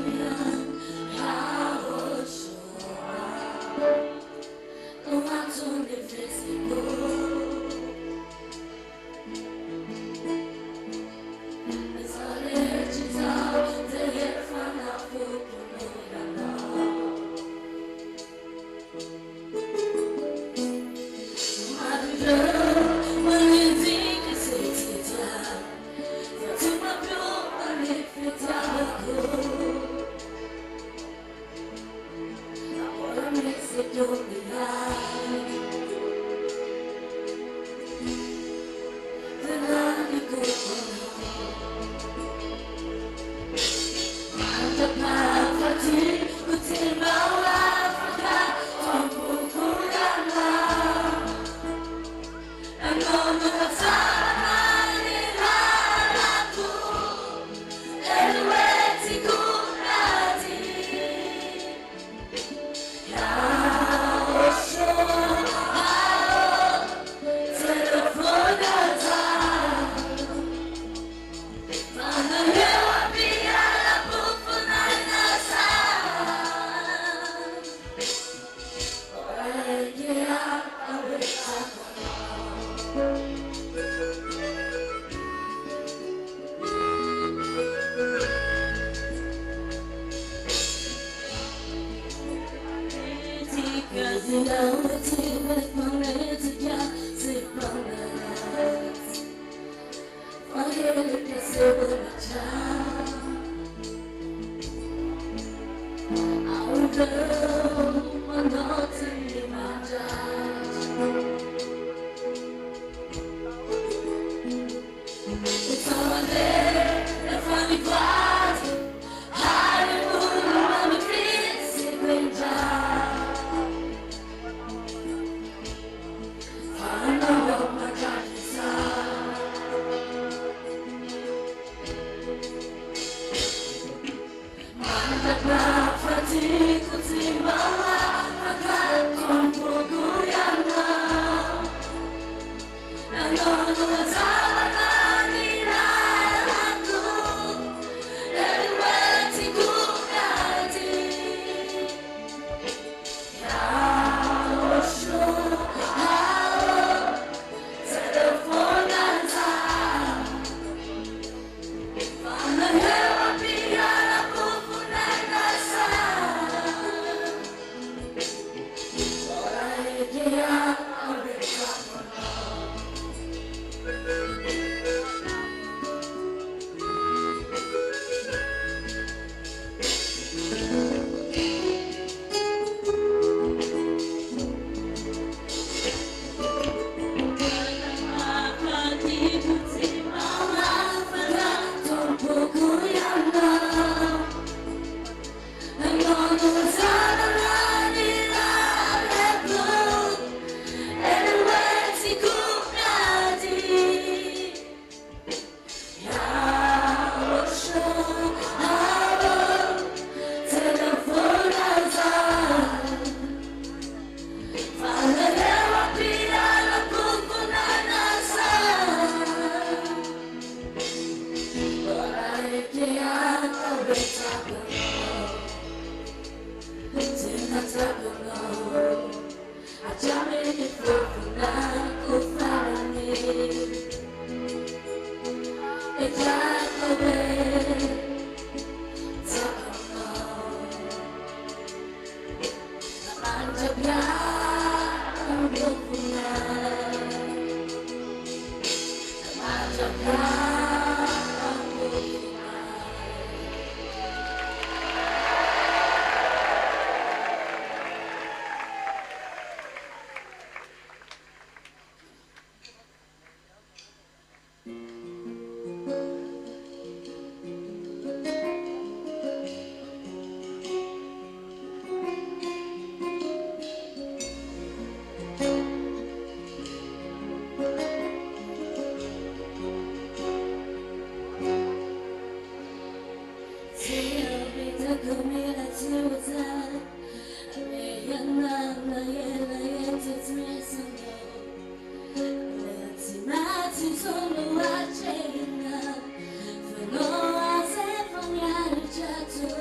no one said from your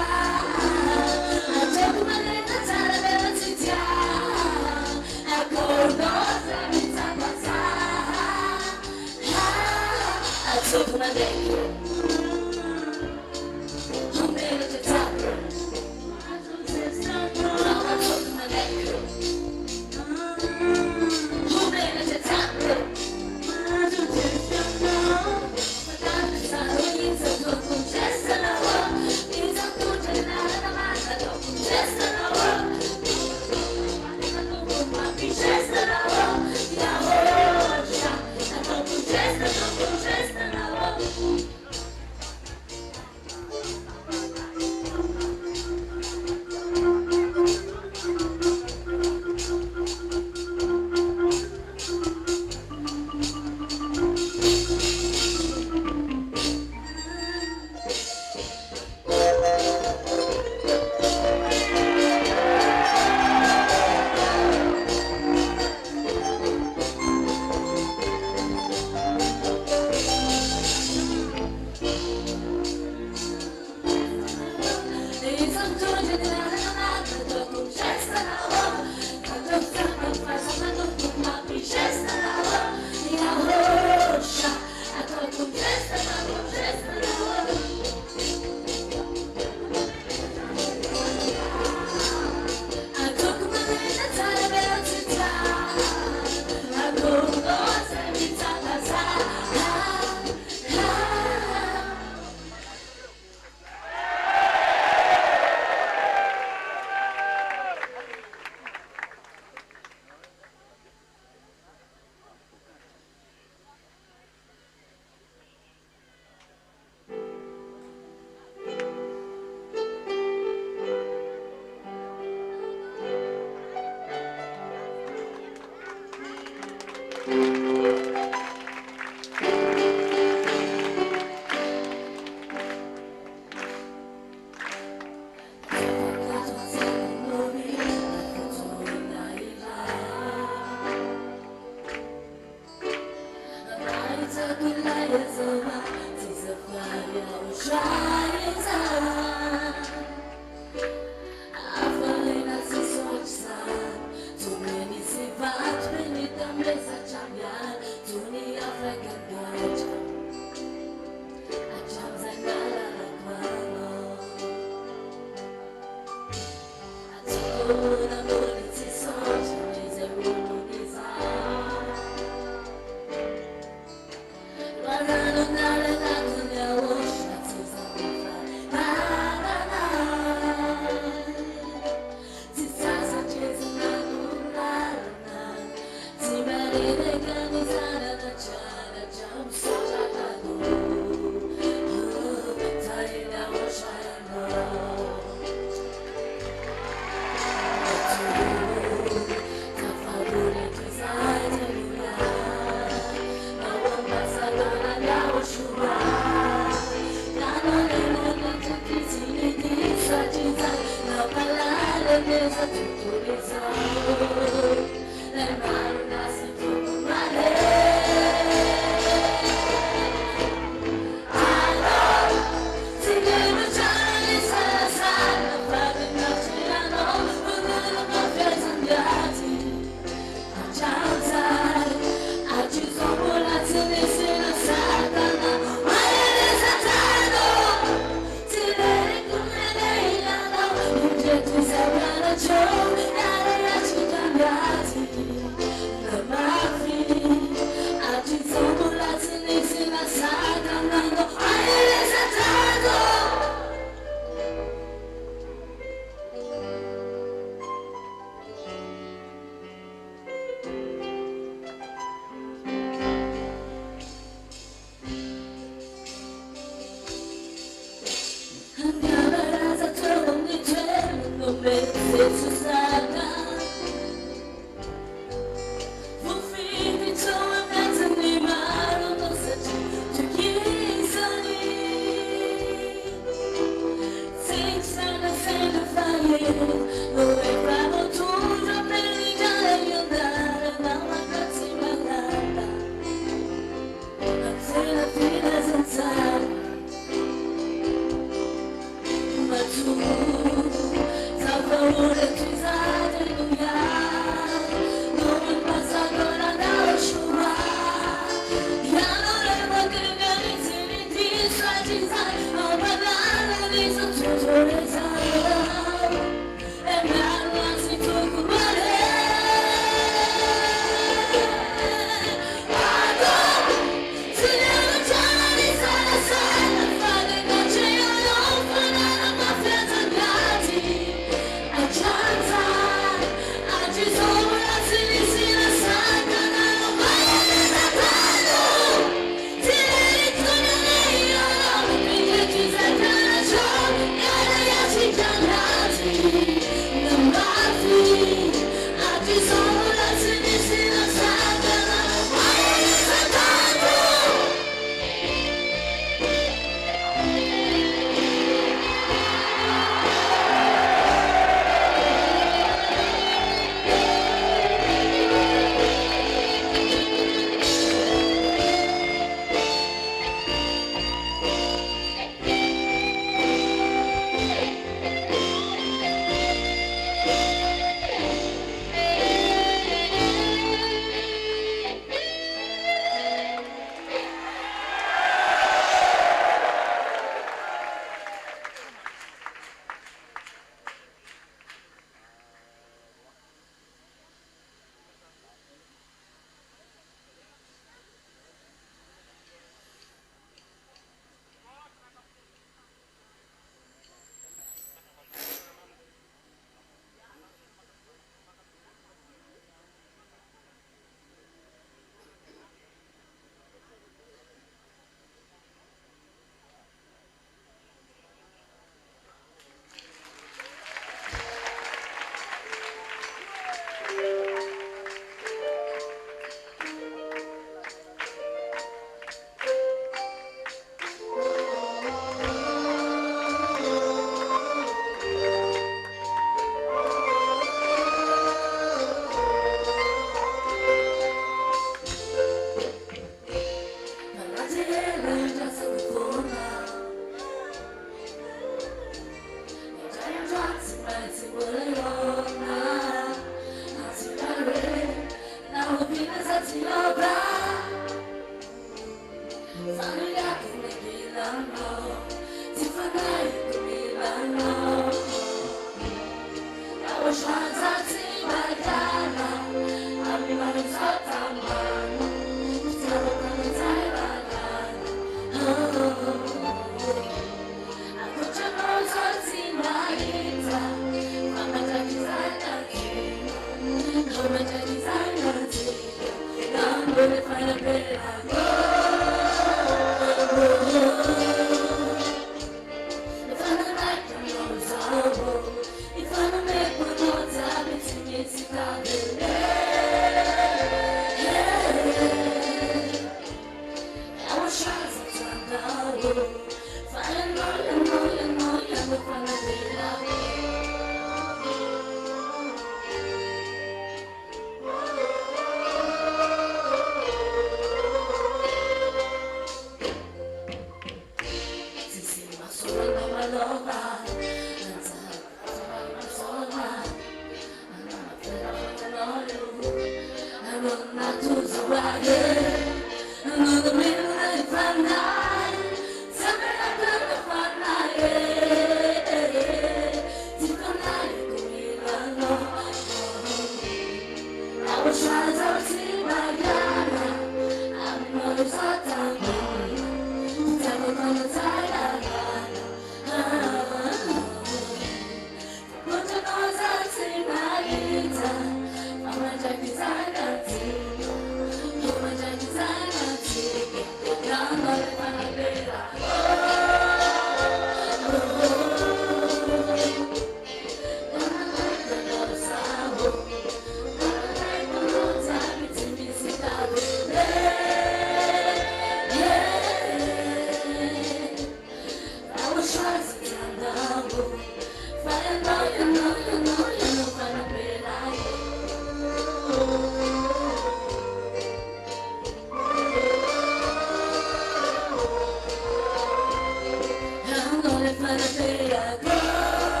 I'm gonna find a better girl.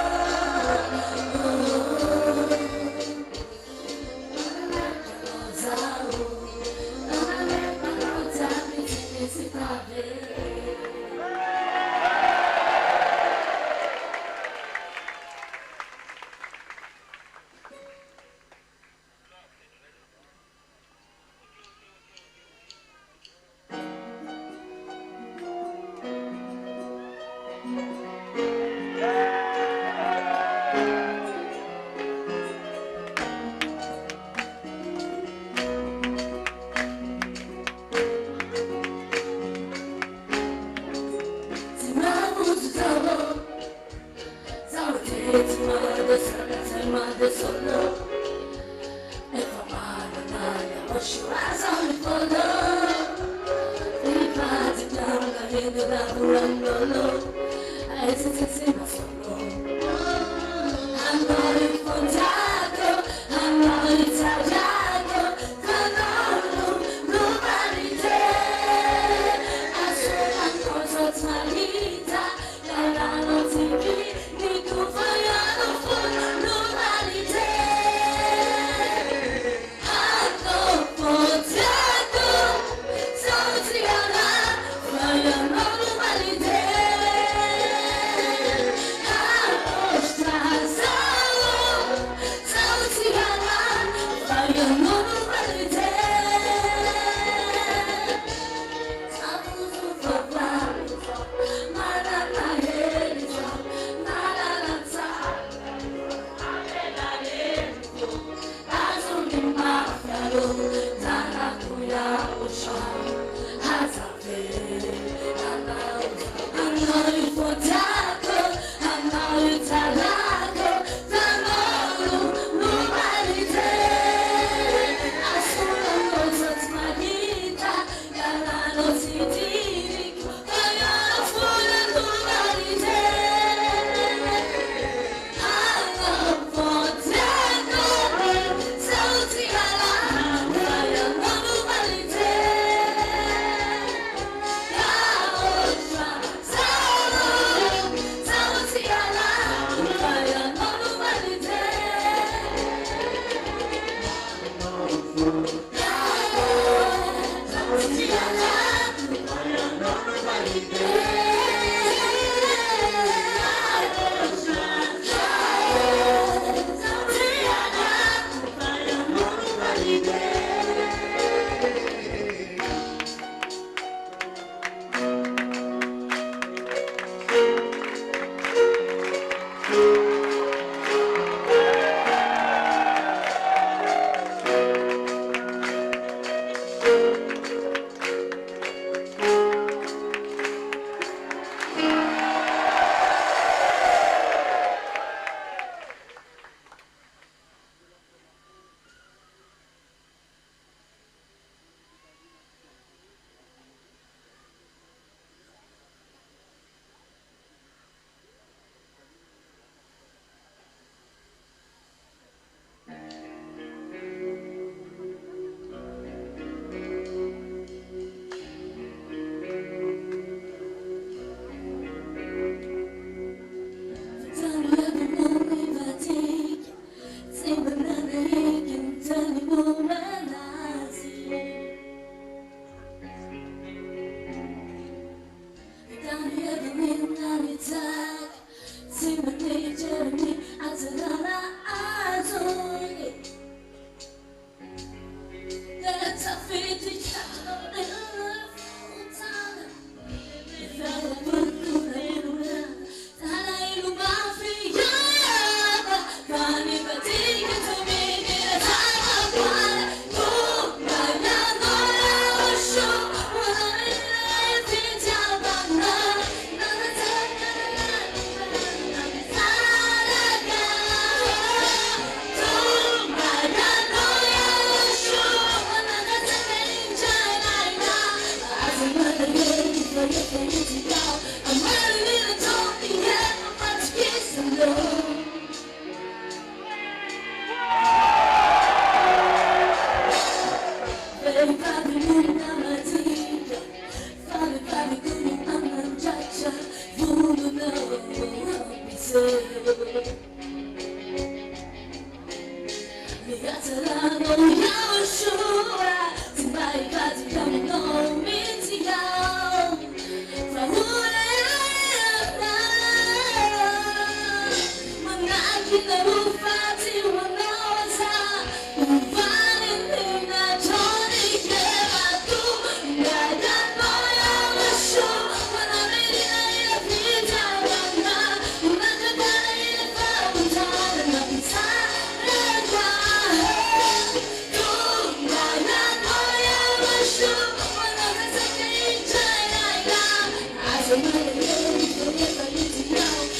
YAHOSHUAH's only for love. Deep party down, I hear the love run low. I hesitate my solo. I'm going for taco. I'm going taco. Nobody there. I swear I know it's my guitar. I'm on TV. Nico for your phone. Nobody there. I'm going for taco. So together, fire nobody there. I'm so together, fire nobody there. I'm for flowers,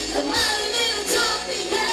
my head is up,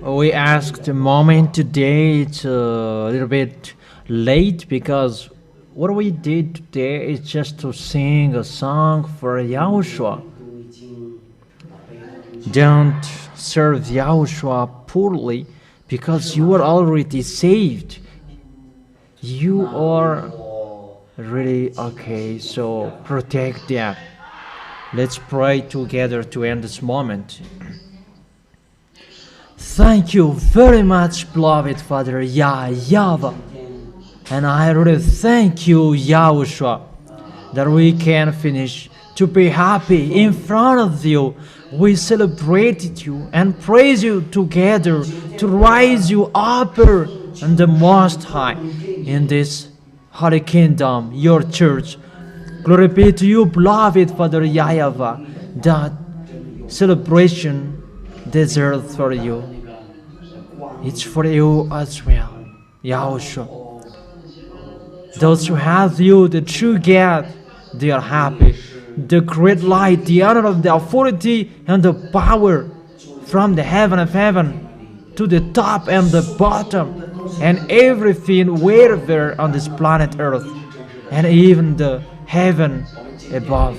We asked a moment today. It's a little bit late because what we did today is just to sing a song for Yahushua. Don't serve Yahushua poorly because you are already saved. You are really okay, so protect that. Let's pray together to end this moment. Thank you very much, beloved Father YAHVAH. And I really thank you, Yahushua, that we can finish to be happy in front of you. We celebrated you and praise you together to rise you upper and the most high in this holy kingdom, your church. Glory be to you, beloved Father YAHVAH, that celebration deserved for you. It's for you as well, Yahushua. Those who have you, the true God, they are happy. The great light, the honor of the authority and the power from the heaven of heaven to the top and the bottom and everything wherever on this planet earth and even the heaven above.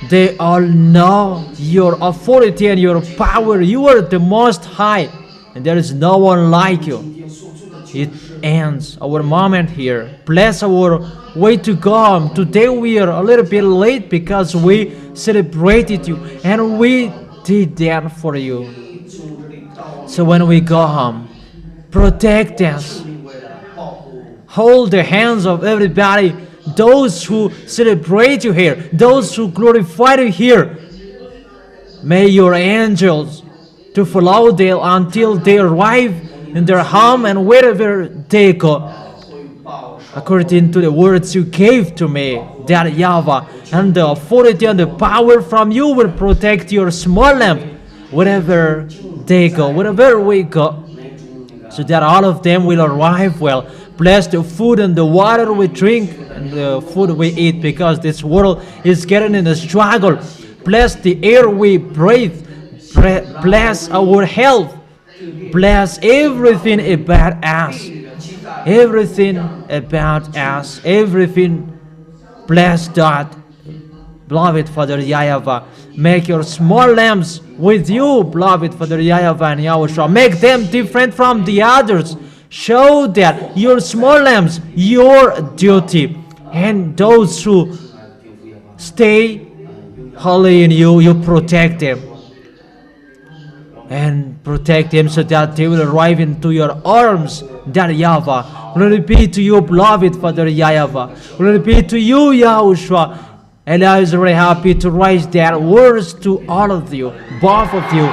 They all know your authority and your power. You are the most high and there is no one like you. It ends our moment here. Bless our way to go home. Today we are a little bit late because we celebrated you and we did that for you. So when we go home, protect us. Hold the hands of everybody. Those who celebrate you here, those who glorify you here. May your angels to follow them until they arrive in their home and wherever they go, according to the words you gave to me, that YAHVAH, and the authority and the power from you will protect your small lamb wherever they go, wherever we go, so that all of them will arrive well. Bless the food and the water we drink and the food we eat, because this world is getting in a struggle. Bless the air we breathe. Bless our health. Bless everything about us. Everything about us. Everything. Bless that. Beloved Father YAHVAH. Make your small lambs with you, beloved Father YAHVAH and Yahushua. Make them different from the others. Show that your small lambs, your duty. And those who stay holy in you, you protect them. And protect them so that they will arrive into your arms, that YAHVAH. Glory be to you, beloved Father YAHVAH. Glory be to you, Yahushua. And I was very happy to raise that words to all of you, both of you.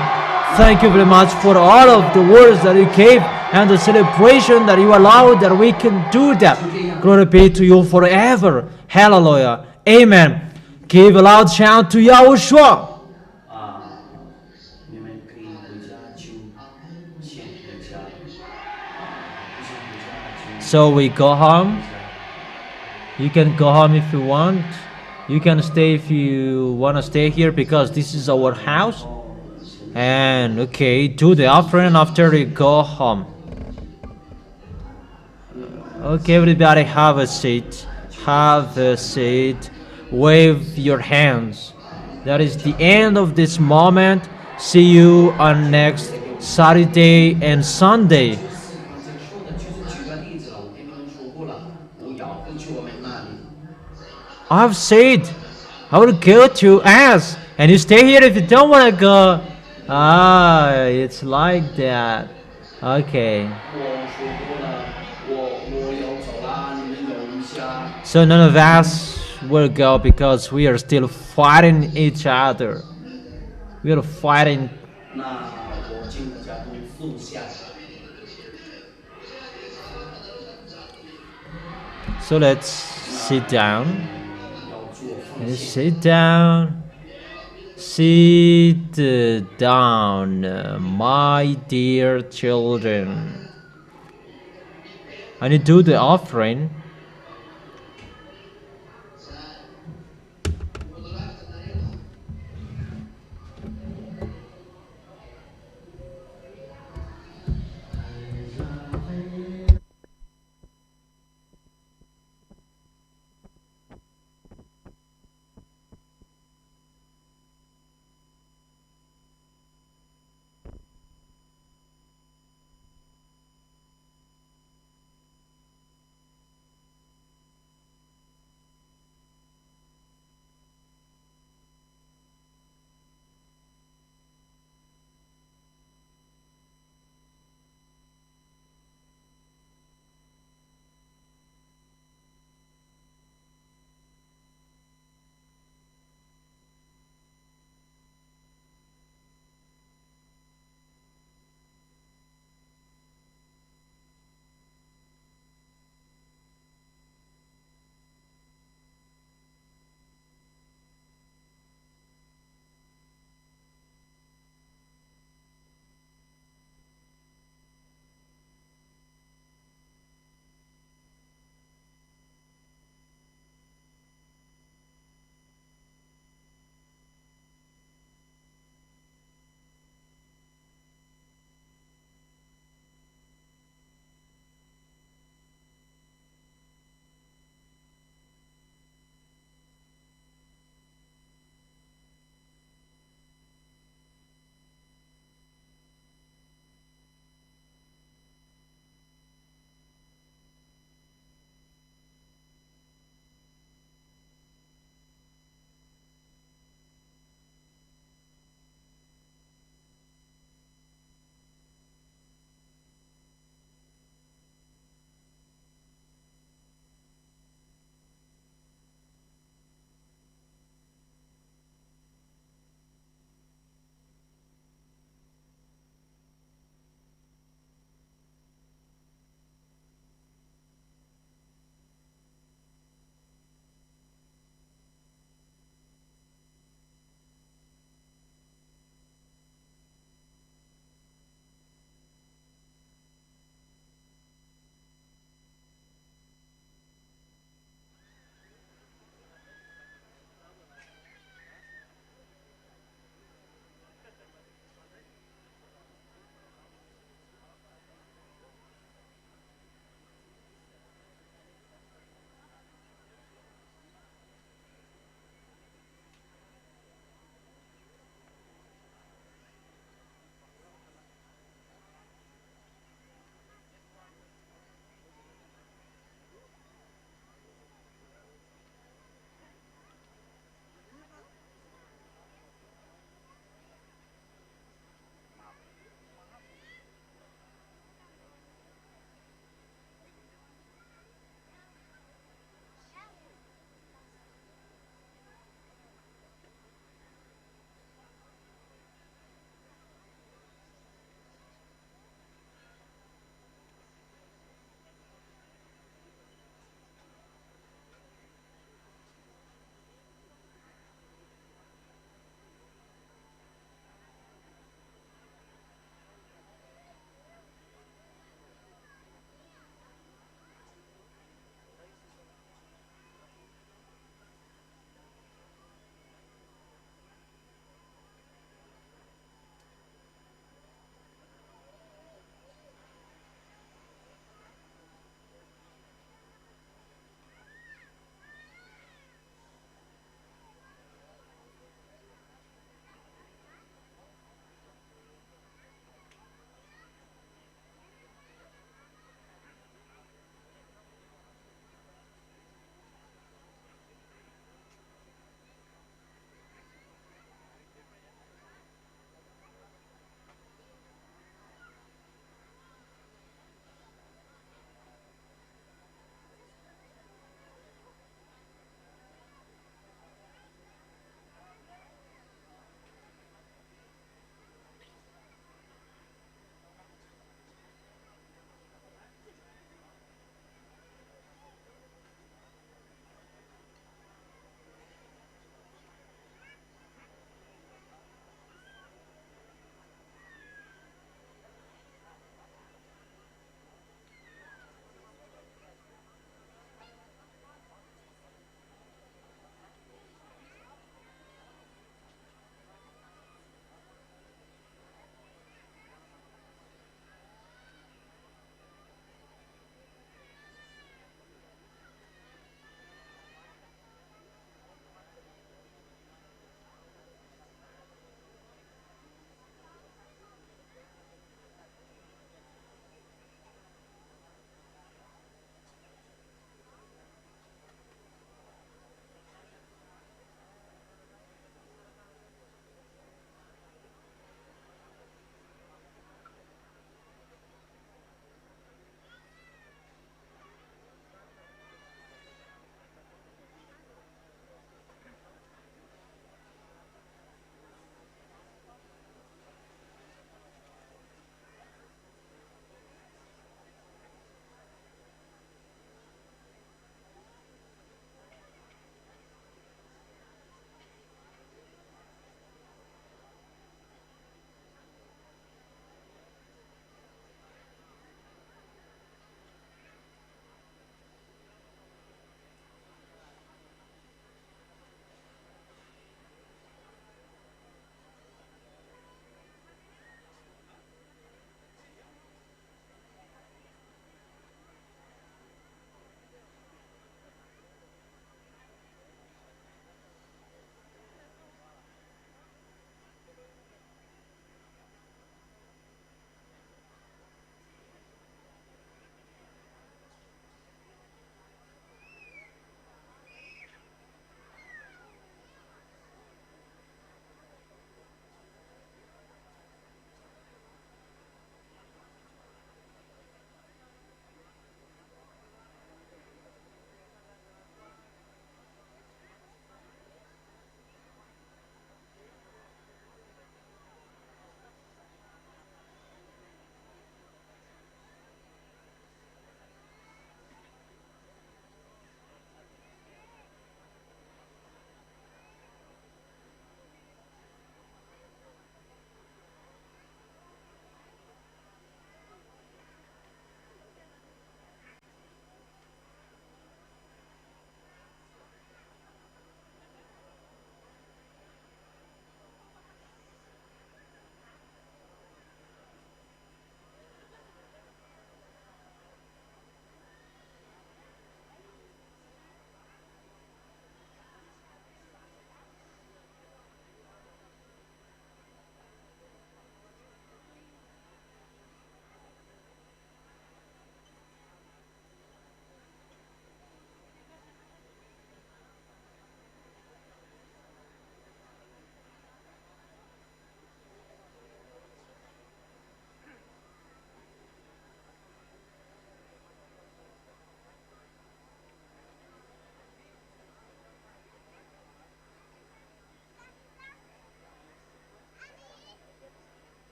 Thank you very much for all of the words that you gave and the celebration that you allowed that we can do that. Glory be to you forever. Hallelujah. Amen. Give a loud shout to Yahushua. So we go home. You can go home if you want. You can stay if you want to stay here, because this is our house. And okay, do the offering after you go home. Okay, everybody, have a seat. Have a seat. Wave your hands. That is the end of this moment. See you on next Saturday and Sunday. I've said I will go to us, and you stay here if you don't want to go. Ah, it's like that. Okay. So none of us will go because we are still fighting each other. We are fighting. So let's sit down. Sit down. Sit down, my dear children. And you do the offering.